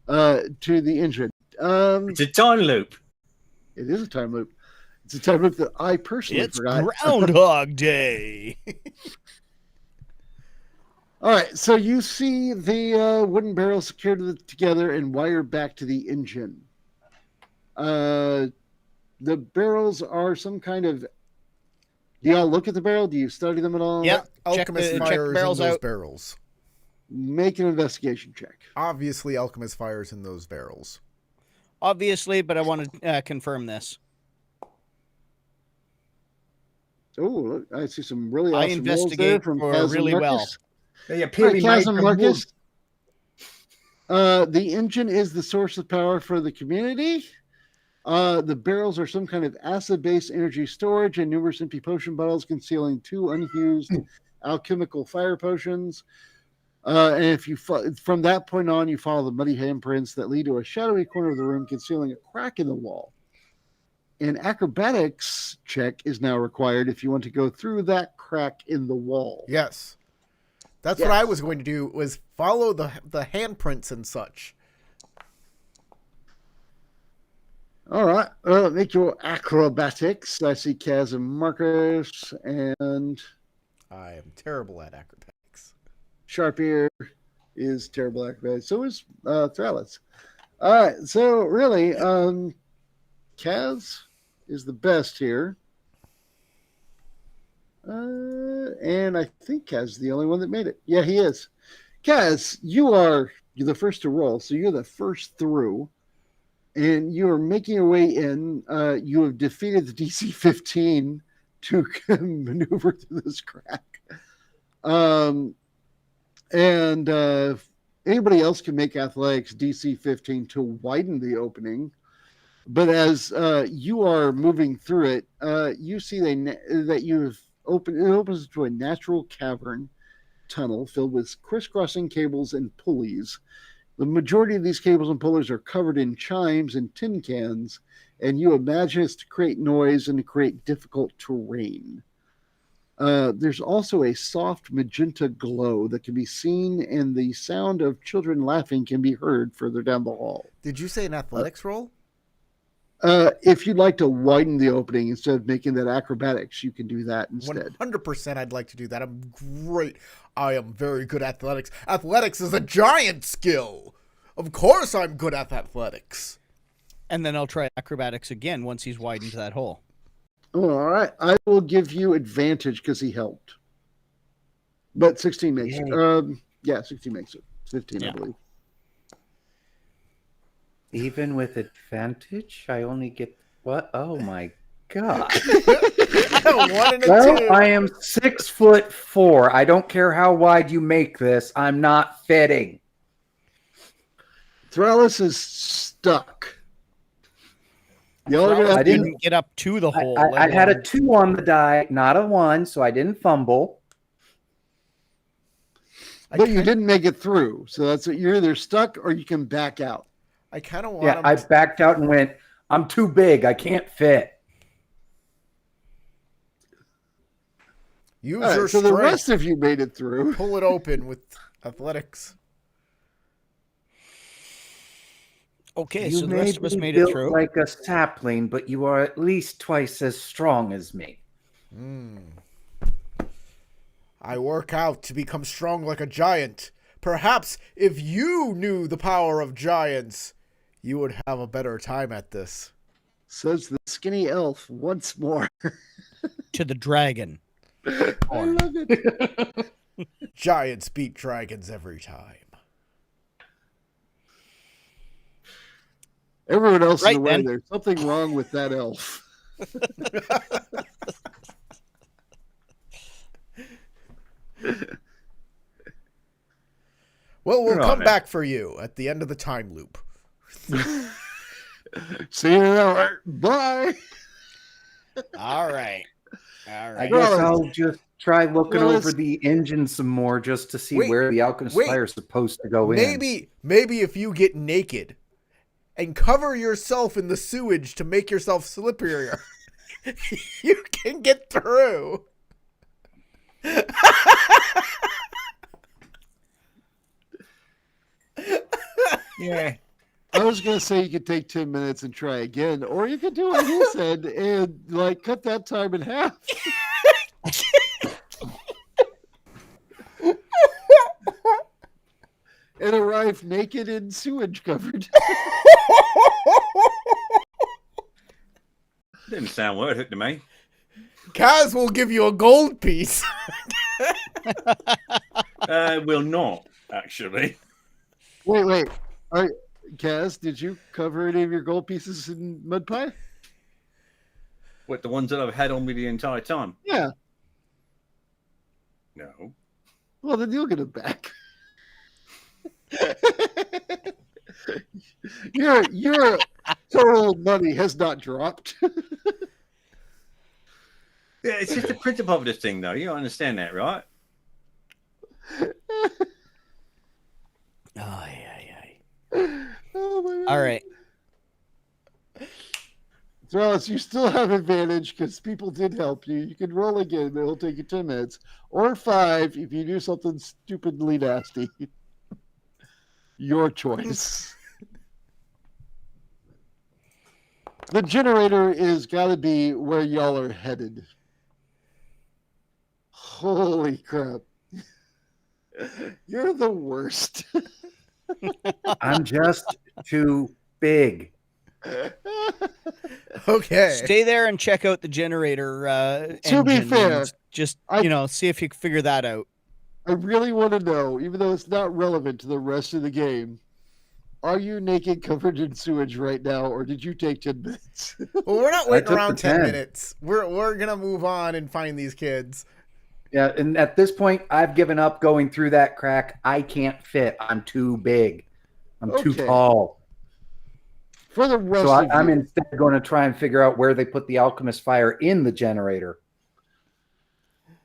To the engine. It's a time loop. It is a time loop. It's a time loop that I personally forgot. Groundhog Day. All right, so you see the wooden barrels secured together and wired back to the engine. The barrels are some kind of. Do y'all look at the barrel? Do you study them at all? Yep. Alchemist check the fires in barrels those out. barrels. Make an investigation check. Obviously, alchemist fires in those barrels. Obviously, but I want to confirm this. Oh, look, I see some really I awesome rolls there investigate from for Kaz and really well. Marcus. They All appear right, to be Kaz made and from Marcus. wood. The engine is the source of power for the community. The barrels are some kind of acid-based energy storage and numerous empty potion bottles concealing 2 unused alchemical fire potions. And if you from that point on, you follow the muddy handprints that lead to a shadowy corner of the room concealing a crack in the wall. An acrobatics check is now required if you want to go through that crack in the wall. Yes. That's what I was going to do, was follow the handprints and such. All right. Make your acrobatics. I see Kaz and Marcus, and I am terrible at acrobatics. Sharpier is terrible at acrobatics. So is Thrallus. All right. So really, Kaz is the best here. And I think Kaz is the only one that made it. Yeah, he is. Kaz, you're the first to roll, so you're the first through. And you are making your way in. You have defeated the DC 15 to maneuver through this crack. Anybody else can make athletics DC 15 to widen the opening. But as you are moving through it, you see that it opens to a natural cavern tunnel filled with crisscrossing cables and pulleys. The majority of these cables and pulleys are covered in chimes and tin cans, and you imagine it's to create noise and to create difficult terrain. There's also a soft magenta glow that can be seen, and the sound of children laughing can be heard further down the hall. Did you say an athletics roll? If you'd like to widen the opening instead of making that acrobatics, you can do that instead. 100% I'd like to do that. I'm great. I am very good at athletics. Athletics is a giant skill. Of course I'm good at athletics. And then I'll try acrobatics again once he's widened that hole. Oh, all right. I will give you advantage because he helped. But 16 makes it. Yeah, 16 makes it. 15, I believe. Even with advantage, I only get what? Oh my god! I am 6'4". I don't care how wide you make this. I'm not fitting. Thralis is stuck. I didn't get up to the hole. I had a 2 on the die, not a 1, so I didn't fumble. But you didn't make it through, so that's what you're either stuck or you can back out. I kind of want. I backed out and went. I'm too big. I can't fit. Use your so strength. the rest of you made it through. Pull it open with athletics. Okay, you so the rest of us made it built through. like a sapling, but you are at least twice as strong as me. I work out to become strong like a giant. Perhaps if you knew the power of giants, you would have a better time at this. Says the skinny elf once more. To the dragon. I love it. Giants beat dragons every time. Everyone else Right, is aware then. there's something wrong with that elf. Well, we'll Right, come man. back for you at the end of the time loop. See you now. Bye. All right. I guess I'll just try looking over the engine some more just to see where the alchemist fire is supposed to go in. Maybe if you get naked and cover yourself in the sewage to make yourself slipperier, you can get through. Yeah. I was going to say you could take 10 minutes and try again, or you could do what he said and like cut that time in half. And arrive naked and sewage covered. Didn't sound worth it to me. Kaz will give you a gold piece. Will not, actually. Wait. All right, Kaz, did you cover any of your gold pieces in mud pie? What, the ones that I've had on me the entire time? Yeah. No. Well, then you'll get it back. Your total money has not dropped. Yeah, it's just the principle of this thing, though. You don't understand that, right? Oh my God. All right. Thralis, you still have advantage because people did help you. You can roll again, but it'll take you 10 minutes. Or 5 if you do something stupidly nasty. Your choice. The generator is got to be where y'all are headed. Holy crap. You're the worst. I'm just too big. Okay. Stay there and check out the generator. To be engine fair, and just I- see if you can figure that out. I really want to know, even though it's not relevant to the rest of the game, are you naked covered in sewage right now, or did you take 10 minutes? Well, we're not waiting took around the 10 10. minutes. We're gonna move on and find these kids. Yeah, and at this point, I've given up going through that crack. I can't fit. I'm too big. I'm too Okay. tall. For the rest So of I'm you, instead going to try and figure out where they put the alchemist fire in the generator.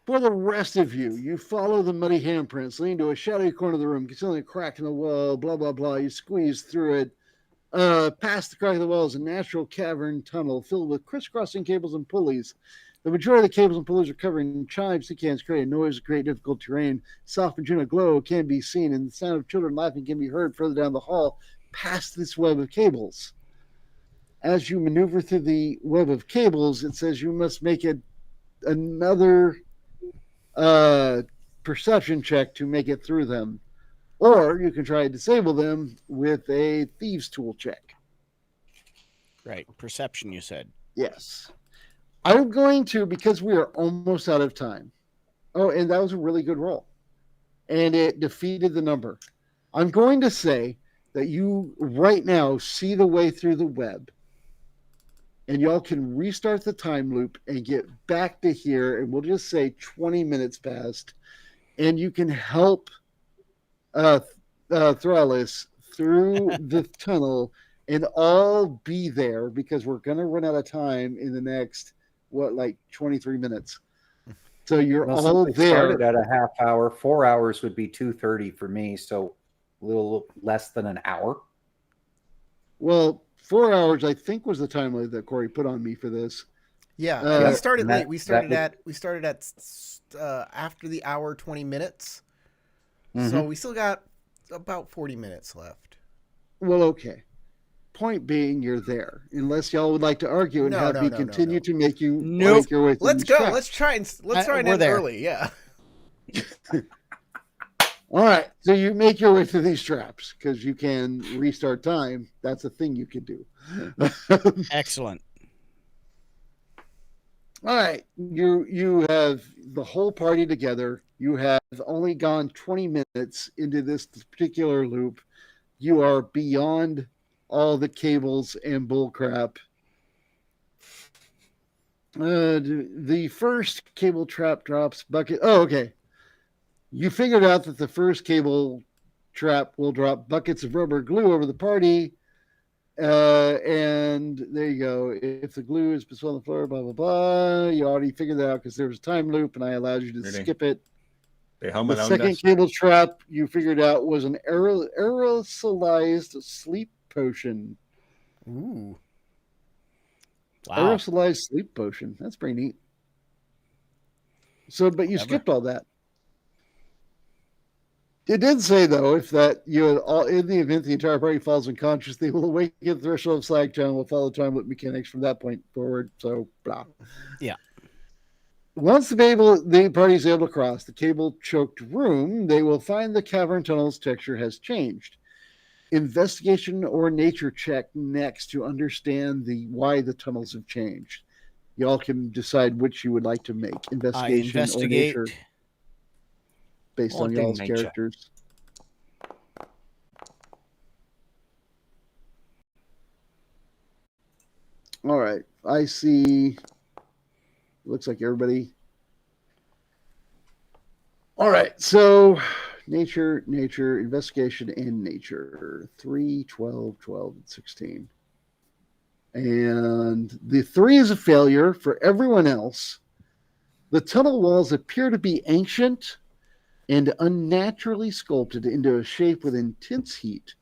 For the rest of you, you follow the muddy handprints, lean to a shadowy corner of the room, concealing a crack in the wall, blah, blah, blah. You squeeze through it. Past the crack of the wall is a natural cavern tunnel filled with crisscrossing cables and pulleys The majority of the cables and pillars are covered in chimes, sea cans create a noise, create difficult terrain. Soft magenta glow can be seen, and the sound of children laughing can be heard further down the hall past this web of cables. As you maneuver through the web of cables, it says you must make another perception check to make it through them. Or you can try to disable them with a thieves tool check. Right. Perception, you said. Yes. I'm going to, because we are almost out of time. Oh, and that was a really good roll. And it defeated the number. I'm going to say that you right now see the way through the web. And y'all can restart the time loop and get back to here. And we'll just say 20 minutes passed. And you can help Thralis through the tunnel and all be there, because we're going to run out of time in the next, 23 minutes. So you're all since there. Started at a half hour. 4 hours would be 2:30 for me, so a little less than an hour. Well, 4 hours, I think, was the time limit that Corey put on me for this. Yeah, we started late. We started at after the hour 20 minutes. Mm-hmm. So we still got about 40 minutes left. Well, okay. Point being, you're there. Unless y'all would like to argue and have me continue to make you make your way through. Let's go. Traps. Let's try and end early. Yeah. All right. So you make your way through these traps because you can restart time. That's a thing you can do. Excellent. All right. You have the whole party together. You have only gone 20 minutes into this particular loop. You are beyond all the cables and bullcrap. The first cable trap drops bucket. Oh, okay. You figured out that the first cable trap will drop buckets of rubber glue over the party. And there you go. If the glue is on the floor, blah, blah, blah. You already figured that out because there was a time loop and I allowed you to skip it. The second cable trap you figured out was an aerosolized sleep potion. Ooh. Wow. Aerosolized sleep potion. That's pretty neat. So, but you skipped all that. It did say, though, if that in the event the entire party falls unconscious, they will awaken the threshold of Slagtown and will follow time loop mechanics from that point forward. So, blah. Yeah. Once the party is able to cross the cable-choked room, they will find the cavern tunnel's texture has changed. Investigation or nature check next to understand why the tunnels have changed. Y'all can decide which you would like to make. Investigation or nature. Based on y'all's characters. All right. I see. Looks like everybody. All right. So nature, investigation, and nature. 3, 12, 12, and 16. And the 3 is a failure for everyone else. The tunnel walls appear to be ancient and unnaturally sculpted into a shape with intense heat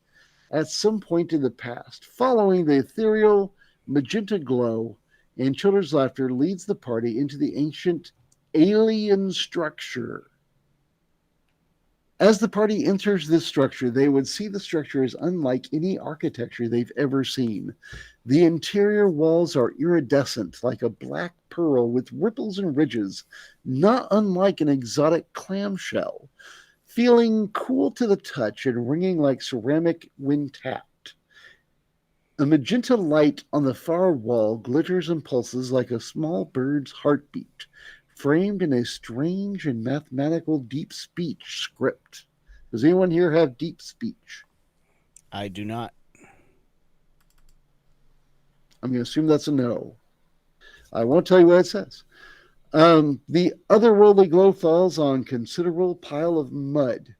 at some point in the past. Following the ethereal magenta glow and children's laughter leads the party into the ancient alien structure. As the party enters this structure, they would see the structure as unlike any architecture they've ever seen. The interior walls are iridescent, like a black pearl with ripples and ridges, not unlike an exotic clamshell, feeling cool to the touch and ringing like ceramic when tapped. A magenta light on the far wall glitters and pulses like a small bird's heartbeat, framed in a strange and mathematical deep speech script. Does anyone here have deep speech? I do not. I'm going to assume that's a no. I won't tell you what it says. The otherworldly glow falls on considerable pile of mud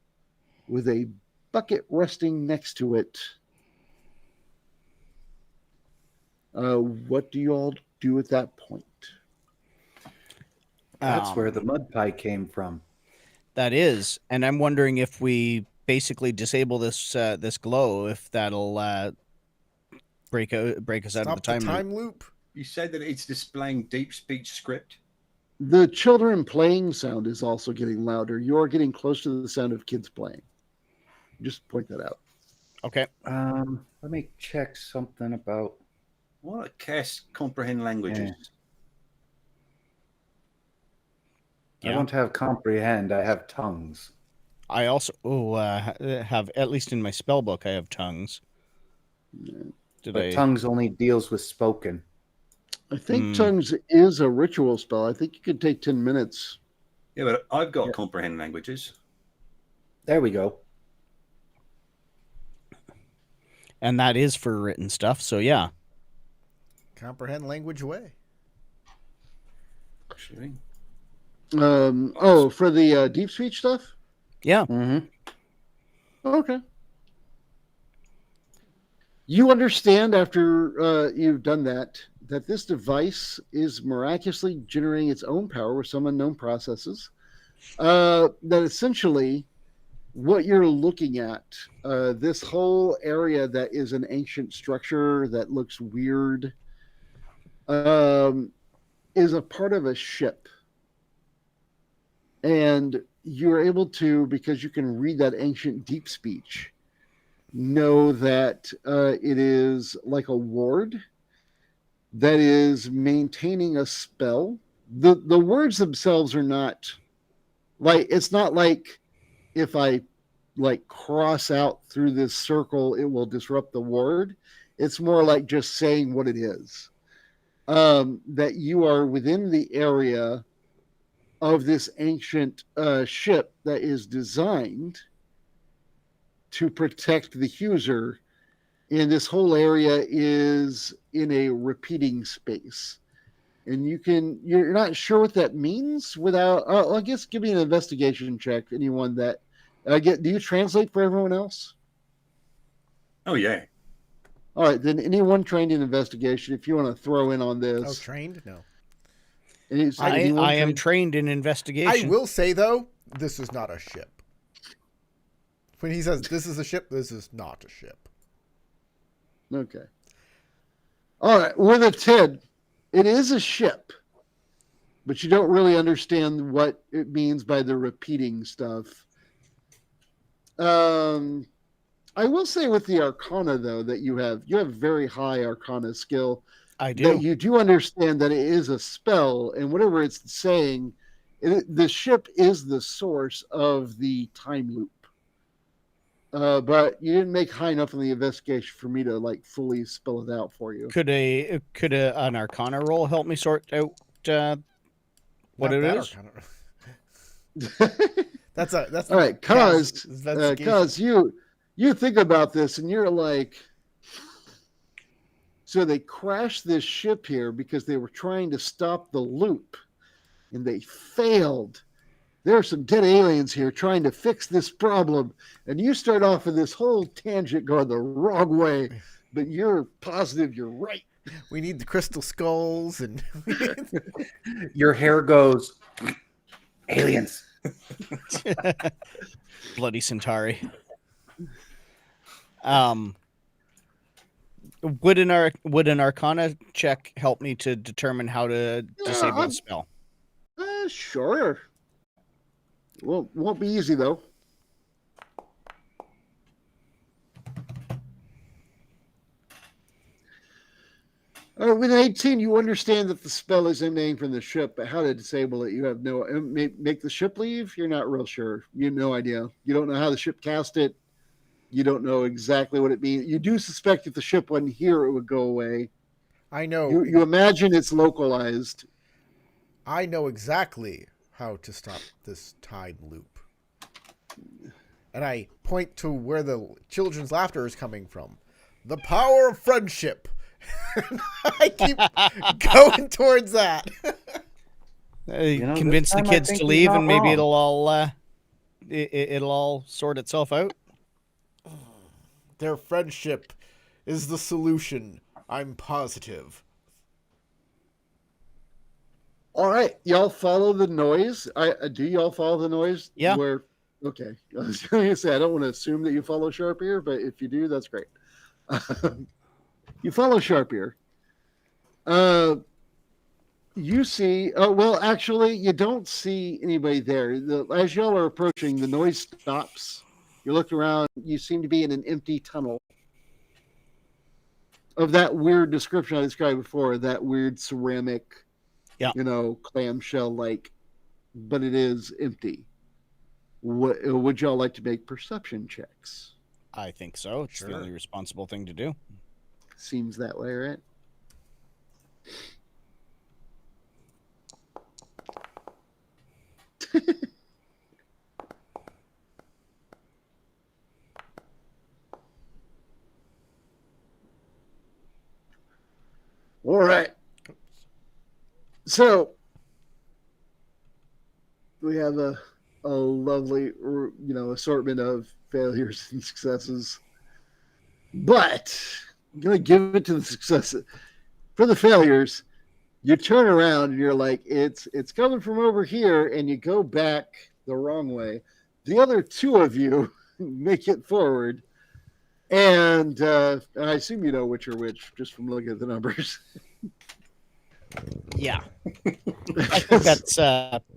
with a bucket resting next to it. What do you all do at that point? That's where the mud pie came from. That is, and I'm wondering if we basically disable this this glow, if that'll break us out of the time loop. You said that it's displaying deep speech script. The children playing sound is also getting louder. You're getting close to the sound of kids playing. Just point that out. Okay. Let me check something about. What cast comprehend languages? I don't have comprehend. I have tongues. I also have, at least in my spell book, I have tongues. But tongues only deals with spoken. I think tongues is a ritual spell. I think you could take 10 minutes. Yeah, but I've got comprehend languages. There we go. And that is for written stuff, so yeah. Comprehend language away. Actually. For the deep speech stuff? Yeah. Mm-hmm. Okay. You understand after you've done that this device is miraculously generating its own power with some unknown processes. That essentially what you're looking at, this whole area that is an ancient structure that looks weird, is a part of a ship. And you're able to, because you can read that ancient deep speech, know that it is like a ward that is maintaining a spell. The words themselves are not like, it's not like if I like cross out through this circle, it will disrupt the ward. It's more like just saying what it is. That you are within the area of this ancient ship that is designed to protect the user, and this whole area is in a repeating space. And you're not sure what that means without, I guess give me an investigation check, anyone that, do you translate for everyone else? Oh, yeah. All right, then anyone trained in investigation, if you want to throw in on this. Oh, trained? No. I am trained in investigation. I will say, though, this is not a ship. When he says this is a ship, this is not a ship. Okay. All right, with a 10, it is a ship, but you don't really understand what it means by the repeating stuff. I will say with the Arcana, though, that you have very high Arcana skill. I do. That you do understand that it is a spell, and whatever it's saying, the ship is the source of the time loop. But you didn't make high enough in the investigation for me to like fully spell it out for you. Could an Arcana roll help me sort out what it is? That's all right, cause you think about this and you're like, so they crashed this ship here because they were trying to stop the loop, and they failed. There are some dead aliens here trying to fix this problem, and you start off with this whole tangent going the wrong way, but you're positive you're right. We need the crystal skulls, and your hair goes, aliens. Bloody Centauri. Would an Arcana check help me to determine how to disable the spell? Sure. Well, won't be easy though. With 18, you understand that the spell is emanating from the ship, but how to disable it, you have no. Make the ship leave. You're not real sure. You have no idea. You don't know how the ship cast it. You don't know exactly what it means. You do suspect if the ship wasn't here, it would go away. I know. You imagine it's localized. I know exactly how to stop this time loop. And I point to where the children's laughter is coming from. The power of friendship. I keep going towards that. Convince the kids to leave, and maybe it'll all sort itself out. Their friendship is the solution. I'm positive. All right, y'all follow the noise. Do y'all follow the noise? Yeah. Okay. I was going to say I don't want to assume that you follow Sharp Ear, but if you do, that's great. You follow Sharp Ear. You see, well, actually, you don't see anybody there. As y'all are approaching, the noise stops. You look around, you seem to be in an empty tunnel of that weird description I described before, that weird ceramic, Yeah. clamshell like, but it is empty. Would y'all like to make perception checks? I think so. It's the only responsible thing to do. Seems that way, right? All right. So we have a lovely, assortment of failures and successes. But I'm going to give it to the successes. For the failures, you turn around and you're like, it's coming from over here, and you go back the wrong way. The other two of you make it forward, and I assume you know which are which just from looking at the numbers. Yeah. I think that's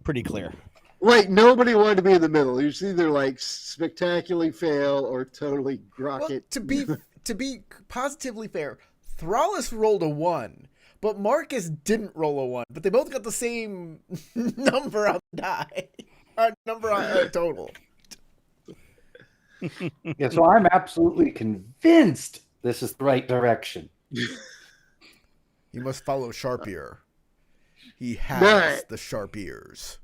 pretty clear. Like, nobody wanted to be in the middle. You see, either like spectacularly fail or totally rocket. Well, to be positively fair, Thrallus rolled a 1, but Marcus didn't roll a 1. But they both got the same number on the die, number on total. Yeah, so I'm absolutely convinced this is the right direction. You must follow Sharp Ear. He has the sharp ears.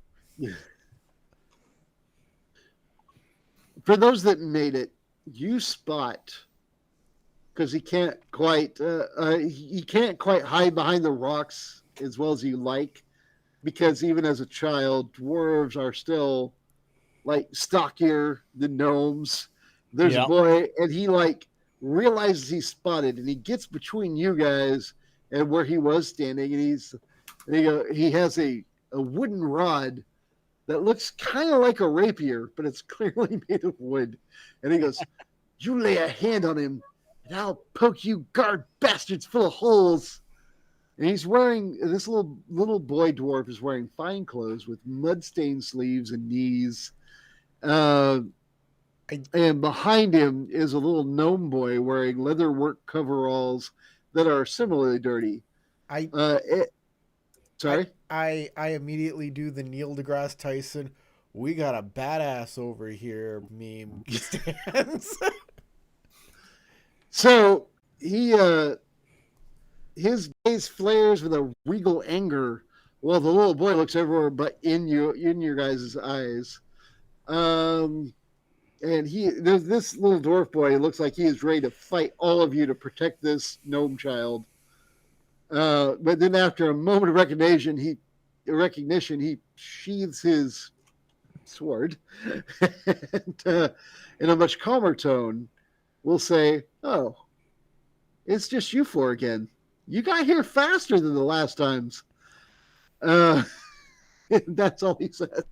For those that made it, you spot, because he can't quite hide behind the rocks as well as you like, because even as a child, dwarves are still like stockier than gnomes. There's a boy, and he realizes he's spotted, and he gets between you guys and where he was standing, and he has a wooden rod that looks kind of like a rapier, but it's clearly made of wood. And he goes, "You lay a hand on him, and I'll poke you guard bastards full of holes." And he's wearing, this little boy dwarf is wearing fine clothes with mud-stained sleeves and knees. And behind him is a little gnome boy wearing leatherwork coveralls that are similarly dirty. Sorry? I immediately do the Neil deGrasse Tyson, "We got a badass over here" meme stance. So his gaze flares with a regal anger while the little boy looks everywhere but in your guys' eyes. And there's this little dwarf boy. It looks like he is ready to fight all of you to protect this gnome child. But then after a moment of recognition, he sheathes his sword and in a much calmer tone will say, "Oh, it's just you four again. You got here faster than the last times." That's all he says.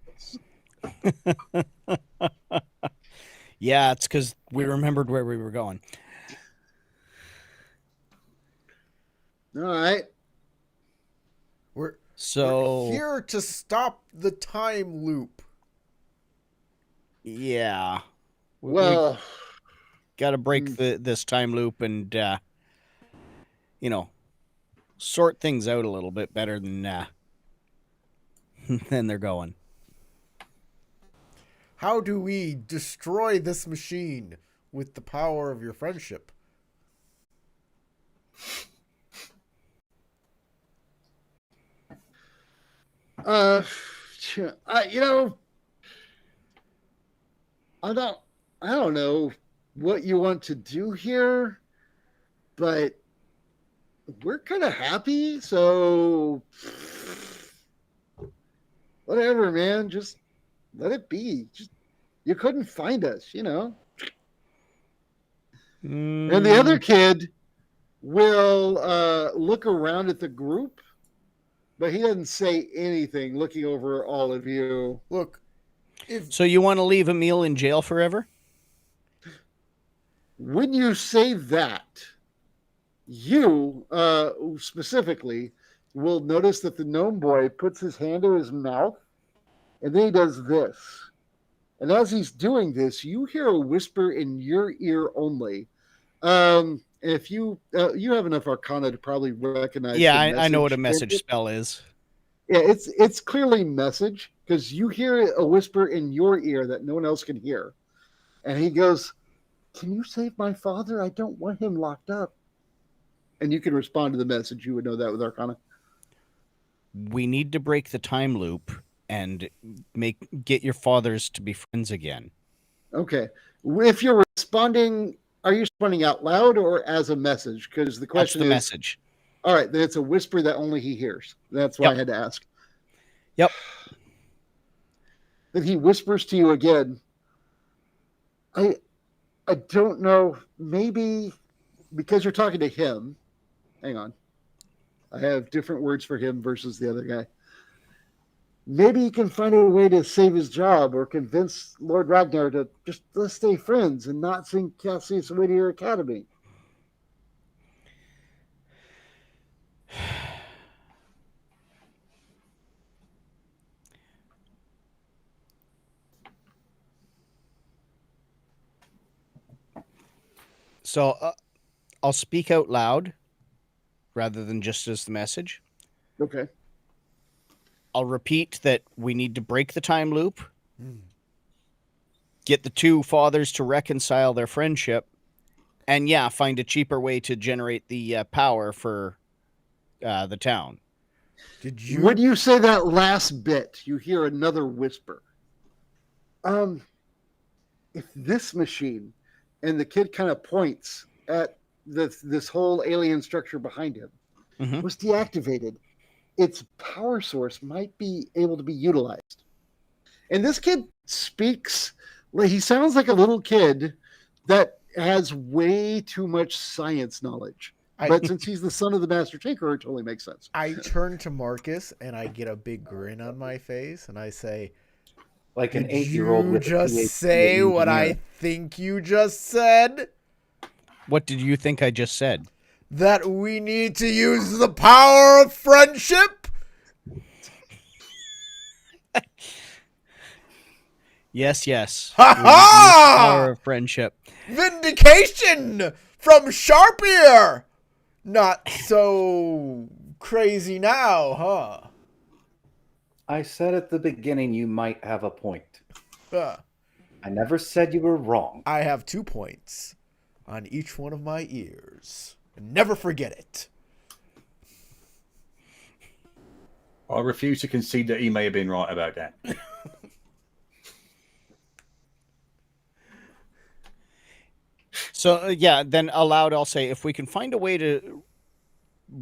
Yeah, it's because we remembered where we were going. All right. We're So here to stop the time loop. yeah, we Well, got to break this time loop and sort things out a little bit better than than they're going. How do we destroy this machine with the power of your friendship? I don't know what you want to do here, but we're kind of happy, so whatever, man. Just let it be. You couldn't find us, And the other kid will look around at the group, but he doesn't say anything, looking over all of you. Look, So you want to leave Emil in jail forever? When you say that, you specifically will notice that the gnome boy puts his hand to his mouth, and then he does this. And as he's doing this, you hear a whisper in your ear only. If you you have enough Arcana to probably recognize, Yeah, the I know what a message. message spell is. Yeah, it's clearly message because you hear a whisper in your ear that no one else can hear, and he goes, "Can you save my father? I don't want him locked up." And you can respond to the message. You would know that with Arcana. We need to break the time loop and get your fathers to be friends again. Okay. If you're responding, are you responding out loud or as a message? Because the That's question the is, message. all right, then it's a whisper that only he hears. That's why I had to ask. Yep. Then he whispers to you again. I don't know. Maybe because you're talking to him. Hang on. I have different words for him versus the other guy. Maybe he can find a way to save his job or convince Lord Ragnar to just let's stay friends and not send Cassius away to your academy. So I'll speak out loud rather than just as the message. Okay. I'll repeat that we need to break the time loop, get the two fathers to reconcile their friendship, and find a cheaper way to generate the power for the town. When you say that last bit, you hear another whisper. If this machine, and the kid kind of points at this whole alien structure behind him, was deactivated, its power source might be able to be utilized. And this kid speaks, he sounds like a little kid that has way too much science knowledge. But since he's the son of the master tinkerer, it totally makes sense. I turn to Marcus and I get a big grin on my face and I say, like an 8-year-old with just a PhD say in what I engineering. think you just said? What did you think I just said? That we need to use the power of friendship? Yes. Ha We need to use the power ha! of friendship. Vindication from Sharpier! Not so crazy now, huh? I said at the beginning you might have a point. Huh. I never said you were wrong. I have 2 points on each one of my ears. Never forget it. I refuse to concede that he may have been right about that. So, then aloud I'll say, if we can find a way to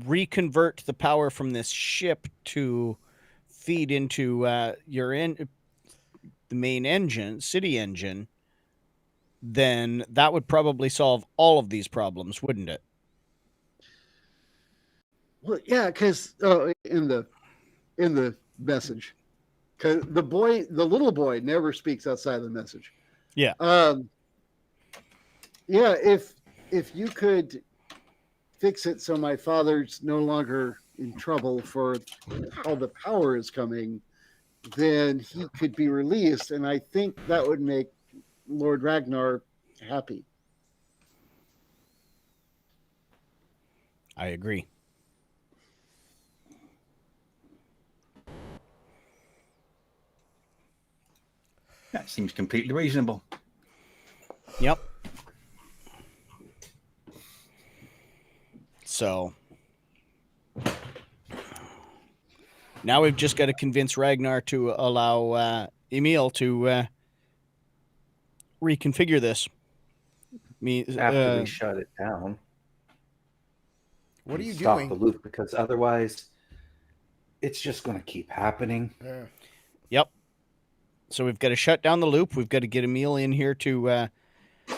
reconvert the power from this ship to feed into the main engine, city engine, then that would probably solve all of these problems, wouldn't it? Well, yeah, because in the message, because the little boy never speaks outside of the message. Yeah. Yeah, if you could fix it so my father's no longer in trouble for how the power is coming, then he could be released, and I think that would make Lord Ragnar happy. I agree. That seems completely reasonable. Yep. So now we've just got to convince Ragnar to allow Emil to reconfigure this. After we shut it down. What are you stop doing? the loop, because otherwise it's just going to keep happening. Yep. So we've got to shut down the loop. We've got to get Emil in here to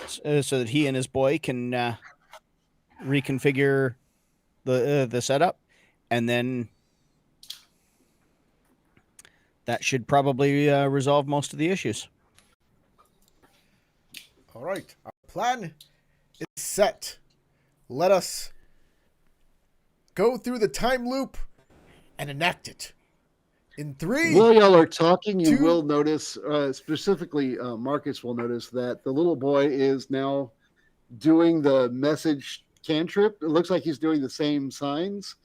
so that he and his boy can reconfigure the setup, and then that should probably resolve most of the issues. All right. Our plan is set. Let us go through the time loop and enact it. In 3. While y'all are talking, you 2. will notice, specifically Marcus will notice that the little boy is now doing the message cantrip. It looks like he's doing the same signs,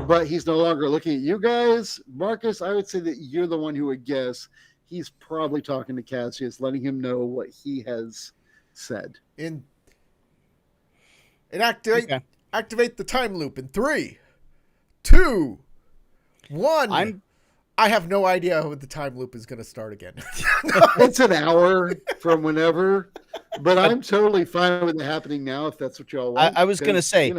but he's no longer looking at you guys. Marcus, I would say that you're the one who would guess he's probably talking to Cassius, letting him know what he has said. Activate the time loop in 3, 2, 1. I have no idea when the time loop is going to start again. It's an hour from whenever, but I'm totally fine with it happening now if that's what y'all want. I was going to say,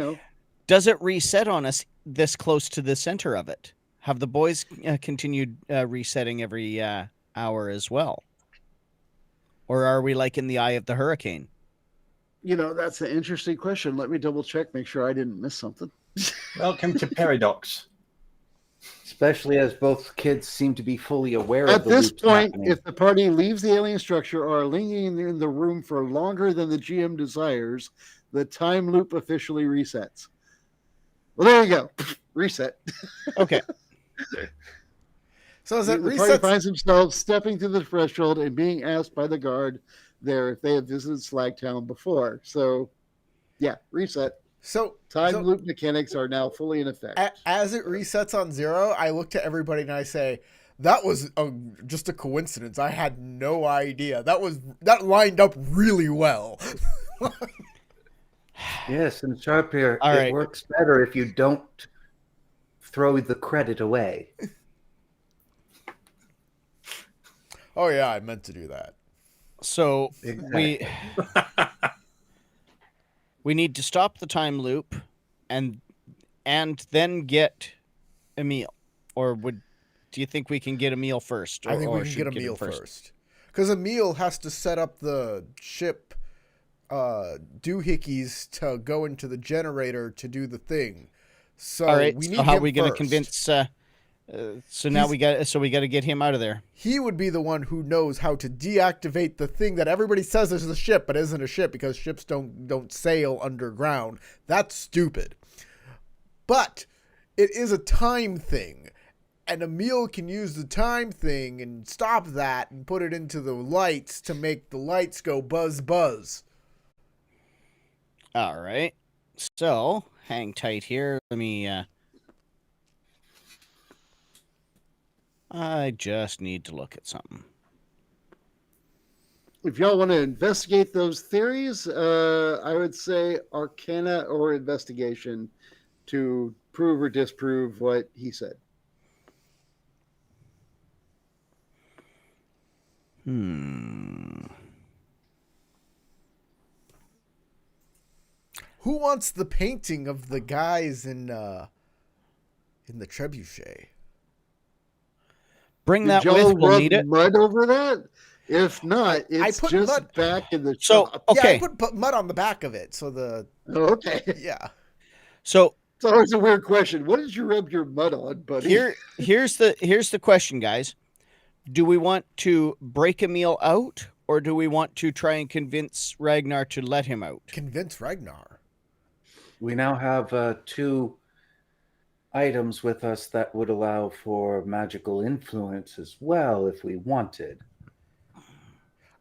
does it reset on us this close to the center of it? Have the boys continued resetting every hour as well? Or are we like in the eye of the hurricane? That's an interesting question. Let me double check, make sure I didn't miss something. Welcome to Paradox. Especially as both kids seem to be fully aware At of the this loops point, happening. if the party leaves the alien structure or are lingering in the room for longer than the GM desires, the time loop officially resets. Well, there you go. Reset. Okay. So as it The party resets, finds themselves stepping through the threshold and being asked by the guard there if they have visited Slagtown before. So, yeah, reset. Time loop mechanics are now fully in effect. As it resets on 0, I look to everybody and I say, that was just a coincidence. I had no idea. That lined up really well. Yes, and Sharpier, All right. it works better if you don't throw the credit away. Oh yeah, I meant to do that. So Exactly. we need to stop the time loop and then get Emil. Or do you think we can get Emil first? I think we can should get Emil first. Because Emil has to set up the ship doohickeys to go into the generator to do the thing. So all right, we need so how him are we going to first. convince we got to get him out of there. He would be the one who knows how to deactivate the thing that everybody says is a ship, but isn't a ship because ships don't sail underground. That's stupid. But it is a time thing, and Emil can use the time thing and stop that and put it into the lights to make the lights go buzz buzz. All right. So hang tight here. Let me. I just need to look at something. If y'all want to investigate those theories, I would say Arcana or Investigation to prove or disprove what he said. Who wants the painting of the guys in the trebuchet? Bring Did that y'all with. We'll rub need it. mud over that? If not, it's put just mud- back in the So shop. okay. Yeah, I put mud on the back of it, so Oh, okay. yeah. So It's always a weird question. What did you rub your mud on, buddy? here's the question, guys. Do we want to break Emil out, or do we want to try and convince Ragnar to let him out? Convince Ragnar. We now have 2 items with us that would allow for magical influence as well if we wanted.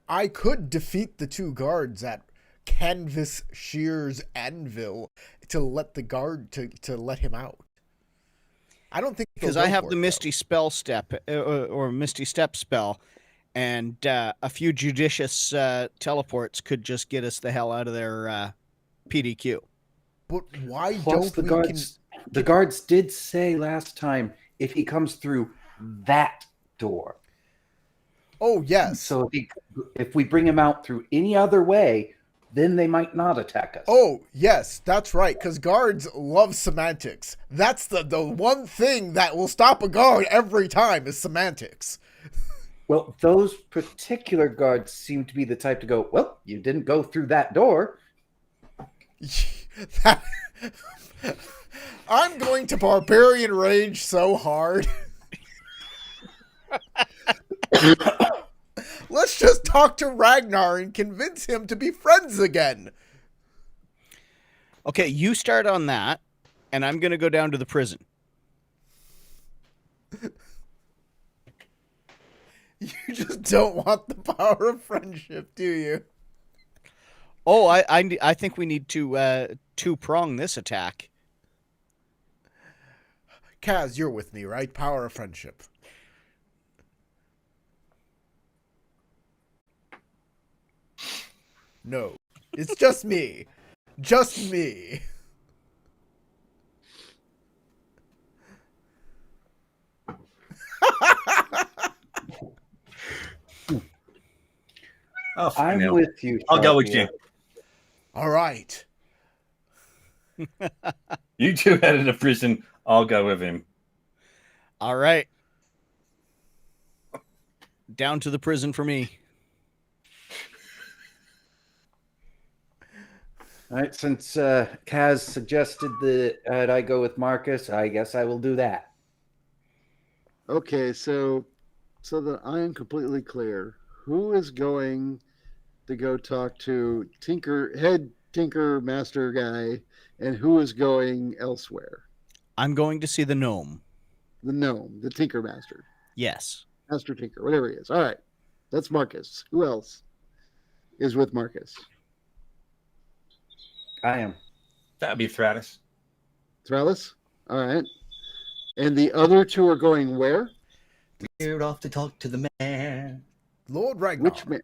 I could defeat the 2 guards at Canvas Shear's Anvil to let the guard to let him out. I don't think Because I have the Misty Spell Step or Misty Step spell, and a few judicious teleports could just get us the hell out of their PDQ. But why Plus, don't the we? guards. The guards did say last time if he comes through that door. Oh yes. So if we bring him out through any other way, then they might not attack us. Oh yes, that's right. Because guards love semantics. That's the one thing that will stop a guard every time is semantics. Well, those particular guards seem to be the type to go, well, you didn't go through that door. I'm going to barbarian rage so hard. Let's just talk to Ragnar and convince him to be friends again. Okay, you start on that, and I'm going to go down to the prison. You just don't want the power of friendship, do you? Oh, I think we need to two-prong this attack. Kaz, you're with me, right? Power of friendship. No. It's just me. Just me. Oh, I'm no. with you. I'll go with Sharpie. you. All right. You two headed to prison. I'll go with him. All right. Down to the prison for me. All right, since Kaz suggested that I go with Marcus, I guess I will do that. Okay, so that I am completely clear, who is going to go talk to head Tinker Master guy, and who is going elsewhere? I'm going to see the gnome. The gnome, the Tinker Master, Yes. Master Tinker, whatever he is. All right, that's Marcus. Who else is with Marcus? I am. That'd be Thratus. Thrallis? All right. And the other two are going where? We're off to talk to the man. Lord Ragnar. Which man?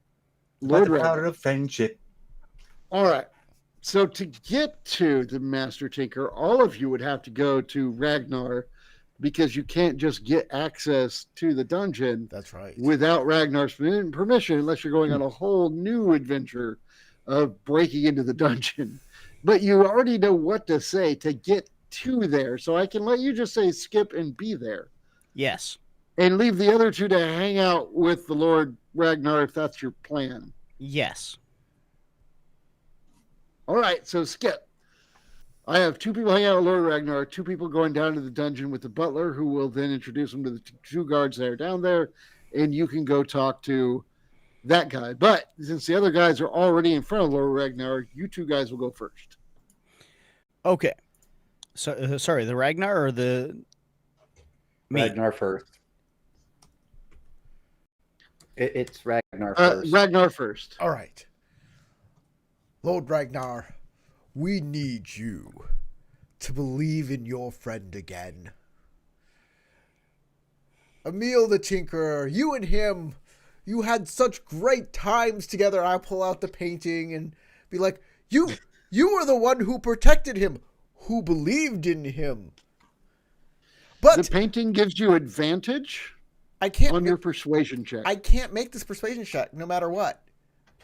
About Lord the Ragnar. power of friendship. All right. So to get to the Master Tinker, all of you would have to go to Ragnar, because you can't just get access to the dungeon That's right. without Ragnar's permission unless you're going on a whole new adventure of breaking into the dungeon. But you already know what to say to get to there. So I can let you just say skip and be there. Yes. And leave the other two to hang out with the Lord Ragnar if that's your plan. Yes. All right, so skip. I have two people hanging out with Lord Ragnar, two people going down to the dungeon with the butler, who will then introduce them to the two guards that are down there, and you can go talk to that guy. But since the other guys are already in front of Lord Ragnar, you two guys will go first. Okay. So sorry, the Ragnar or the me? Ragnar first. It's Ragnar first. Ragnar first. All right. Lord Ragnar, we need you to believe in your friend again. Emil the Tinkerer, you and him, you had such great times together. I pull out the painting and be like, you were the one who protected him, who believed in him. But The painting gives you advantage I can't on your persuasion check. I can't make this persuasion check no matter what.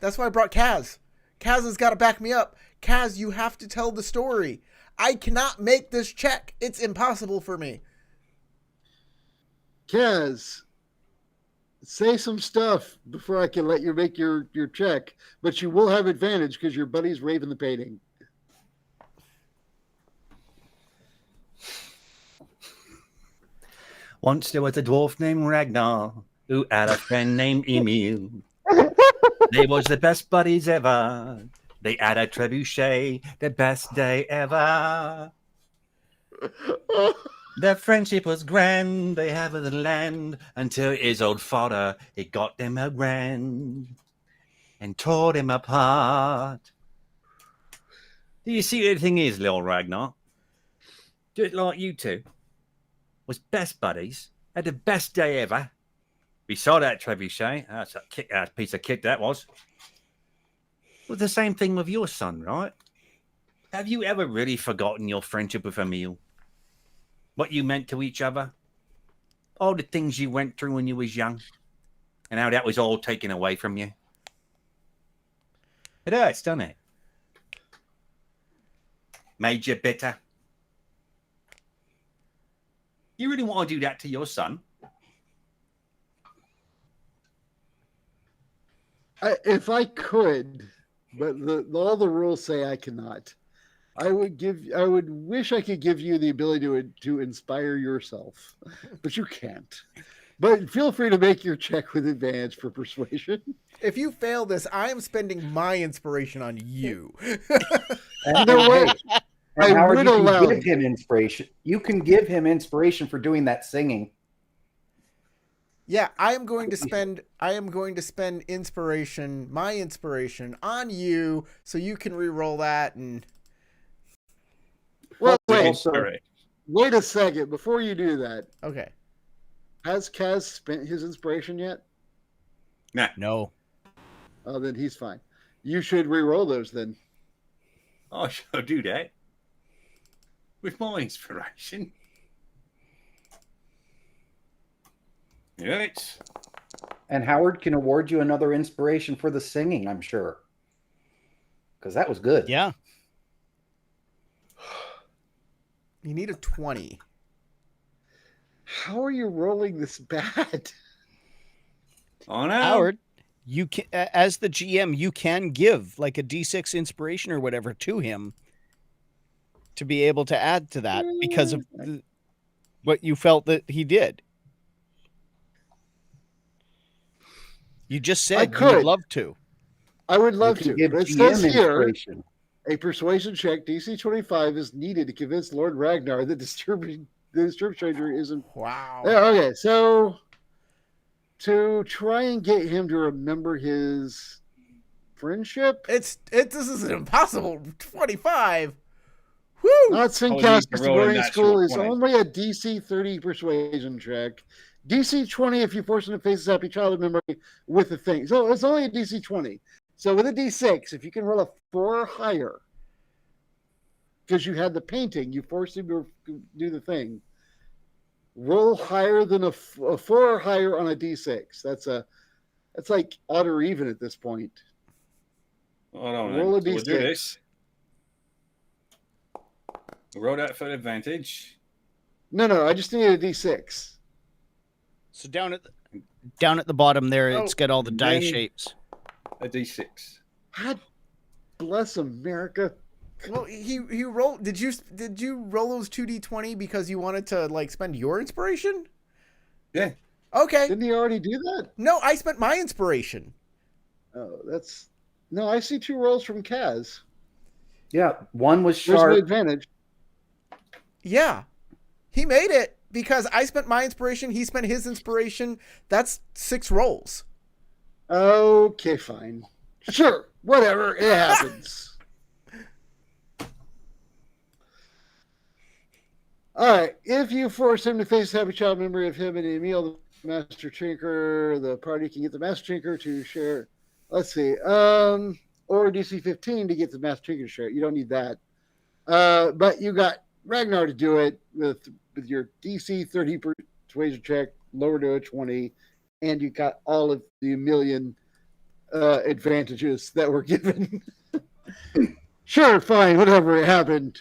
That's why I brought Kaz. Kaz has got to back me up. Kaz, you have to tell the story. I cannot make this check. It's impossible for me. Kaz, say some stuff before I can let you make your check, but you will have advantage because your buddy's raving the painting. Once there was a dwarf named Ragnar who had a friend named Emil. They was the best buddies ever. They had a trebuchet, the best day ever. Their friendship was grand. They have a little land until his old father, he got them a grand and tore them apart. Do you see what the thing is, little Ragnar? Just like you two was best buddies, had the best day ever. We saw that trebuchet. That's a kick-ass piece of kit that was. Well, the same thing with your son, right? Have you ever really forgotten your friendship with Emil? What you meant to each other? All the things you went through when you was young? And how that was all taken away from you? It hurts, doesn't it? Made you bitter. You really want to do that to your son? If I could, but all the rules say I cannot. I would wish I could give you the ability to inspire yourself, but you can't. But feel free to make your check with advantage for persuasion. If you fail this, I am spending my inspiration on you. And You know what? And I Howard, would you can allow give him inspiration. You can give him inspiration for doing that singing. Yeah, I am going to spend my inspiration on you so you can re-roll that and Well, wait. Also, All right. Wait a second. Before you do that, okay. has Kaz spent his inspiration yet? Nah. No. Oh, then he's fine. You should re-roll those then. I shall do that. With my inspiration. Right. and Howard can award you another inspiration for the singing, I'm sure. Because that was good. Yeah. You need a 20. How are you rolling this bad? Oh no. Howard, you can, as the GM, you can give like a D6 inspiration or whatever to him to be able to add to that because of what you felt that he did. You just said you would love to. I would You love can to. give But it GM says here, inspiration. a persuasion check, DC 25, is needed to convince Lord Ragnar that the Disturbed Stranger isn't. Wow. Yeah, okay, so to try and get him to remember his friendship, This is an impossible 25. Woo! not St. Oh, Cass he's rolling boarding that school short is 20. only a DC 30 persuasion check. DC 20 if you force him to face his happy childhood memory with the thing. So it's only a DC 20. So with a D6, if you can roll a 4 or higher, because you had the painting, you forced him to do the thing. Roll higher than a 4 or higher on a D6. That's like odd or even at this point. Hold on. Roll a So we'll do D6. this. Roll that for advantage. No, I just need a D6. So down at the bottom there, it's got all the die then- shapes. A D6. God bless America. Well, he rolled. Did you roll those 2d20 because you wanted to like spend your inspiration? Yeah. Okay. Didn't he already do that? No, I spent my inspiration. Oh, that's no. I see 2 rolls from Kaz. Yeah, one was There's sharp. an advantage. Yeah, he made it because I spent my inspiration. He spent his inspiration. That's 6 rolls. Okay, fine. Sure, whatever. It happens. All right. If you force him to face a happy child memory of him and Emil, the Master Tinker, the party can get the Master Tinker to share. Let's see. Or DC 15 to get the Master Tinker to share. You don't need that. But you got Ragnar to do it with your DC 30 persuasion check, lower to a 20, and you got all of the million advantages that were given. Sure, fine, whatever happened.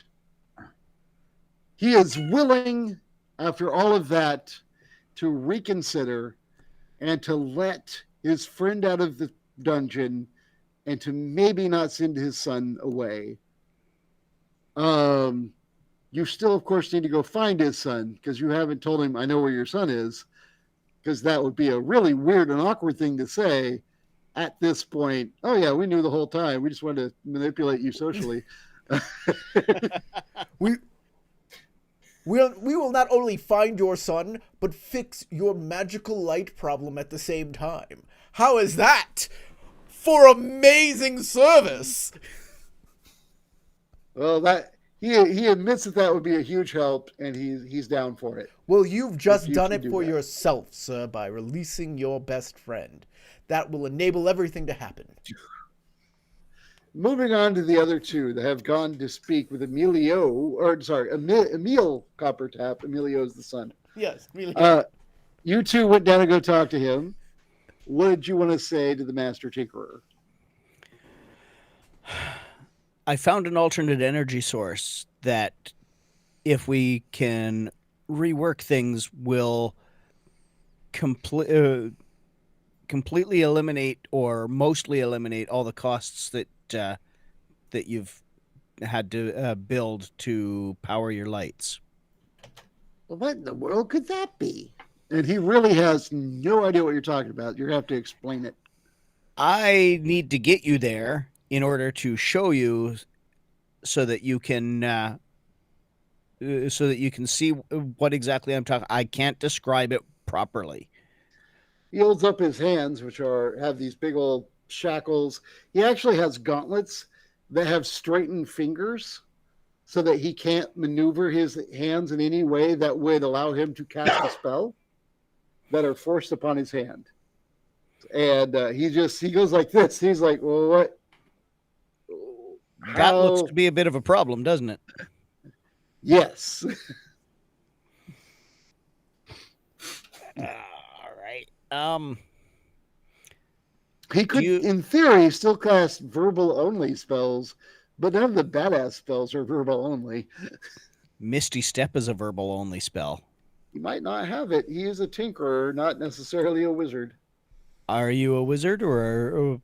He is willing, after all of that, to reconsider and to let his friend out of the dungeon and to maybe not send his son away. You still, of course, need to go find his son because you haven't told him, I know where your son is, because that would be a really weird and awkward thing to say at this point. Oh, yeah, we knew the whole time. We just wanted to manipulate you socially. We will not only find your son, but fix your magical light problem at the same time. How is that? For amazing service. Well, that he admits that would be a huge help, and he's down for it. Well, you've just You done can it do for that. yourself, sir, by releasing your best friend. That will enable everything to happen. Moving on to the other 2 that have gone to speak with Emil Coppertap. Emilio is the son. Yes, really. You 2 went down to go talk to him. What did you want to say to the Master Tinkerer? I found an alternate energy source that, if we can rework things, will completely eliminate or mostly eliminate all the costs that you've had to build to power your lights. What in the world could that be? And he really has no idea what you're talking about. You're going to have to explain it. I need to get you there in order to show you so that you can see what exactly I'm talking. I can't describe it properly. He holds up his hands, which have these big old shackles. He actually has gauntlets that have straightened fingers so that he can't maneuver his hands in any way that would allow him to cast a spell that are forced upon his hand. And he goes like this. He's like, well, what? That looks to be a bit of a problem, doesn't it? Yes. All right. He could, in theory, still cast verbal only spells, but none of the badass spells are verbal only. Misty Step is a verbal only spell. He might not have it. He is a tinkerer, not necessarily a wizard. Are you a wizard or?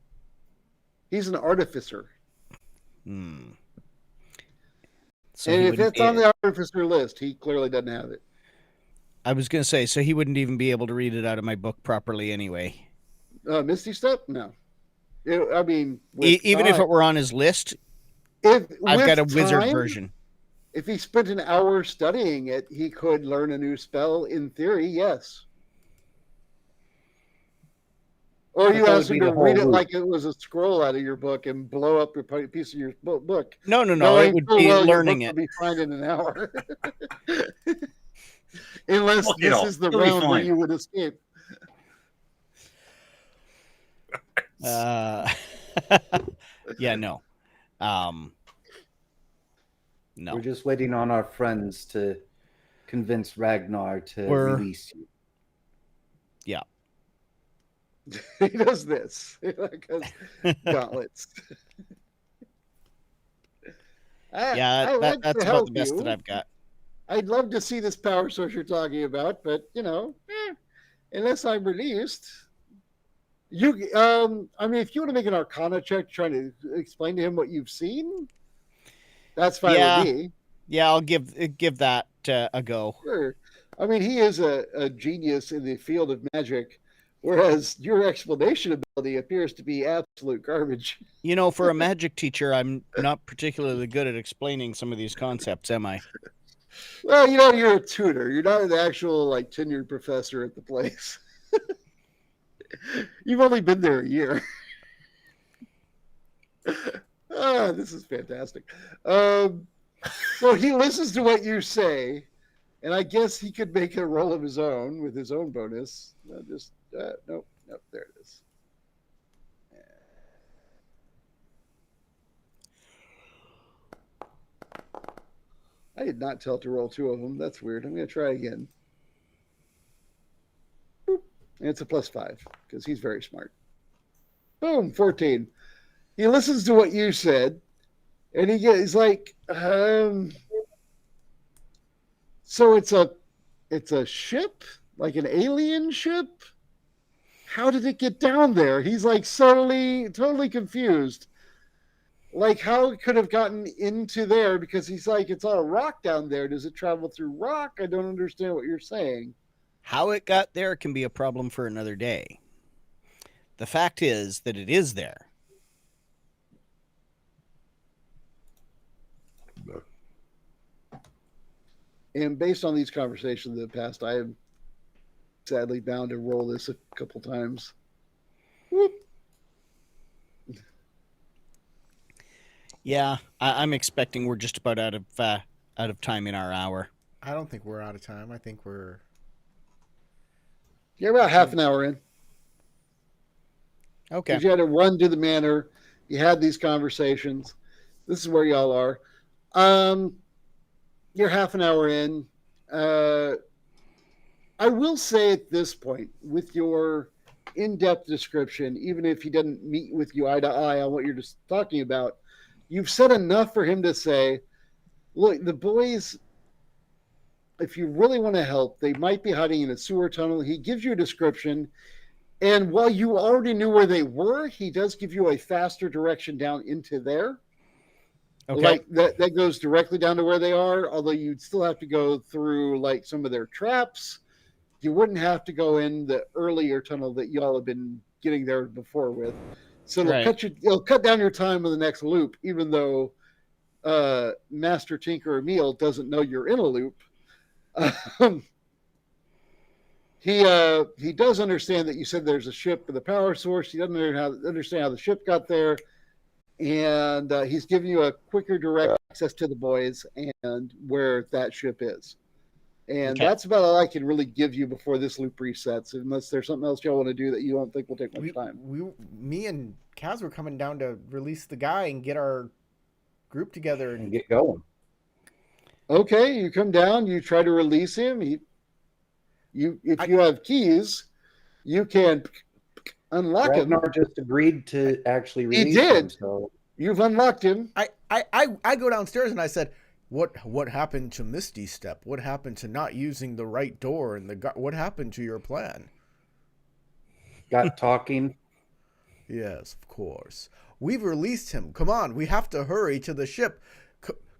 He's an artificer. So and if it's on the artificer list, he clearly doesn't have it. I was going to say, so he wouldn't even be able to read it out of my book properly anyway. Misty Step? No. Even if it were on his list, I've got a wizard version. If he spent an hour studying it, he could learn a new spell. In theory, yes. Or you ask him to read it like it was a scroll out of your book and blow up a piece of your book. No. It would be learning it. Be fine in an hour. Unless this is the round where you would escape. Yeah, no. No. We're just waiting on our friends to convince Ragnar to release you. Yeah. He does this. Gauntlets. That's about the best that I've got. I'd love to see this power source you're talking about, but unless I'm released, if you want to make an Arcana check trying to explain to him what you've seen, that's fine with me. Yeah, I'll give that a go. Sure. I mean, he is a genius in the field of magic, whereas your explanation ability appears to be absolute garbage. For a magic teacher, I'm not particularly good at explaining some of these concepts, am I? Well, you're a tutor. You're not an actual tenured professor at the place. You've only been there a year. This is fantastic. So he listens to what you say, and I guess he could make a roll of his own with his own bonus. Nope, there it is. I did not tell it to roll two of them. That's weird. I'm going to try again. Boop. And it's a +5 because he's very smart. Boom, 14. He listens to what you said, and he's like, so it's a ship, like an alien ship? How did it get down there? He's like totally confused. Like, how it could have gotten into there, because he's like, it's all rock down there. Does it travel through rock? I don't understand what you're saying. How it got there can be a problem for another day. The fact is that it is there. And based on these conversations in the past, I am sadly bound to roll this a couple times. Whoop. Yeah, I'm expecting we're just about out of time in our hour. I don't think we're out of time. I think we're... You're about half an hour in. Okay. You had to run to the manor. You had these conversations. This is where y'all are. You're half an hour in. I will say at this point, with your in-depth description, even if he doesn't meet with you eye to eye on what you're just talking about, you've said enough for him to say, look, the boys, if you really want to help, they might be hiding in a sewer tunnel. He gives you a description. And while you already knew where they were, he does give you a faster direction down into there. Okay. Like that goes directly down to where they are, although you'd still have to go through like some of their traps. You wouldn't have to go in the earlier tunnel that y'all have been getting there before with. So it'll cut down your time on the next loop, even though Master Tinker Emil doesn't know you're in a loop. He does understand that you said there's a ship with a power source. He doesn't understand how the ship got there, and he's giving you a quicker direct access to the boys and where that ship is. And Okay. that's about all I can really give you before this loop resets, unless there's something else y'all want to do that you don't think will take much time. Me and Kaz were coming down to release the guy and get our group together. And get going. Okay, you come down, you try to release him. If you have keys, you can unlock him. Ragnar just agreed to actually He release did. him, so You've unlocked him. I go downstairs and I said, what happened to Misty Step? What happened to not using the right door? And what happened to your plan? got talking. Yes, of course. We've released him. Come on, we have to hurry to the ship.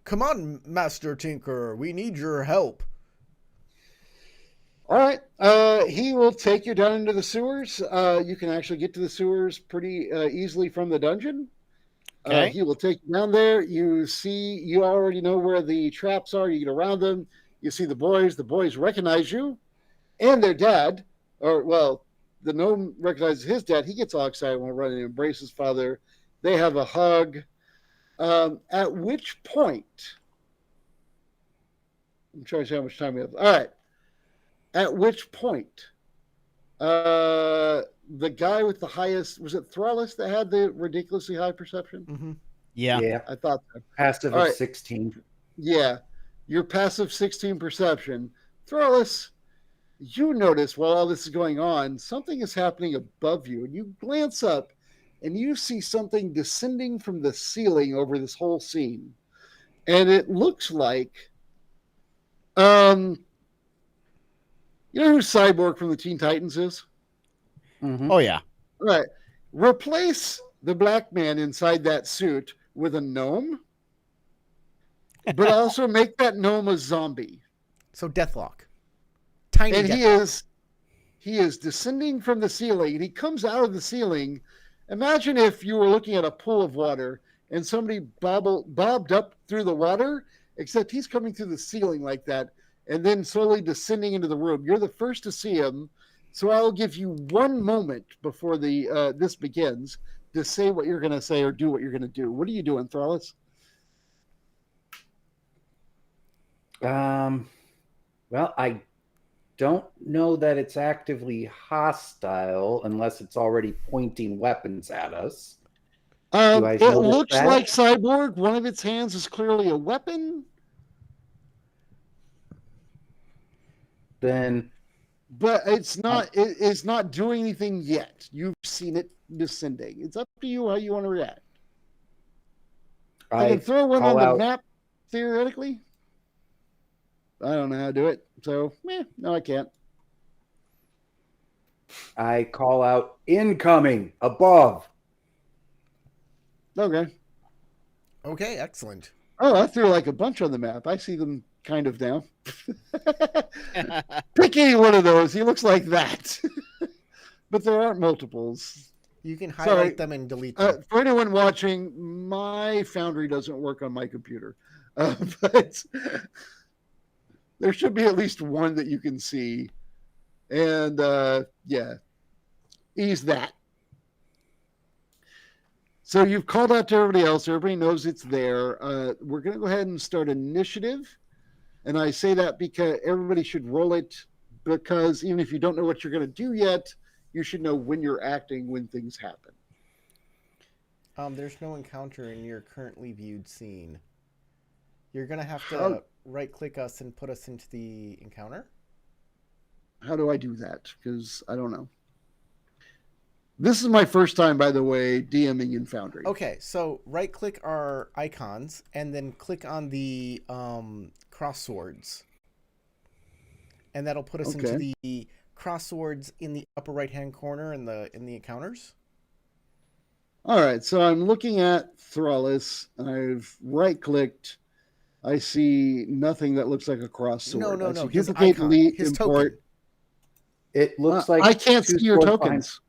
Come on, Master Tinker. We need your help. All right. He will take you down into the sewers. You can actually get to the sewers pretty easily from the dungeon. Okay. He will take you down there. You already know where the traps are. You get around them. You see the boys. The boys recognize you and their dad. The gnome recognizes his dad. He gets all excited when running and embraces his father. They have a hug. At which point, I'm trying to see how much time we have. All right. At which point, the guy with the highest, was it Thrallus that had the ridiculously high perception? Mm-hmm. Yeah. I thought so. Passive All of right. 16. Yeah. Your passive 16 perception. Thrallus, you notice while all this is going on, something is happening above you, and you glance up and you see something descending from the ceiling over this whole scene. And it looks like you know who Cyborg from the Teen Titans is? Mhm. Oh yeah. Right. Replace the black man inside that suit with a gnome, but also make that gnome a zombie. So Deathlock. Tiny And Deathlock. he is descending from the ceiling, and he comes out of the ceiling. Imagine if you were looking at a pool of water and somebody bobbed up through the water, except he's coming through the ceiling like that and then slowly descending into the room. You're the first to see him, so I'll give you one moment before this begins to say what you're going to say or do what you're going to do. What are you doing, Thrallus? Well, I don't know that it's actively hostile unless it's already pointing weapons at us. I It notice looks that? like Cyborg. One of its hands is clearly a weapon. Then But it's not. It's not doing anything yet. You've seen it descending. It's up to you how you want to react. I can throw one on the map theoretically. I don't know how to do it, so no, I can't. I call out incoming above. Okay. Okay, excellent. Oh, I threw like a bunch on the map. I see them kind of now. Pick any one of those. He looks like that. But there aren't multiples. You can highlight them and delete them. For anyone watching, my Foundry doesn't work on my computer. But there should be at least one that you can see. And ease that. So you've called out to everybody else. Everybody knows it's there. We're going to go ahead and start initiative. And I say that because everybody should roll it, because even if you don't know what you're going to do yet, you should know when you're acting when things happen. There's no encounter in your currently viewed scene. You're going to have to right-click us and put us into the encounter? How do I do that? Because I don't know. This is my first time, by the way, DMing in Foundry. Okay, so right-click our icons and then click on the cross swords. And that'll put us into the cross swords in the upper right-hand corner in the encounters. All right, so I'm looking at Thrallus. I've right-clicked. I see nothing that looks like a cross sword. No. His Duplicate, icon, his token. It looks like I can't see your tokens.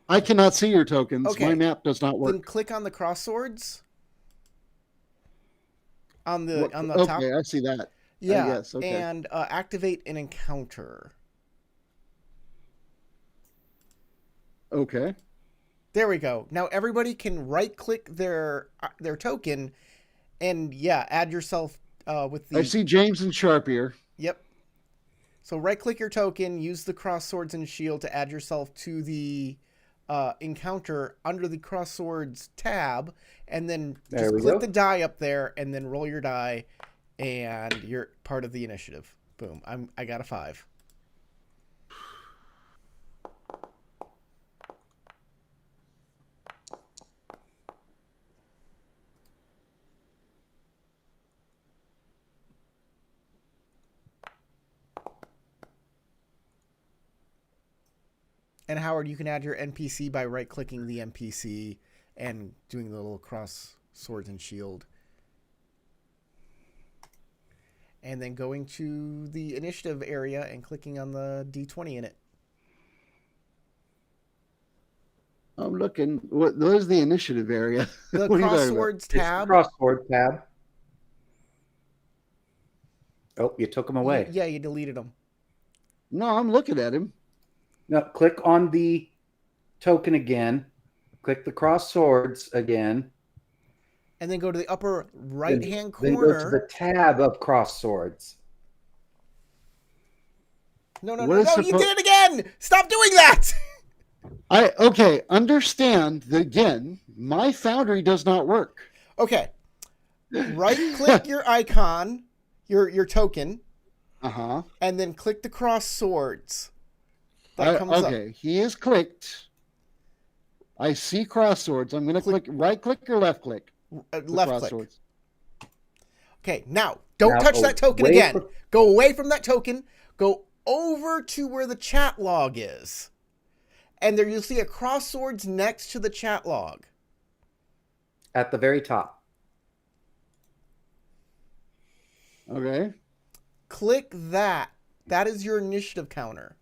I cannot see your tokens. Okay. My map does not work. Then click on the cross swords on the top. Okay, I see that. Yeah, yes, okay. and activate an encounter. Okay. There we go. Now everybody can right-click their token, and add yourself with the. I see James and Sharp here. Yep. So right-click your token, use the cross swords and shield to add yourself to the encounter under the cross swords tab, and then just click the die up there, and then roll your die, and you're part of the initiative. Boom. I got a 5. And Howard, you can add your NPC by right-clicking the NPC and doing the little cross swords and shield. And then going to the initiative area and clicking on the D20 in it. I'm looking. What is the initiative area? The What are you cross talking about? swords It's the tab. crossword tab. Oh, you took them away. Yeah, you deleted them. No, I'm looking at him. Now click on the token again. Click the cross swords again. And then go to the upper right-hand Then corner. go to the tab of cross swords. No, What is you did it again! Stop doing that! Okay, understand that again, my Foundry does not work. Okay. Right-click your icon, your token, Uh-huh. and then click the cross swords. That comes up. Okay, he is clicked. I see cross swords. I'm going to click right click or left click? Left cross click. swords. Okay, now don't touch that token again. Go away from that token. Go over to where the chat log is. And there you'll see a cross swords next to the chat log. At the very top. Okay. Click that. That is your initiative counter.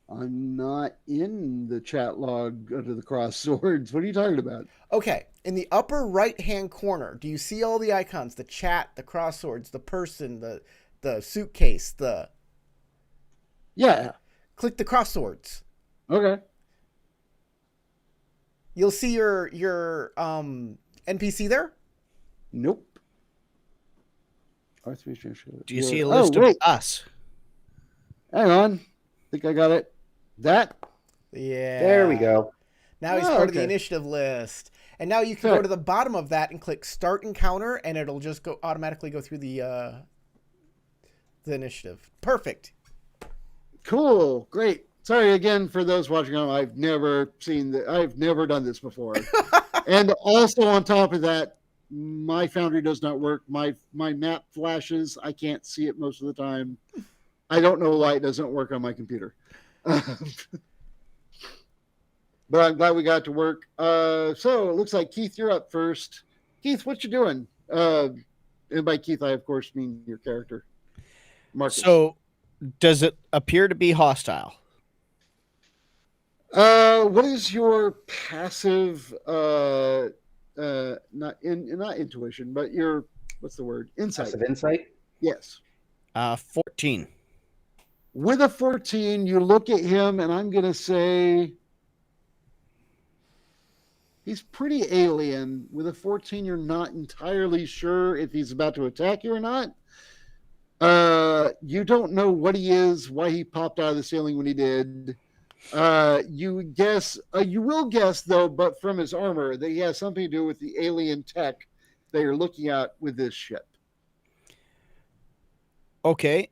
I'm not in the chat log under the cross swords. What are you talking about? Okay, in the upper right-hand corner, do you see all the icons? The chat, the cross swords, the person, the suitcase, the... Yeah. Click the cross swords. Okay. You'll see your NPC there? Nope. Do you see a list of us? Hang on. I think I got it. That? Yeah. There we go. Now he's part of the initiative list. And now you can go to the bottom of that and click Start Encounter, and it'll just automatically go through the initiative. Perfect. Cool. Great. Sorry again for those watching. I've never done this before. And also on top of that, my Foundry does not work. My map flashes. I can't see it most of the time. I don't know why it doesn't work on my computer. But I'm glad we got to work. So it looks like Keith, you're up first. Keith, what you doing? And by Keith, I of course mean your character, Marcus. So, does it appear to be hostile? What is your passive? Not intuition, but your what's the word? Insight. Passive insight. Yes. 14. With a 14, you look at him, and I'm going to say he's pretty alien. With a 14, you're not entirely sure if he's about to attack you or not. You don't know what he is, why he popped out of the ceiling when he did. You will guess, though, but from his armor, that he has something to do with the alien tech that you're looking at with this ship. Okay.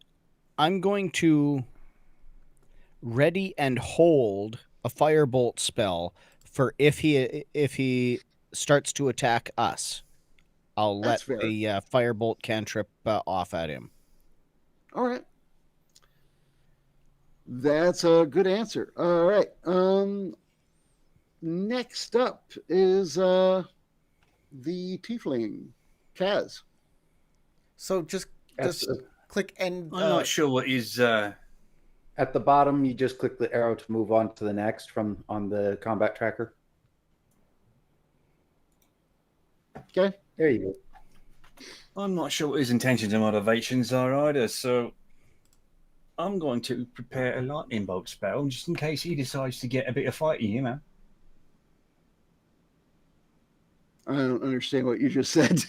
I'm going to ready and hold a firebolt spell for if he starts to attack us. I'll let the firebolt cantrip off at him. All right. That's a good answer. All right. Next up is the tiefling, Kaz. So just click and... I'm not sure what is... At the bottom, you just click the arrow to move on to the next on the combat tracker. Okay. There you go. I'm not sure what his intentions and motivations are either, so I'm going to prepare a lightning bolt spell just in case he decides to get a bit of fighty, you know. I don't understand what you just said.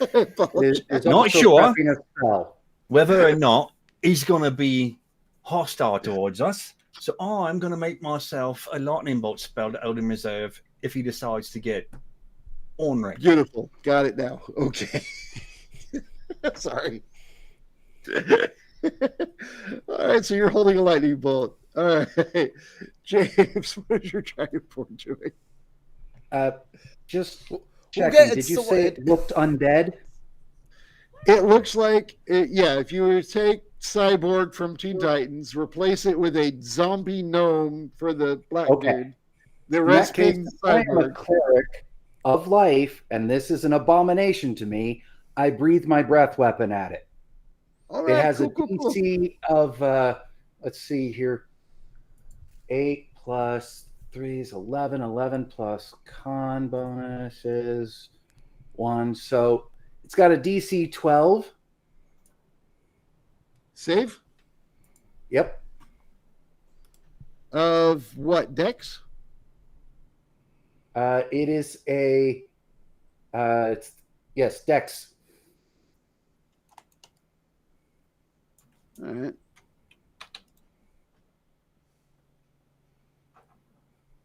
I apologize. There's Not also sure. prepping a spell. Whether or not he's going to be hostile towards us. So I'm going to make myself a lightning bolt spell to hold in reserve if he decides to get ornery. Beautiful. Got it now. Okay. Sorry. All right, so you're holding a lightning bolt. All right. James, what is your dragonborn doing? Just get checking. it Did you say sorted. it looked undead? It looks like, if you were to take Cyborg from Teen Titans, replace it with a zombie gnome for the black Okay. dude, the In rest that case, being I am a Cyborg. cleric of life, and this is an abomination to me. I breathe my breath weapon at it. All It right, has cool, a cool, cool. DC of, let's see here, 8 plus 3 is 11, 11 plus con bonus is 1. So it's got a DC 12. Save? Yep. Of what, Dex? It is a, yes, Dex. All right.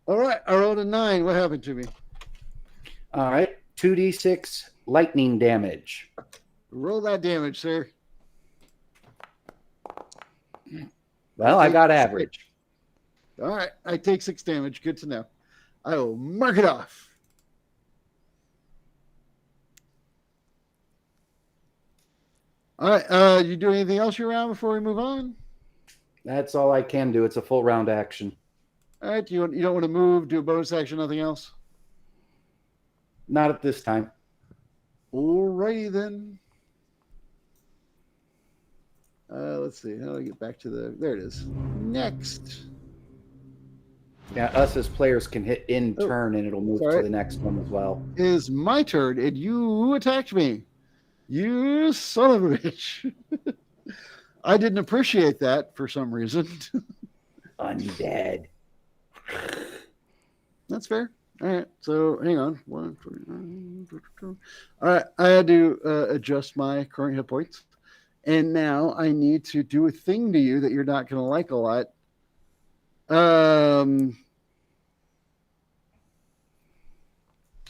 All right, I rolled a 9. What happened to me? All right. 2d6 lightning damage. Roll that damage, sir. Well, I got average. All right, I take 6 damage. Good to know. I will mark it off. All right, you do anything else your round before we move on? That's all I can do. It's a full round action. All right, you don't want to move, do a bonus action, nothing else? Not at this time. All righty then. Let's see. How do I get back to the... There it is. Next. Yeah, us as players can hit in Oh, turn, and it'll move sorry. to the next one as well. Is my turn, and you attacked me. You son of a bitch. I didn't appreciate that for some reason. Undead. That's fair. All right, so hang on. 1, 2, all right, I had to adjust my current hit points. And now I need to do a thing to you that you're not going to like a lot.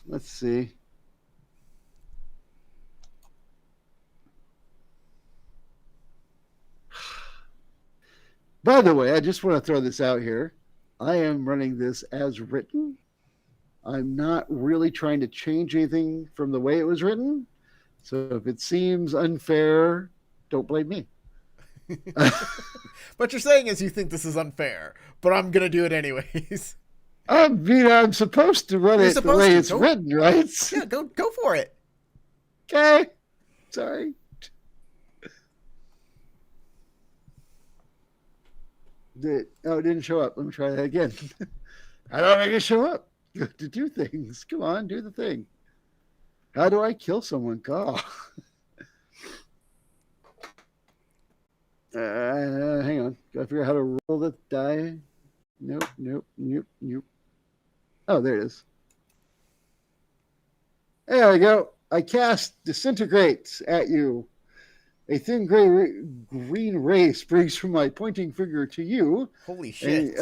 Let's see. By the way, I just want to throw this out here. I am running this as written. I'm not really trying to change anything from the way it was written. So if it seems unfair, don't blame me. What you're saying is you think this is unfair, but I'm going to do it anyways. I mean, I'm supposed to run You're it the supposed way to. it's Go- written, right? Yeah, go for it. Okay. Sorry. It didn't show up. Let me try that again. How do I make it show up? To do things. Come on, do the thing. How do I kill someone? God. Hang on. Gotta figure out how to roll the die. Nope. Oh, there it is. There we go. I cast Disintegrate at you. A thin green ray springs from my pointing finger to you. Holy shit.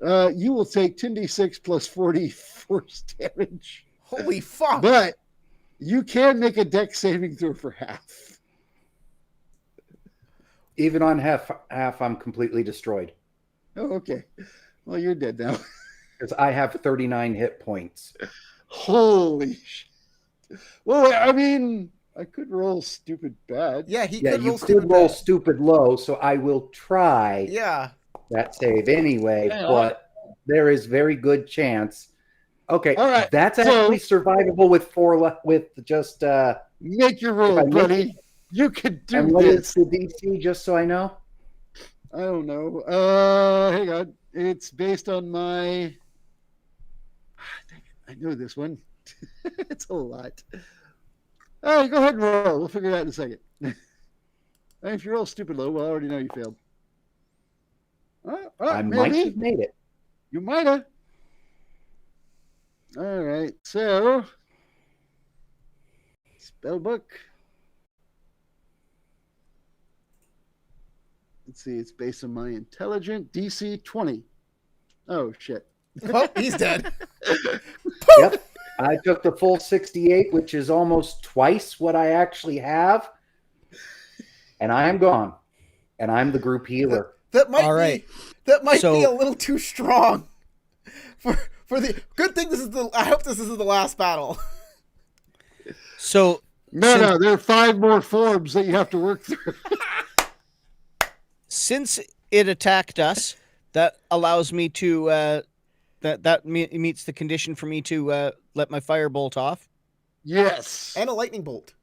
And, you will take 10d6 plus 40 force damage. Holy fuck. But you can make a dex saving throw for half. Even on half, I'm completely destroyed Oh, okay. Well, you're dead now. because I have 39 hit points. Holy shit. Well, I mean, I could roll stupid bad. Yeah, he Yeah, could you roll could stupid roll bad. stupid low, so I will try Yeah. that save anyway, Yeah. but there is very good chance. Okay, All right, that's so- actually survivable with with just Make your roll, If I make buddy. You could do and what is this. the DC, just so I know? I don't know. Hang on. It's based on my. I know this one. It's a lot. All right, go ahead and roll. We'll figure it out in a second. And if you roll stupid low, well, I already know you failed. I Maybe. might have made it. You might have. All right, so spellbook. Let's see, it's based on my intelligent DC 20. Oh shit. Oh, he's dead. Yep. I took the full 68, which is almost twice what I actually have. And I am gone. And I'm the group healer. That might All right. be So- a little too strong. For the good thing I hope this isn't the last battle. So No, there are 5 more forms that you have to work through. since it attacked us, that allows me to meets the condition for me to let my firebolt off. Yes. And a lightning bolt.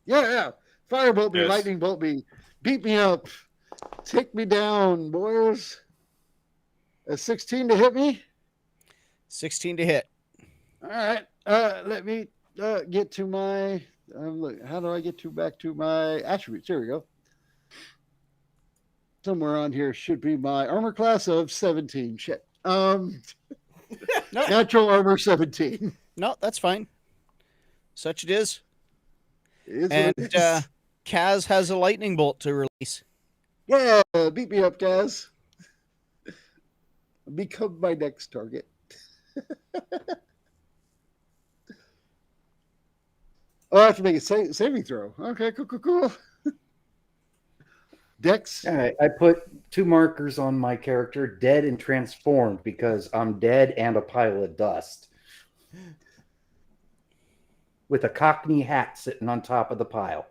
Yeah. Firebolt me, Yes. lightning bolt me. Beat me up. Take me down, boys. A 16 to hit me. 16 to hit. All right. Let me get to my. Look, how do I get back to my attributes? Here we go. Somewhere on here should be my armor class of 17. Shit. No, Natural armor 17. no, that's fine. Such it is. It is what And it is. Kaz has a lightning bolt to release. Yeah, beat me up, guys. Become my next target. Oh, I have to make a saving throw. Okay, cool. Dex. All right. I put 2 markers on my character, dead and transformed, because I'm dead and a pile of dust. With a Cockney hat sitting on top of the pile.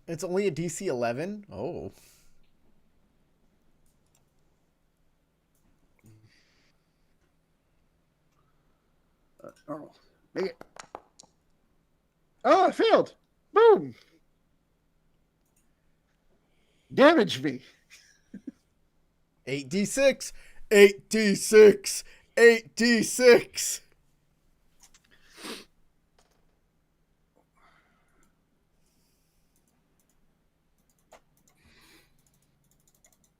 It's only a DC 11. Oh. Make it. Oh, I failed. Boom. Damage me. 8d6. 8d6. 8d6.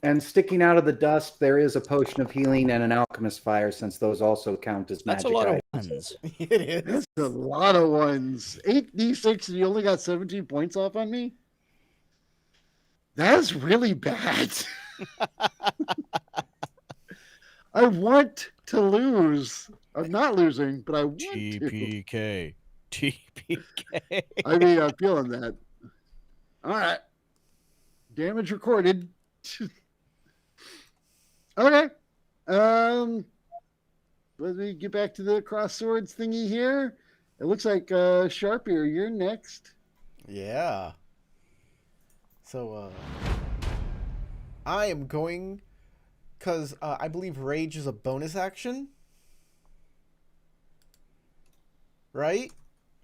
And sticking out of the dust, there is a potion of healing and an alchemist fire, since those also count as That's magic a lot of items. ones. It is. That's a lot of ones. 8d6 and you only got 17 points off on me? That's really bad. I want to lose. I'm not losing, but I want to. TPK. TPK. I mean, I'm feeling that. All right. Damage recorded. Okay. Let me get back to the cross swords thingy here. It looks like Sharpier, you're next. Yeah. So, I am going, because I believe Rage is a bonus action. Right?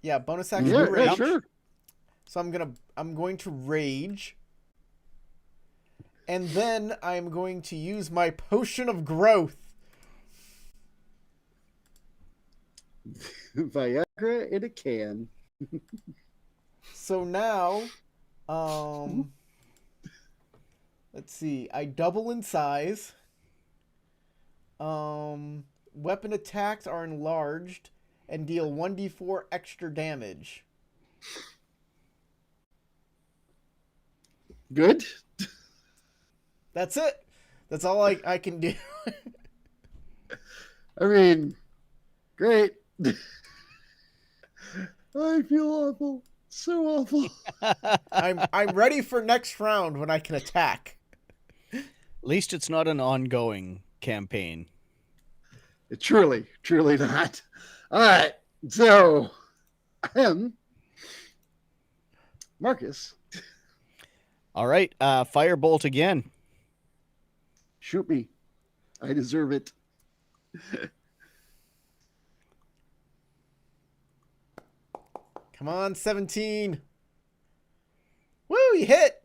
Yeah, bonus action Yeah, Rage. sure. So I'm going to Rage. And then I'm going to use my Potion of Growth. Viagra in a can. So now, let's see. I double in size. Weapon attacks are enlarged and deal 1d4 extra damage. Good. That's it. That's all I can do. I mean, great. I feel awful. So awful. I'm ready for next round when I can attack. At least it's not an ongoing campaign. Truly not. All right. So, I am Marcus. All right, firebolt again. Shoot me. I deserve it. Come on, 17. Woo, you hit.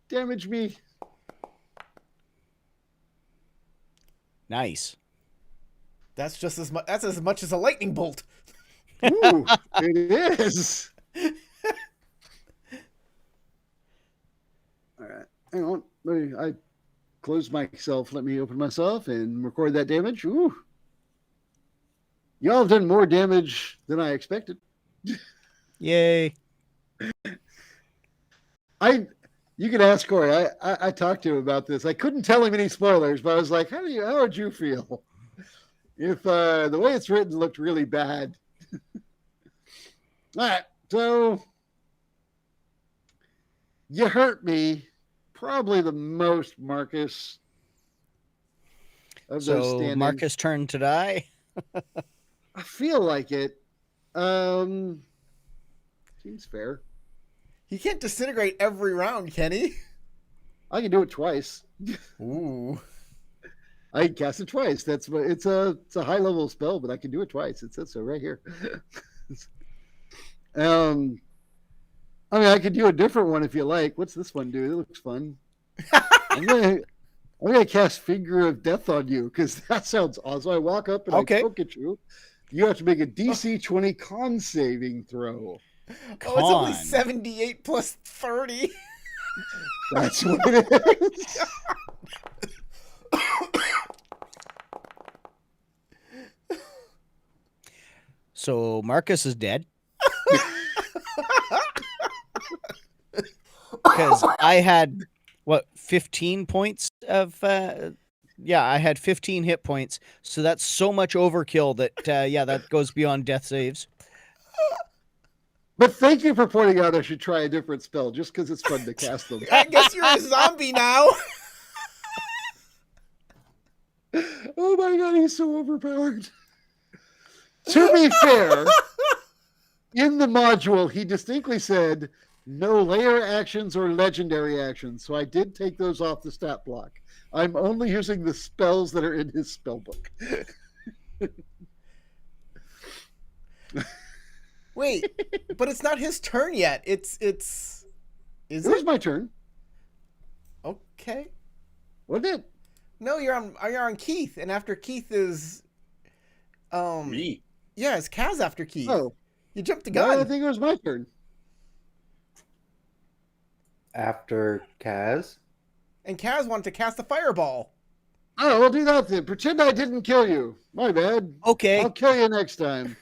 Damage me. Nice. That's just as much. That's as much as a lightning bolt. Ooh, it is. All right. Hang on. I closed myself. Let me open myself and record that damage. Ooh. Y'all have done more damage than I expected. Yay. You can ask Corey. I talked to him about this. I couldn't tell him any spoilers, but I was like, how would you feel if the way it's written looked really bad? All right, so you hurt me probably the most, Marcus. Of those So standings. Marcus turned to die. I feel like it. Seems fair. He can't disintegrate every round, can he? I can do it twice. Ooh. I can cast it twice. It's a high level spell, but I can do it twice. It says so right here. I mean, I could do a different one if you like. What's this one do? It looks fun. I'm gonna cast Finger of Death on you because that sounds awesome. I walk up and I poke at you. You have to make a DC 20 con saving throw. Oh, it's only 78 plus 30. That's what it is. So Marcus is dead. Because I had 15 points of I had 15 hit points, so that's so much overkill that that goes beyond death saves. But thank you for pointing out I should try a different spell just because it's fun to cast them. I guess you're a zombie now. Oh my god, he's so overpowered. To be fair, in the module, he distinctly said no layer actions or legendary actions. So I did take those off the stat block. I'm only using the spells that are in his spell book. Wait, but it's not his turn yet. Is It was my turn. Okay. What did? No, you're on Keith, and after Keith is Me. Yeah, it's Kaz after Keith. Oh. You jumped the No, gun. I think it was my turn. After Kaz. And Kaz wanted to cast a fireball. Oh, we'll do that then. Pretend I didn't kill you. My bad. Okay. I'll kill you next time.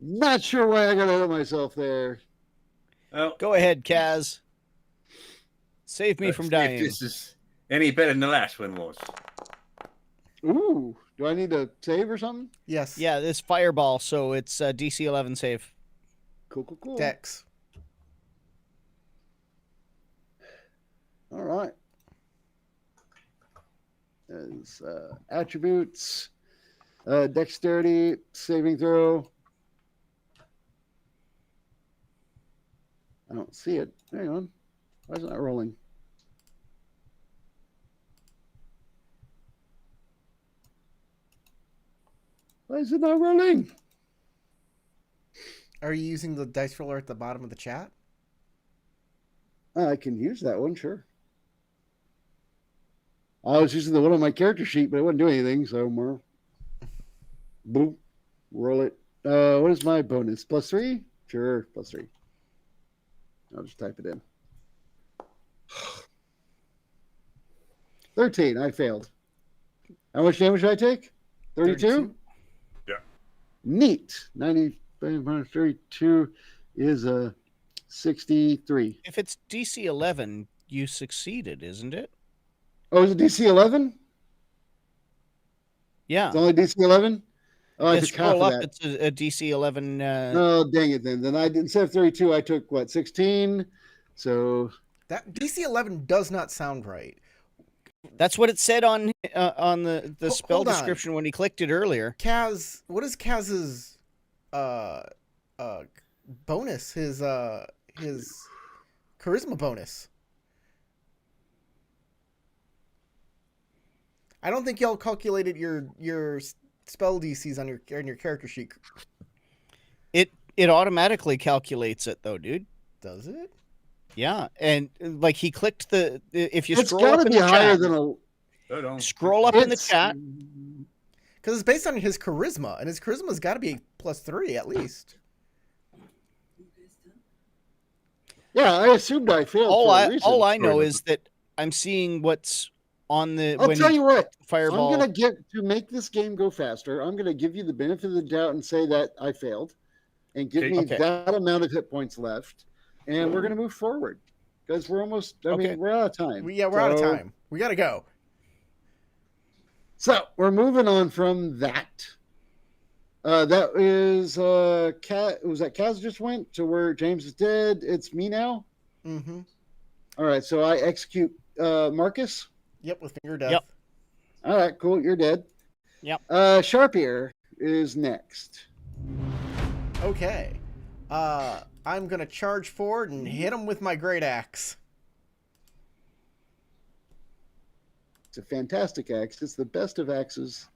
Not sure why I got ahead of myself there. Well, Go ahead, Kaz. Save me let's from see dying. if this is any better than the last one was. Ooh, do I need to save or something? Yes. Yeah, this fireball, so it's DC 11 save. Cool. Dex. All right. As attributes, dexterity, saving throw. I don't see it. Hang on. Why is it not rolling? Why is it not rolling? Are you using the dice roller at the bottom of the chat? I can use that one, sure. I was using the one on my character sheet, but it wouldn't do anything, so more. Boop. Roll it. What is my bonus? +3? Sure, +3. I'll just type it in. 13. I failed. How much damage did I take? 32? Yeah. Neat. 90 minus 32 is 63. If it's DC 11, you succeeded, isn't it? Oh, is it DC 11? Yeah. It's only DC 11? Oh, I Yeah, took half scroll of up. that. It's a DC 11. Oh, dang it then. Then instead of 32, I took, 16? So... That DC 11 does not sound right. That's what it said on the spell hold on. description when he clicked it earlier. Kaz, what is Kaz's bonus? His charisma bonus. I don't think y'all calculated your spell DCs on your character sheet. It automatically calculates it though, dude. Does it? Yeah, and like he clicked if you It's scroll got up to in be the higher chat, than a... scroll up in the chat. Because it's based on his charisma, and his charisma's got to be +3 at least. Yeah, I assumed I failed. All I know is that I'm seeing what's on the. I'll tell you what. Fireball. I'm gonna to make this game go faster. I'm gonna give you the benefit of the doubt and say that I failed, and give me that amount of hit points left, and we're gonna move forward because we're almost. I mean, we're out of time. We're out of time. We gotta go. So we're moving on from that. That is was that Kaz just went to where James is dead. It's me now. Mm-hmm. All right, so I execute Marcus. Yep, with finger death. Yep. All right, cool. You're dead. Yep. Sharpier is next. Okay. I'm gonna charge forward and hit him with my great axe. It's a fantastic axe. It's the best of axes.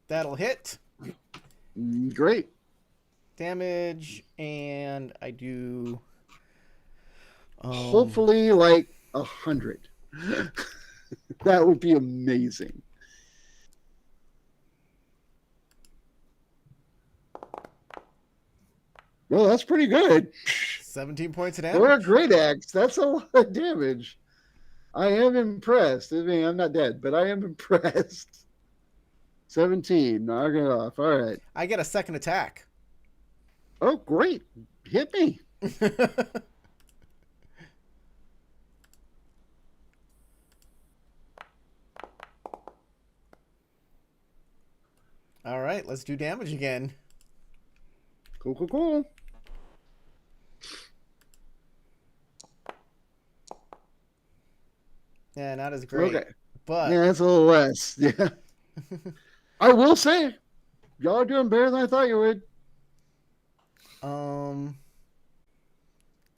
That'll hit. Great. Damage, and I do... hopefully like 100. That would be amazing. Well, that's pretty good. 17 points of damage. For a great axe, that's a lot of damage. I am impressed. I mean, I'm not dead, but I am impressed. 17. Knock it off. All right. I get a second attack. Oh, great. Hit me. All right, let's do damage again. Cool, cool, cool. Yeah, not as great. Okay. But yeah, it's a little less. Yeah. I will say, y'all are doing better than I thought you would.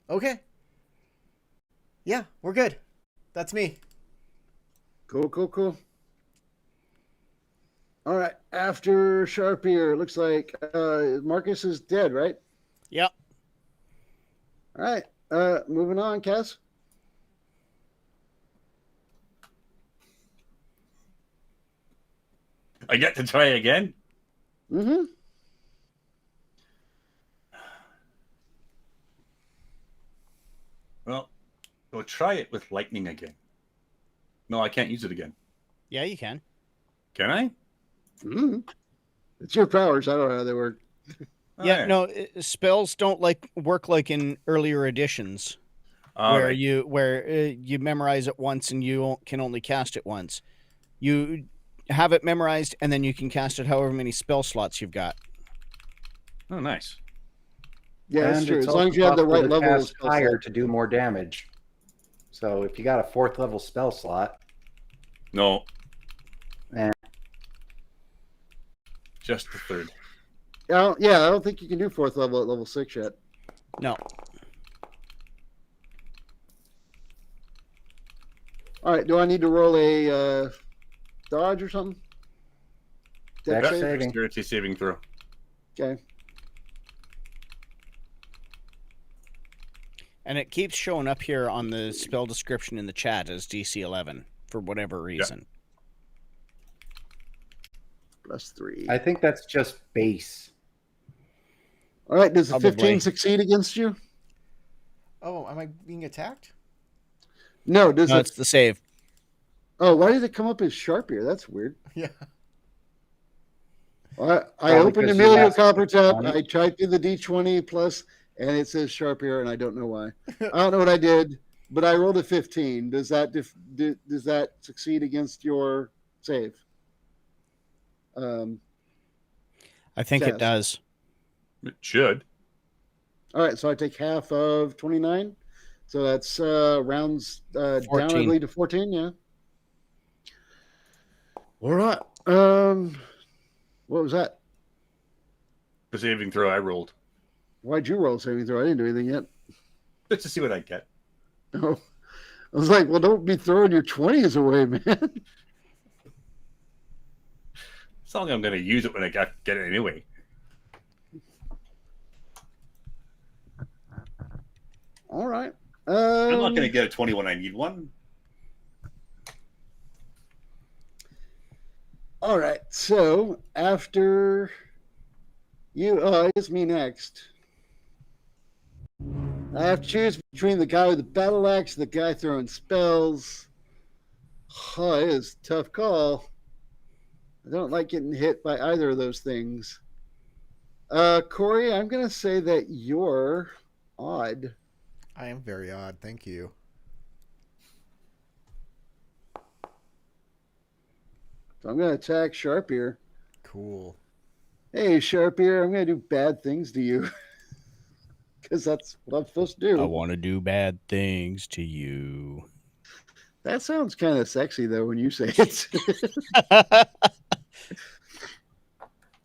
Okay. Yeah, we're good. That's me. Cool, cool, cool. All right. After Sharpier, it looks like Marcus is dead, right? Yep. All right. Moving on, Cass. I get to try again? Mm-hmm. Well, we'll try it with lightning again. No, I can't use it again. Yeah, you can. Can I? Mm-hmm. It's your powers. I don't know how they work. Yeah, no, spells don't work like in earlier editions where you memorize it once and you can only cast it once. You have it memorized and then you can cast it however many spell slots you've got. Oh, nice. Yeah, that's And true. it's As long as you have the right level of spell higher slot. to do more damage. So if you got a 4th level spell slot, No. Eh. Just the 3rd. Yeah, I don't think you can do 4th level at level 6 yet. No. All right. Do I need to roll a dodge or something? Dex save? saving. Dexterity saving throw. Okay. And it keeps showing up here on the spell description in the chat as DC 11 for whatever reason. +3. I think that's just base. All right. Does the Probably. 15 succeed against you? Oh, am I being attacked? No. Does No, it? it's the save. Oh, why did it come up as Sharpier? That's weird. Yeah. I Probably opened 'cause you Emilio asked Copper Tab. for I tried through the D20 plus, and it says Sharpier, and I don't know why. I don't know what I did, but I rolled a 15. Does that does that succeed against your save? I think Yes. it does. It should. All right, so I take half of 29. So that's rounds down, I 14. believe, to 14, yeah. All right. What was that? The saving throw I rolled. Why'd you roll saving throw? I didn't do anything yet. Just to see what I get. Oh, I was like, well, don't be throwing your 20s away, man. It's not like I'm going to use it when I get it anyway. All right. I'm not going to get a 20 when I need one. All right. So after you, it's me next. I have to choose between the guy with the battle axe and the guy throwing spells. Oh, it is a tough call. I don't like getting hit by either of those things. Corey, I'm going to say that you're odd. I am very odd. Thank you. So I'm going to attack Sharpier. Cool. Hey, Sharpier, I'm going to do bad things to you. Because that's what I'm supposed to do. I want to do bad things to you. That sounds kind of sexy, though, when you say it.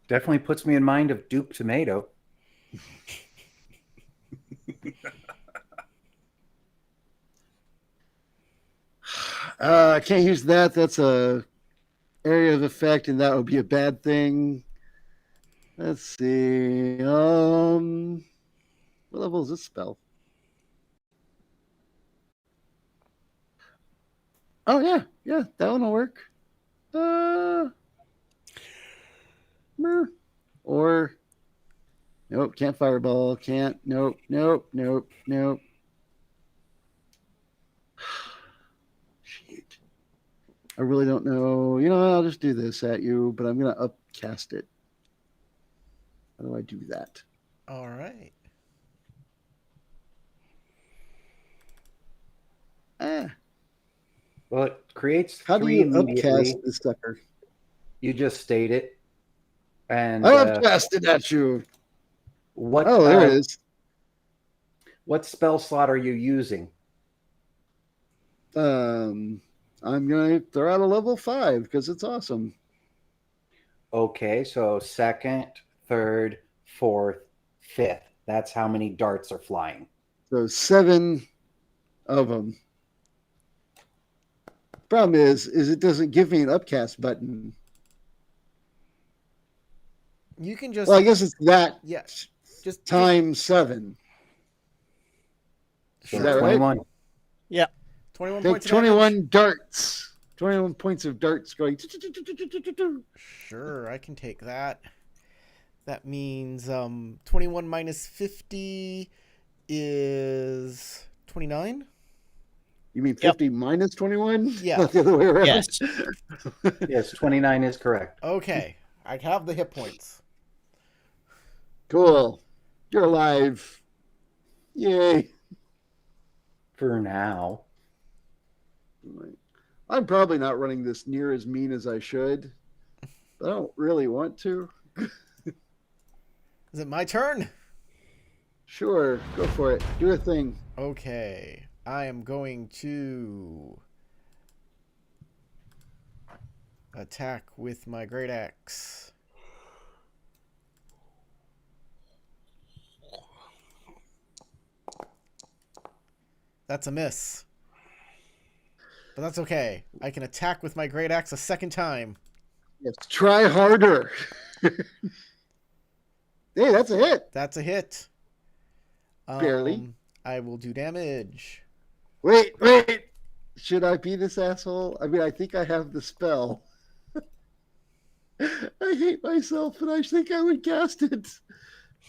Definitely puts me in mind of Duke Tomato. I can't use that. That's a area of effect, and that would be a bad thing. Let's see. What level is this spell? Oh yeah, that one will work. Or nope, can't fireball. Can't. Nope. Shit. I really don't know. You know, I'll just do this at you, but I'm gonna upcast it. How do I do that? All right. Well, it creates How do three you immediately. upcast this sucker? You just state it. And I upcast it at you. what? Oh, there it is. What spell slot are you using? I'm gonna throw out a level 5 because it's awesome. Okay, so second, third, fourth, fifth. That's how many darts are flying. So 7 of them. Problem is it doesn't give me an upcast button. You can just. Well, I guess it's that. Yes. Just times 7. So Is that right? 21. Yeah. 21 Take points. 21 darts. 21 points of darts going. Sure, I can take that. That means 21 minus 50 is 29. You mean 50 minus 21? Yeah. Not the other way around. Yes. Yes, 29 is correct. Okay, I have the hit points. Cool. You're alive. Yay. For now. I'm probably not running this near as mean as I should, but I don't really want to. Is it my turn? Sure, go for it. Do a thing. Okay, I am going to attack with my great axe. That's a miss. But that's okay. I can attack with my great axe a second time. Yes, try harder. Hey, that's a hit. That's a hit. Barely. I will do damage. Wait. Should I be this asshole? I mean, I think I have the spell. I hate myself, and I think I would cast it.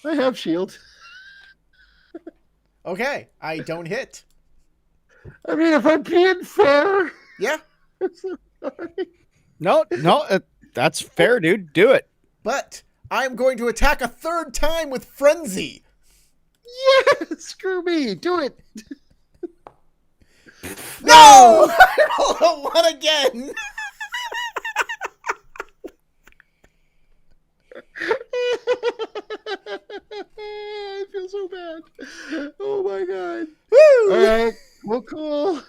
I have shield. Okay, I don't hit. I mean, if I'm being fair. Yeah, I'm so sorry. No, that's fair, dude. Do it. but I'm going to attack a third time with Frenzy. Yeah, screw me. Do it. No! I rolled a 1 again. I feel so bad. Oh my god. Woo! All right. Well, cool.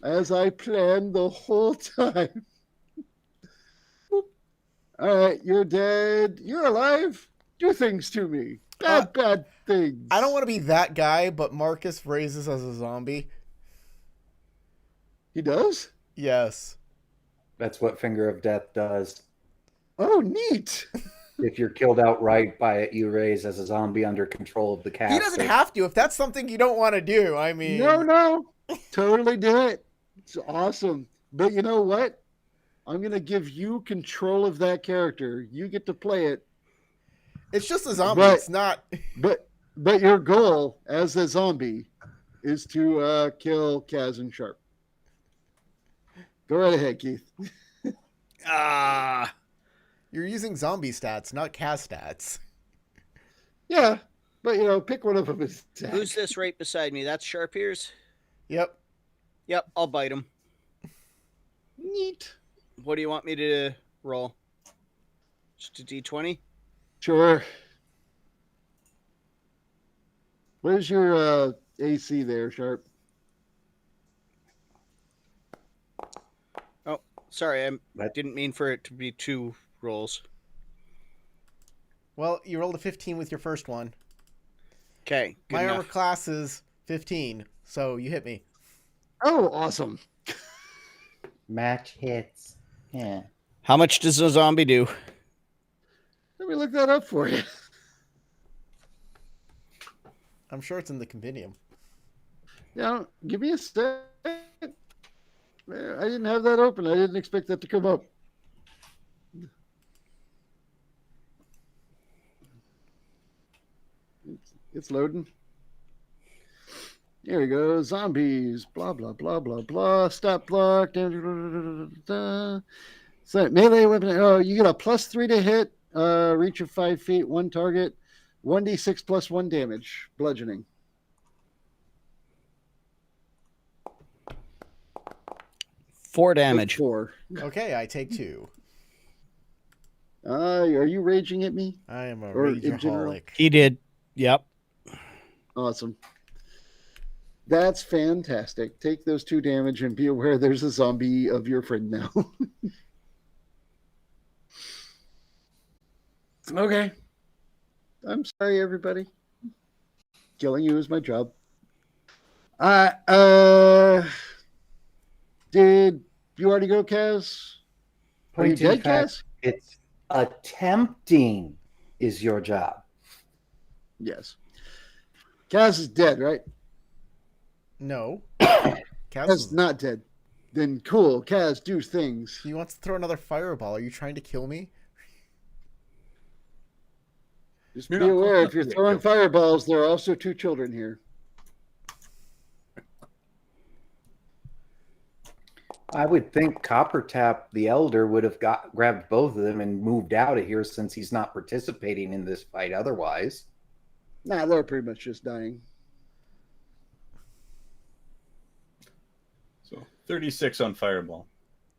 As I planned the whole time. All right, you're dead. You're alive. Do things to me. Bad things. I don't want to be that guy, but Marcus raises as a zombie. He does? Yes. That's what Finger of Death does. Oh, neat. If you're killed outright by it, you raise as a zombie under control of the caster. He doesn't have to if that's something you don't want to do. I mean, No. Totally do it. It's awesome. But you know what? I'm going to give you control of that character. You get to play it. It's just a zombie. But- It's not. But your goal as a zombie is to kill Kaz and Sharp. Go right ahead, Keith. You're using zombie stats, not cast stats. Yeah, but pick one of them as attack. Who's this right beside me? That's Sharp Ears? Yep. Yep, I'll bite him. Neat. What do you want me to roll? Just a D20? Sure. Where's your AC there, Sharp? Oh, sorry, I didn't mean for it to be 2 rolls. Well, you rolled a 15 with your first one. Okay, good My armor enough. class is 15, so you hit me. Oh, awesome. Match hits. Yeah. How much does a zombie do? Let me look that up for you. I'm sure it's in the compendium. Yeah, give me a sec. I didn't have that open. I didn't expect that to come up. It's loading. Here we go. Zombies. Blah, blah, blah, blah, blah. Stop block. So melee weapon. Oh, you get a +3 to hit. Reach of 5 feet. 1 target. 1d6 plus 1 damage. Bludgeoning. 4 damage. 4. Okay, I take 2. Are you raging at me? I am a Or in general? rageaholic. He did. Yep. Awesome. That's fantastic. Take those 2 damage and be aware there's a zombie of your friend now. Okay. I'm sorry, everybody. Killing you is my job. Did you already go, Kaz? Are you Point in dead, fact, Kaz? It's attempting is your job. Yes. Kaz is dead, right? No. Kaz Kaz, is not dead. Then cool. Kaz, do things. he wants to throw another fireball. Are you trying to kill me? Just You're be not aware, close if you're enough to throwing it. fireballs, there are also 2 children here. I would think Copper Tap the Elder would have grabbed both of them and moved out of here since he's not participating in this fight otherwise. Nah, they're pretty much just dying. So 36 on Fireball.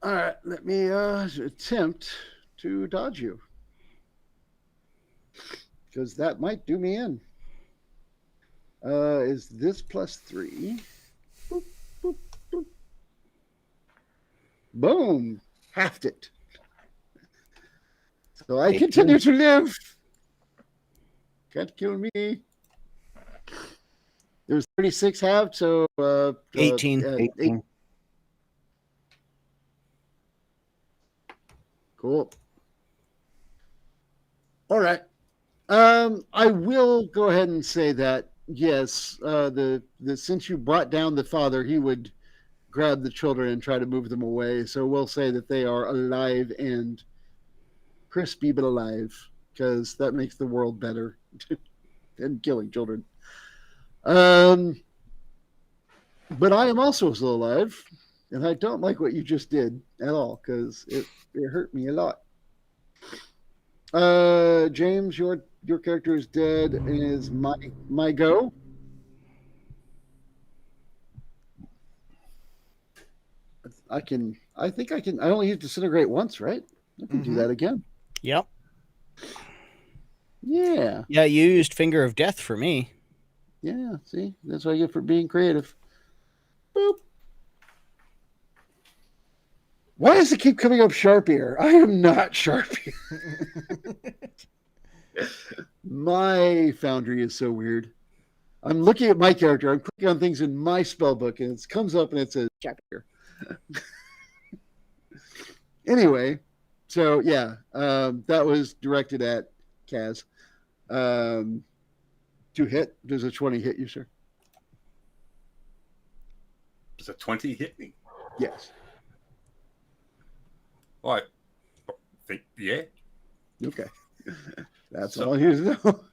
All right, let me attempt to dodge you. Because that might do me in. Is this +3? Boop, boop, boop. Boom. Halved it. So I continue to live. Can't kill me. There's 36 halved, so 18. 18. Cool. All right. I will go ahead and say that yes, the since you brought down the father, he would grab the children and try to move them away. So we'll say that they are alive and crispy but alive, because that makes the world better than killing children. But I am also still alive, and I don't like what you just did at all, because it hurt me a lot. James, your character is dead, and is my go. I think I can. I only used disintegrate once, right? I can do Mhm. that again. Yep. Yeah, Yeah, you used Finger of Death for me. yeah. See, that's what I get for being creative. Boop. Why does it keep coming up Sharp Ear? I am not Sharp Ear. My Foundry is so weird. I'm looking at my character. I'm clicking on things in my spell book, and it comes up and it says Sharp Ear. Anyway, so yeah, that was directed at Kaz. To hit, does a 20 hit you, sir? Does a 20 hit me? Yes. Right. Yeah. Okay. That's So- all I need to know.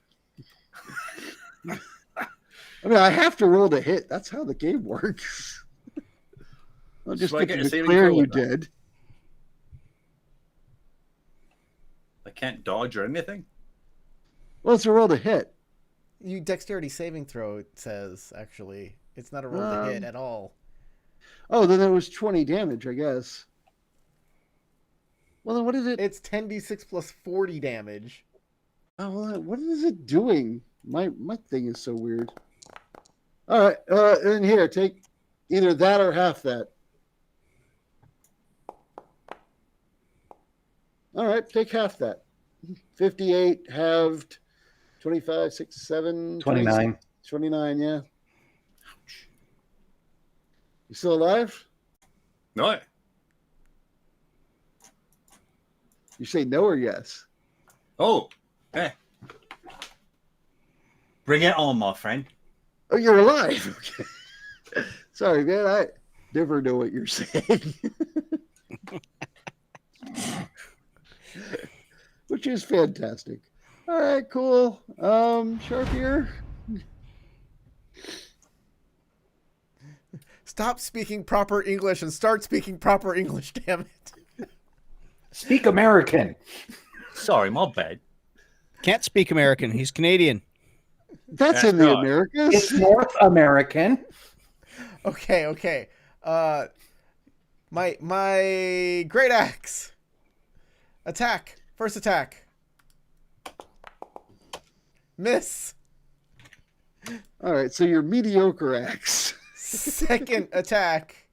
I mean, I have to roll to hit. That's how the game works. I'll just So I get get to a saving declare throw you with that? dead. I can't dodge or anything. Well, it's a roll to hit. You dexterity saving throw, it says, actually. It's not a roll to hit at all. Oh, then it was 20 damage, I guess. Well, then what is it? It's 10d6 plus 40 damage. Oh, well, what is it doing? My thing is so weird. All right, and here, take either that or half that. All right, take half that. 58 halved, 25, 6, 7, 29. 29, yeah. You still alive? No. You say no or yes? Oh. Yeah. Bring it on, my friend. Oh, you're alive. Okay. Sorry, man. I never know what you're saying. Which is fantastic. All right, cool. Sharp here. Stop speaking proper English and start speaking proper English, damn it. Speak American. Sorry, my bad. Can't speak American. He's Canadian. That's That's in the right. Americas. It's North American. Okay. My great axe. Attack. First attack. Miss. All right, so your mediocre axe. Second attack.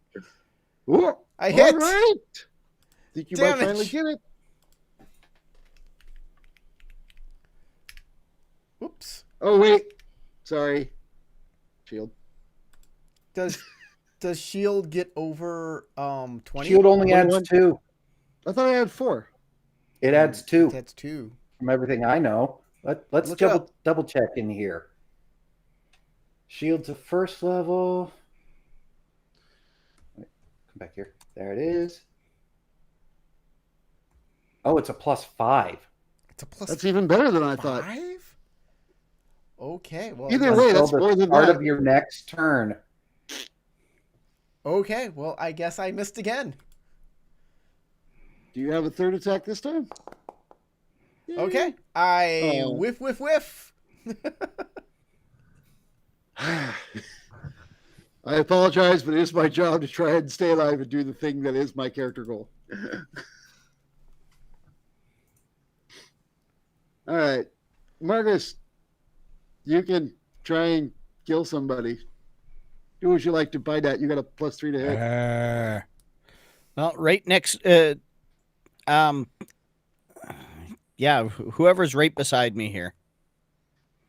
Ooh, I hit. All right. Think you might Damage. finally get it. Whoops. Oh wait, sorry. Shield. Does shield get over 20? Shield only adds 21. 2. I thought I had 4. It adds 2 That's 2. from everything I know. Let's Look it up. double check in here. Shield's a first level. Wait, come back here. There it is. Oh, it's a +5. It's a plus That's even better than I thought. 5? Okay, well, Either I guess- way, Until that's the more than start that. of your next turn. Okay, well, I guess I missed again. Do you have a third attack this time? Okay. I Oh. whiff. I apologize, but it is my job to try and stay alive and do the thing that is my character goal. All right. Marcus, you can try and kill somebody. Do as you like to bite at. You got a +3 to hit. Well, right next. Yeah, whoever's right beside me here.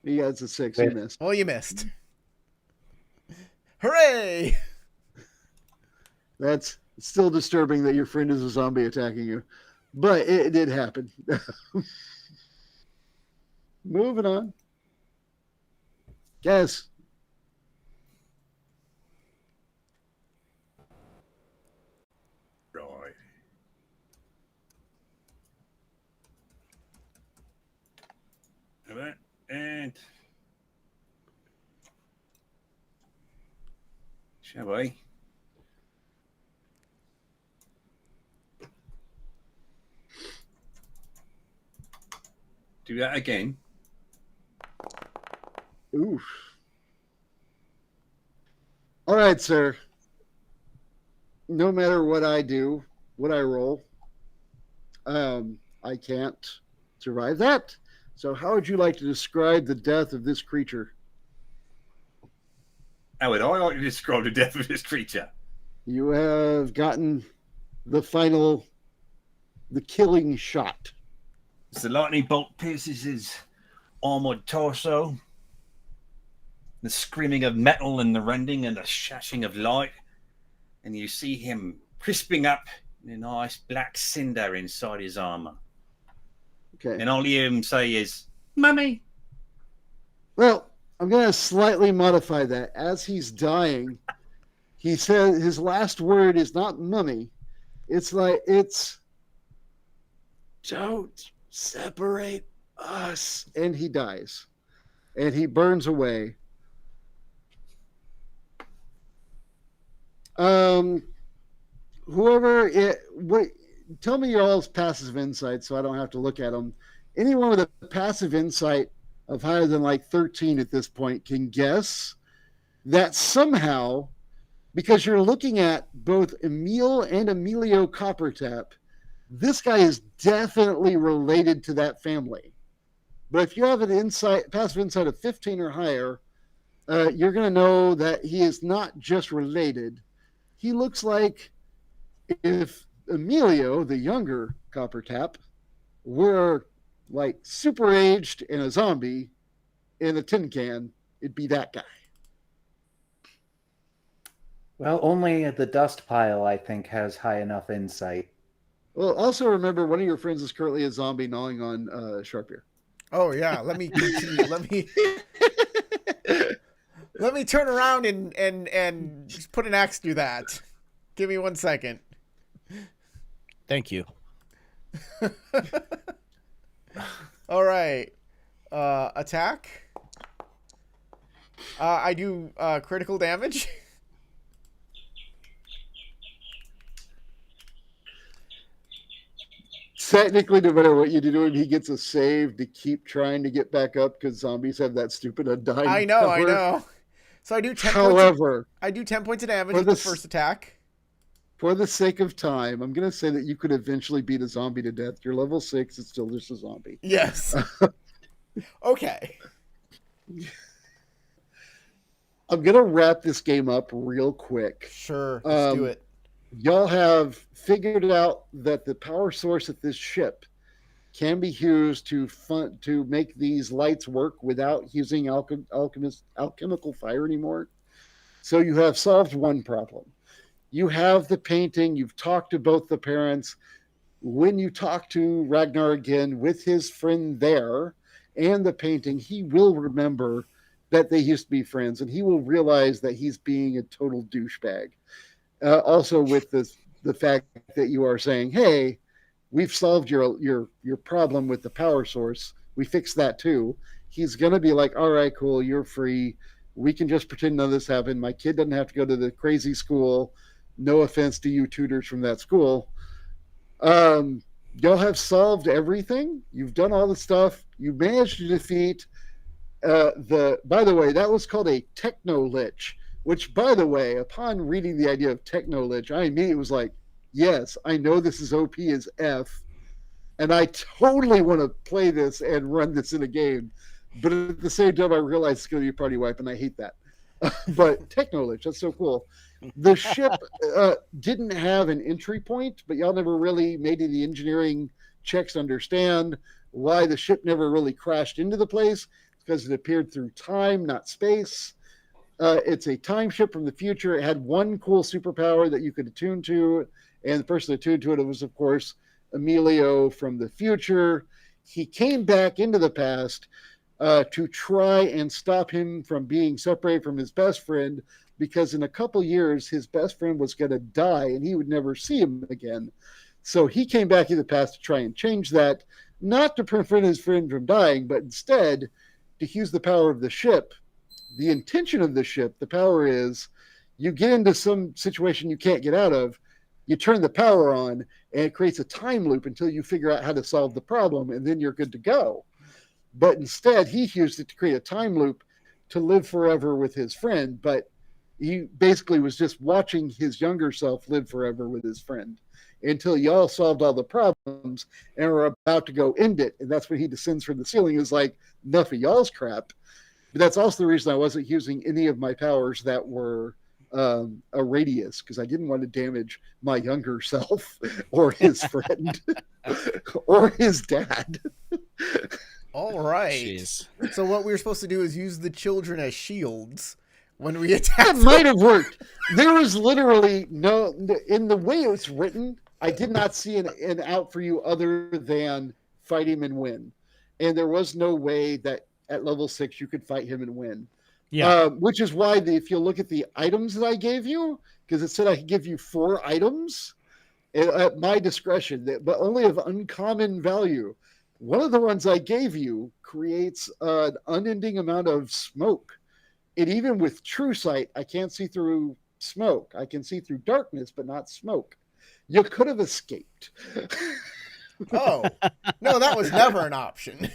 Yeah, it's a 6. You missed. Oh, you missed. Hooray! That's still disturbing that your friend is a zombie attacking you. But it did happen. Moving on. Yes. Right. All right. And shall we? Do that again. Oof. All right, sir. No matter what I do, what I roll, I can't survive that. So how would you like to describe the death of this creature? How would I like to describe the death of this creature? You have gotten the killing shot. As the lightning bolt pierces his armored torso, the screaming of metal and the rending and the shashing of light, and you see him crisping up in a nice black cinder inside his armor. Okay. And all you hear him say is, "Mummy." Well, I'm going to slightly modify that. As he's dying, he says his last word is not mummy. It's don't separate us. And he dies. And he burns away. Tell me your all's passive insight so I don't have to look at them. Anyone with a passive insight of higher than like 13 at this point can guess that somehow, because you're looking at both Emil and Emilio Coppertap, this guy is definitely related to that family. But if you have an passive insight of 15 or higher, you're going to know that he is not just related. He looks like if Emilio, the younger Coppertap, were like super aged and a zombie in a tin can, it'd be that guy. Well, only the dust pile, I think, has high enough insight. Well, also remember one of your friends is currently a zombie gnawing on sharp ear. Oh yeah, let me continue. Let me turn around and just put an axe through that. Give me 1 second. Thank you. All right. Attack. I do critical damage. Technically, no matter what you do to him, he gets a save to keep trying to get back up because zombies have that stupid undying I know. power. So I do 10 However, I do 10 points of damage with the first attack. For the sake of time, I'm going to say that you could eventually beat a zombie to death. You're level 6, it's still just a zombie. Yes. Okay. I'm going to wrap this game up real quick. Sure, let's do it. Y'all have figured out that the power source at this ship can be used to make these lights work without using alchemical fire anymore. So you have solved one problem. You have the painting. You've talked to both the parents. When you talk to Ragnar again with his friend there and the painting, he will remember that they used to be friends, and he will realize that he's being a total douchebag. Also, with the fact that you are saying, "Hey, we've solved your problem with the power source. We fixed that too." He's gonna be like, "All right, cool. You're free. We can just pretend none of this happened. My kid doesn't have to go to the crazy school. No offense to you tutors from that school. Y'all have solved everything. You've done all the stuff. You managed to defeat by the way, that was called a techno-lich, which, by the way, upon reading the idea of techno-lich, I immediately was like, yes, I know this is OP as F, and I totally want to play this and run this in a game. But at the same time, I realize it's going to be a party wipe, and I hate that. But techno-lich, that's so cool. The ship didn't have an entry point, but y'all never really made any engineering checks to understand why the ship never really crashed into the place. It's because it appeared through time, not space. It's a time ship from the future. It had one cool superpower that you could attune to, and the person attuned to it was, of course, Emilio from the future. He came back into the past to try and stop him from being separated from his best friend, because in a couple years, his best friend was going to die and he would never see him again. So he came back in the past to try and change that, not to prevent his friend from dying, but instead to use the power of the ship. The intention of the ship, the power is, you get into some situation you can't get out of, you turn the power on, and it creates a time loop until you figure out how to solve the problem, and then you're good to go. But instead, he used it to create a time loop to live forever with his friend, but he basically was just watching his younger self live forever with his friend until y'all solved all the problems and are about to go end it. And that's when he descends from the ceiling. Is like, enough of y'all's crap. But that's also the reason I wasn't using any of my powers that were a radius, because I didn't want to damage my younger self or his friend or his dad. All right. Jeez. So what we were supposed to do is use the children as shields when we attack. That might have worked. There was literally no, in the way it was written, I did not see an out for you other than fight him and win. And there was no way that at level 6 you could fight him and win. Yeah. Which is why if you look at the items that I gave you, because it said I could give you 4 items, at my discretion, but only of uncommon value. One of the ones I gave you creates an unending amount of smoke. And even with true sight, I can't see through smoke. I can see through darkness, but not smoke. You could have escaped. Oh, no, that was never an option.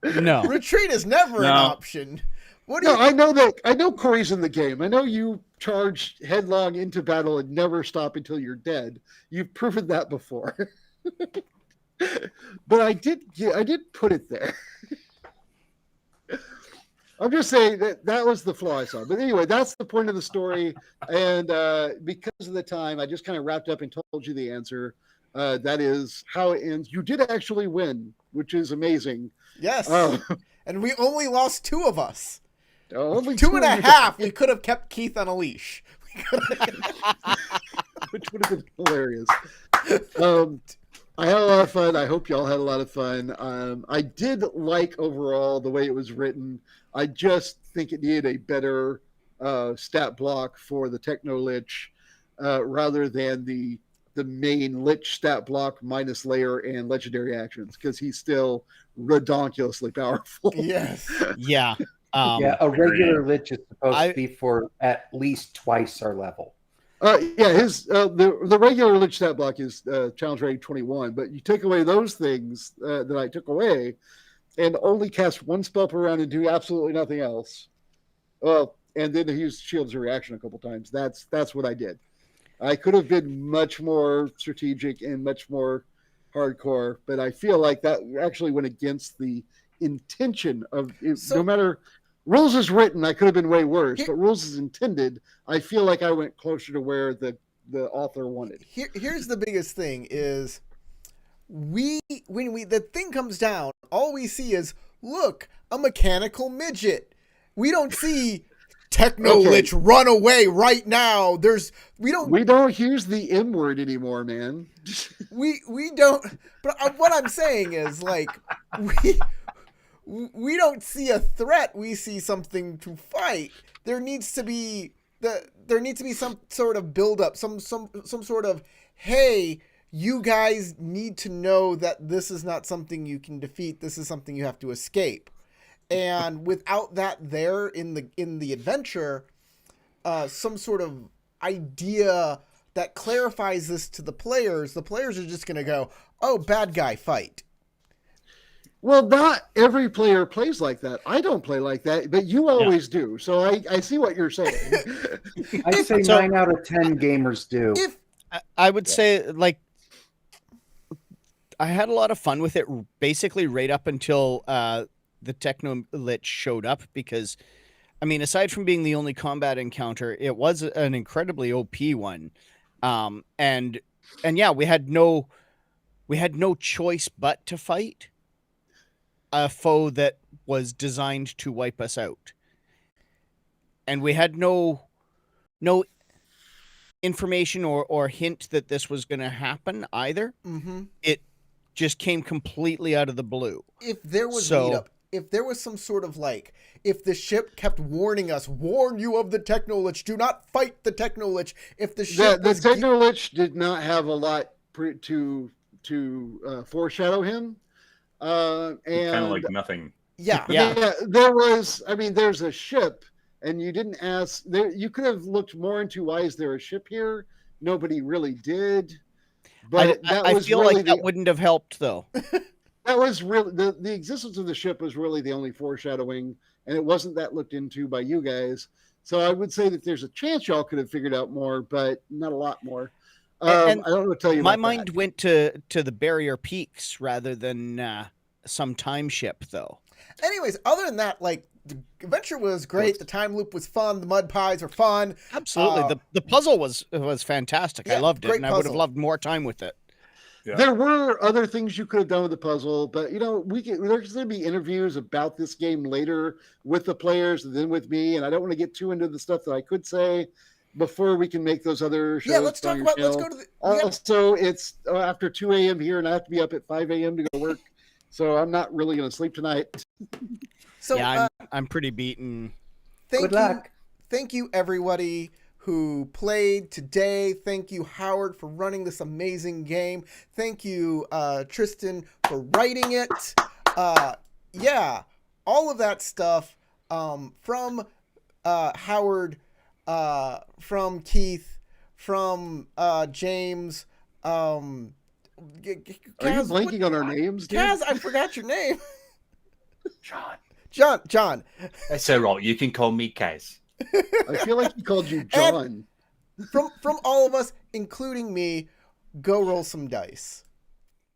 No. Retreat is never an No. option. What do No, you? I know that. I know Corey's in the game. I know you charge headlong into battle and never stop until you're dead. You've proven that before. But I did put it there. I'm just saying that was the flaw I saw. But anyway, that's the point of the story. And because of the time, I just kind of wrapped up and told you the answer. That is how it ends. You did actually win, which is amazing. Yes. Uh, And we only lost 2 of us. only 2 two and a of you- half. We could have kept Keith on a leash. which would have been hilarious. I had a lot of fun. I hope y'all had a lot of fun. I did like overall the way it was written. I just think it needed a better stat block for the Techno Lich rather than the main Lich stat block minus layer and legendary actions, because he's still redonkulously powerful. Yes. Yeah. Yeah, a regular lich is supposed to be for at least twice our level. His the regular Lich stat block is challenge rating 21, but you take away those things that I took away, and only cast 1 spell per round and do absolutely nothing else. Well, and then he used Shield's reaction a couple times. That's what I did. I could have been much more strategic and much more hardcore, but I feel like that actually went against the intention of it. So- No matter rules is written, I could have been way worse, but rules is intended. I feel like I went closer to where the author wanted. Here's the biggest thing is when the thing comes down, all we see is, look, a mechanical midget. We don't see Techno Lich run away right now. We don't use the M word anymore, man. we don't, but what I'm saying is, like, we don't see a threat. We see something to fight. There needs to be some sort of build up, some sort of, hey, you guys need to know that this is not something you can defeat. This is something you have to escape. And without that there in the adventure, some sort of idea that clarifies this to the players are just going to go, oh, bad guy, fight. Well, not every player plays like that. I don't play like that, but you always do. So I see what you're saying. I'd say 9 out of 10 gamers do. I would say, like, I had a lot of fun with it basically right up until the Techno Lich showed up, because, I mean, aside from being the only combat encounter, it was an incredibly OP one. And yeah, we had no choice but to fight a foe that was designed to wipe us out. And we had no information or hint that this was going to happen either. Mm-hmm. It just came completely out of the blue. If there was meetup, if there was some sort of, like, if the ship kept warning us, warn you of the Techno Lich, do not fight the Techno Lich. If the ship the Techno Lich did not have a lot to foreshadow him. And kind of like nothing. Yeah. There's a ship, and you didn't ask. You could have looked more into why is there a ship here. Nobody really did. But I feel really like that wouldn't have helped, though. That was really the existence of the ship was really the only foreshadowing, and it wasn't that looked into by you guys. So I would say that there's a chance y'all could have figured out more, but not a lot more. And I don't know what to tell you. My mind went to the barrier peaks rather than some time ship, though. Anyways, other than that, like, the adventure was great. The time loop was fun. The mud pies were fun. Absolutely. The puzzle was fantastic. I loved it, and I would have loved more time with it. Yeah. There were other things you could have done with the puzzle, but there's going to be interviews about this game later with the players and then with me, and I don't want to get too into the stuff that I could say before we can make those other shows. Yeah, let's talk about. Let's go to the. Also, it's after 2 a.m. here, and I have to be up at 5 a.m. to go to work, so I'm not really going to sleep tonight. So yeah, I'm pretty beaten. Good luck. Thank you, everybody who played today. Thank you, Howard, for running this amazing game. Thank you, Tristan, for writing it. Yeah, all of that stuff from Howard, from Keith, from James. Are you blanking on our names, dude? Kaz, I forgot your name. John. John. That's all right. You can call me Kaz. I feel like he called you John. From all of us, including me, go roll some dice.